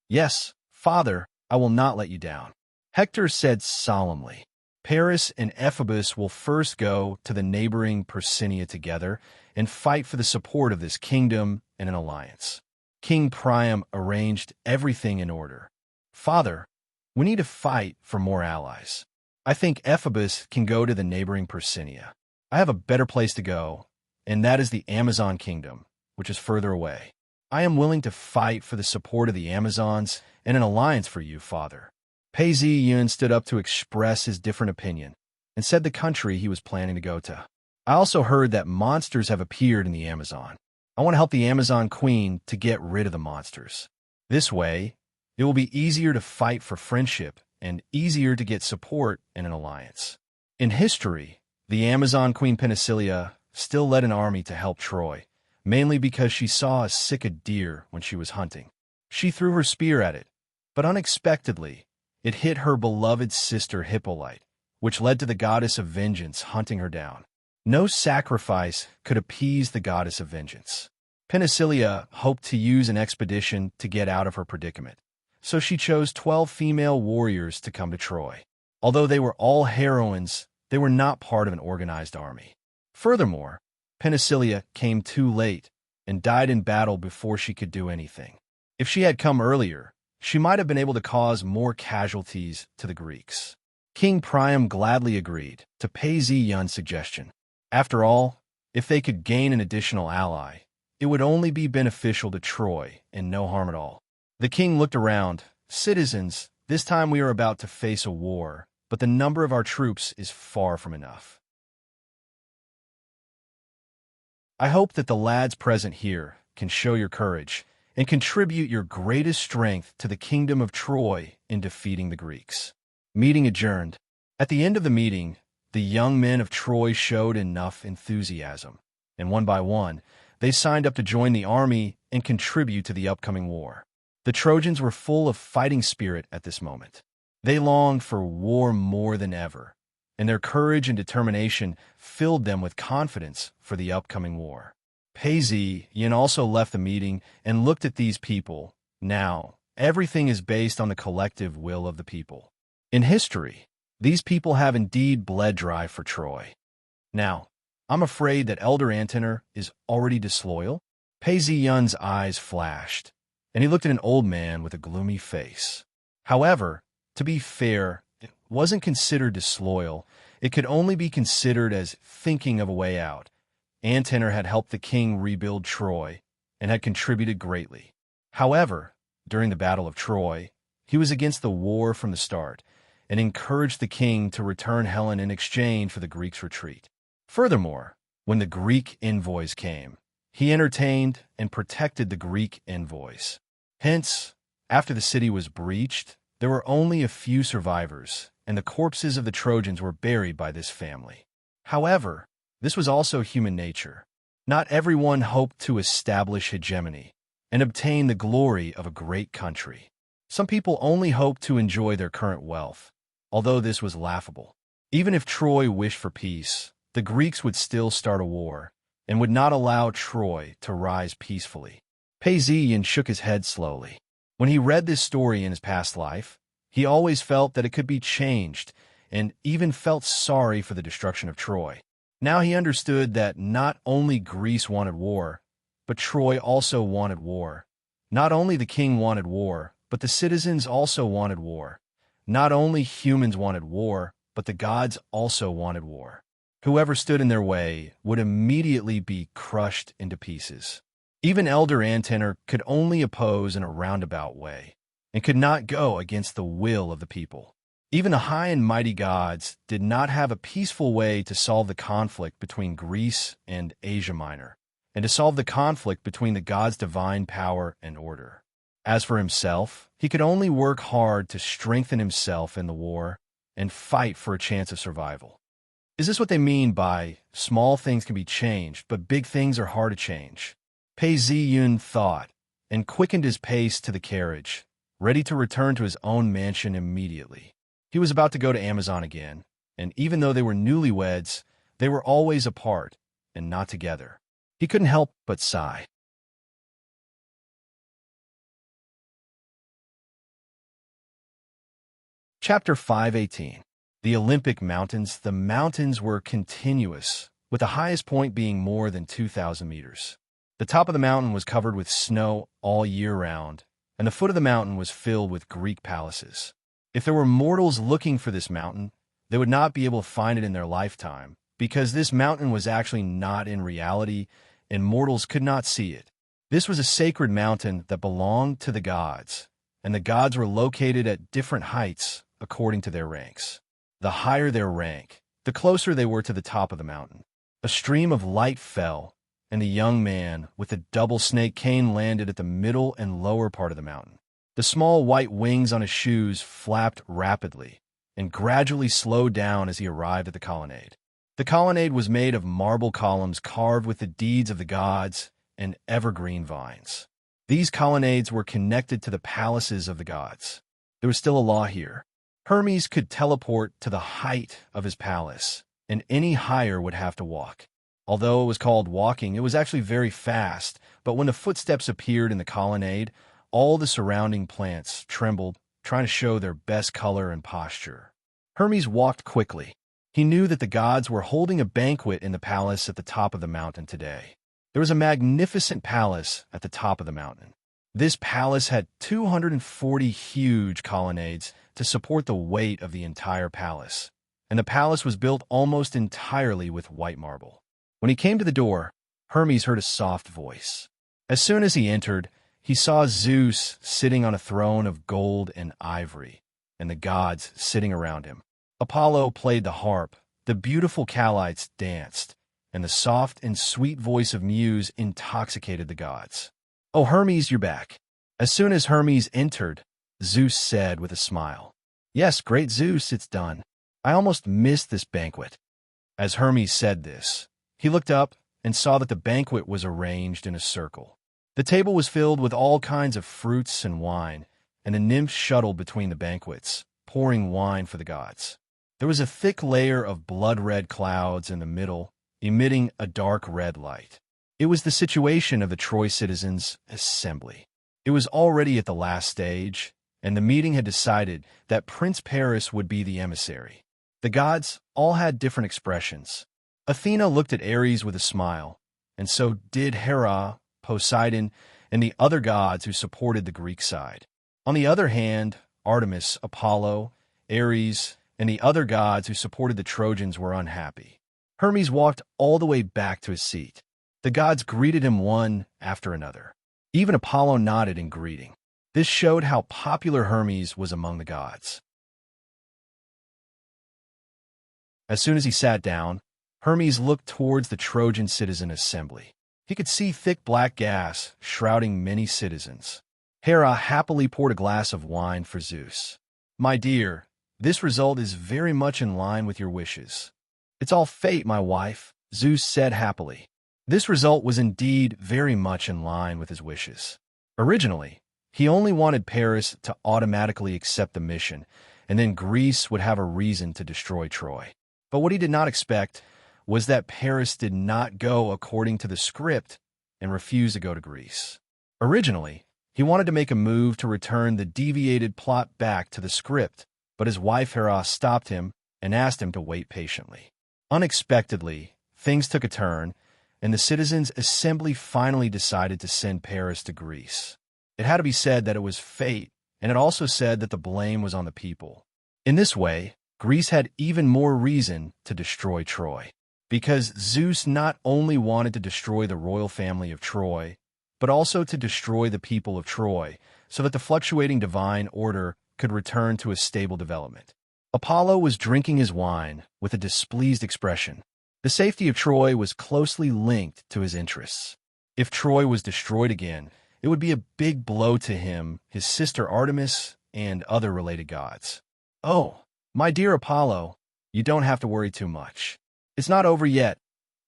Yes, father, I will not let you down. Hector said solemnly. Paris and Ephesus will first go to the neighboring Persinia together and fight for the support of this kingdom and an alliance. King Priam arranged everything in order. Father, we need to fight for more allies. I think Ephesus can go to the neighboring Persinia. I have a better place to go, and that is the Amazon Kingdom, which is further away. I am willing to fight for the support of the Amazons and an alliance for you, father. Pei Ziyan stood up to express his different opinion and said the country he was planning to go to. I also heard that monsters have appeared in the Amazon. I want to help the Amazon Queen to get rid of the monsters. This way, it will be easier to fight for friendship and easier to get support in an alliance. In history, the Amazon Queen Penicilia still led an army to help Troy, mainly because she saw a sick deer when she was hunting. She threw her spear at it, but unexpectedly, it hit her beloved sister Hippolyte, which led to the goddess of vengeance hunting her down. No sacrifice could appease the goddess of vengeance. Penicilia hoped to use an expedition to get out of her predicament, so she chose 12 female warriors to come to Troy. Although they were all heroines, they were not part of an organized army. Furthermore, Penicilia came too late and died in battle before she could do anything. If she had come earlier, she might have been able to cause more casualties to the Greeks. King Priam gladly agreed to Pei Ziyan's suggestion. After all, if they could gain an additional ally, it would only be beneficial to Troy and no harm at all. The king looked around. Citizens, this time we are about to face a war, but the number of our troops is far from enough. I hope that the lads present here can show your courage and contribute your greatest strength to the kingdom of Troy in defeating the Greeks. Meeting adjourned. At the end of the meeting, the young men of Troy showed enough enthusiasm, and one by one, they signed up to join the army and contribute to the upcoming war. The Trojans were full of fighting spirit at this moment. They longed for war more than ever, and their courage and determination filled them with confidence for the upcoming war. Yin also left the meeting and looked at these people. Now, everything is based on the collective will of the people. In history, these people have indeed bled dry for Troy. Now, I'm afraid that Elder Antenor is already disloyal. Yun's eyes flashed, and he looked at an old man with a gloomy face. However, to be fair, it wasn't considered disloyal. It could only be considered as thinking of a way out. Antenor had helped the king rebuild Troy and had contributed greatly. However, during the Battle of Troy, he was against the war from the start and encouraged the king to return Helen in exchange for the Greeks' retreat. Furthermore, when the Greek envoys came, he entertained and protected the Greek envoys. Hence, after the city was breached, there were only a few survivors, and the corpses of the Trojans were buried by this family. However, this was also human nature. Not everyone hoped to establish hegemony and obtain the glory of a great country. Some people only hoped to enjoy their current wealth, although this was laughable. Even if Troy wished for peace, the Greeks would still start a war and would not allow Troy to rise peacefully. Yin shook his head slowly. When he read this story in his past life, he always felt that it could be changed and even felt sorry for the destruction of Troy. Now he understood that not only Greece wanted war, but Troy also wanted war. Not only the king wanted war, but the citizens also wanted war. Not only humans wanted war, but the gods also wanted war. Whoever stood in their way would immediately be crushed into pieces. Even Elder Antenor could only oppose in a roundabout way, and could not go against the will of the people. Even the high and mighty gods did not have a peaceful way to solve the conflict between Greece and Asia Minor, and to solve the conflict between the gods' divine power and order. As for himself, he could only work hard to strengthen himself in the war and fight for a chance of survival. Is this what they mean by small things can be changed, but big things are hard to change? Yun thought, and quickened his pace to the carriage, ready to return to his own mansion immediately. He was about to go to Amazon again, and even though they were newlyweds, they were always apart and not together. He couldn't help but sigh. Chapter 518. The Olympic Mountains. The mountains were continuous, with the highest point being more than 2,000 meters. The top of the mountain was covered with snow all year round, and the foot of the mountain was filled with Greek palaces. If there were mortals looking for this mountain, they would not be able to find it in their lifetime, because this mountain was actually not in reality, and mortals could not see it. This was a sacred mountain that belonged to the gods, and the gods were located at different heights according to their ranks. The higher their rank, the closer they were to the top of the mountain. A stream of light fell, and the young man with the double snake cane landed at the middle and lower part of the mountain. The small white wings on his shoes flapped rapidly and gradually slowed down as he arrived at the colonnade. The colonnade was made of marble columns carved with the deeds of the gods and evergreen vines. These colonnades were connected to the palaces of the gods. There was still a law here. Hermes could teleport to the height of his palace, and any higher would have to walk. Although it was called walking, it was actually very fast, but when the footsteps appeared in the colonnade, all the surrounding plants trembled, trying to show their best color and posture. Hermes walked quickly. He knew that the gods were holding a banquet in the palace at the top of the mountain today. There was a magnificent palace at the top of the mountain. This palace had 240 huge colonnades to support the weight of the entire palace, and the palace was built almost entirely with white marble. When he came to the door, Hermes heard a soft voice. As soon as he entered, he saw Zeus sitting on a throne of gold and ivory, and the gods sitting around him. Apollo played the harp, the beautiful Calites danced, and the soft and sweet voice of Muse intoxicated the gods. "Oh, Hermes, you're back." As soon as Hermes entered, Zeus said with a smile, "Yes, great Zeus, it's done. I almost missed this banquet." As Hermes said this, he looked up and saw that the banquet was arranged in a circle. The table was filled with all kinds of fruits and wine, and the nymphs shuttled between the banquets, pouring wine for the gods. There was a thick layer of blood-red clouds in the middle, emitting a dark red light. It was the situation of the Troy citizens' assembly. It was already at the last stage, and the meeting had decided that Prince Paris would be the emissary. The gods all had different expressions. Athena looked at Ares with a smile, and so did Hera, Poseidon, and the other gods who supported the Greek side. On the other hand, Artemis, Apollo, Ares, and the other gods who supported the Trojans were unhappy. Hermes walked all the way back to his seat. The gods greeted him one after another. Even Apollo nodded in greeting. This showed how popular Hermes was among the gods. As soon as he sat down, Hermes looked towards the Trojan citizen assembly. He could see thick black gas shrouding many citizens. Hera happily poured a glass of wine for Zeus. "My dear, this result is very much in line with your wishes." "It's all fate, my wife," Zeus said happily. This result was indeed very much in line with his wishes. Originally, he only wanted Paris to automatically accept the mission, and then Greece would have a reason to destroy Troy. But what he did not expect was that Paris did not go according to the script and refused to go to Greece. Originally, he wanted to make a move to return the deviated plot back to the script, but his wife Hera stopped him and asked him to wait patiently. Unexpectedly, things took a turn, and the citizens' assembly finally decided to send Paris to Greece. It had to be said that it was fate, and it also said that the blame was on the people. In this way, Greece had even more reason to destroy Troy, because Zeus not only wanted to destroy the royal family of Troy, but also to destroy the people of Troy, so that the fluctuating divine order could return to a stable development. Apollo was drinking his wine with a displeased expression. The safety of Troy was closely linked to his interests. If Troy was destroyed again, it would be a big blow to him, his sister Artemis, and other related gods. "Oh, my dear Apollo, you don't have to worry too much. It's not over yet,"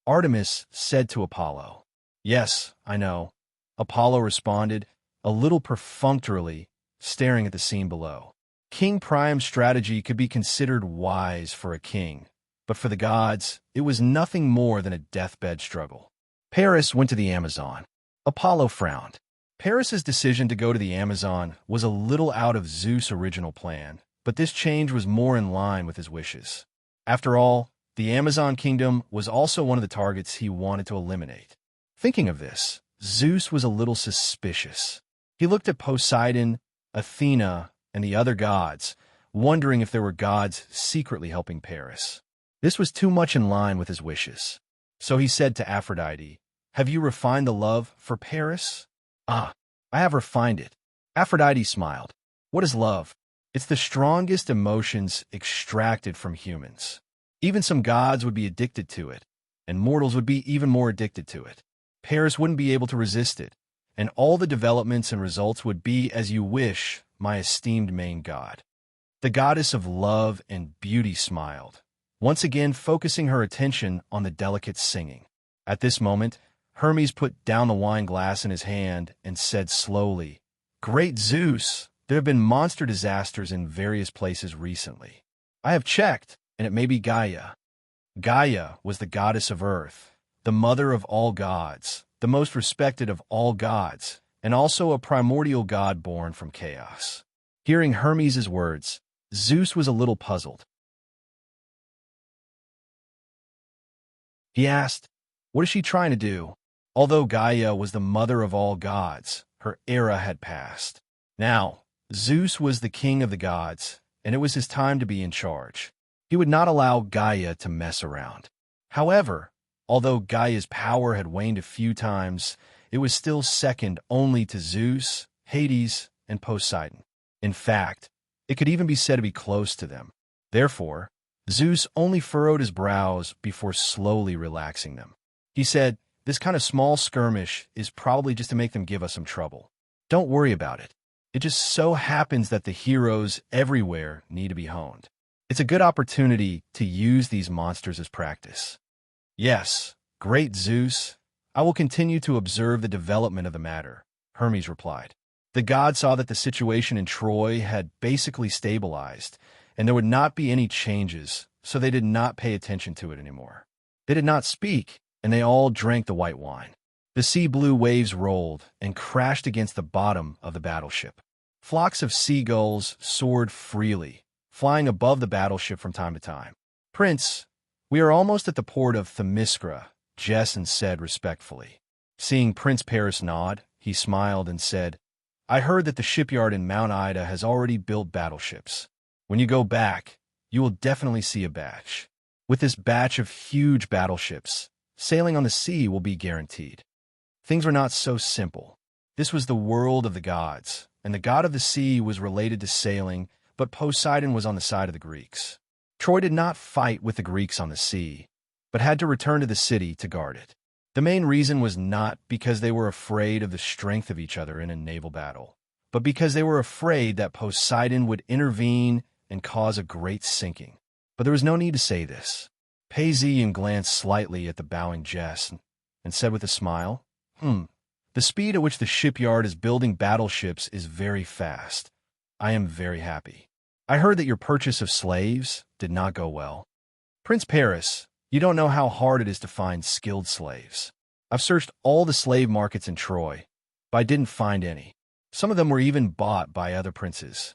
Artemis said to Apollo. "Yes, I know," Apollo responded, a little perfunctorily, staring at the scene below. King Priam's strategy could be considered wise for a king, but for the gods, it was nothing more than a deathbed struggle. Paris went to the Amazon. Apollo frowned. Paris's decision to go to the Amazon was a little out of Zeus' original plan, but this change was more in line with his wishes. After all, the Amazon kingdom was also one of the targets he wanted to eliminate. Thinking of this, Zeus was a little suspicious. He looked at Poseidon, Athena, and the other gods, wondering if there were gods secretly helping Paris. This was too much in line with his wishes. So he said to Aphrodite, "Have you refined the love for Paris?" "Ah, I have refined it." Aphrodite smiled. "What is love?" "It's the strongest emotions extracted from humans. Even some gods would be addicted to it, and mortals would be even more addicted to it. Paris wouldn't be able to resist it, and all the developments and results would be as you wish, my esteemed main god." The goddess of love and beauty smiled, once again focusing her attention on the delicate singing. At this moment, Hermes put down the wine glass in his hand and said slowly, "Great Zeus, there have been monster disasters in various places recently. I have checked, and it may be Gaia." Gaia was the goddess of earth, the mother of all gods, the most respected of all gods, and also a primordial god born from chaos. Hearing Hermes' words, Zeus was a little puzzled. He asked, "What is she trying to do?" Although Gaia was the mother of all gods, her era had passed. Now, Zeus was the king of the gods, and it was his time to be in charge. He would not allow Gaia to mess around. However, although Gaia's power had waned a few times, it was still second only to Zeus, Hades, and Poseidon. In fact, it could even be said to be close to them. Therefore, Zeus only furrowed his brows before slowly relaxing them. He said, "This kind of small skirmish is probably just to make them give us some trouble. Don't worry about it. It just so happens that the heroes everywhere need to be honed." It's a good opportunity to use these monsters as practice. Yes, great Zeus. I will continue to observe the development of the matter, Hermes replied. The god saw that the situation in Troy had basically stabilized, and there would not be any changes, so they did not pay attention to it anymore. They did not speak, and they all drank the white wine. The sea blue waves rolled and crashed against the bottom of the battleship. Flocks of seagulls soared freely, flying above the battleship from time to time. Prince, we are almost at the port of Themyscira, Jason said respectfully. Seeing Prince Paris nod, he smiled and said, I heard that the shipyard in Mount Ida has already built battleships. When you go back, you will definitely see a batch. With this batch of huge battleships, sailing on the sea will be guaranteed. Things were not so simple. This was the world of the gods, and the god of the sea was related to sailing, but Poseidon was on the side of the Greeks. Troy did not fight with the Greeks on the sea, but had to return to the city to guard it. The main reason was not because they were afraid of the strength of each other in a naval battle, but because they were afraid that Poseidon would intervene and cause a great sinking. But there was no need to say this. Paisian glanced slightly at the bowing Jess and said with a smile, The speed at which the shipyard is building battleships is very fast. I am very happy. I heard that your purchase of slaves did not go well. Prince Paris, you don't know how hard it is to find skilled slaves. I've searched all the slave markets in Troy, but I didn't find any. Some of them were even bought by other princes.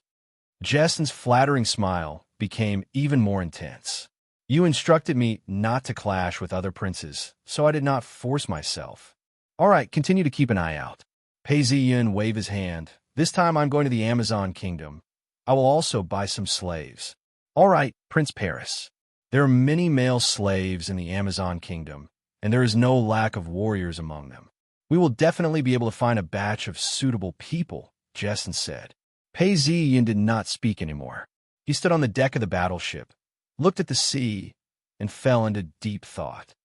Jason's flattering smile became even more intense. You instructed me not to clash with other princes, so I did not force myself. All right, continue to keep an eye out. Pei Ziyin waved his hand. This time I'm going to the Amazon kingdom. I will also buy some slaves. All right, Prince Paris. There are many male slaves in the Amazon kingdom, and there is no lack of warriors among them. We will definitely be able to find a batch of suitable people, Jason said. Pei Ziyin did not speak anymore. He stood on the deck of the battleship, looked at the sea, and fell into deep thought.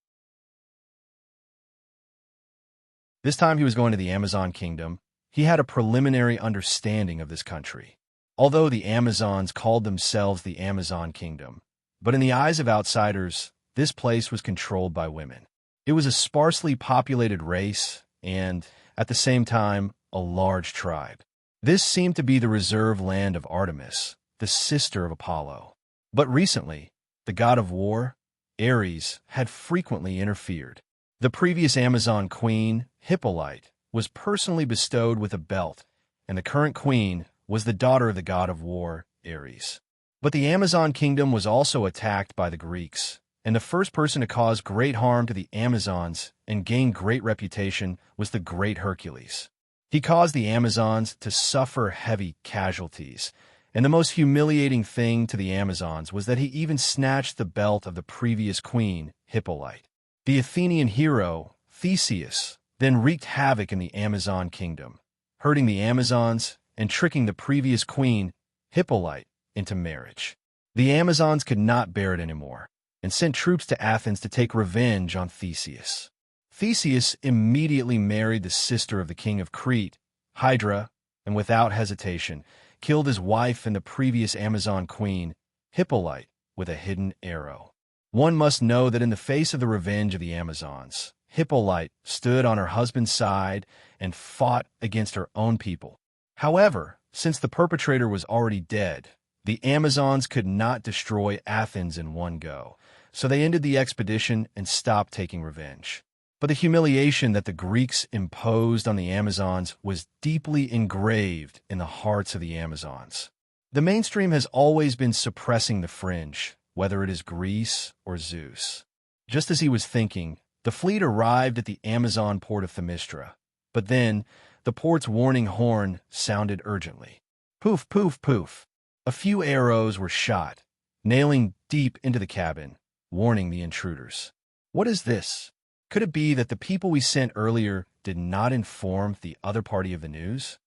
This time he was going to the Amazon kingdom. He had a preliminary understanding of this country. Although the Amazons called themselves the Amazon kingdom, but in the eyes of outsiders, this place was controlled by women. It was a sparsely populated race and, at the same time, a large tribe. This seemed to be the reserve land of Artemis, the sister of Apollo. But recently, the god of war, Ares, had frequently interfered. The previous Amazon queen, Hippolyte, was personally bestowed with a belt, and the current queen was the daughter of the god of war, Ares. But the Amazon kingdom was also attacked by the Greeks, and the first person to cause great harm to the Amazons and gain great reputation was the great Hercules. He caused the Amazons to suffer heavy casualties, and the most humiliating thing to the Amazons was that he even snatched the belt of the previous queen, Hippolyte. The Athenian hero, Theseus, then wreaked havoc in the Amazon kingdom, hurting the Amazons and tricking the previous queen, Hippolyte, into marriage. The Amazons could not bear it anymore, and sent troops to Athens to take revenge on Theseus. Theseus immediately married the sister of the king of Crete, Hydra, and without hesitation, killed his wife and the previous Amazon queen, Hippolyte, with a hidden arrow. One must know that in the face of the revenge of the Amazons, Hippolyte stood on her husband's side and fought against her own people. However, since the perpetrator was already dead, the Amazons could not destroy Athens in one go, so they ended the expedition and stopped taking revenge. But the humiliation that the Greeks imposed on the Amazons was deeply engraved in the hearts of the Amazons. The mainstream has always been suppressing the fringe, whether it is Greece or Zeus. Just as he was thinking, the fleet arrived at the Amazon port of Themyscira, but then the port's warning horn sounded urgently. Poof, poof, poof. A few arrows were shot, nailing deep into the cabin, warning the intruders. What is this? Could it be that the people we sent earlier did not inform the other party of the news?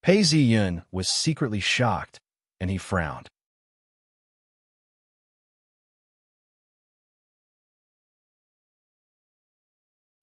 Pei Ziyun was secretly shocked, and he frowned.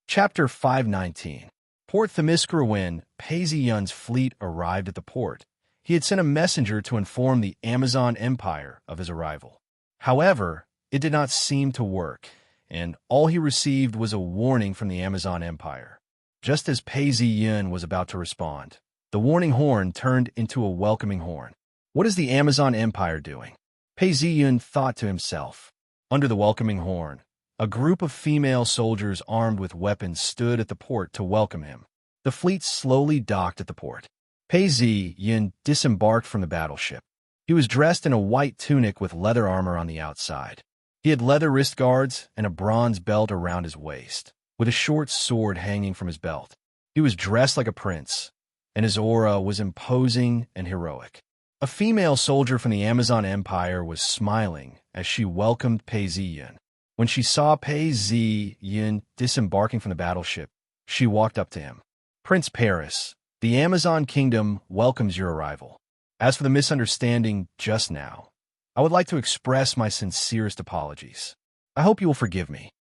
Chapter 519. Port Themyscira. When Pei Ziyun's fleet arrived at the port, he had sent a messenger to inform the Amazon Empire of his arrival. However, it did not seem to work, and all he received was a warning from the Amazon Empire. Just as Pei Ziyun was about to respond, the warning horn turned into a welcoming horn. What is the Amazon Empire doing? Pei Ziyun thought to himself. Under the welcoming horn, a group of female soldiers armed with weapons stood at the port to welcome him. The fleet slowly docked at the port. Pei Ziyun disembarked from the battleship. He was dressed in a white tunic with leather armor on the outside. He had leather wrist guards and a bronze belt around his waist, with a short sword hanging from his belt. He was dressed like a prince, and his aura was imposing and heroic. A female soldier from the Amazon Empire was smiling as she welcomed Pei Ziyun. When she saw Pei Ziyun disembarking from the battleship, she walked up to him. Prince Paris, the Amazon Kingdom welcomes your arrival. As for the misunderstanding just now, I would like to express my sincerest apologies. I hope you will forgive me.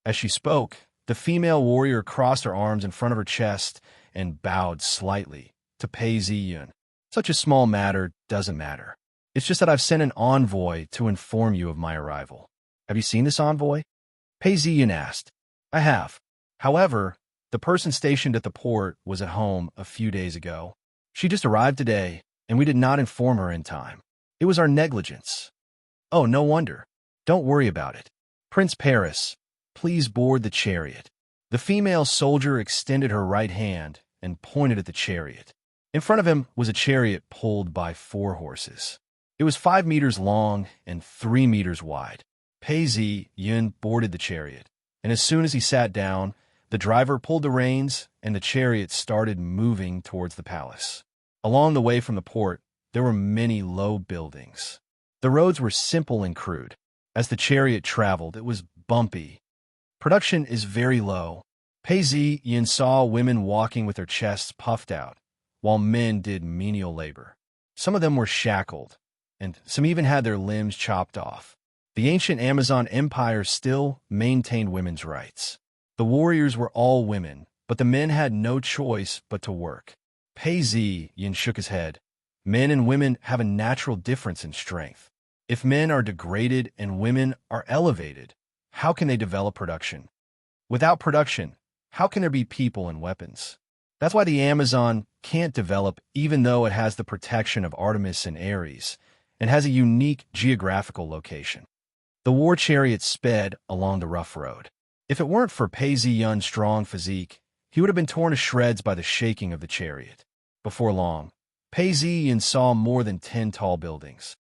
As she spoke, the female warrior crossed her arms in front of her chest and bowed slightly to Pei Ziyun. Such a small matter doesn't matter. It's just that I've sent an envoy to inform you of my arrival. Have you seen this envoy? Pei Ziyun asked. I have. However, the person stationed at the port was at home a few days ago. She just arrived today, and we did not inform her in time. It was our negligence. Oh, no wonder. Don't worry about it. Prince Paris, please board the chariot. The female soldier extended her right hand and pointed at the chariot. In front of him was a chariot pulled by 4 horses. It was 5 meters long and 3 meters wide. Pei Ziyun boarded the chariot, and as soon as he sat down, the driver pulled the reins and the chariot started moving towards the palace. Along the way from the port, there were many low buildings. The roads were simple and crude. As the chariot traveled, it was bumpy. Production is very low. Pei Ziyun saw women walking with their chests puffed out, while men did menial labor. Some of them were shackled, and some even had their limbs chopped off. The ancient Amazon Empire still maintained women's rights. The warriors were all women, but the men had no choice but to work. Pei Ziyun shook his head. Men and women have a natural difference in strength. If men are degraded and women are elevated, how can they develop production? Without production, how can there be people and weapons? That's why the Amazon can't develop even though it has the protection of Artemis and Ares and has a unique geographical location. The war chariot sped along the rough road. If it weren't for Pei Ziyun's strong physique, he would have been torn to shreds by the shaking of the chariot. Before long, Pei Ziyun saw more than 10 tall buildings.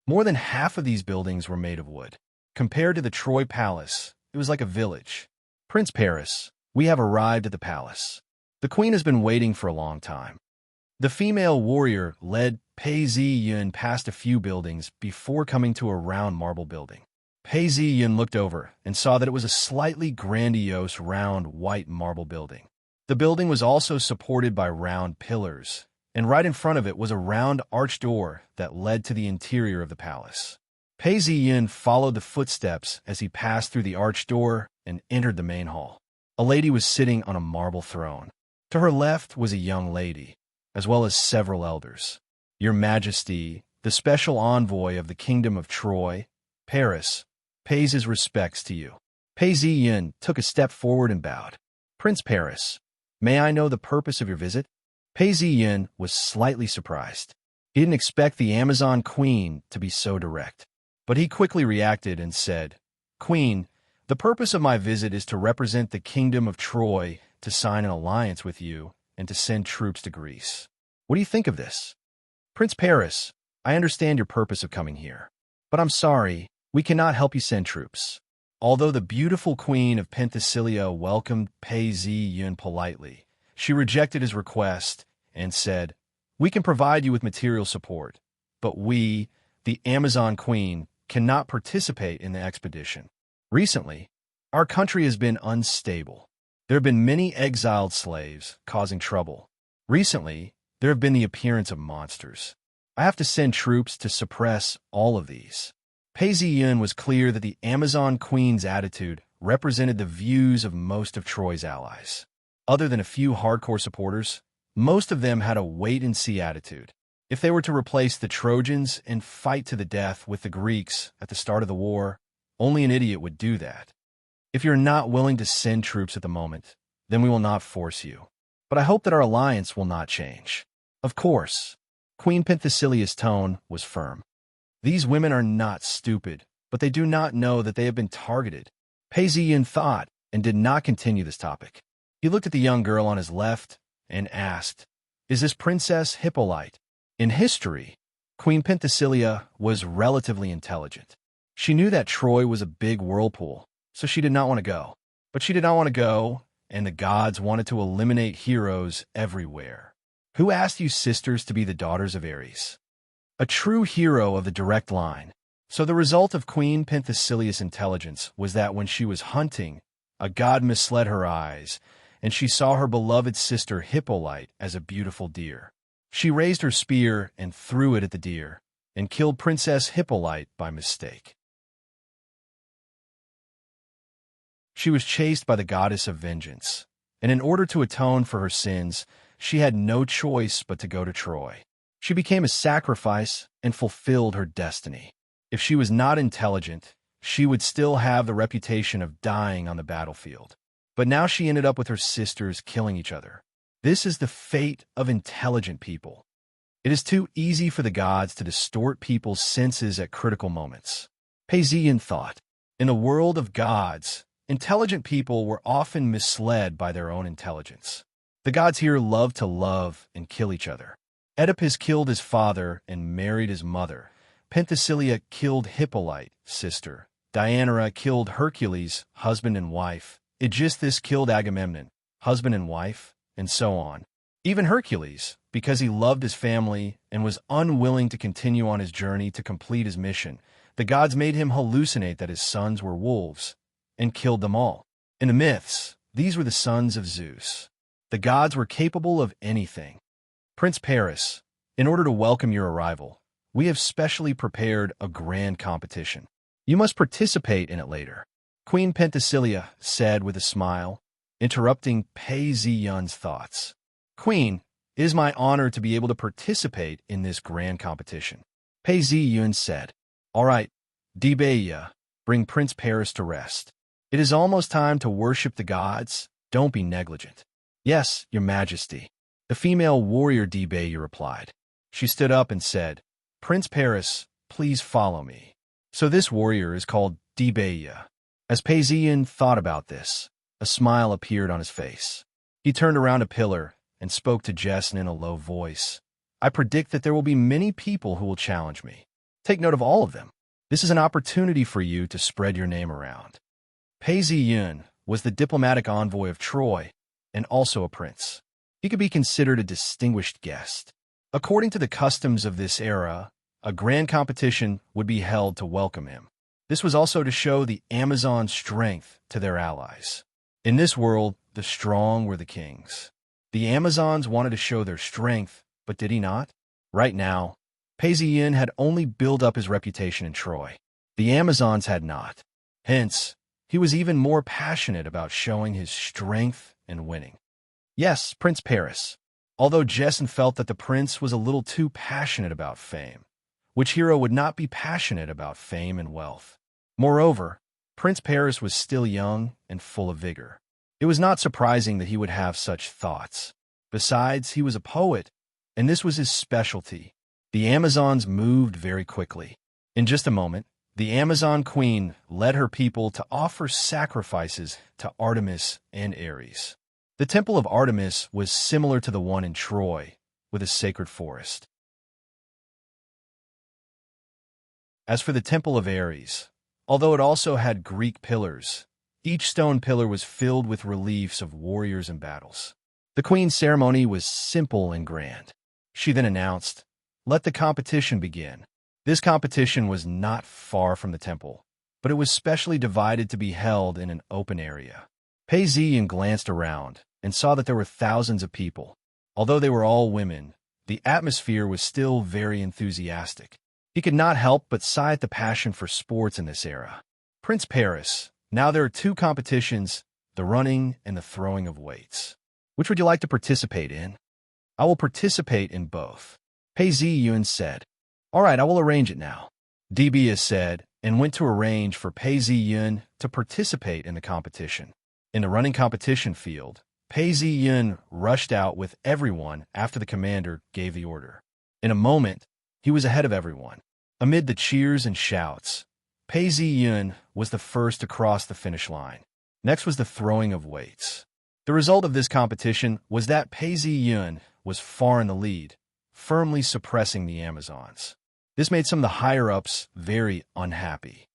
More than half of these buildings were made of wood. Compared to the Troy Palace, it was like a village. Prince Paris, we have arrived at the palace. The queen has been waiting for a long time. The female warrior led Pei Ziyun past a few buildings before coming to a round marble building. Pei Ziyun looked over and saw that it was a slightly grandiose round white marble building. The building was also supported by round pillars, and right in front of it was a round arched door that led to the interior of the palace. Pei Ziyun followed the footsteps as he passed through the arched door and entered the main hall. A lady was sitting on a marble throne. To her left was a young lady, as well as several elders. Your Majesty, the special envoy of the Kingdom of Troy, Paris, pays his respects to you. Pei Ziyun took a step forward and bowed. Prince Paris, may I know the purpose of your visit? Pei Ziyun was slightly surprised. He didn't expect the Amazon Queen to be so direct. But he quickly reacted and said, Queen, the purpose of my visit is to represent the Kingdom of Troy to sign an alliance with you and to send troops to Greece. What do you think of this? Prince Paris, I understand your purpose of coming here, but I'm sorry, we cannot help you send troops. Although the beautiful Queen of Penthesilea welcomed Pei Ziyun politely, she rejected his request and said, we can provide you with material support, but we, the Amazon Queen, cannot participate in the expedition. Recently, our country has been unstable. There have been many exiled slaves causing trouble. Recently, there have been the appearance of monsters. I have to send troops to suppress all of these. Pei Ziyun was clear that the Amazon Queen's attitude represented the views of most of Troy's allies. Other than a few hardcore supporters, most of them had a wait-and-see attitude. If they were to replace the Trojans and fight to the death with the Greeks at the start of the war, only an idiot would do that. If you're not willing to send troops at the moment, then we will not force you. But I hope that our alliance will not change. Of course. Queen Penthesilea's tone was firm. These women are not stupid, but they do not know that they have been targeted. Pei Ziyin thought and did not continue this topic. He looked at the young girl on his left and asked, "Is this Princess Hippolyte?" In history, Queen Penthesilea was relatively intelligent. She knew that Troy was a big whirlpool, so she did not want to go. But she did not want to go, and the gods wanted to eliminate heroes everywhere. Who asked you sisters to be the daughters of Ares? A true hero of the direct line. So the result of Queen Penthesilea's intelligence was that when she was hunting, a god misled her eyes, and she saw her beloved sister Hippolyte as a beautiful deer. She raised her spear and threw it at the deer, and killed Princess Hippolyte by mistake. She was chased by the goddess of vengeance, and in order to atone for her sins, she had no choice but to go to Troy. She became a sacrifice and fulfilled her destiny. If she was not intelligent, she would still have the reputation of dying on the battlefield. But now she ended up with her sisters killing each other. This is the fate of intelligent people. It is too easy for the gods to distort people's senses at critical moments. Pei Ziyin thought, in a world of gods, intelligent people were often misled by their own intelligence. The gods here love to love and kill each other. Oedipus killed his father and married his mother. Penthesilea killed Hippolyte, sister. Deianira killed Hercules, husband and wife. Aegisthus killed Agamemnon, husband and wife, and so on. Even Hercules, because he loved his family and was unwilling to continue on his journey to complete his mission, the gods made him hallucinate that his sons were wolves, and killed them all. In the myths, these were the sons of Zeus. The gods were capable of anything. Prince Paris, in order to welcome your arrival, we have specially prepared a grand competition. You must participate in it later. Queen Penthesilea said with a smile, interrupting Pei Ziyun's thoughts. Queen, it is my honor to be able to participate in this grand competition. Pei Ziyun said, All right, Dibeya, bring Prince Paris to rest. It is almost time to worship the gods. Don't be negligent. Yes, your majesty. The female warrior Dibeya replied. She stood up and said, Prince Paris, please follow me. So this warrior is called Dibeya. As Pei Ziyun thought about this, a smile appeared on his face. He turned around a pillar and spoke to Jessen in a low voice. I predict that there will be many people who will challenge me. Take note of all of them. This is an opportunity for you to spread your name around. Pei Ziyun was the diplomatic envoy of Troy and also a prince. He could be considered a distinguished guest. According to the customs of this era, a grand competition would be held to welcome him. This was also to show the Amazons' strength to their allies. In this world, the strong were the kings. The Amazons wanted to show their strength, but did he not? Right now, Pei Ziyun had only built up his reputation in Troy. The Amazons had not. Hence, he was even more passionate about showing his strength and winning. Yes, Prince Paris. Although Jessen felt that the prince was a little too passionate about fame, which hero would not be passionate about fame and wealth? Moreover, Prince Paris was still young and full of vigor. It was not surprising that he would have such thoughts. Besides, he was a poet, and this was his specialty. The Amazons moved very quickly. In just a moment, the Amazon queen led her people to offer sacrifices to Artemis and Ares. The temple of Artemis was similar to the one in Troy, with a sacred forest. As for the temple of Ares, although it also had Greek pillars, each stone pillar was filled with reliefs of warriors and battles. The queen's ceremony was simple and grand. She then announced, Let the competition begin. This competition was not far from the temple, but it was specially divided to be held in an open area. Pei Ziyun glanced around and saw that there were thousands of people. Although they were all women, the atmosphere was still very enthusiastic. He could not help but sigh at the passion for sports in this era. Prince Paris, now there are two competitions, the running and the throwing of weights. Which would you like to participate in? I will participate in both. Pei Ziyun said. All right, I will arrange it now. Debia said, and went to arrange for Pei Ziyun to participate in the competition. In the running competition field, Pei Ziyun rushed out with everyone after the commander gave the order. In a moment, he was ahead of everyone. Amid the cheers and shouts, Pei Ziyun was the first to cross the finish line. Next was the throwing of weights. The result of this competition was that Pei Ziyun was far in the lead, firmly suppressing the Amazons. This made some of the higher-ups very unhappy.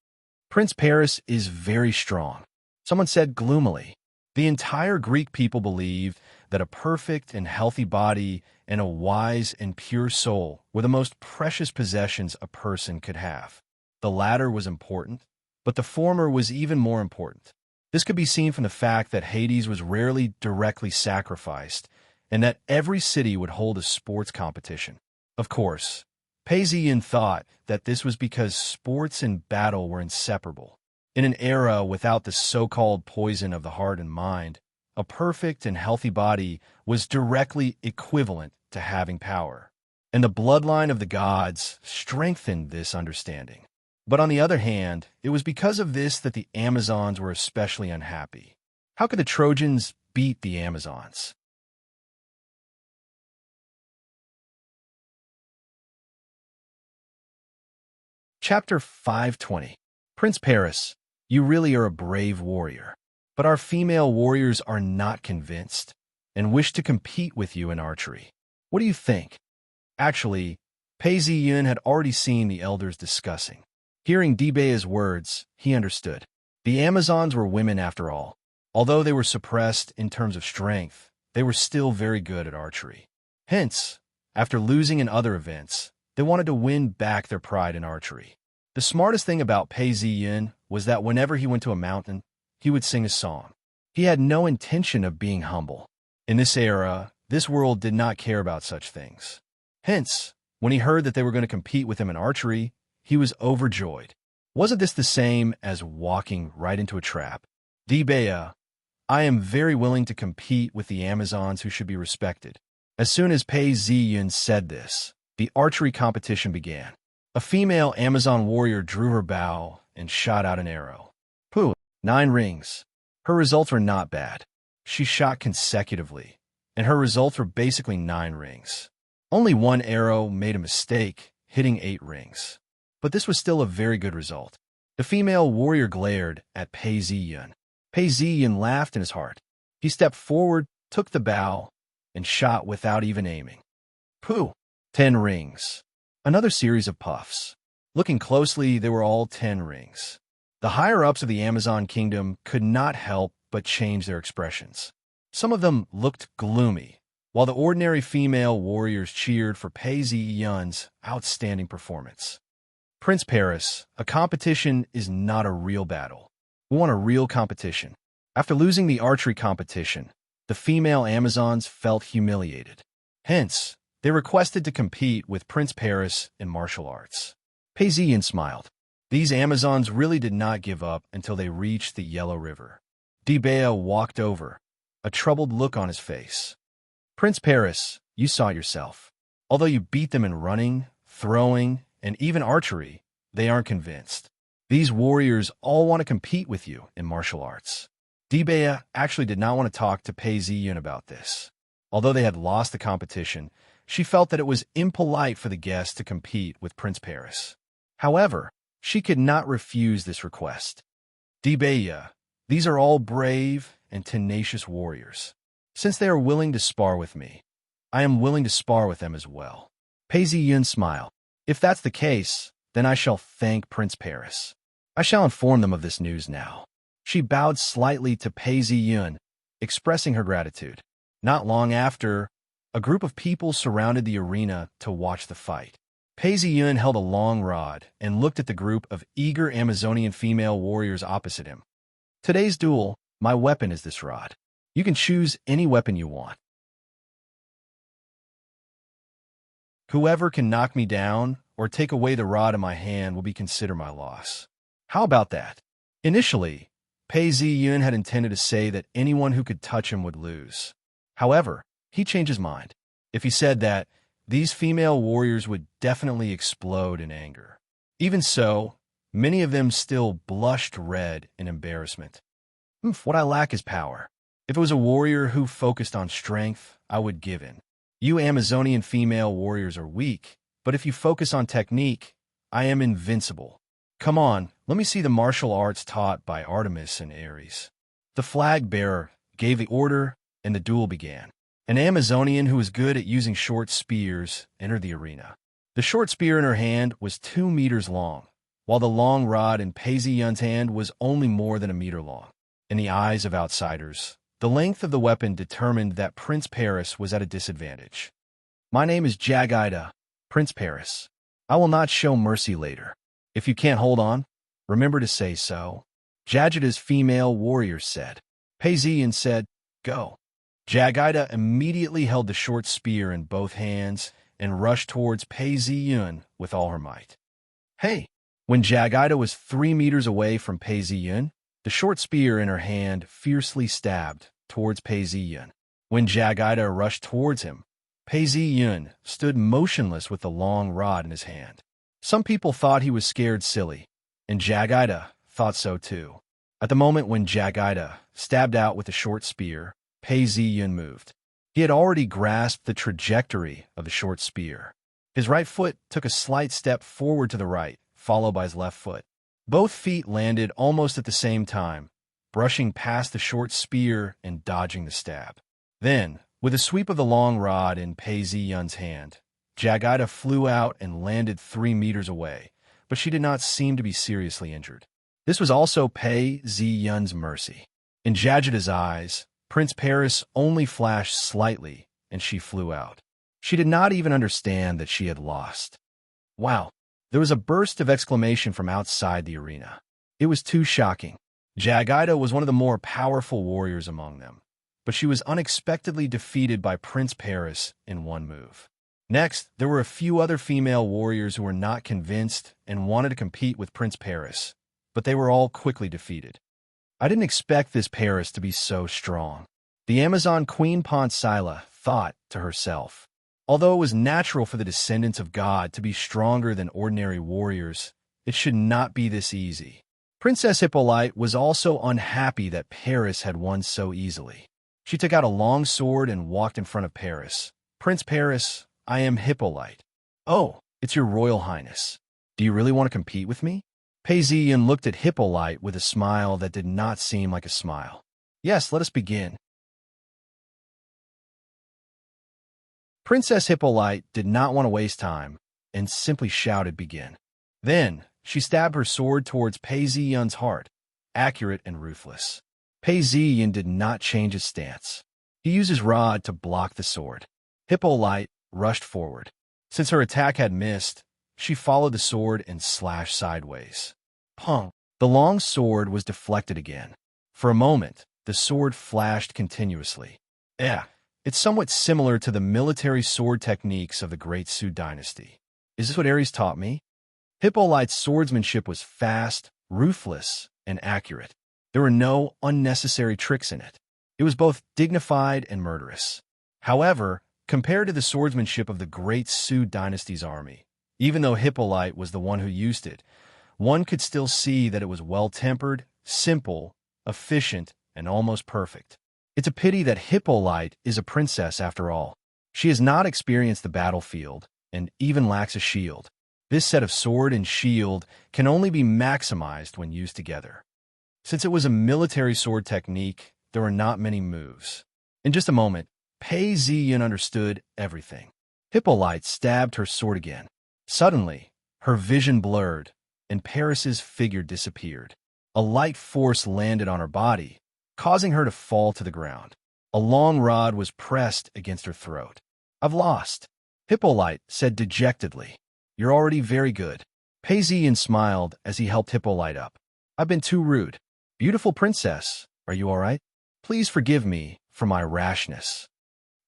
Prince Paris is very strong, someone said gloomily. The entire Greek people believed that a perfect and healthy body and a wise and pure soul were the most precious possessions a person could have. The latter was important, but the former was even more important. This could be seen from the fact that Hades was rarely directly sacrificed, and that every city would hold a sports competition. Of course, Pei Ziyun thought that this was because sports and battle were inseparable. In an era without the so-called poison of the heart and mind, a perfect and healthy body was directly equivalent to having power. And the bloodline of the gods strengthened this understanding. But on the other hand, it was because of this that the Amazons were especially unhappy. How could the Trojans beat the Amazons? Chapter 520. Prince Paris, you really are a brave warrior. But our female warriors are not convinced and wish to compete with you in archery. What do you think? Actually, Pei Ziyun had already seen the elders discussing. Hearing Debea's words, he understood. The Amazons were women after all. Although they were suppressed in terms of strength, they were still very good at archery. Hence, after losing in other events, they wanted to win back their pride in archery. The smartest thing about Pei Ziyun was that whenever he went to a mountain, he would sing a song. He had no intention of being humble. In this era, this world did not care about such things. Hence, when he heard that they were going to compete with him in archery, he was overjoyed. Wasn't this the same as walking right into a trap? Debea, I am very willing to compete with the Amazons who should be respected. As soon as Pei Ziyun said this, the archery competition began. A female Amazon warrior drew her bow and shot out an arrow. 9 rings. Her results were not bad. She shot consecutively, and her results were basically 9 rings. Only one arrow made a mistake, hitting 8 rings. But this was still a very good result. The female warrior glared at Pei Ziyun. Pei Ziyun laughed in his heart. He stepped forward, took the bow, and shot without even aiming. 10 rings. Another series of puffs. Looking closely, they were all 10 rings. The higher-ups of the Amazon kingdom could not help but change their expressions. Some of them looked gloomy, while the ordinary female warriors cheered for Pei Ziyun's outstanding performance. Prince Paris, a competition is not a real battle. We want a real competition. After losing the archery competition, the female Amazons felt humiliated. Hence, they requested to compete with Prince Paris in martial arts. Pei Ziyun smiled. These Amazons really did not give up until they reached the Yellow River. Debea walked over, a troubled look on his face. Prince Paris, you saw it yourself. Although you beat them in running, throwing, and even archery, they aren't convinced. These warriors all want to compete with you in martial arts. Debea actually did not want to talk to Pei Ziyun about this. Although they had lost the competition, she felt that it was impolite for the guests to compete with Prince Paris. However, she could not refuse this request. Debea, these are all brave and tenacious warriors. Since they are willing to spar with me, I am willing to spar with them as well. Pei Ziyun smiled. If that's the case, then I shall thank Prince Paris. I shall inform them of this news now. She bowed slightly to Pei Ziyun, expressing her gratitude. Not long after, a group of people surrounded the arena to watch the fight. Pei Ziyun held a long rod and looked at the group of eager Amazonian female warriors opposite him. Today's duel, my weapon is this rod. You can choose any weapon you want. Whoever can knock me down or take away the rod in my hand will be considered my loss. How about that? Initially, Pei Ziyun had intended to say that anyone who could touch him would lose. However, he changed his mind. If he said that these female warriors would definitely explode in anger. Even so, many of them still blushed red in embarrassment. What I lack is power. If it was a warrior who focused on strength, I would give in. You Amazonian female warriors are weak, but if you focus on technique, I am invincible. Come on, let me see the martial arts taught by Artemis and Ares. The flag bearer gave the order, and the duel began. An Amazonian who was good at using short spears entered the arena. The short spear in her hand was 2 meters long, while the long rod in Pei Ziyun's hand was only more than a meter long. In the eyes of outsiders, the length of the weapon determined that Prince Paris was at a disadvantage. My name is Jagida, Prince Paris. I will not show mercy later. If you can't hold on, remember to say so. Jagida's female warrior said. Pei Ziyun said, go. Jagida immediately held the short spear in both hands and rushed towards Pei Ziyun with all her might. Hey! When Jagida was 3 meters away from Pei Ziyun, the short spear in her hand fiercely stabbed towards Pei Ziyun. When Jagida rushed towards him, Pei Ziyun stood motionless with the long rod in his hand. Some people thought he was scared silly, and Jagida thought so too. At the moment when Jagida stabbed out with the short spear, Pei Ziyun moved. He had already grasped the trajectory of the short spear. His right foot took a slight step forward to the right, followed by his left foot. Both feet landed almost at the same time, brushing past the short spear and dodging the stab. Then, with a sweep of the long rod in Pei Ziyun's hand, Jagida flew out and landed 3 meters away, but she did not seem to be seriously injured. This was also Pei Ziyun's mercy. In Jagida's eyes, Prince Paris only flashed slightly, and she flew out. She did not even understand that she had lost. Wow! There was a burst of exclamation from outside the arena. It was too shocking. Jagida was one of the more powerful warriors among them, but she was unexpectedly defeated by Prince Paris in one move. Next, there were a few other female warriors who were not convinced and wanted to compete with Prince Paris, but they were all quickly defeated. I didn't expect this Paris to be so strong. The Amazon Queen Ponsila thought to herself. Although it was natural for the descendants of God to be stronger than ordinary warriors, it should not be this easy. Princess Hippolyte was also unhappy that Paris had won so easily. She took out a long sword and walked in front of Paris. Prince Paris, I am Hippolyte. Oh, it's your royal highness. Do you really want to compete with me? Pei Ziyun looked at Hippolyte with a smile that did not seem like a smile. Yes, let us begin. Princess Hippolyte did not want to waste time and simply shouted begin. Then, she stabbed her sword towards Pei Ziyun's heart, accurate and ruthless. Pei Ziyun did not change his stance. He used his rod to block the sword. Hippolyte rushed forward. Since her attack had missed, she followed the sword and slashed sideways. Pong! The long sword was deflected again. For a moment, the sword flashed continuously. It's somewhat similar to the military sword techniques of the Great Sui dynasty. Is this what Ares taught me? Hippolyte's swordsmanship was fast, ruthless, and accurate. There were no unnecessary tricks in it. It was both dignified and murderous. However, compared to the swordsmanship of the Great Sui dynasty's army, even though Hippolyte was the one who used it, one could still see that it was well-tempered, simple, efficient, and almost perfect. It's a pity that Hippolyte is a princess after all. She has not experienced the battlefield and even lacks a shield. This set of sword and shield can only be maximized when used together. Since it was a military sword technique, there were not many moves. In just a moment, Pei Ziyun understood everything. Hippolyte stabbed her sword again. Suddenly, her vision blurred, and Paris's figure disappeared. A light force landed on her body, causing her to fall to the ground. A long rod was pressed against her throat. I've lost, Hippolyte said dejectedly. You're already very good. Pei Ziyun smiled as he helped Hippolyte up. I've been too rude. Beautiful princess, are you all right? Please forgive me for my rashness.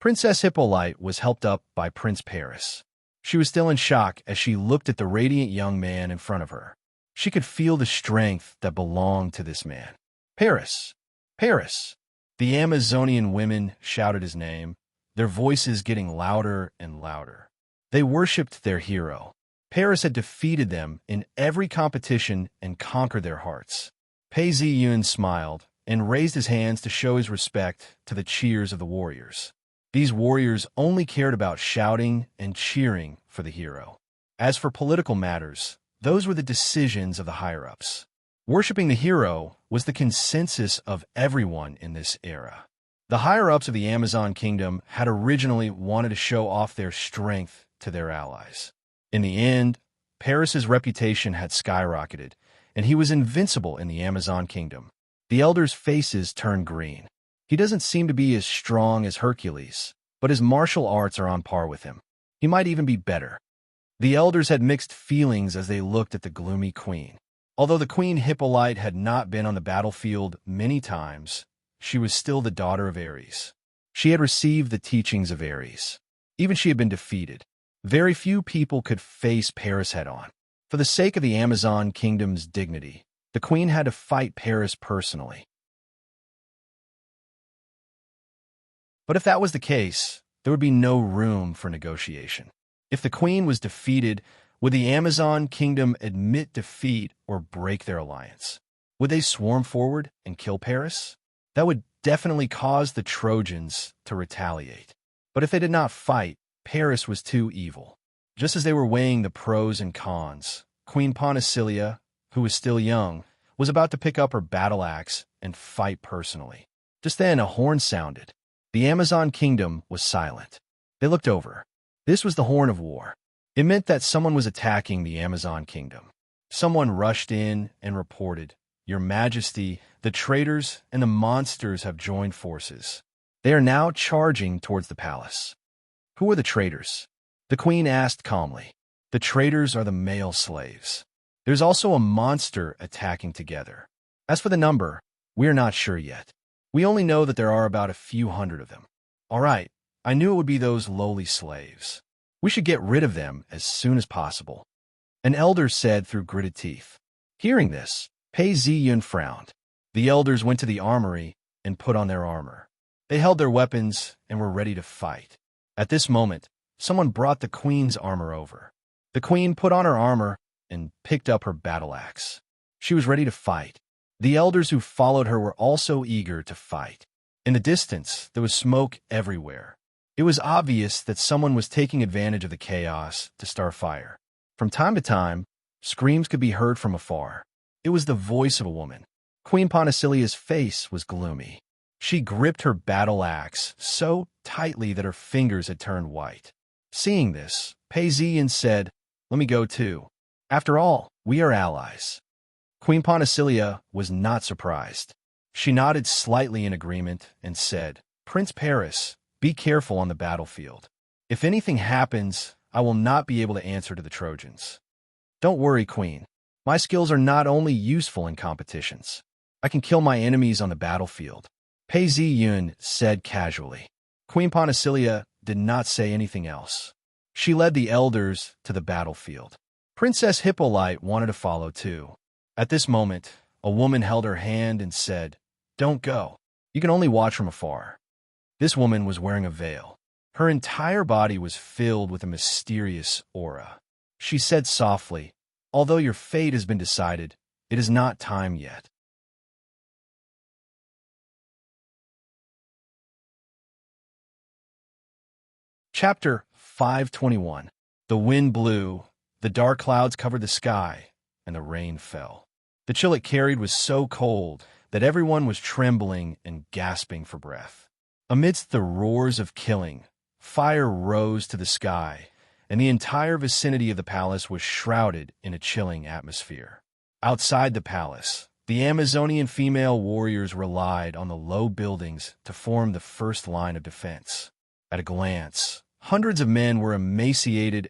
Princess Hippolyte was helped up by Prince Paris. She was still in shock as she looked at the radiant young man in front of her. She could feel the strength that belonged to this man. Paris! Paris! The Amazonian women shouted his name, their voices getting louder and louder. They worshipped their hero. Paris had defeated them in every competition and conquered their hearts. Pei Ziyun smiled and raised his hands to show his respect to the cheers of the warriors. These warriors only cared about shouting and cheering for the hero. As for political matters, those were the decisions of the higher-ups. Worshipping the hero was the consensus of everyone in this era. The higher-ups of the Amazon kingdom had originally wanted to show off their strength to their allies. In the end, Paris's reputation had skyrocketed, and he was invincible in the Amazon kingdom. The elders' faces turned green. He doesn't seem to be as strong as Hercules, but his martial arts are on par with him. He might even be better. The elders had mixed feelings as they looked at the gloomy queen. Although the Queen Hippolyte had not been on the battlefield many times, she was still the daughter of Ares. She had received the teachings of Ares. Even she had been defeated. Very few people could face Paris head-on. For the sake of the Amazon kingdom's dignity, the queen had to fight Paris personally. But if that was the case, there would be no room for negotiation. If the queen was defeated, would the Amazon kingdom admit defeat or break their alliance? Would they swarm forward and kill Paris? That would definitely cause the Trojans to retaliate. But if they did not fight, Paris was too evil. Just as they were weighing the pros and cons, Queen Penthesilea, who was still young, was about to pick up her battle axe and fight personally. Just then, a horn sounded. The Amazon kingdom was silent. They looked over. This was the horn of war. It meant that someone was attacking the Amazon kingdom. Someone rushed in and reported, "Your Majesty, the traitors and the monsters have joined forces. They are now charging towards the palace." "Who are the traitors?" the queen asked calmly. "The traitors are the male slaves. There's also a monster attacking together. As for the number, we are not sure yet. We only know that there are about a few hundred of them." "All right, I knew it would be those lowly slaves. We should get rid of them as soon as possible," an elder said through gritted teeth. Hearing this, Pei Ziyun frowned. The elders went to the armory and put on their armor. They held their weapons and were ready to fight. At this moment, someone brought the queen's armor over. The queen put on her armor and picked up her battle axe. She was ready to fight. The elders who followed her were also eager to fight. In the distance, there was smoke everywhere. It was obvious that someone was taking advantage of the chaos to start fire. From time to time, screams could be heard from afar. It was the voice of a woman. Queen Penthesilea's face was gloomy. She gripped her battle axe so tightly that her fingers had turned white. Seeing this, Pei Ziyun said, "Let me go too. After all, we are allies." Queen Penthesilea was not surprised. She nodded slightly in agreement and said, "Prince Paris, be careful on the battlefield. If anything happens, I will not be able to answer to the Trojans." "Don't worry, Queen. My skills are not only useful in competitions. I can kill my enemies on the battlefield," Pei Ziyun said casually. Queen Penthesilea did not say anything else. She led the elders to the battlefield. Princess Hippolyte wanted to follow too. At this moment, a woman held her hand and said, "Don't go. You can only watch from afar." This woman was wearing a veil. Her entire body was filled with a mysterious aura. She said softly, "Although your fate has been decided, it is not time yet." Chapter 521. The wind blew, the dark clouds covered the sky, and the rain fell. The chill it carried was so cold that everyone was trembling and gasping for breath. Amidst the roars of killing, fire rose to the sky, and the entire vicinity of the palace was shrouded in a chilling atmosphere. Outside the palace, the Amazonian female warriors relied on the low buildings to form the first line of defense. At a glance, hundreds of men were emaciated,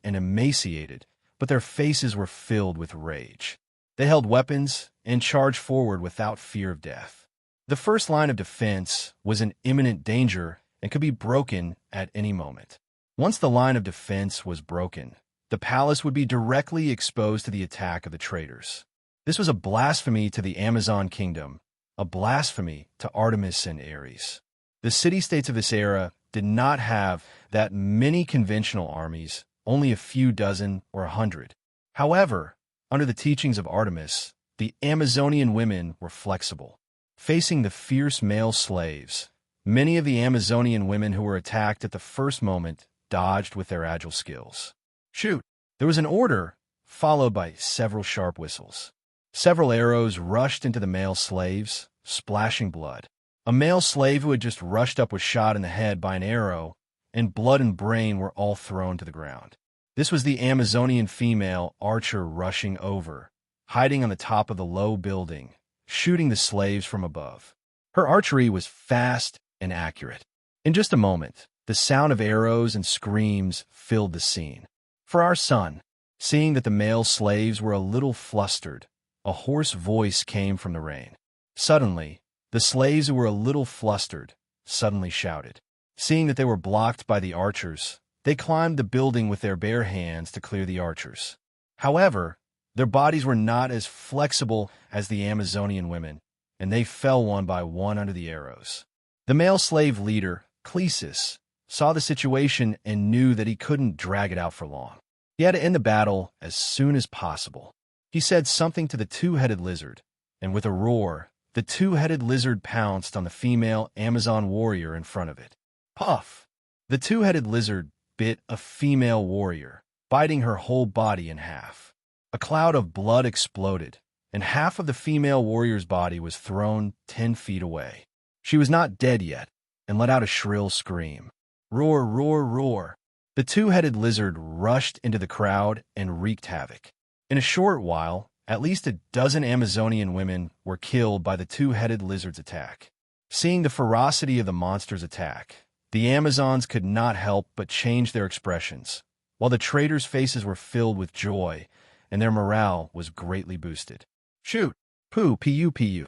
but their faces were filled with rage. They held weapons and charged forward without fear of death. The first line of defense was in imminent danger and could be broken at any moment. Once the line of defense was broken, the palace would be directly exposed to the attack of the traitors. This was a blasphemy to the Amazon kingdom, a blasphemy to Artemis and Ares. The city-states of this era did not have that many conventional armies, only a few dozen or 100. However, under the teachings of Artemis, the Amazonian women were flexible. Facing the fierce male slaves, many of the Amazonian women who were attacked at the first moment dodged with their agile skills. Shoot! There was an order, followed by several sharp whistles. Several arrows rushed into the male slaves, splashing blood. A male slave who had just rushed up was shot in the head by an arrow, and blood and brain were all thrown to the ground. This was the Amazonian female archer rushing over, hiding on the top of the low building, shooting the slaves from above. Her archery was fast and accurate. In just a moment, the sound of arrows and screams filled the scene. For our son, seeing that the male slaves were a little flustered, a hoarse voice came from the rain. Suddenly, the slaves who were a little flustered suddenly shouted. Seeing that they were blocked by the archers, they climbed the building with their bare hands to clear the archers. However, their bodies were not as flexible as the Amazonian women, and they fell one by one under the arrows. The male slave leader, Clesis, saw the situation and knew that he couldn't drag it out for long. He had to end the battle as soon as possible. He said something to the two-headed lizard, and with a roar, the two-headed lizard pounced on the female Amazon warrior in front of it. Puff! The two-headed lizard bit a female warrior, biting her whole body in half. A cloud of blood exploded, and half of the female warrior's body was thrown 10 feet away. She was not dead yet, and let out a shrill scream. Roar, roar, roar! The two-headed lizard rushed into the crowd and wreaked havoc. In a short while, at least a dozen Amazonian women were killed by the two-headed lizard's attack. Seeing the ferocity of the monster's attack, the Amazons could not help but change their expressions, while the traders' faces were filled with joy, and their morale was greatly boosted. Shoot! Poo, pu, pu.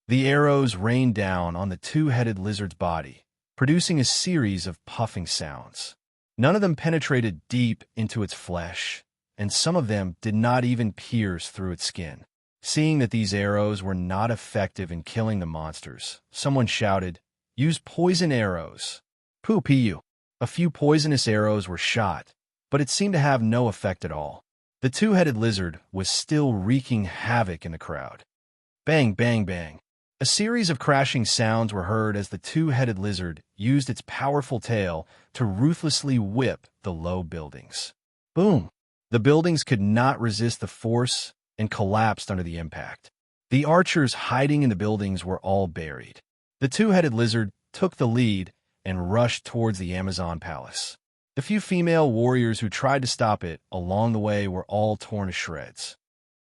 The arrows rained down on the two-headed lizard's body, producing a series of puffing sounds. None of them penetrated deep into its flesh, and some of them did not even pierce through its skin. Seeing that these arrows were not effective in killing the monsters, someone shouted, "Use poison arrows." Poo pu. A few poisonous arrows were shot, but it seemed to have no effect at all. The two-headed lizard was still wreaking havoc in the crowd. Bang, bang, bang. A series of crashing sounds were heard as the two-headed lizard used its powerful tail to ruthlessly whip the low buildings. Boom! The buildings could not resist the force and collapsed under the impact. The archers hiding in the buildings were all buried. The two-headed lizard took the lead and rushed towards the Amazon palace. The few female warriors who tried to stop it along the way were all torn to shreds.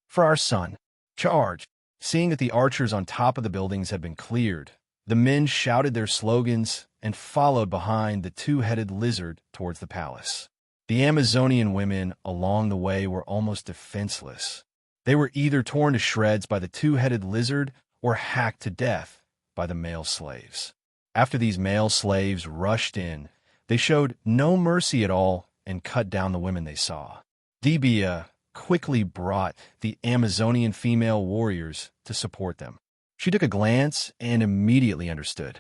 For our son, charge! Seeing that the archers on top of the buildings had been cleared, the men shouted their slogans and followed behind the two-headed lizard towards the palace. The Amazonian women along the way were almost defenseless. They were either torn to shreds by the two-headed lizard or hacked to death by the male slaves. After these male slaves rushed in, they showed no mercy at all and cut down the women they saw. Debia quickly brought the Amazonian female warriors to support them. She took a glance and immediately understood.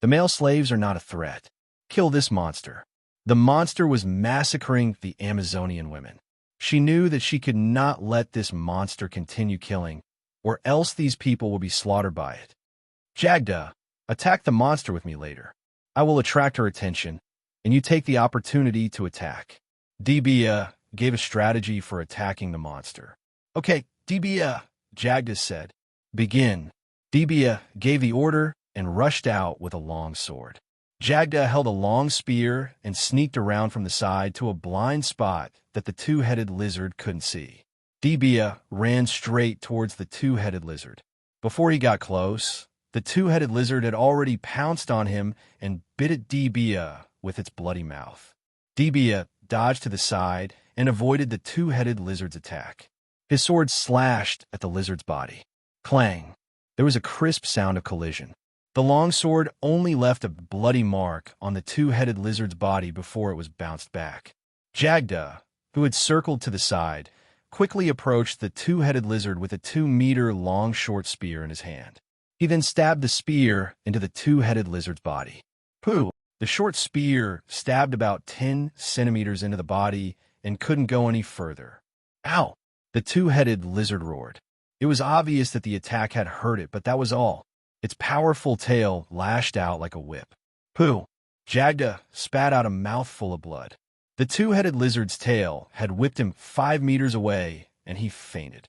The male slaves are not a threat. Kill this monster. The monster was massacring the Amazonian women. She knew that she could not let this monster continue killing, or else these people will be slaughtered by it. Jagda, attack the monster with me later. I will attract her attention, and you take the opportunity to attack. Debia gave a strategy for attacking the monster. Okay, Debia, Jagda said. Begin. Debia gave the order and rushed out with a long sword. Jagda held a long spear and sneaked around from the side to a blind spot that the two-headed lizard couldn't see. Debia ran straight towards the two-headed lizard. Before he got close, the two-headed lizard had already pounced on him and bit at Debia with its bloody mouth. Debia dodged to the side and avoided the two-headed lizard's attack. His sword slashed at the lizard's body. Clang! There was a crisp sound of collision. The long sword only left a bloody mark on the two-headed lizard's body before it was bounced back. Jagda, who had circled to the side, quickly approached the two-headed lizard with a 2-meter-long short spear in his hand. He then stabbed the spear into the two-headed lizard's body. Pooh! The short spear stabbed about 10 centimeters into the body and couldn't go any further. Ow! The two-headed lizard roared. It was obvious that the attack had hurt it, but that was all. Its powerful tail lashed out like a whip. Pooh! Jagda spat out a mouthful of blood. The two-headed lizard's tail had whipped him 5 meters away, and he fainted.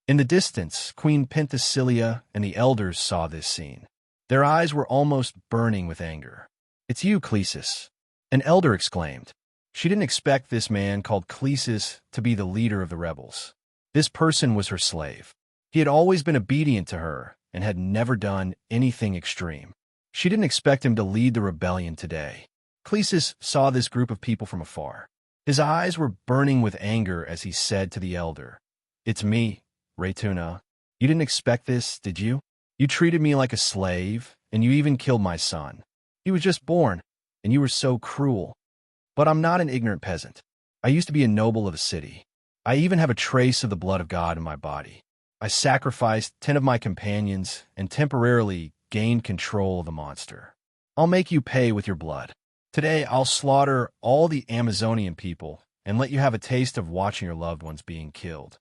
In the distance, Queen Penthesilea and the elders saw this scene. Their eyes were almost burning with anger. "It's you, Clesis," an elder exclaimed. She didn't expect this man called Clesis to be the leader of the rebels. This person was her slave. He had always been obedient to her and had never done anything extreme. She didn't expect him to lead the rebellion today. Clesis saw this group of people from afar. His eyes were burning with anger as he said to the elder, "It's me, Raytuna. You didn't expect this, did you? You treated me like a slave, and you even killed my son. He was just born, and you were so cruel. But I'm not an ignorant peasant. I used to be a noble of a city. I even have a trace of the blood of God in my body. I sacrificed 10 of my companions and temporarily gained control of the monster. I'll make you pay with your blood. Today, I'll slaughter all the Amazonian people and let you have a taste of watching your loved ones being killed."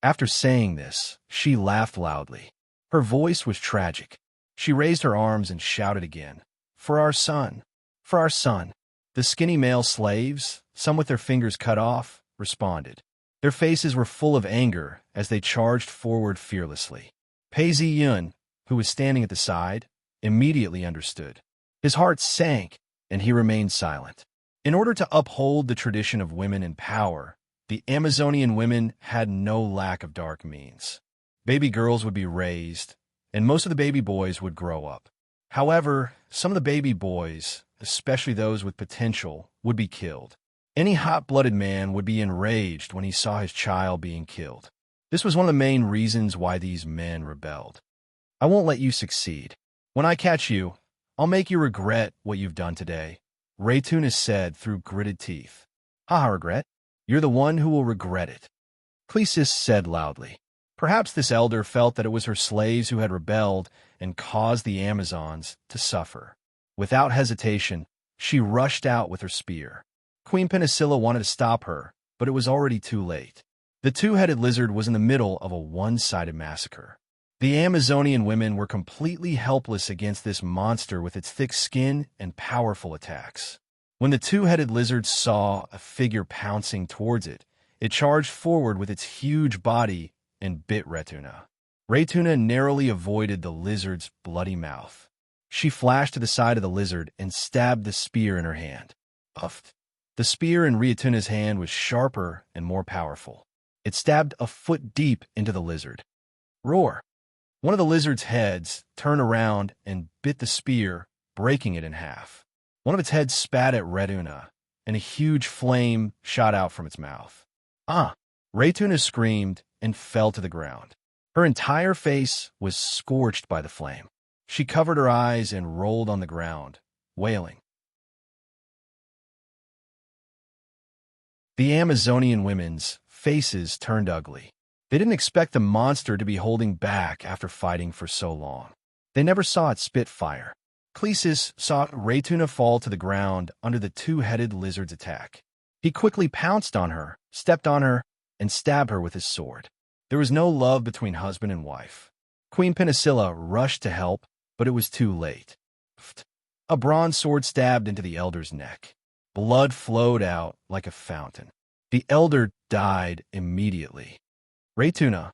After saying this, she laughed loudly. Her voice was tragic. She raised her arms and shouted again, "For our son! For our son!" The skinny male slaves, some with their fingers cut off, responded. Their faces were full of anger as they charged forward fearlessly. Pei Ziyun, who was standing at the side, immediately understood. His heart sank, and he remained silent. In order to uphold the tradition of women in power, the Amazonian women had no lack of dark means. Baby girls would be raised, and most of the baby boys would grow up. However, some of the baby boys, especially those with potential, would be killed. Any hot-blooded man would be enraged when he saw his child being killed. This was one of the main reasons why these men rebelled. "I won't let you succeed. When I catch you, I'll make you regret what you've done today," Raytuna said through gritted teeth. "Ha, regret? You're the one who will regret it," Clesis said loudly. Perhaps this elder felt that it was her slaves who had rebelled and caused the Amazons to suffer. Without hesitation, she rushed out with her spear. Queen Penthesilea wanted to stop her, but it was already too late. The two-headed lizard was in the middle of a one-sided massacre. The Amazonian women were completely helpless against this monster with its thick skin and powerful attacks. When the two-headed lizard saw a figure pouncing towards it, it charged forward with its huge body and bit Raytuna. Raytuna narrowly avoided the lizard's bloody mouth. She flashed to the side of the lizard and stabbed the spear in her hand. Uffed. The spear in Raytuna's hand was sharper and more powerful. It stabbed a foot deep into the lizard. Roar! One of the lizard's heads turned around and bit the spear, breaking it in half. One of its heads spat at Raytuna, and a huge flame shot out from its mouth. "Ah!" Raytuna screamed and fell to the ground. Her entire face was scorched by the flame. She covered her eyes and rolled on the ground, wailing. The Amazonian women's faces turned ugly. They didn't expect the monster to be holding back after fighting for so long. They never saw it spit fire. Clesis saw Raytuna fall to the ground under the two-headed lizard's attack. He quickly pounced on her, stepped on her, and stabbed her with his sword. There was no love between husband and wife. Queen Penthesilea rushed to help, but it was too late. A bronze sword stabbed into the elder's neck. Blood flowed out like a fountain. The elder died immediately. "Raytuna!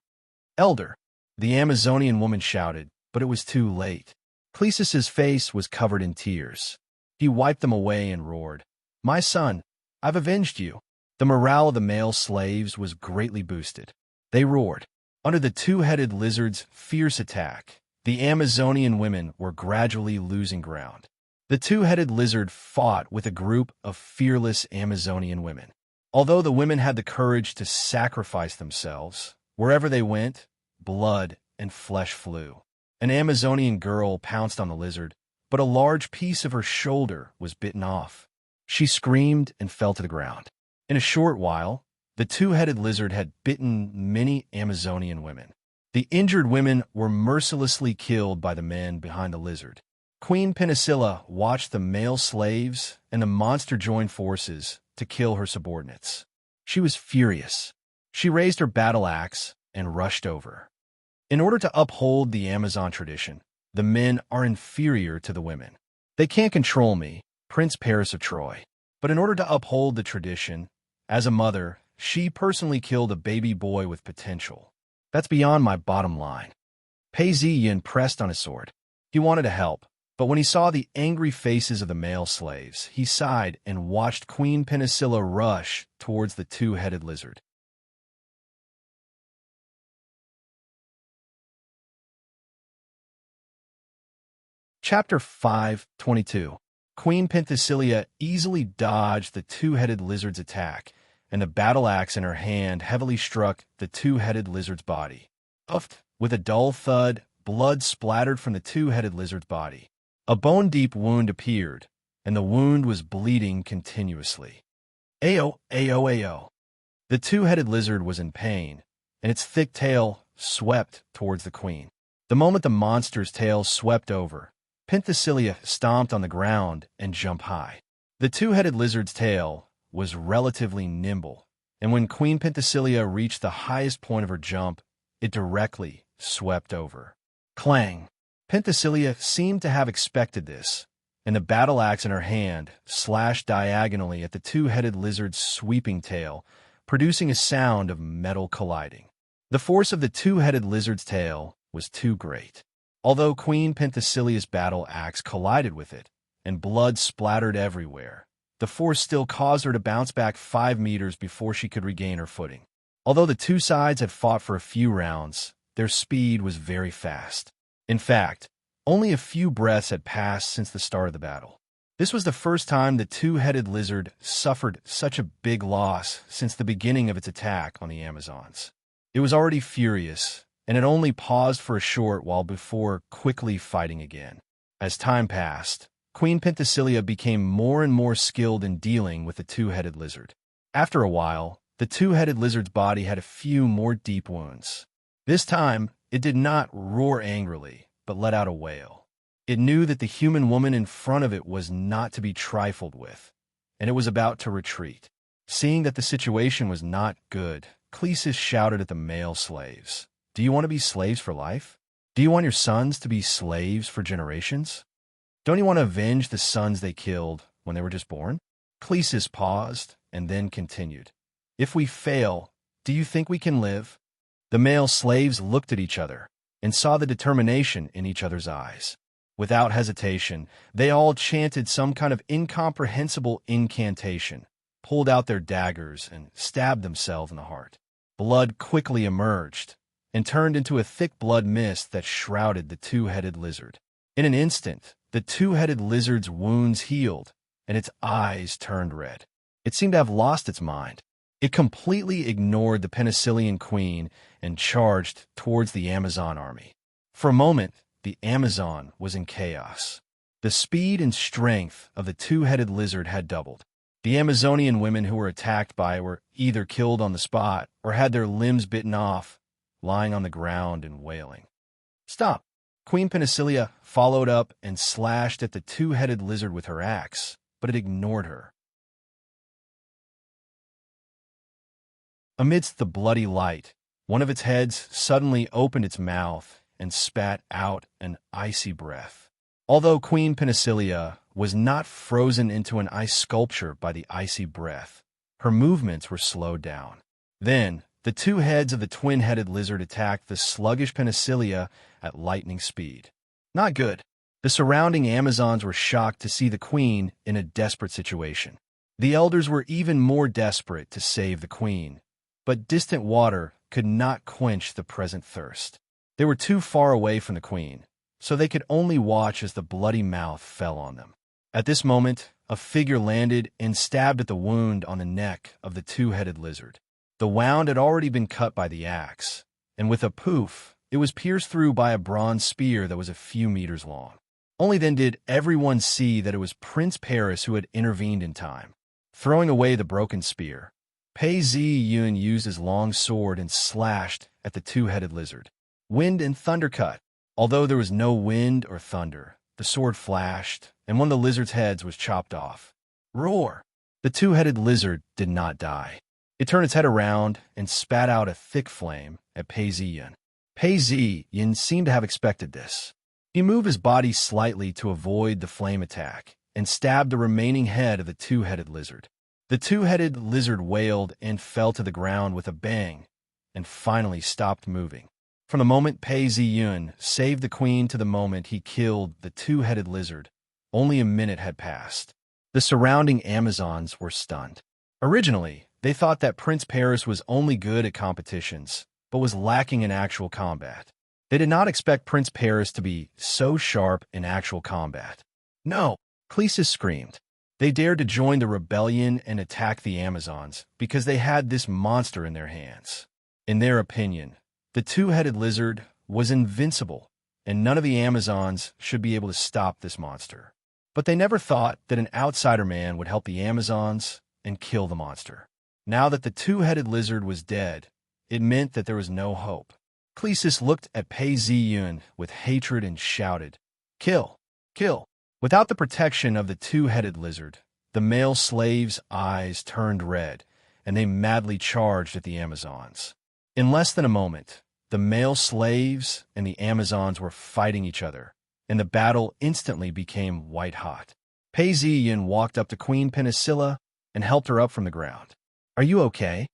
Elder!" the Amazonian woman shouted, but it was too late. Clesis's face was covered in tears. He wiped them away and roared, "My son, I've avenged you." The morale of the male slaves was greatly boosted. They roared. Under the two-headed lizard's fierce attack, the Amazonian women were gradually losing ground. The two-headed lizard fought with a group of fearless Amazonian women. Although the women had the courage to sacrifice themselves, wherever they went, blood and flesh flew. An Amazonian girl pounced on the lizard, but a large piece of her shoulder was bitten off. She screamed and fell to the ground. In a short while, the two-headed lizard had bitten many Amazonian women. The injured women were mercilessly killed by the men behind the lizard. Queen Penicilla watched the male slaves and the monster join forces to kill her subordinates. She was furious. She raised her battle axe and rushed over. In order to uphold the Amazon tradition, the men are inferior to the women. They can't control me, Prince Paris of Troy. But in order to uphold the tradition, as a mother, she personally killed a baby boy with potential. That's beyond my bottom line. Pei Ziyin pressed on his sword. He wanted to help, but when he saw the angry faces of the male slaves, he sighed and watched Queen Penicilla rush towards the two-headed lizard. Chapter 5:22. Queen Penthesilea easily dodged the two-headed lizard's attack, and the battle axe in her hand heavily struck the two-headed lizard's body. With a dull thud, blood splattered from the two-headed lizard's body. A bone-deep wound appeared, and the wound was bleeding continuously. Ayo, ayo, ayo. The two-headed lizard was in pain, and its thick tail swept towards the queen. The moment the monster's tail swept over, Penthesilea stomped on the ground and jumped high. The two-headed lizard's tail was relatively nimble, and when Queen Penthesilea reached the highest point of her jump, it directly swept over. Clang! Penthesilea seemed to have expected this, and the battle axe in her hand slashed diagonally at the two-headed lizard's sweeping tail, producing a sound of metal colliding. The force of the two-headed lizard's tail was too great. Although Queen Penthesilea's battle axe collided with it, and blood splattered everywhere, the force still caused her to bounce back 5 meters before she could regain her footing. Although the two sides had fought for a few rounds, their speed was very fast. In fact, only a few breaths had passed since the start of the battle. This was the first time the two-headed lizard suffered such a big loss since the beginning of its attack on the Amazons. It was already furious, and it only paused for a short while before quickly fighting again. As time passed, Queen Penthesilea became more and more skilled in dealing with the two-headed lizard. After a while, the two-headed lizard's body had a few more deep wounds. This time, it did not roar angrily, but let out a wail. It knew that the human woman in front of it was not to be trifled with, and it was about to retreat. Seeing that the situation was not good, Clesis shouted at the male slaves. Do you want to be slaves for life? Do you want your sons to be slaves for generations? Don't you want to avenge the sons they killed when they were just born? Clesis paused and then continued. If we fail, do you think we can live? The male slaves looked at each other and saw the determination in each other's eyes. Without hesitation, they all chanted some kind of incomprehensible incantation, pulled out their daggers, and stabbed themselves in the heart. Blood quickly emerged and turned into a thick blood mist that shrouded the two-headed lizard. In an instant, the two-headed lizard's wounds healed, and its eyes turned red. It seemed to have lost its mind. It completely ignored the Penicillian queen and charged towards the Amazon army. For a moment, the Amazon was in chaos. The speed and strength of the two-headed lizard had doubled. The Amazonian women who were attacked by it were either killed on the spot or had their limbs bitten off, lying on the ground and wailing. Stop! Queen Penicillea followed up and slashed at the two-headed lizard with her axe, but it ignored her. Amidst the bloody light, one of its heads suddenly opened its mouth and spat out an icy breath. Although Queen Penicillea was not frozen into an ice sculpture by the icy breath, her movements were slowed down. Then, the two heads of the twin-headed lizard attacked the sluggish Penicillea at lightning speed. Not good. The surrounding Amazons were shocked to see the queen in a desperate situation. The elders were even more desperate to save the queen, but distant water could not quench the present thirst. They were too far away from the queen, so they could only watch as the bloody mouth fell on them. At this moment, a figure landed and stabbed at the wound on the neck of the two-headed lizard. The wound had already been cut by the axe, and with a poof, it was pierced through by a bronze spear that was a few meters long. Only then did everyone see that it was Prince Paris who had intervened in time. Throwing away the broken spear, Pei Ziyun used his long sword and slashed at the two-headed lizard. Wind and thunder cut. Although there was no wind or thunder, the sword flashed, and one of the lizard's heads was chopped off. Roar! The two-headed lizard did not die. It turned its head around and spat out a thick flame at Pei Ziyin. Pei Ziyin seemed to have expected this. He moved his body slightly to avoid the flame attack and stabbed the remaining head of the two-headed lizard. The two-headed lizard wailed and fell to the ground with a bang and finally stopped moving. From the moment Pei Ziyin saved the queen to the moment he killed the two-headed lizard, only a minute had passed. The surrounding Amazons were stunned. Originally, they thought that Prince Paris was only good at competitions, but was lacking in actual combat. They did not expect Prince Paris to be so sharp in actual combat. No, Clesis screamed. They dared to join the rebellion and attack the Amazons because they had this monster in their hands. In their opinion, the two-headed lizard was invincible, and none of the Amazons should be able to stop this monster. But they never thought that an outsider man would help the Amazons and kill the monster. Now that the two-headed lizard was dead, it meant that there was no hope. Clesis looked at Pei Ziyin with hatred and shouted, "Kill! Kill!" Without the protection of the two-headed lizard, the male slaves' eyes turned red, and they madly charged at the Amazons. In less than a moment, the male slaves and the Amazons were fighting each other, and the battle instantly became white-hot. Pei Ziyin walked up to Queen Penicilla and helped her up from the ground. "Are you okay?"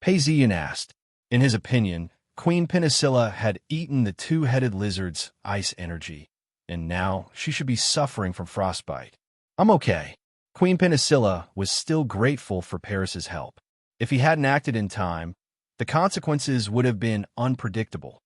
Pei Ziyin asked. In his opinion, Queen Penicilla had eaten the two-headed lizard's ice energy, and now she should be suffering from frostbite. "I'm okay." Queen Penicilla was still grateful for Paris's help. If he hadn't acted in time, the consequences would have been unpredictable.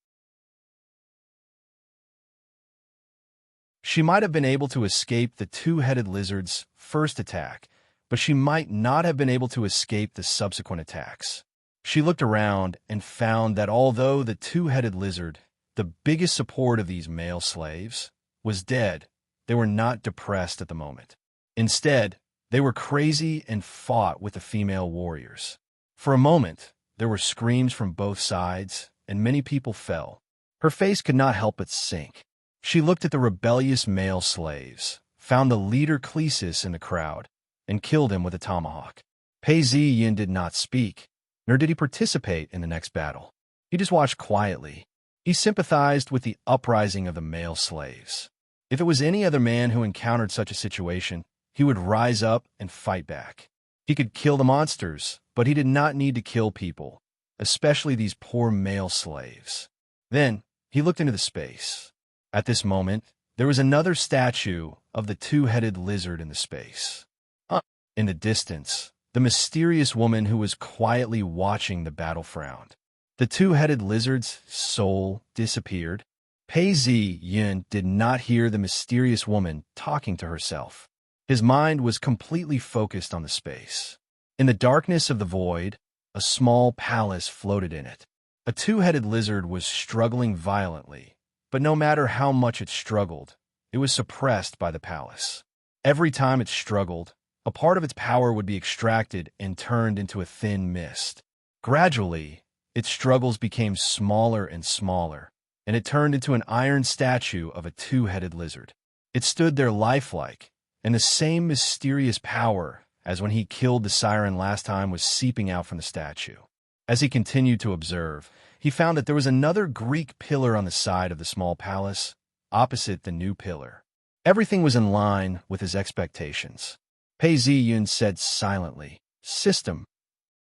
She might have been able to escape the two-headed lizard's first attack, but she might not have been able to escape the subsequent attacks. She looked around and found that although the two-headed lizard, the biggest support of these male slaves, was dead, they were not depressed at the moment. Instead, they were crazy and fought with the female warriors. For a moment, there were screams from both sides, and many people fell. Her face could not help but sink. She looked at the rebellious male slaves, found the leader Clesis in the crowd, and killed him with a tomahawk. Pei Ziyin did not speak, nor did he participate in the next battle. He just watched quietly. He sympathized with the uprising of the male slaves. If it was any other man who encountered such a situation, he would rise up and fight back. He could kill the monsters, but he did not need to kill people, especially these poor male slaves. Then, he looked into the space. At this moment, there was another statue of the two-headed lizard in the space. In the distance, the mysterious woman who was quietly watching the battle frowned. The two-headed lizard's soul disappeared. Pei Ziyin did not hear the mysterious woman talking to herself. His mind was completely focused on the space. In the darkness of the void, a small palace floated in it. A two-headed lizard was struggling violently, but no matter how much it struggled, it was suppressed by the palace. Every time it struggled, a part of its power would be extracted and turned into a thin mist. Gradually, its struggles became smaller and smaller, and it turned into an iron statue of a two-headed lizard. It stood there lifelike, and the same mysterious power as when he killed the siren last time was seeping out from the statue. As he continued to observe, he found that there was another Greek pillar on the side of the small palace, opposite the new pillar. Everything was in line with his expectations. Pei Ziyin said silently, "System."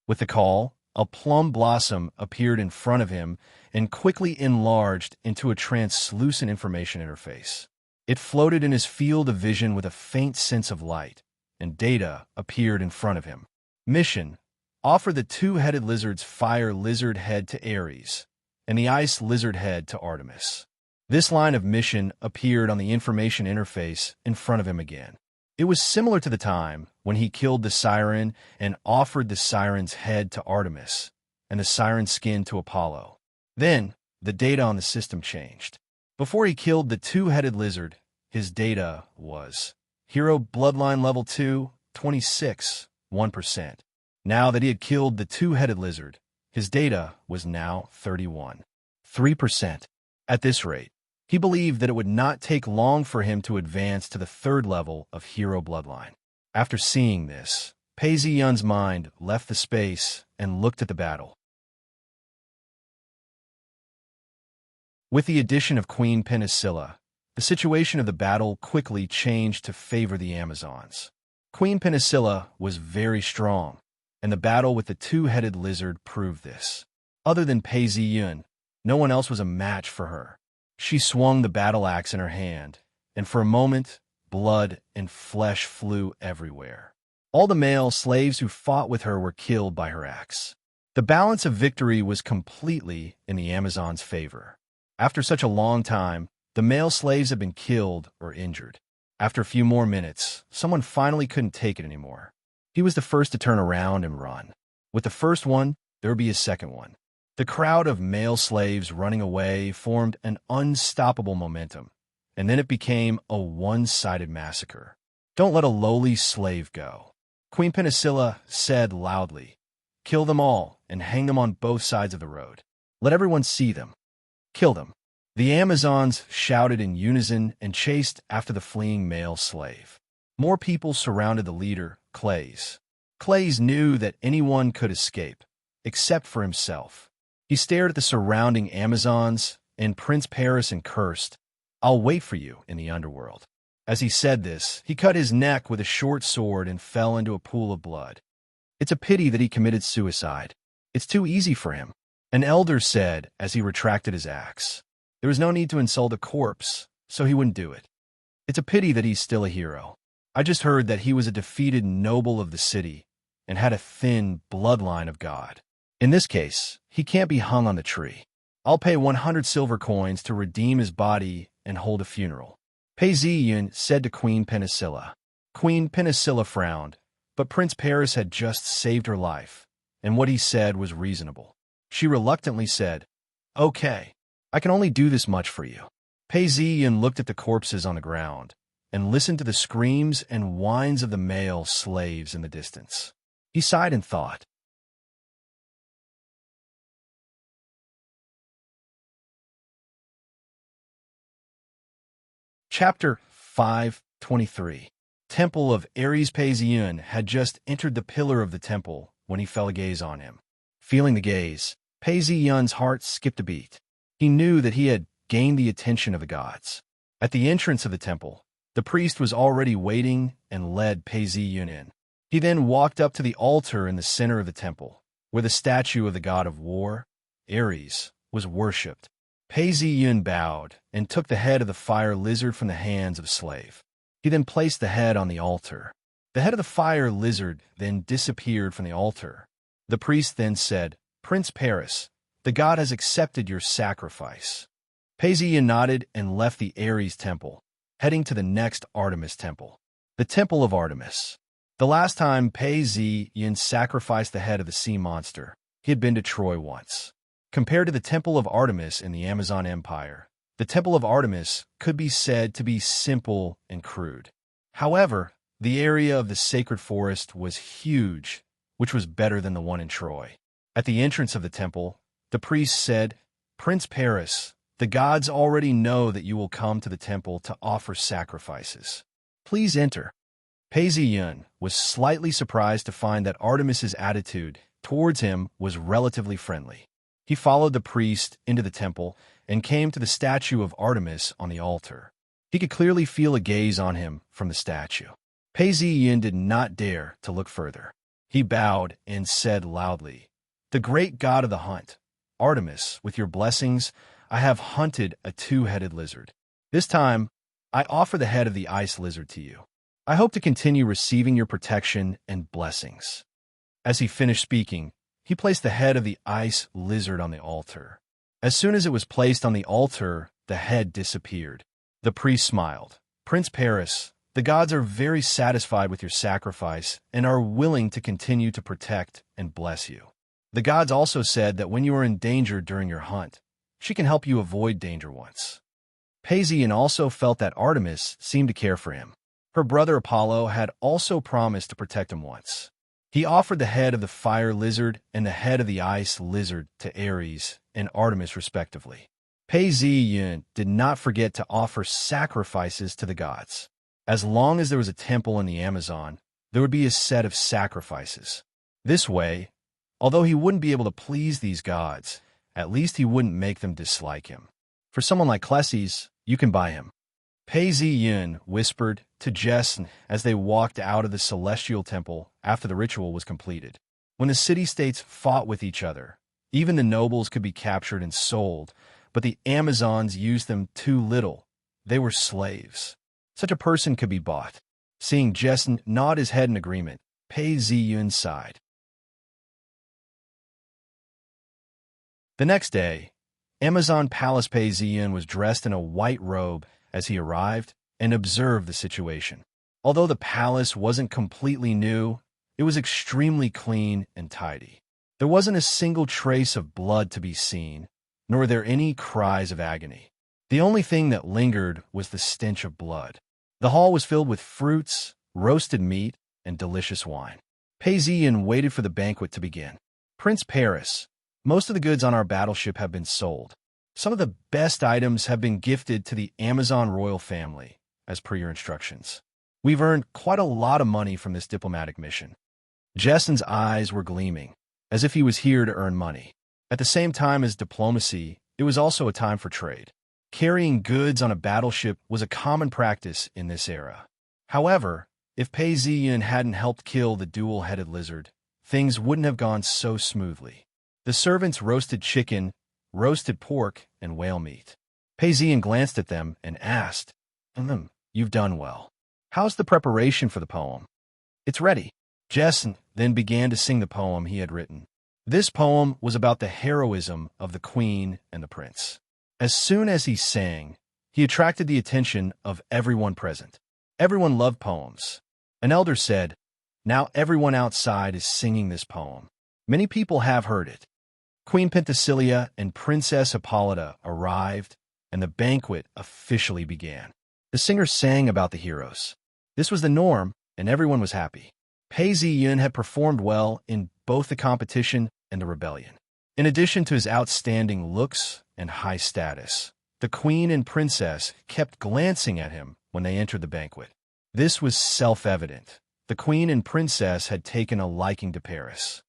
With the call, a plum blossom appeared in front of him and quickly enlarged into a translucent information interface. It floated in his field of vision with a faint sense of light, and data appeared in front of him. Mission: offer the two-headed lizard's fire lizard head to Ares, and the ice lizard head to Artemis. This line of mission appeared on the information interface in front of him again. It was similar to the time when he killed the siren and offered the siren's head to Artemis and the siren's skin to Apollo. Then, the data on the system changed. Before he killed the two-headed lizard, his data was Hero Bloodline Level 2, 26, 1%. Now that he had killed the two-headed lizard, his data was now 31, 3%. At this rate, he believed that it would not take long for him to advance to the third level of hero bloodline. After seeing this, Pei Ziyun's mind left the space and looked at the battle. With the addition of Queen Penicilla, the situation of the battle quickly changed to favor the Amazons. Queen Penicilla was very strong, and the battle with the two-headed lizard proved this. Other than Pei Ziyun, no one else was a match for her. She swung the battle axe in her hand, and for a moment, blood and flesh flew everywhere. All the male slaves who fought with her were killed by her axe. The balance of victory was completely in the Amazons' favor. After such a long time, the male slaves had been killed or injured. After a few more minutes, someone finally couldn't take it anymore. He was the first to turn around and run. With the first one, there would be a second one. The crowd of male slaves running away formed an unstoppable momentum, and then it became a one-sided massacre. "Don't let a lowly slave go," Queen Penicilla said loudly. "Kill them all and hang them on both sides of the road. Let everyone see them. Kill them." The Amazons shouted in unison and chased after the fleeing male slave. More people surrounded the leader, Clays. Clays knew that anyone could escape, except for himself. He stared at the surrounding Amazons, and Prince Paris and cursed, "I'll wait for you in the underworld." As he said this, he cut his neck with a short sword and fell into a pool of blood. "It's a pity that he committed suicide. It's too easy for him," an elder said as he retracted his axe. There was no need to insult a corpse, so he wouldn't do it. "It's a pity that he's still a hero. I just heard that he was a defeated noble of the city and had a thin bloodline of God. In this case, he can't be hung on the tree. I'll pay 100 silver coins to redeem his body and hold a funeral." Pei Ziyun said to Queen Penicilla. Queen Penicilla frowned, but Prince Paris had just saved her life, and what he said was reasonable. She reluctantly said, "Okay, I can only do this much for you." Pei Ziyun looked at the corpses on the ground and listened to the screams and whines of the male slaves in the distance. He sighed and thought. Chapter 5:23. Temple of Ares. Pei Ziyun had just entered the pillar of the temple when he felt a gaze on him. Feeling the gaze, Pei Ziyun's heart skipped a beat. He knew that he had gained the attention of the gods. At the entrance of the temple, the priest was already waiting and led Pei Ziyun in. He then walked up to the altar in the center of the temple, where the statue of the god of war, Ares, was worshipped. Pei Ziyun bowed and took the head of the fire lizard from the hands of a slave. He then placed the head on the altar. The head of the fire lizard then disappeared from the altar. The priest then said, "Prince Paris, the god has accepted your sacrifice." Pei Ziyun nodded and left the Ares temple, heading to the next Artemis temple. The Temple of Artemis. The last time Pei Ziyun sacrificed the head of the sea monster, he had been to Troy once. Compared to the Temple of Artemis in the Amazon Empire, the Temple of Artemis could be said to be simple and crude. However, the area of the sacred forest was huge, which was better than the one in Troy. At the entrance of the temple, the priest said, "Prince Paris, the gods already know that you will come to the temple to offer sacrifices. Please enter." Pei Ziyun was slightly surprised to find that Artemis's attitude towards him was relatively friendly. He followed the priest into the temple and came to the statue of Artemis on the altar. He could clearly feel a gaze on him from the statue. Pei Ziyun did not dare to look further. He bowed and said loudly, "The great god of the hunt, Artemis, with your blessings, I have hunted a two-headed lizard. This time, I offer the head of the ice lizard to you. I hope to continue receiving your protection and blessings." As he finished speaking, he placed the head of the ice lizard on the altar. As soon as it was placed on the altar, the head disappeared. The priest smiled. "Prince Paris, the gods are very satisfied with your sacrifice and are willing to continue to protect and bless you. The gods also said that when you are in danger during your hunt, she can help you avoid danger once." Pei Ziyun also felt that Artemis seemed to care for him. Her brother Apollo had also promised to protect him once. He offered the head of the fire lizard and the head of the ice lizard to Ares and Artemis respectively. Pei Ziyun did not forget to offer sacrifices to the gods. As long as there was a temple in the Amazon, there would be a set of sacrifices. This way, although he wouldn't be able to please these gods, at least he wouldn't make them dislike him. For someone like Clesies, you can buy him. Pei Ziyun whispered to Jess as they walked out of the celestial temple after the ritual was completed. When the city-states fought with each other, even the nobles could be captured and sold, but the Amazons used them too little. They were slaves. Such a person could be bought. Seeing Jess nod his head in agreement, Pei Ziyun sighed. The next day, Amazon Palace Pei Ziyun was dressed in a white robe as he arrived and observed the situation. Although the palace wasn't completely new, it was extremely clean and tidy. There wasn't a single trace of blood to be seen, nor were there any cries of agony. The only thing that lingered was the stench of blood. The hall was filled with fruits, roasted meat, and delicious wine. Pei Ziyun waited for the banquet to begin. Prince Paris, most of the goods on our battleship have been sold. Some of the best items have been gifted to the Amazon royal family, as per your instructions. We've earned quite a lot of money from this diplomatic mission. Jessen's eyes were gleaming, as if he was here to earn money. At the same time as diplomacy, it was also a time for trade. Carrying goods on a battleship was a common practice in this era. However, if Pei Ziyun hadn't helped kill the dual-headed lizard, things wouldn't have gone so smoothly. The servants roasted chicken, roasted pork, and whale meat. Pei Ziyun glanced at them and asked, "You've done well. How's the preparation for the poem?" "It's ready." Jessen then began to sing the poem he had written. This poem was about the heroism of the queen and the prince. As soon as he sang, he attracted the attention of everyone present. Everyone loved poems. An elder said, "Now everyone outside is singing this poem. Many people have heard it." Queen Penthesilea and Princess Hippolyta arrived, and the banquet officially began. The singers sang about the heroes. This was the norm, and everyone was happy. Pei Ziyun had performed well in both the competition and the rebellion. In addition to his outstanding looks and high status, the queen and princess kept glancing at him when they entered the banquet. This was self-evident. The queen and princess had taken a liking to Paris.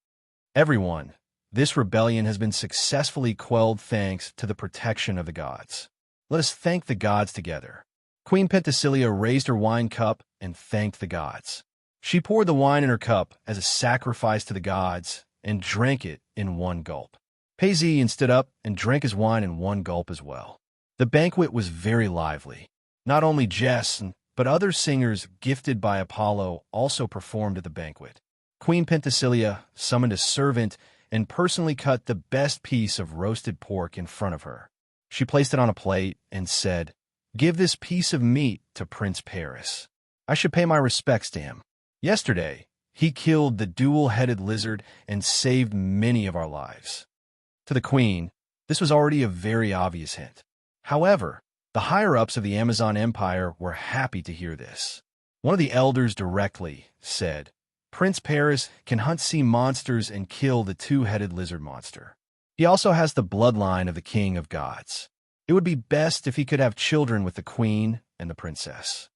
Everyone, this rebellion has been successfully quelled thanks to the protection of the gods. Let us thank the gods together. Queen Penthesilea raised her wine cup and thanked the gods. She poured the wine in her cup as a sacrifice to the gods and drank it in one gulp. Pei Ziyun stood up and drank his wine in one gulp as well. The banquet was very lively. Not only Jess, but other singers gifted by Apollo also performed at the banquet. Queen Penthesilea summoned a servant and personally cut the best piece of roasted pork in front of her. She placed it on a plate and said, "Give this piece of meat to Prince Paris. I should pay my respects to him. Yesterday, he killed the dual-headed lizard and saved many of our lives." To the queen, this was already a very obvious hint. However, the higher-ups of the Amazon Empire were happy to hear this. One of the elders directly said, "Prince Paris can hunt sea monsters and kill the two-headed lizard monster. He also has the bloodline of the king of gods. It would be best if he could have children with the queen and the princess."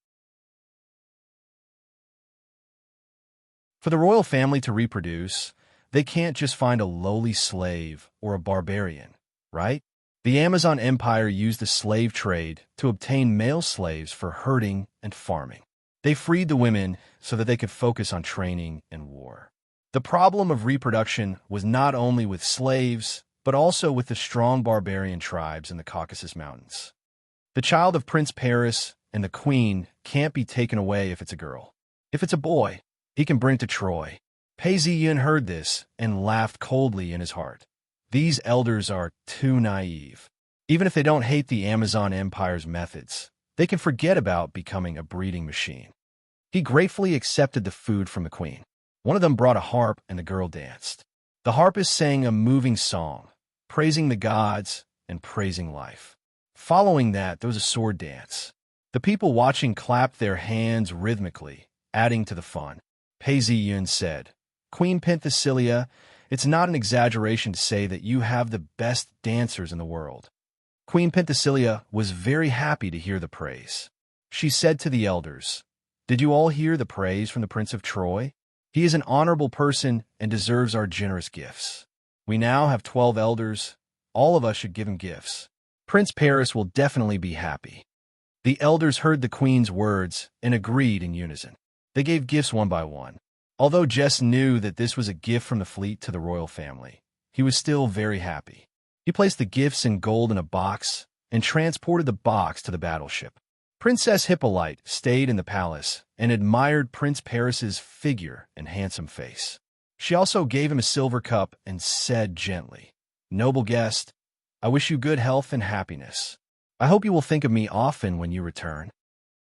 For the royal family to reproduce, they can't just find a lowly slave or a barbarian, right? The Amazon Empire used the slave trade to obtain male slaves for herding and farming. They freed the women so that they could focus on training and war. The problem of reproduction was not only with slaves, but also with the strong barbarian tribes in the Caucasus Mountains. The child of Prince Paris and the queen can't be taken away if it's a girl. If it's a boy, he can bring it to Troy. Pei Ziyun heard this and laughed coldly in his heart. These elders are too naive. Even if they don't hate the Amazon Empire's methods, they can forget about becoming a breeding machine. He gratefully accepted the food from the queen. One of them brought a harp and the girl danced. The harpist sang a moving song, praising the gods and praising life. Following that, there was a sword dance. The people watching clapped their hands rhythmically, adding to the fun. Pei Ziyun said, "Queen Penthesilea, it's not an exaggeration to say that you have the best dancers in the world." Queen Penthesilea was very happy to hear the praise. She said to the elders, "Did you all hear the praise from the Prince of Troy? He is an honorable person and deserves our generous gifts. We now have 12 elders. All of us should give him gifts. Prince Paris will definitely be happy." The elders heard the queen's words and agreed in unison. They gave gifts one by one. Although Jess knew that this was a gift from the fleet to the royal family, he was still very happy. He placed the gifts in gold in a box and transported the box to the battleship. Princess Hippolyte stayed in the palace and admired Prince Paris's figure and handsome face. She also gave him a silver cup and said gently, "Noble guest, I wish you good health and happiness. I hope you will think of me often when you return."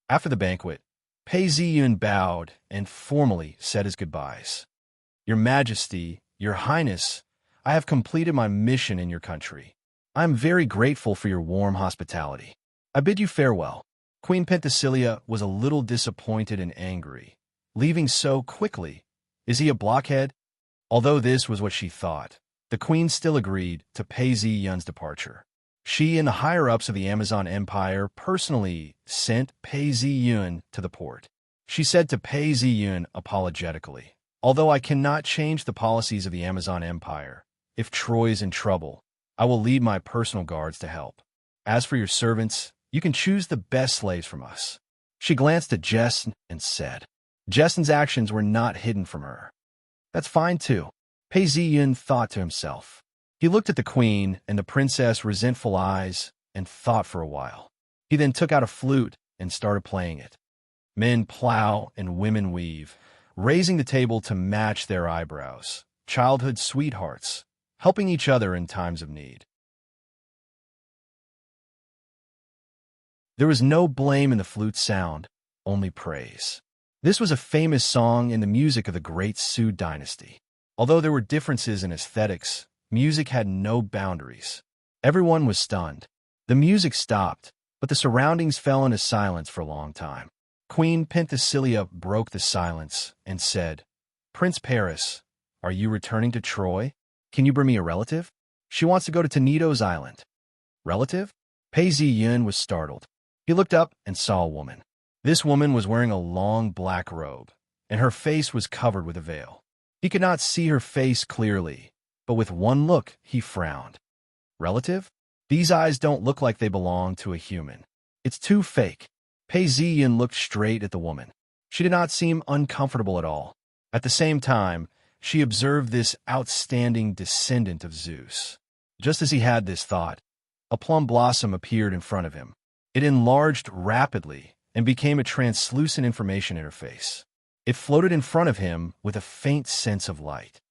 After the banquet, Pei Ziyun bowed and formally said his goodbyes. "Your Majesty, Your Highness, I have completed my mission in your country. I am very grateful for your warm hospitality. I bid you farewell." Queen Penthesilea was a little disappointed and angry. Leaving so quickly? Is he a blockhead? Although this was what she thought, the queen still agreed to Pei Ziyun's departure. She and the higher-ups of the Amazon Empire personally sent Pei Ziyun to the port. She said to Pei Ziyun apologetically, "Although I cannot change the policies of the Amazon Empire, if Troy is in trouble, I will lead my personal guards to help. As for your servants, you can choose the best slaves from us." She glanced at Jess and said. Jessen's actions were not hidden from her. "That's fine, too," Pei Ziyun thought to himself. He looked at the queen and the princess' resentful eyes and thought for a while. He then took out a flute and started playing it. Men plow and women weave, raising the table to match their eyebrows. Childhood sweethearts, helping each other in times of need. There was no blame in the flute's sound, only praise. This was a famous song in the music of the great Sue dynasty. Although there were differences in aesthetics, music had no boundaries. Everyone was stunned. The music stopped, but the surroundings fell into silence for a long time. Queen Penthesilea broke the silence and said, "Prince Paris, are you returning to Troy? Can you bring me a relative? She wants to go to Tenedo's island." "Relative?" Pei Ziyun was startled. He looked up and saw a woman. This woman was wearing a long black robe, and her face was covered with a veil. He could not see her face clearly, but with one look, he frowned. "Relative? These eyes don't look like they belong to a human. It's too fake." Pei Ziyun looked straight at the woman. She did not seem uncomfortable at all. At the same time, she observed this outstanding descendant of Zeus. Just as he had this thought, a plum blossom appeared in front of him. It enlarged rapidly and became a translucent information interface. It floated in front of him with a faint sense of light.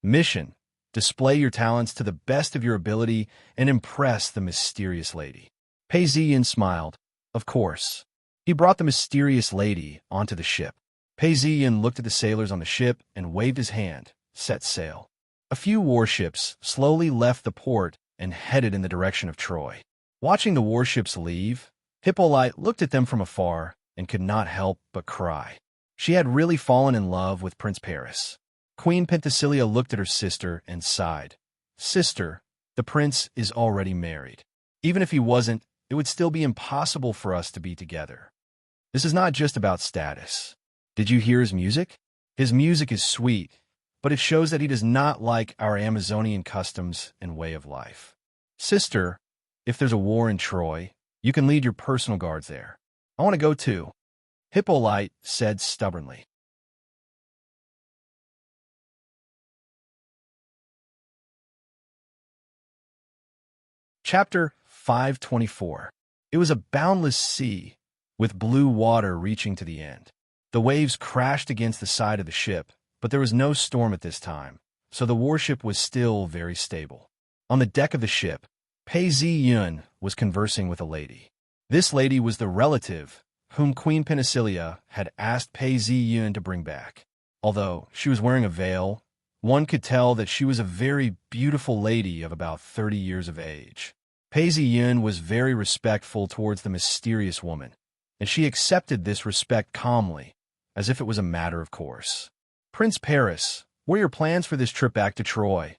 Mission: display your talents to the best of your ability and impress the mysterious lady. Pei Ziyun smiled. Of course. He brought the mysterious lady onto the ship. Pei Ziyun looked at the sailors on the ship and waved his hand, set sail. A few warships slowly left the port and headed in the direction of Troy. Watching the warships leave, Hippolyte looked at them from afar and could not help but cry. She had really fallen in love with Prince Paris. Queen Penthesilea looked at her sister and sighed. "Sister, the prince is already married. Even if he wasn't, it would still be impossible for us to be together. This is not just about status. Did you hear his music? His music is sweet, but it shows that he does not like our Amazonian customs and way of life. Sister, if there's a war in Troy, you can lead your personal guards there. I want to go too," Hippolyte said stubbornly. Chapter 524. It was a boundless sea, with blue water reaching to the end. The waves crashed against the side of the ship, but there was no storm at this time, so the warship was still very stable. On the deck of the ship, Pei Ziyun was conversing with a lady. This lady was the relative whom Queen Penthesilea had asked Pei Ziyun to bring back. Although she was wearing a veil, one could tell that she was a very beautiful lady of about 30 years of age. Pei Ziyun was very respectful towards the mysterious woman, and she accepted this respect calmly, as if it was a matter of course. "Prince Paris, what are your plans for this trip back to Troy?"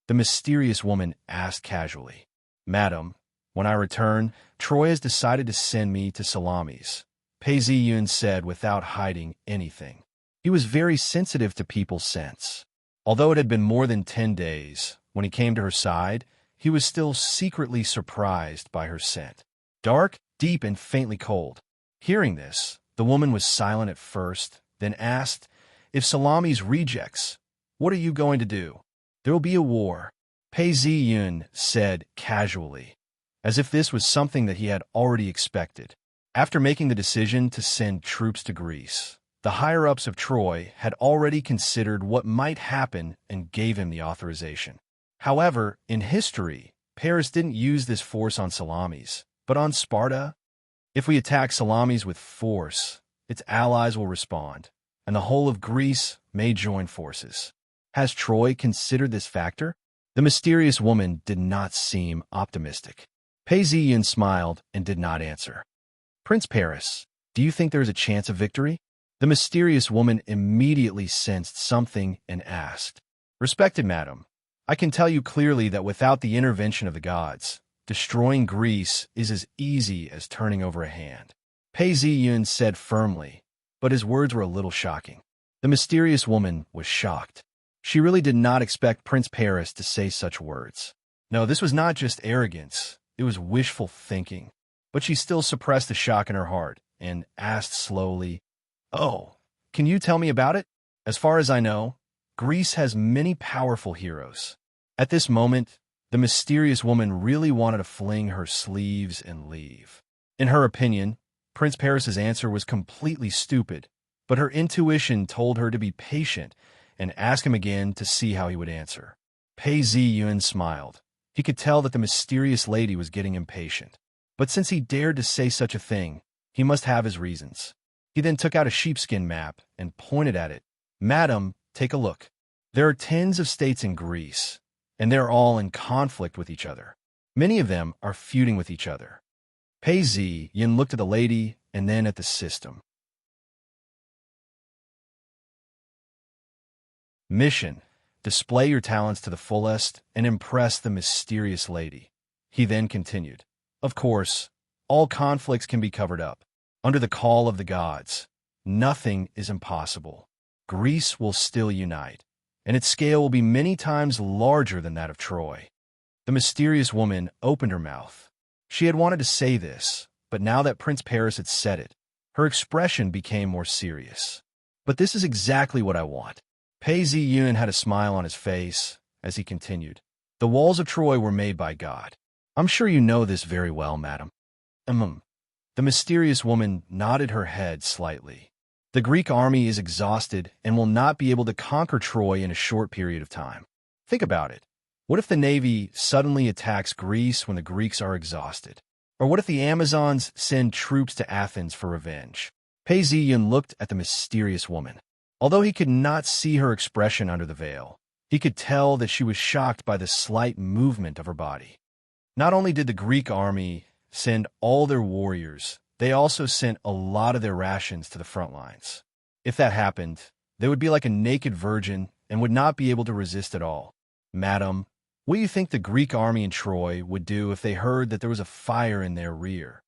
the mysterious woman asked casually. "Madam, When I return, Troy has decided to send me to Salamis, Pei Ziyun said without hiding anything. He was very sensitive to people's scents. Although it had been more than 10 days, when he came to her side, he was still secretly surprised by her scent. Dark, deep, and faintly cold. Hearing this, the woman was silent at first, then asked, "If Salami's rejects, what are you going to do?" "There will be a war," Pei Ziyun said casually, as if this was something that he had already expected. After making the decision to send troops to Greece, the higher-ups of Troy had already considered what might happen and gave him the authorization. However, in history, Paris didn't use this force on Salamis, but on Sparta. If we attack Salamis with force, its allies will respond, and the whole of Greece may join forces. Has Troy considered this factor? The mysterious woman did not seem optimistic. Pei Ziyun smiled and did not answer. "Prince Paris, do you think there is a chance of victory?" The mysterious woman immediately sensed something and asked, "Respected madam, I can tell you clearly that without the intervention of the gods, destroying Greece is as easy as turning over a hand." Pei Ziyun said firmly, but his words were a little shocking. The mysterious woman was shocked. She really did not expect Prince Paris to say such words. No, this was not just arrogance, it was wishful thinking. But she still suppressed the shock in her heart and asked slowly, "Oh, can you tell me about it? As far as I know, Greece has many powerful heroes." At this moment, the mysterious woman really wanted to fling her sleeves and leave. In her opinion, Prince Paris's answer was completely stupid, but her intuition told her to be patient and ask him again to see how he would answer. Pei Ziyun smiled. He could tell that the mysterious lady was getting impatient. But since he dared to say such a thing, he must have his reasons. He then took out a sheepskin map and pointed at it. "Madam, take a look. There are tens of states in Greece, and they're all in conflict with each other. Many of them are feuding with each other." Pei Ziyun looked at the lady and then at the system. Mission: display your talents to the fullest and impress the mysterious lady. He then continued. Of course, all conflicts can be covered up. Under the call of the gods, nothing is impossible. Greece will still unite, and its scale will be many times larger than that of Troy. The mysterious woman opened her mouth. She had wanted to say this, but now that Prince Paris had said it, her expression became more serious. "But this is exactly what I want." Pei Ziyun had a smile on his face as he continued. "The walls of Troy were made by God. I'm sure you know this very well, madam." The mysterious woman nodded her head slightly. "The Greek army is exhausted and will not be able to conquer Troy in a short period of time. Think about it. What if the navy suddenly attacks Greece when the Greeks are exhausted? Or what if the Amazons send troops to Athens for revenge?" Pei Ziyun looked at the mysterious woman. Although he could not see her expression under the veil, he could tell that she was shocked by the slight movement of her body. Not only did the Greek army send all their warriors, they also sent a lot of their rations to the front lines. If that happened, they would be like a naked virgin and would not be able to resist at all. "Madam, what do you think the Greek army in Troy would do if they heard that there was a fire in their rear?"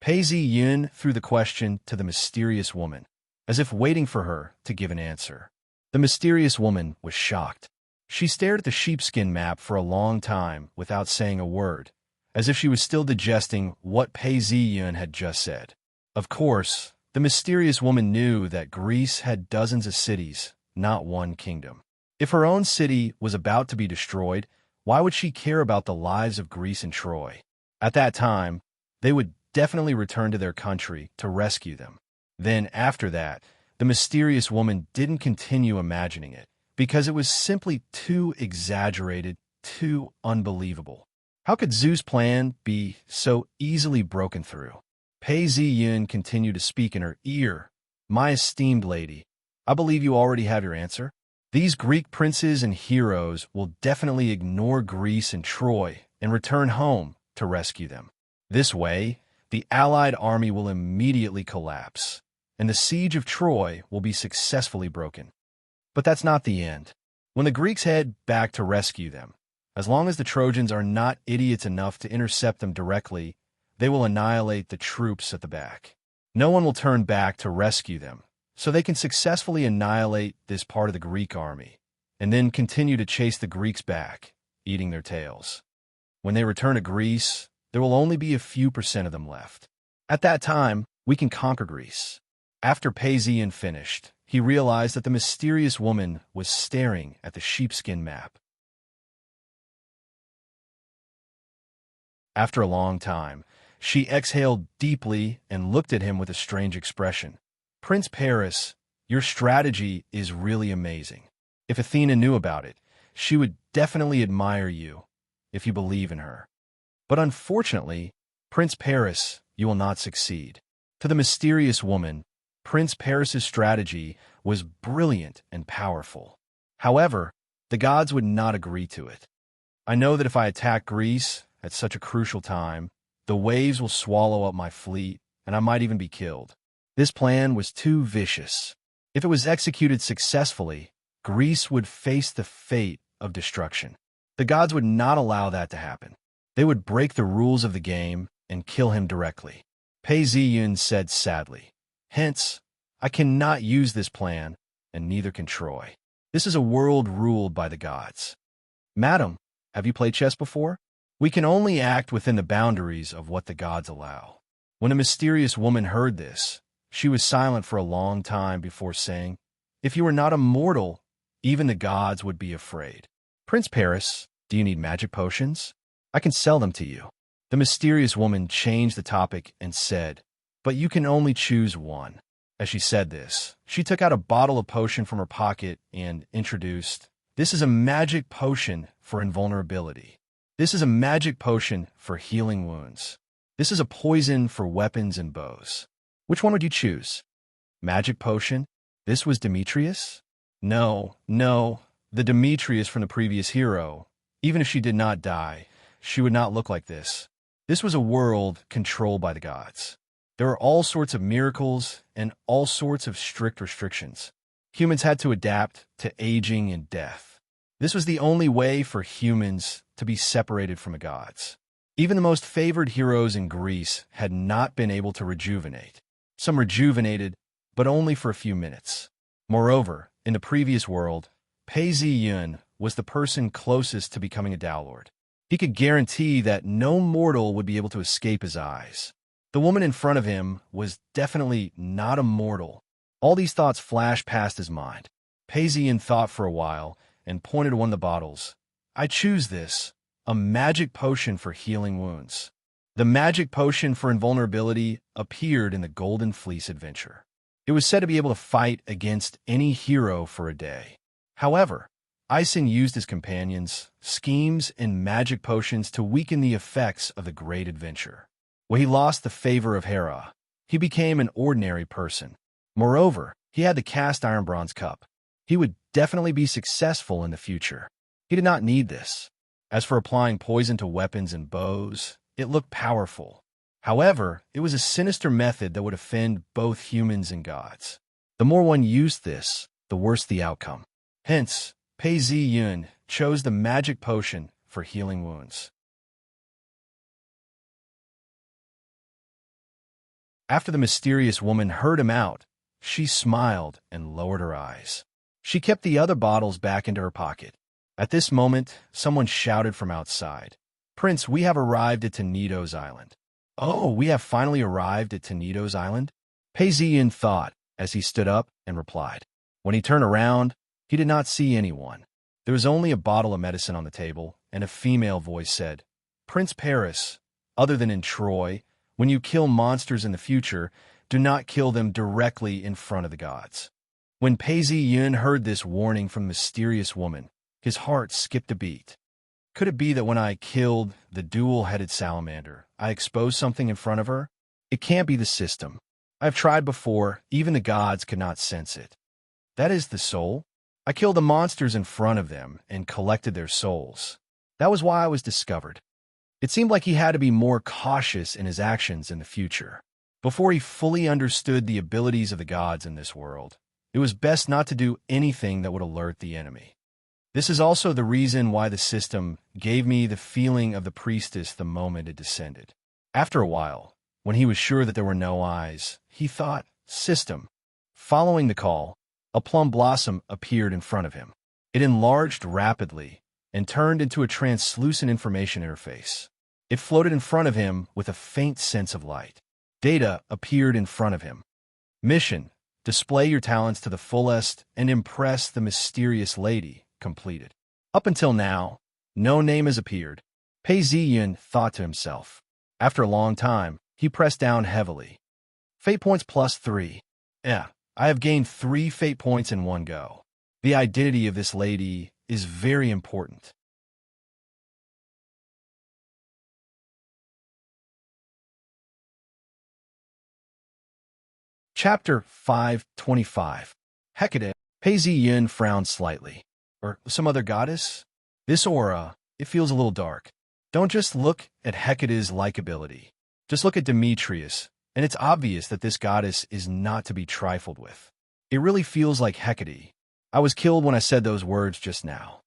Pei Ziyun threw the question to the mysterious woman, as if waiting for her to give an answer. The mysterious woman was shocked. She stared at the sheepskin map for a long time without saying a word, as if she was still digesting what Pei Ziyun had just said. Of course, the mysterious woman knew that Greece had dozens of cities, not one kingdom. If her own city was about to be destroyed, why would she care about the lives of Greece and Troy? At that time, they would definitely return to their country to rescue them. Then, after that, the mysterious woman didn't continue imagining it, because it was simply too exaggerated, too unbelievable. How could Zeus' plan be so easily broken through? Pei Ziyun continued to speak in her ear. "My esteemed lady, I believe you already have your answer. These Greek princes and heroes will definitely ignore Greece and Troy and return home to rescue them. This way, the allied army will immediately collapse, and the siege of Troy will be successfully broken. But that's not the end. When the Greeks head back to rescue them, As long as the Trojans are not idiots enough to intercept them directly, they will annihilate the troops at the back. No one will turn back to rescue them, so they can successfully annihilate this part of the Greek army, and then continue to chase the Greeks back, eating their tails. When they return to Greece, there will only be a few % of them left. At that time, we can conquer Greece. After Paisian finished, he realized that the mysterious woman was staring at the sheepskin map. After a long time, she exhaled deeply and looked at him with a strange expression. Prince Paris, your strategy is really amazing. If Athena knew about it, she would definitely admire you, if you believe in her. But unfortunately, Prince Paris, you will not succeed. To the mysterious woman, Prince Paris's strategy was brilliant and powerful. However, the gods would not agree to it. I know that if I attack Greece at such a crucial time, the waves will swallow up my fleet, and I might even be killed. This plan was too vicious. If it was executed successfully, Greece would face the fate of destruction. The gods would not allow that to happen. They would break the rules of the game and kill him directly. Paisian said sadly, "Hence, I cannot use this plan, and neither can Troy. This is a world ruled by the gods." "Madam, have you played chess before? We can only act within the boundaries of what the gods allow." When a mysterious woman heard this, she was silent for a long time before saying, "If you were not a mortal, even the gods would be afraid." "Prince Paris, do you need magic potions? I can sell them to you." The mysterious woman changed the topic and said, "But you can only choose one." As she said this, she took out a bottle of potion from her pocket and introduced, "This is a magic potion for invulnerability. This is a magic potion for healing wounds. This is a poison for weapons and bows. Which one would you choose?" "Magic potion? This was Demetrius?" No, the Demetrius from the previous hero. Even if she did not die, she would not look like this. This was a world controlled by the gods. There were all sorts of miracles and all sorts of strict restrictions. Humans had to adapt to aging and death. This was the only way for humans to be separated from the gods. Even the most favored heroes in Greece had not been able to rejuvenate. Some rejuvenated, but only for a few minutes. Moreover, in the previous world, Paisian was the person closest to becoming a Dowlord. He could guarantee that no mortal would be able to escape his eyes. The woman in front of him was definitely not a mortal. All these thoughts flashed past his mind. Paisian thought for a while and pointed to one of the bottles. "I choose this, a magic potion for healing wounds." The magic potion for invulnerability appeared in the Golden Fleece adventure. It was said to be able to fight against any hero for a day. However, Ison used his companions, schemes, and magic potions to weaken the effects of the great adventure. When he lost the favor of Hera, he became an ordinary person. Moreover, he had the cast iron bronze cup. He would definitely be successful in the future. He did not need this. As for applying poison to weapons and bows, it looked powerful. However, it was a sinister method that would offend both humans and gods. The more one used this, the worse the outcome. Hence, Paisian chose the magic potion for healing wounds. After the mysterious woman heard him out, she smiled and lowered her eyes. She kept the other bottles back into her pocket. At this moment, someone shouted from outside, "Prince, we have arrived at Tenedo's Island." "Oh, we have finally arrived at Tenedo's Island?" Paisian thought as he stood up and replied. When he turned around, he did not see anyone. There was only a bottle of medicine on the table, and a female voice said, "Prince Paris, other than in Troy, when you kill monsters in the future, do not kill them directly in front of the gods." When Paisian heard this warning from the mysterious woman, his heart skipped a beat. Could it be that when I killed the dual-headed salamander, I exposed something in front of her? It can't be the system. I've tried before, even the gods could not sense it. That is the soul? I killed the monsters in front of them and collected their souls. That was why I was discovered. It seemed like he had to be more cautious in his actions in the future. Before he fully understood the abilities of the gods in this world, it was best not to do anything that would alert the enemy. This is also the reason why the system gave me the feeling of the priestess the moment it descended. After a while, when he was sure that there were no eyes, he thought, "System." Following the call, a plum blossom appeared in front of him. It enlarged rapidly and turned into a translucent information interface. It floated in front of him with a faint sense of light. Data appeared in front of him. Mission: display your talents to the fullest and impress the mysterious lady. Completed. Up until now, no name has appeared. Pei Ziyun thought to himself. After a long time, he pressed down heavily. Fate points +3. I have gained 3 fate points in one go. The identity of this lady is very important. Chapter 525. Hecate. Pei Ziyun frowned slightly. Or some other goddess? This aura, it feels a little dark. Don't just look at Hecate's likability. Just look at Demetrius, and it's obvious that this goddess is not to be trifled with. It really feels like Hecate. I was killed when I said those words just now.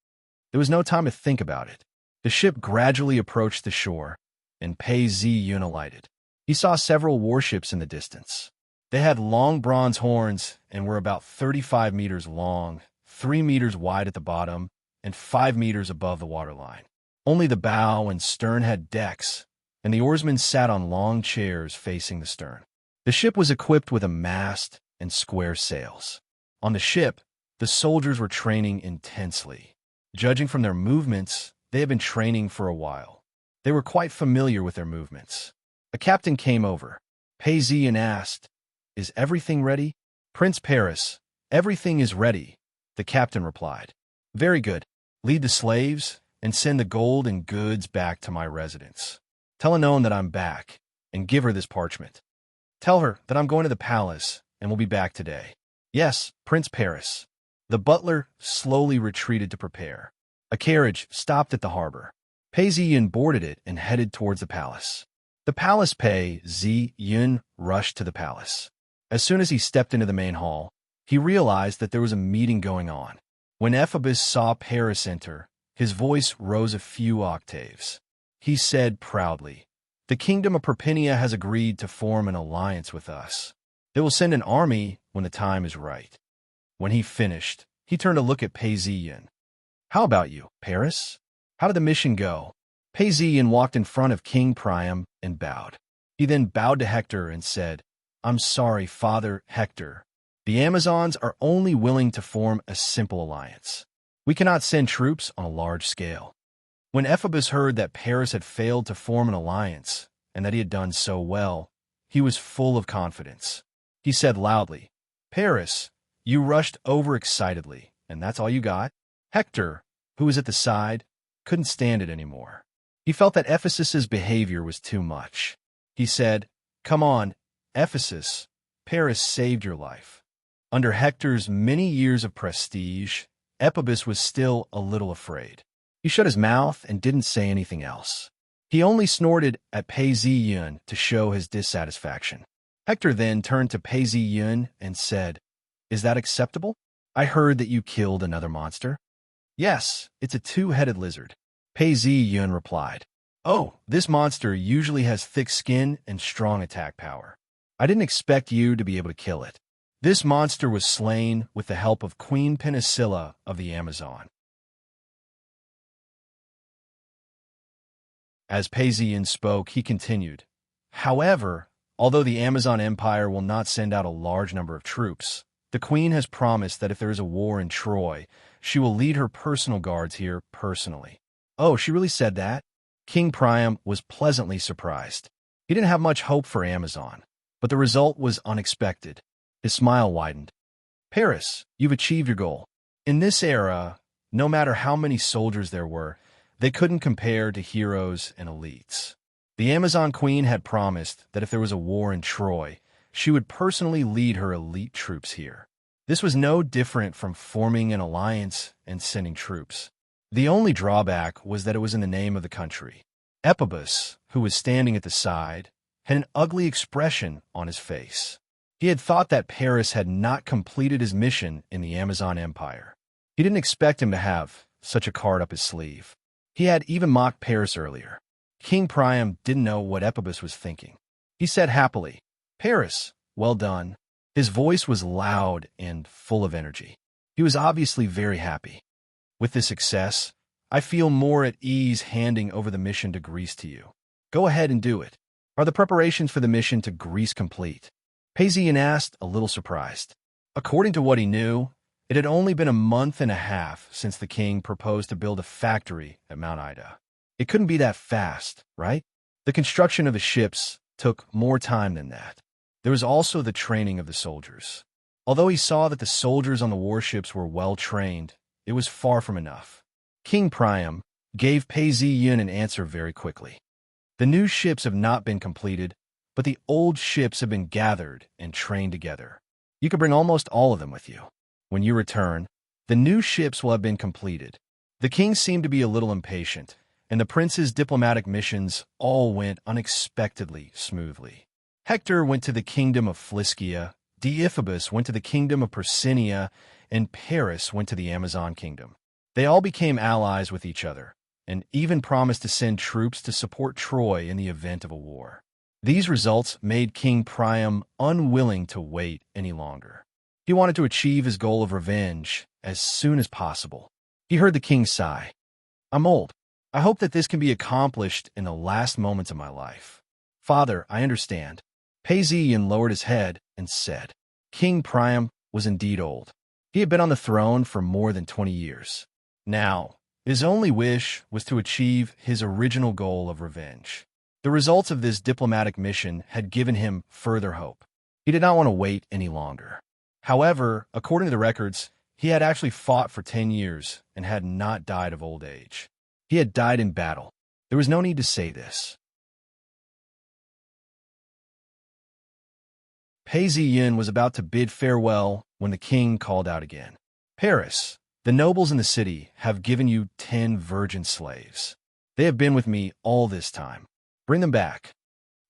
There was no time to think about it. The ship gradually approached the shore, and Pei Ziyun alighted. He saw several warships in the distance. They had long bronze horns and were about 35 meters long, 3 meters wide at the bottom, and 5 meters above the waterline. Only the bow and stern had decks, and the oarsmen sat on long chairs facing the stern. The ship was equipped with a mast and square sails. On the ship, the soldiers were training intensely. Judging from their movements, they had been training for a while. They were quite familiar with their movements. A captain came over. Pei Ziyun asked, "Is everything ready?" "Prince Paris, everything is ready," the captain replied. "Very good. Lead the slaves and send the gold and goods back to my residence. Tell Anon that I'm back, and give her this parchment. Tell her that I'm going to the palace and will be back today." "Yes, Prince Paris." The butler slowly retreated to prepare. A carriage stopped at the harbor. Pei Ziyun boarded it and headed towards the palace. The palace. Pei Ziyun rushed to the palace. As soon as he stepped into the main hall, he realized that there was a meeting going on. When Ephebus saw Paris enter, his voice rose a few octaves. He said proudly, "The kingdom of Perpinia has agreed to form an alliance with us. They will send an army when the time is right." When he finished, he turned to look at Pei Ziyun. "How about you, Paris? How did the mission go?" Pei Ziyun walked in front of King Priam and bowed. He then bowed to Hector and said, "I'm sorry, Father Hector. The Amazons are only willing to form a simple alliance. We cannot send troops on a large scale." When Ephebus heard that Paris had failed to form an alliance and that he had done so well, he was full of confidence. He said loudly, "Paris, you rushed overexcitedly, and that's all you got?" Hector, who was at the side, couldn't stand it anymore. He felt that Ephesus's behavior was too much. He said, "Come on, Ephesus, Paris saved your life." Under Hector's many years of prestige, Ephebus was still a little afraid. He shut his mouth and didn't say anything else. He only snorted at Pei Ziyun to show his dissatisfaction. Hector then turned to Pei Ziyun and said, "Is that acceptable? I heard that you killed another monster." "Yes, it's a 2-headed lizard," Pei Ziyun replied. "Oh, this monster usually has thick skin and strong attack power. I didn't expect you to be able to kill it. This monster was slain with the help of Queen Penicilla of the Amazon." As Pei Ziyun spoke, he continued, "However, although the Amazon Empire will not send out a large number of troops, the Queen has promised that if there is a war in Troy, she will lead her personal guards here personally." "Oh, she really said that?" King Priam was pleasantly surprised. He didn't have much hope for Amazon, but the result was unexpected. His smile widened. "Paris, you've achieved your goal. In this era, no matter how many soldiers there were, they couldn't compare to heroes and elites. The Amazon Queen had promised that if there was a war in Troy, she would personally lead her elite troops here. This was no different from forming an alliance and sending troops. The only drawback was that it was in the name of the country. Ephebus, who was standing at the side, had an ugly expression on his face. He had thought that Paris had not completed his mission in the Amazon Empire. He didn't expect him to have such a card up his sleeve. He had even mocked Paris earlier. King Priam didn't know what Epiphus was thinking. He said happily, "Paris, well done." His voice was loud and full of energy. He was obviously very happy. "With this success, I feel more at ease handing over the mission to Greece to you. Go ahead and do it. Are the preparations for the mission to Greece complete?" Paisian asked, a little surprised. According to what he knew, it had only been a month and a half since the king proposed to build a factory at Mount Ida. It couldn't be that fast, right? The construction of the ships took more time than that. There was also the training of the soldiers. Although he saw that the soldiers on the warships were well trained, it was far from enough. King Priam gave Paisian an answer very quickly. "The new ships have not been completed, but the old ships have been gathered and trained together. You could bring almost all of them with you. When you return, the new ships will have been completed." The king seemed to be a little impatient, and the prince's diplomatic missions all went unexpectedly smoothly. Hector went to the kingdom of Phliscia, Deiphobus went to the kingdom of Persinia, and Paris went to the Amazon kingdom. They all became allies with each other, and even promised to send troops to support Troy in the event of a war. These results made King Priam unwilling to wait any longer. He wanted to achieve his goal of revenge as soon as possible. He heard the king sigh. "I'm old. I hope that this can be accomplished in the last moments of my life." "Father, I understand." Paisian lowered his head and said, King Priam was indeed old. He had been on the throne for more than 20 years. Now, his only wish was to achieve his original goal of revenge. The results of this diplomatic mission had given him further hope. He did not want to wait any longer. However, according to the records, he had actually fought for 10 years and had not died of old age. He had died in battle. There was no need to say this. Paisian was about to bid farewell when the king called out again. "Paris, the nobles in the city have given you 10 virgin slaves. They have been with me all this time. Bring them back."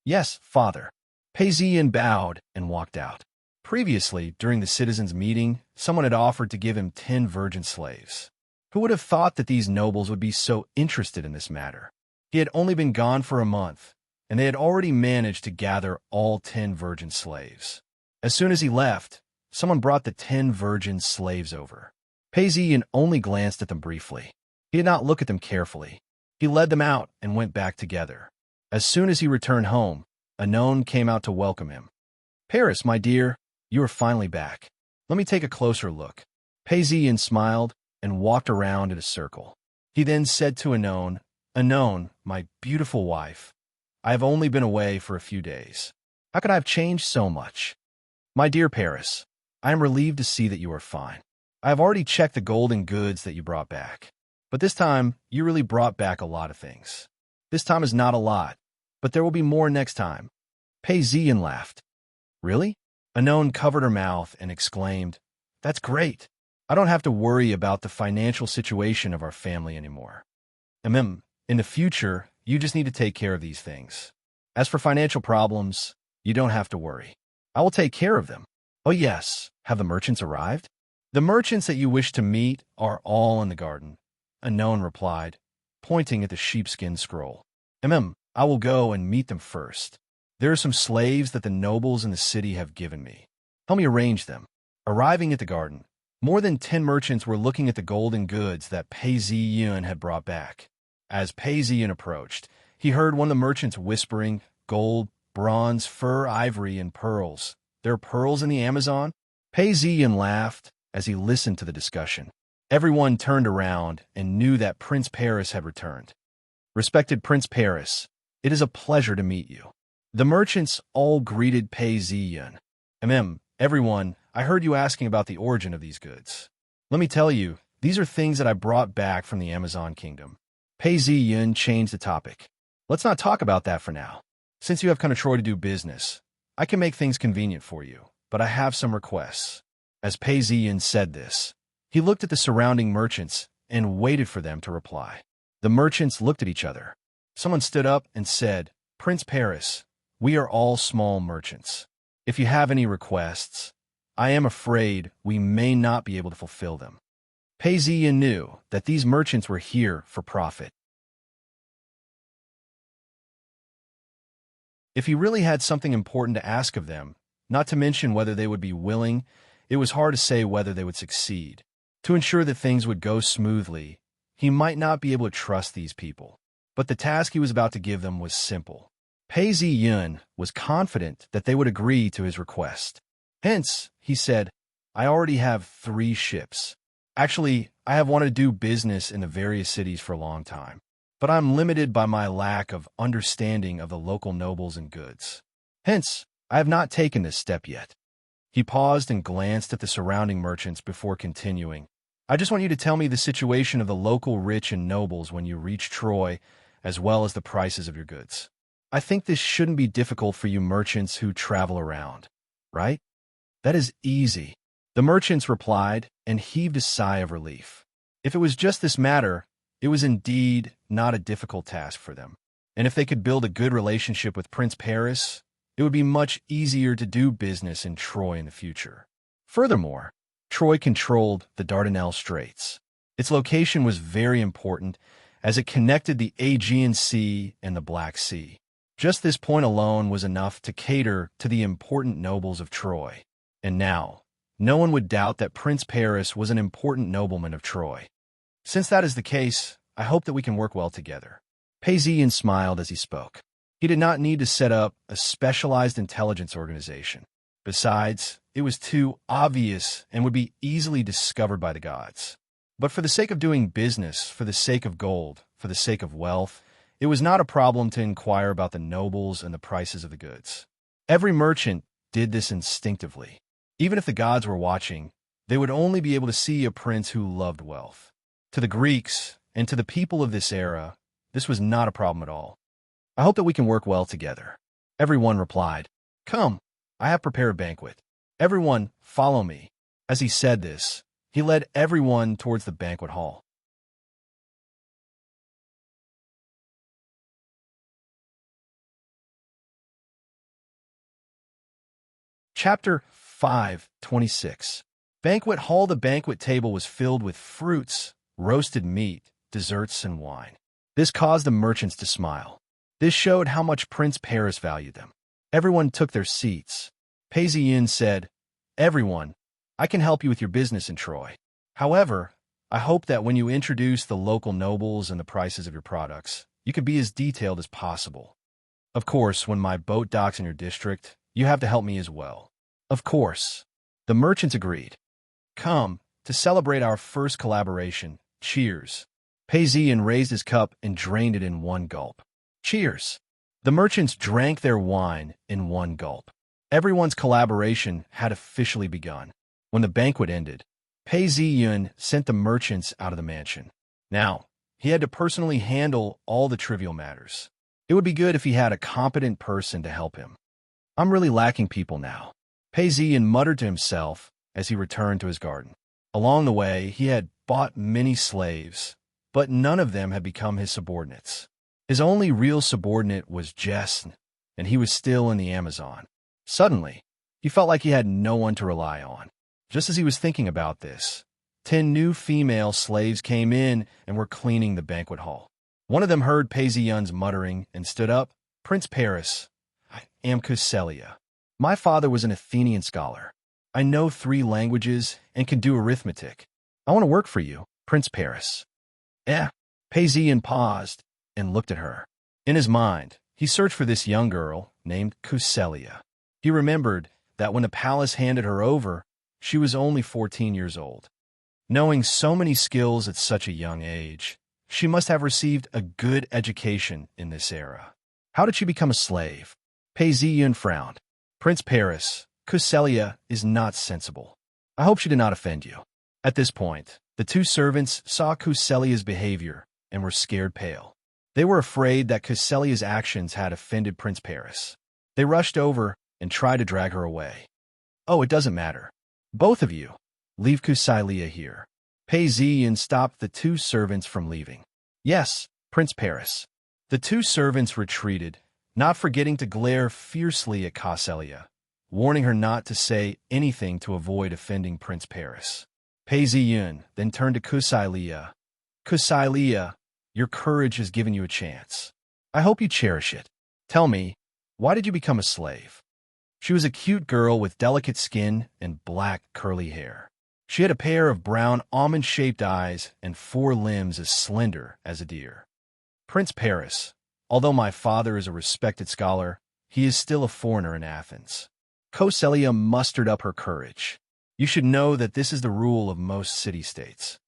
"Yes, father." Paisian bowed and walked out. Previously, during the citizens' meeting, someone had offered to give him 10 virgin slaves. Who would have thought that these nobles would be so interested in this matter? He had only been gone for a month, and they had already managed to gather all 10 virgin slaves. As soon as he left, someone brought the 10 virgin slaves over. Paisian only glanced at them briefly. He did not look at them carefully. He led them out and went back together. As soon as he returned home, Anon came out to welcome him. "Paris, my dear, you are finally back. Let me take a closer look." Paisian smiled and walked around in a circle. He then said to Anon, "Anon, my beautiful wife, I have only been away for a few days. How could I have changed so much? My dear Paris, I am relieved to see that you are fine. I have already checked the golden goods that you brought back. But this time, you really brought back a lot of things. This time is not a lot, but there will be more next time." Paisian laughed. "Really?" Anon covered her mouth and exclaimed, "That's great. I don't have to worry about the financial situation of our family anymore. In the future, you just need to take care of these things. As for financial problems, you don't have to worry. I will take care of them." "Oh yes, have the merchants arrived?" "The merchants that you wish to meet are all in the garden," Anon replied, pointing at the sheepskin scroll. I will go and meet them first. There are some slaves that the nobles in the city have given me. Help me arrange them." Arriving at the garden, more than 10 merchants were looking at the golden goods that Paisian had brought back. As Paisian approached, he heard one of the merchants whispering, "Gold, bronze, fur, ivory, and pearls. There are pearls in the Amazon?" Paisian laughed as he listened to the discussion. Everyone turned around and knew that Prince Paris had returned. "Respected Prince Paris, it is a pleasure to meet you." The merchants all greeted Paisian. Everyone, I heard you asking about the origin of these goods. Let me tell you, these are things that I brought back from the Amazon kingdom." Paisian changed the topic. "Let's not talk about that for now. Since you have come to Troy to do business, I can make things convenient for you, but I have some requests." As Paisian said this, he looked at the surrounding merchants and waited for them to reply. The merchants looked at each other. Someone stood up and said, "Prince Paris, we are all small merchants. If you have any requests, I am afraid we may not be able to fulfill them." Pei Ziyin knew that these merchants were here for profit. If he really had something important to ask of them, not to mention whether they would be willing, it was hard to say whether they would succeed. To ensure that things would go smoothly, he might not be able to trust these people. But the task he was about to give them was simple. Pei Ziyin was confident that they would agree to his request. Hence, he said, I already have 3 ships. Actually, I have wanted to do business in the various cities for a long time, but I'm limited by my lack of understanding of the local nobles and goods. Hence, I have not taken this step yet. He paused and glanced at the surrounding merchants before continuing. I just want you to tell me the situation of the local rich and nobles when you reach Troy, as well as the prices of your goods. I think this shouldn't be difficult for you merchants who travel around, right? That is easy. The merchants replied and heaved a sigh of relief. If it was just this matter, it was indeed not a difficult task for them. And if they could build a good relationship with Prince Paris, it would be much easier to do business in Troy in the future. Furthermore, Troy controlled the Dardanelles Straits. Its location was very important as it connected the Aegean Sea and the Black Sea. Just this point alone was enough to cater to the important nobles of Troy. And now, no one would doubt that Prince Paris was an important nobleman of Troy. Since that is the case, I hope that we can work well together. Pei Ziyin smiled as he spoke. He did not need to set up a specialized intelligence organization. Besides, it was too obvious and would be easily discovered by the gods. But for the sake of doing business, for the sake of gold, for the sake of wealth, it was not a problem to inquire about the nobles and the prices of the goods. Every merchant did this instinctively. Even if the gods were watching, they would only be able to see a prince who loved wealth. To the Greeks, and to the people of this era, this was not a problem at all. I hope that we can work well together. Everyone replied, Come, I have prepared a banquet. Everyone, follow me. As he said this, he led everyone towards the banquet hall. Chapter 5:26. Banquet hall. The banquet table was filled with fruits, roasted meat, desserts, and wine. This caused the merchants to smile. This showed how much Prince Paris valued them. Everyone took their seats. Pei Ziyin said, Everyone, I can help you with your business in Troy. However, I hope that when you introduce the local nobles and the prices of your products, you can be as detailed as possible. Of course, when my boat docks in your district, you have to help me as well. Of course. The merchants agreed. Come, to celebrate our first collaboration, cheers. Pei Ziyin raised his cup and drained it in one gulp. Cheers. The merchants drank their wine in one gulp. Everyone's collaboration had officially begun. When the banquet ended, Pei Ziyin sent the merchants out of the mansion. Now, he had to personally handle all the trivial matters. It would be good if he had a competent person to help him. I'm really lacking people now. Pei Ziyin muttered to himself as he returned to his garden. Along the way, he had bought many slaves, but none of them had become his subordinates. His only real subordinate was Jess, and he was still in the Amazon. Suddenly, he felt like he had no one to rely on. Just as he was thinking about this, 10 new female slaves came in and were cleaning the banquet hall. One of them heard Pei Ziyin's muttering and stood up. Prince Paris, I am Kuselia. My father was an Athenian scholar. I know 3 languages and can do arithmetic. I want to work for you, Prince Paris. Pei Ziyin paused and looked at her. In his mind, he searched for this young girl named Kuselia. He remembered that when the palace handed her over, she was only 14 years old. Knowing so many skills at such a young age, she must have received a good education in this era. How did she become a slave? Pei Ziyin frowned. Prince Paris, Kuselia is not sensible. I hope she did not offend you. At this point, the 2 servants saw Kuselia's behavior and were scared pale. They were afraid that Kuselia's actions had offended Prince Paris. They rushed over and tried to drag her away. Oh, it doesn't matter. Both of you, leave Kuselia here. Pei Ziyin stopped the 2 servants from leaving. Yes, Prince Paris. The 2 servants retreated, not forgetting to glare fiercely at Kuselia, warning her not to say anything to avoid offending Prince Paris. Pei Ziyun then turned to Kusai. Kusai, your courage has given you a chance. I hope you cherish it. Tell me, why did you become a slave? She was a cute girl with delicate skin and black curly hair. She had a pair of brown almond-shaped eyes and 4 limbs as slender as a deer. Prince Paris, although my father is a respected scholar, he is still a foreigner in Athens. Kosselia mustered up her courage. You should know that this is the rule of most city-states.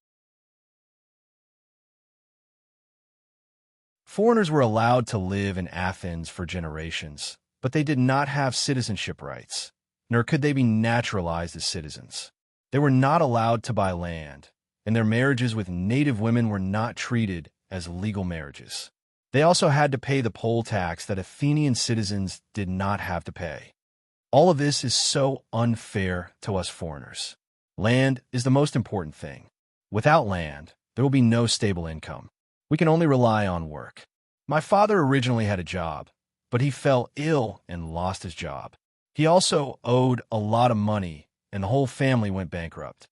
Foreigners were allowed to live in Athens for generations, but they did not have citizenship rights, nor could they be naturalized as citizens. They were not allowed to buy land, and their marriages with native women were not treated as legal marriages. They also had to pay the poll tax that Athenian citizens did not have to pay. All of this is so unfair to us foreigners. Land is the most important thing. Without land, there will be no stable income. We can only rely on work. My father originally had a job, but he fell ill and lost his job. He also owed a lot of money, and the whole family went bankrupt.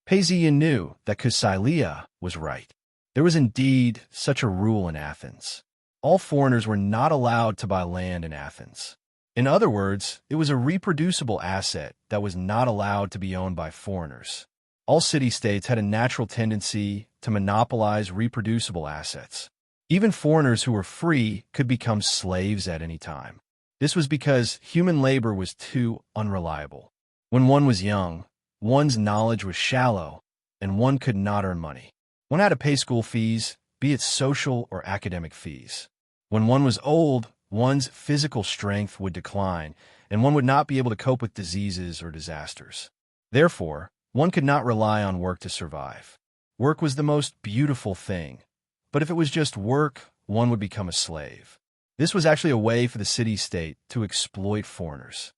Pei Ziyun knew that Kusai was right. There was indeed such a rule in Athens. All foreigners were not allowed to buy land in Athens. In other words, it was a reproducible asset that was not allowed to be owned by foreigners. All city-states had a natural tendency to monopolize reproducible assets. Even foreigners who were free could become slaves at any time. This was because human labor was too unreliable. When one was young, one's knowledge was shallow, and one could not earn money. One had to pay school fees, be it social or academic fees. When one was old, one's physical strength would decline, and one would not be able to cope with diseases or disasters. Therefore, one could not rely on work to survive. Work was the most beautiful thing, but if it was just work, one would become a slave. This was actually a way for the city-state to exploit foreigners.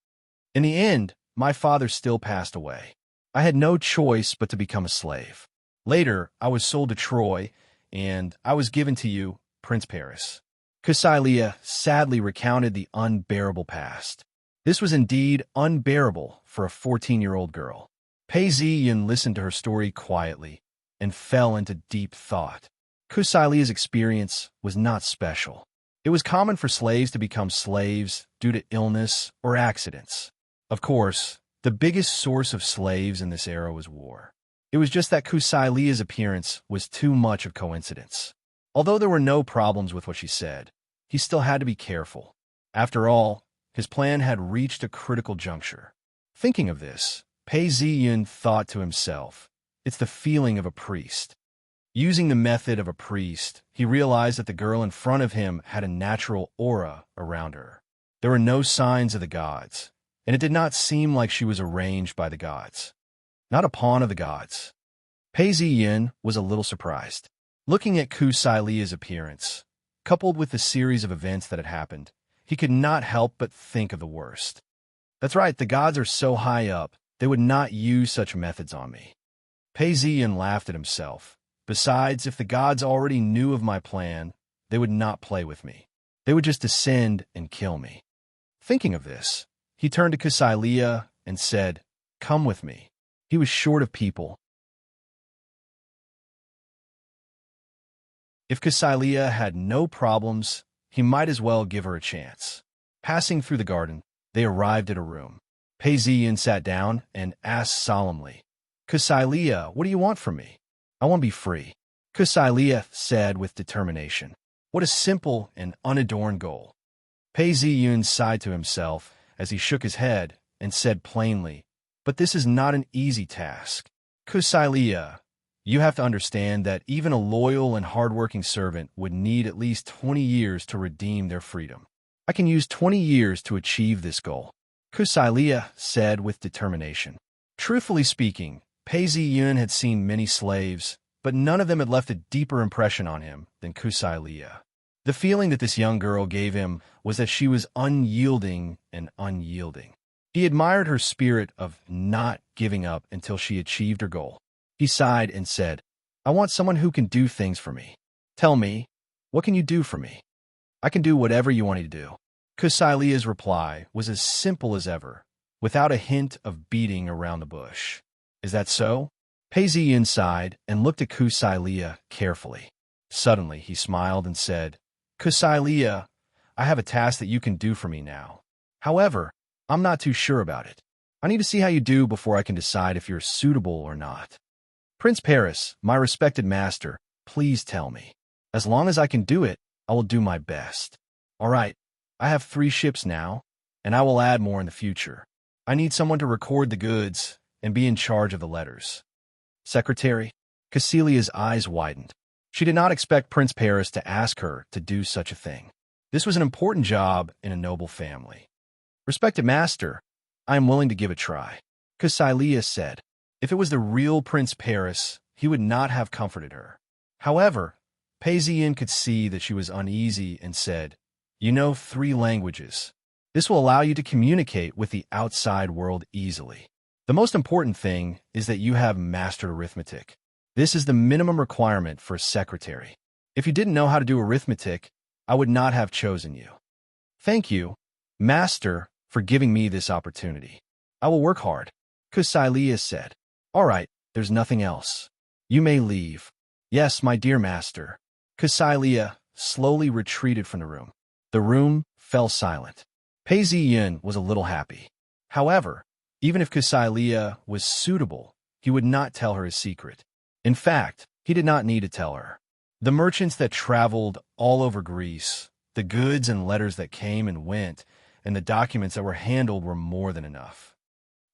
In the end, my father still passed away. I had no choice but to become a slave. Later, I was sold to Troy, and I was given to you, Prince Paris. Kusai sadly recounted the unbearable past. This was indeed unbearable for a 14-year-old girl. Pei Ziyun listened to her story quietly and fell into deep thought. Kusai's experience was not special. It was common for slaves to become slaves due to illness or accidents. Of course, the biggest source of slaves in this era was war. It was just that Kusai's appearance was too much of coincidence. Although there were no problems with what she said, he still had to be careful. After all, his plan had reached a critical juncture. Thinking of this, Pei Ziyun thought to himself, it's the feeling of a priest. Using the method of a priest, he realized that the girl in front of him had a natural aura around her. There were no signs of the gods, and it did not seem like she was arranged by the gods. Not a pawn of the gods. Pei Ziyun was a little surprised. Looking at Kusai's appearance, coupled with the series of events that had happened, he could not help but think of the worst. That's right, the gods are so high up, they would not use such methods on me. Pei Ziyun laughed at himself. Besides, if the gods already knew of my plan, they would not play with me. They would just descend and kill me. Thinking of this, he turned to Kusai and said, "Come with me." He was short of people. If Kusai had no problems, he might as well give her a chance. Passing through the garden, they arrived at a room. Pei Ziyun sat down and asked solemnly, "Kusai, what do you want from me?" "I want to be free," Kusai said with determination. What a simple and unadorned goal. Pei Ziyun sighed to himself as he shook his head and said plainly, "But this is not an easy task. Kusai, you have to understand that even a loyal and hardworking servant would need at least 20 years to redeem their freedom. I can use 20 years to achieve this goal," Kusai said with determination. Truthfully speaking, Pei Ziyun had seen many slaves, but none of them had left a deeper impression on him than Kusai. The feeling that this young girl gave him was that she was unyielding and unyielding. He admired her spirit of not giving up until she achieved her goal. He sighed and said, "I want someone who can do things for me. Tell me, what can you do for me?" "I can do whatever you want me to do." Kusai's reply was as simple as ever, without a hint of beating around the bush. "Is that so?" Pei Ziyin sighed and looked at Kusai carefully. Suddenly, he smiled and said, Kusai, I have a task that you can do for me now. However, I'm not too sure about it. I need to see how you do before I can decide if you're suitable or not. Prince Paris, my respected master, please tell me. As long as I can do it, I will do my best. All right, I have 3 ships now, and I will add more in the future. I need someone to record the goods and be in charge of the letters. Secretary? Cecilia's eyes widened. She did not expect Prince Paris to ask her to do such a thing. This was an important job in a noble family. Respected master, I am willing to give it a try. Cecilia said. If it was the real Prince Paris, he would not have comforted her. However, Pei Ziyin could see that she was uneasy and said, You know 3 languages. This will allow you to communicate with the outside world easily. The most important thing is that you have mastered arithmetic. This is the minimum requirement for a secretary. If you didn't know how to do arithmetic, I would not have chosen you. Thank you, master, for giving me this opportunity. I will work hard, Kusai said. All right, there's nothing else. You may leave. Yes, my dear master. Kusai slowly retreated from the room. The room fell silent. Pei Ziyin was a little happy. However, even if Kusai was suitable, he would not tell her his secret. In fact, he did not need to tell her. The merchants that traveled all over Greece, the goods and letters that came and went, and the documents that were handled were more than enough.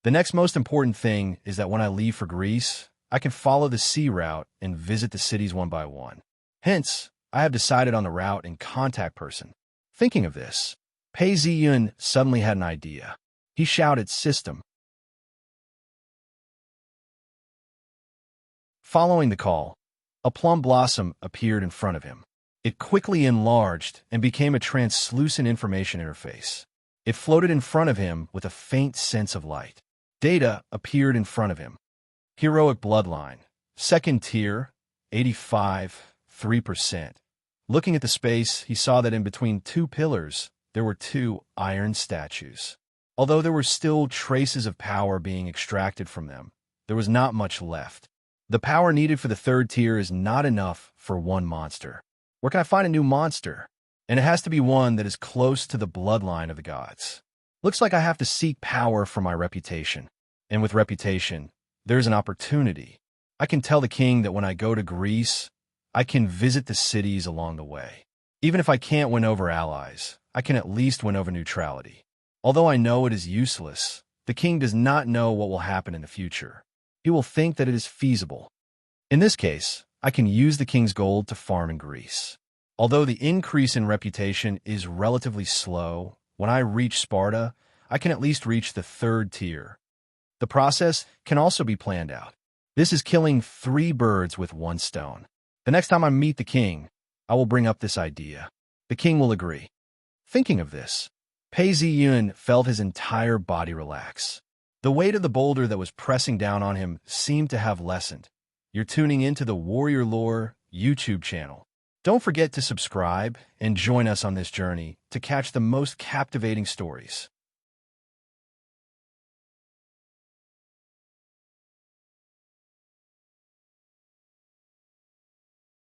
The next most important thing is that when I leave for Greece, I can follow the sea route and visit the cities one by one. Hence, I have decided on the route and contact person. Thinking of this, Pei Ziyin suddenly had an idea. He shouted, System. Following the call, a plum blossom appeared in front of him. It quickly enlarged and became a translucent information interface. It floated in front of him with a faint sense of light. Data appeared in front of him. Heroic bloodline. Second tier, 85, 3%. Looking at the space, he saw that in between 2 pillars, there were 2 iron statues. Although there were still traces of power being extracted from them, there was not much left. The power needed for the 3rd tier is not enough for 1 monster. Where can I find a new monster? And it has to be one that is close to the bloodline of the gods. Looks like I have to seek power for my reputation. And with reputation, there's an opportunity. I can tell the king that when I go to Greece, I can visit the cities along the way. Even if I can't win over allies, I can at least win over neutrality. Although I know it is useless, the king does not know what will happen in the future. He will think that it is feasible. In this case, I can use the king's gold to farm in Greece. Although the increase in reputation is relatively slow, when I reach Sparta, I can at least reach the 3rd tier. The process can also be planned out. This is killing 3 birds with 1 stone. The next time I meet the king, I will bring up this idea. The king will agree. Thinking of this, Pei Ziyin felt his entire body relax. The weight of the boulder that was pressing down on him seemed to have lessened. You're tuning into the Warrior Lore YouTube channel. Don't forget to subscribe and join us on this journey to catch the most captivating stories.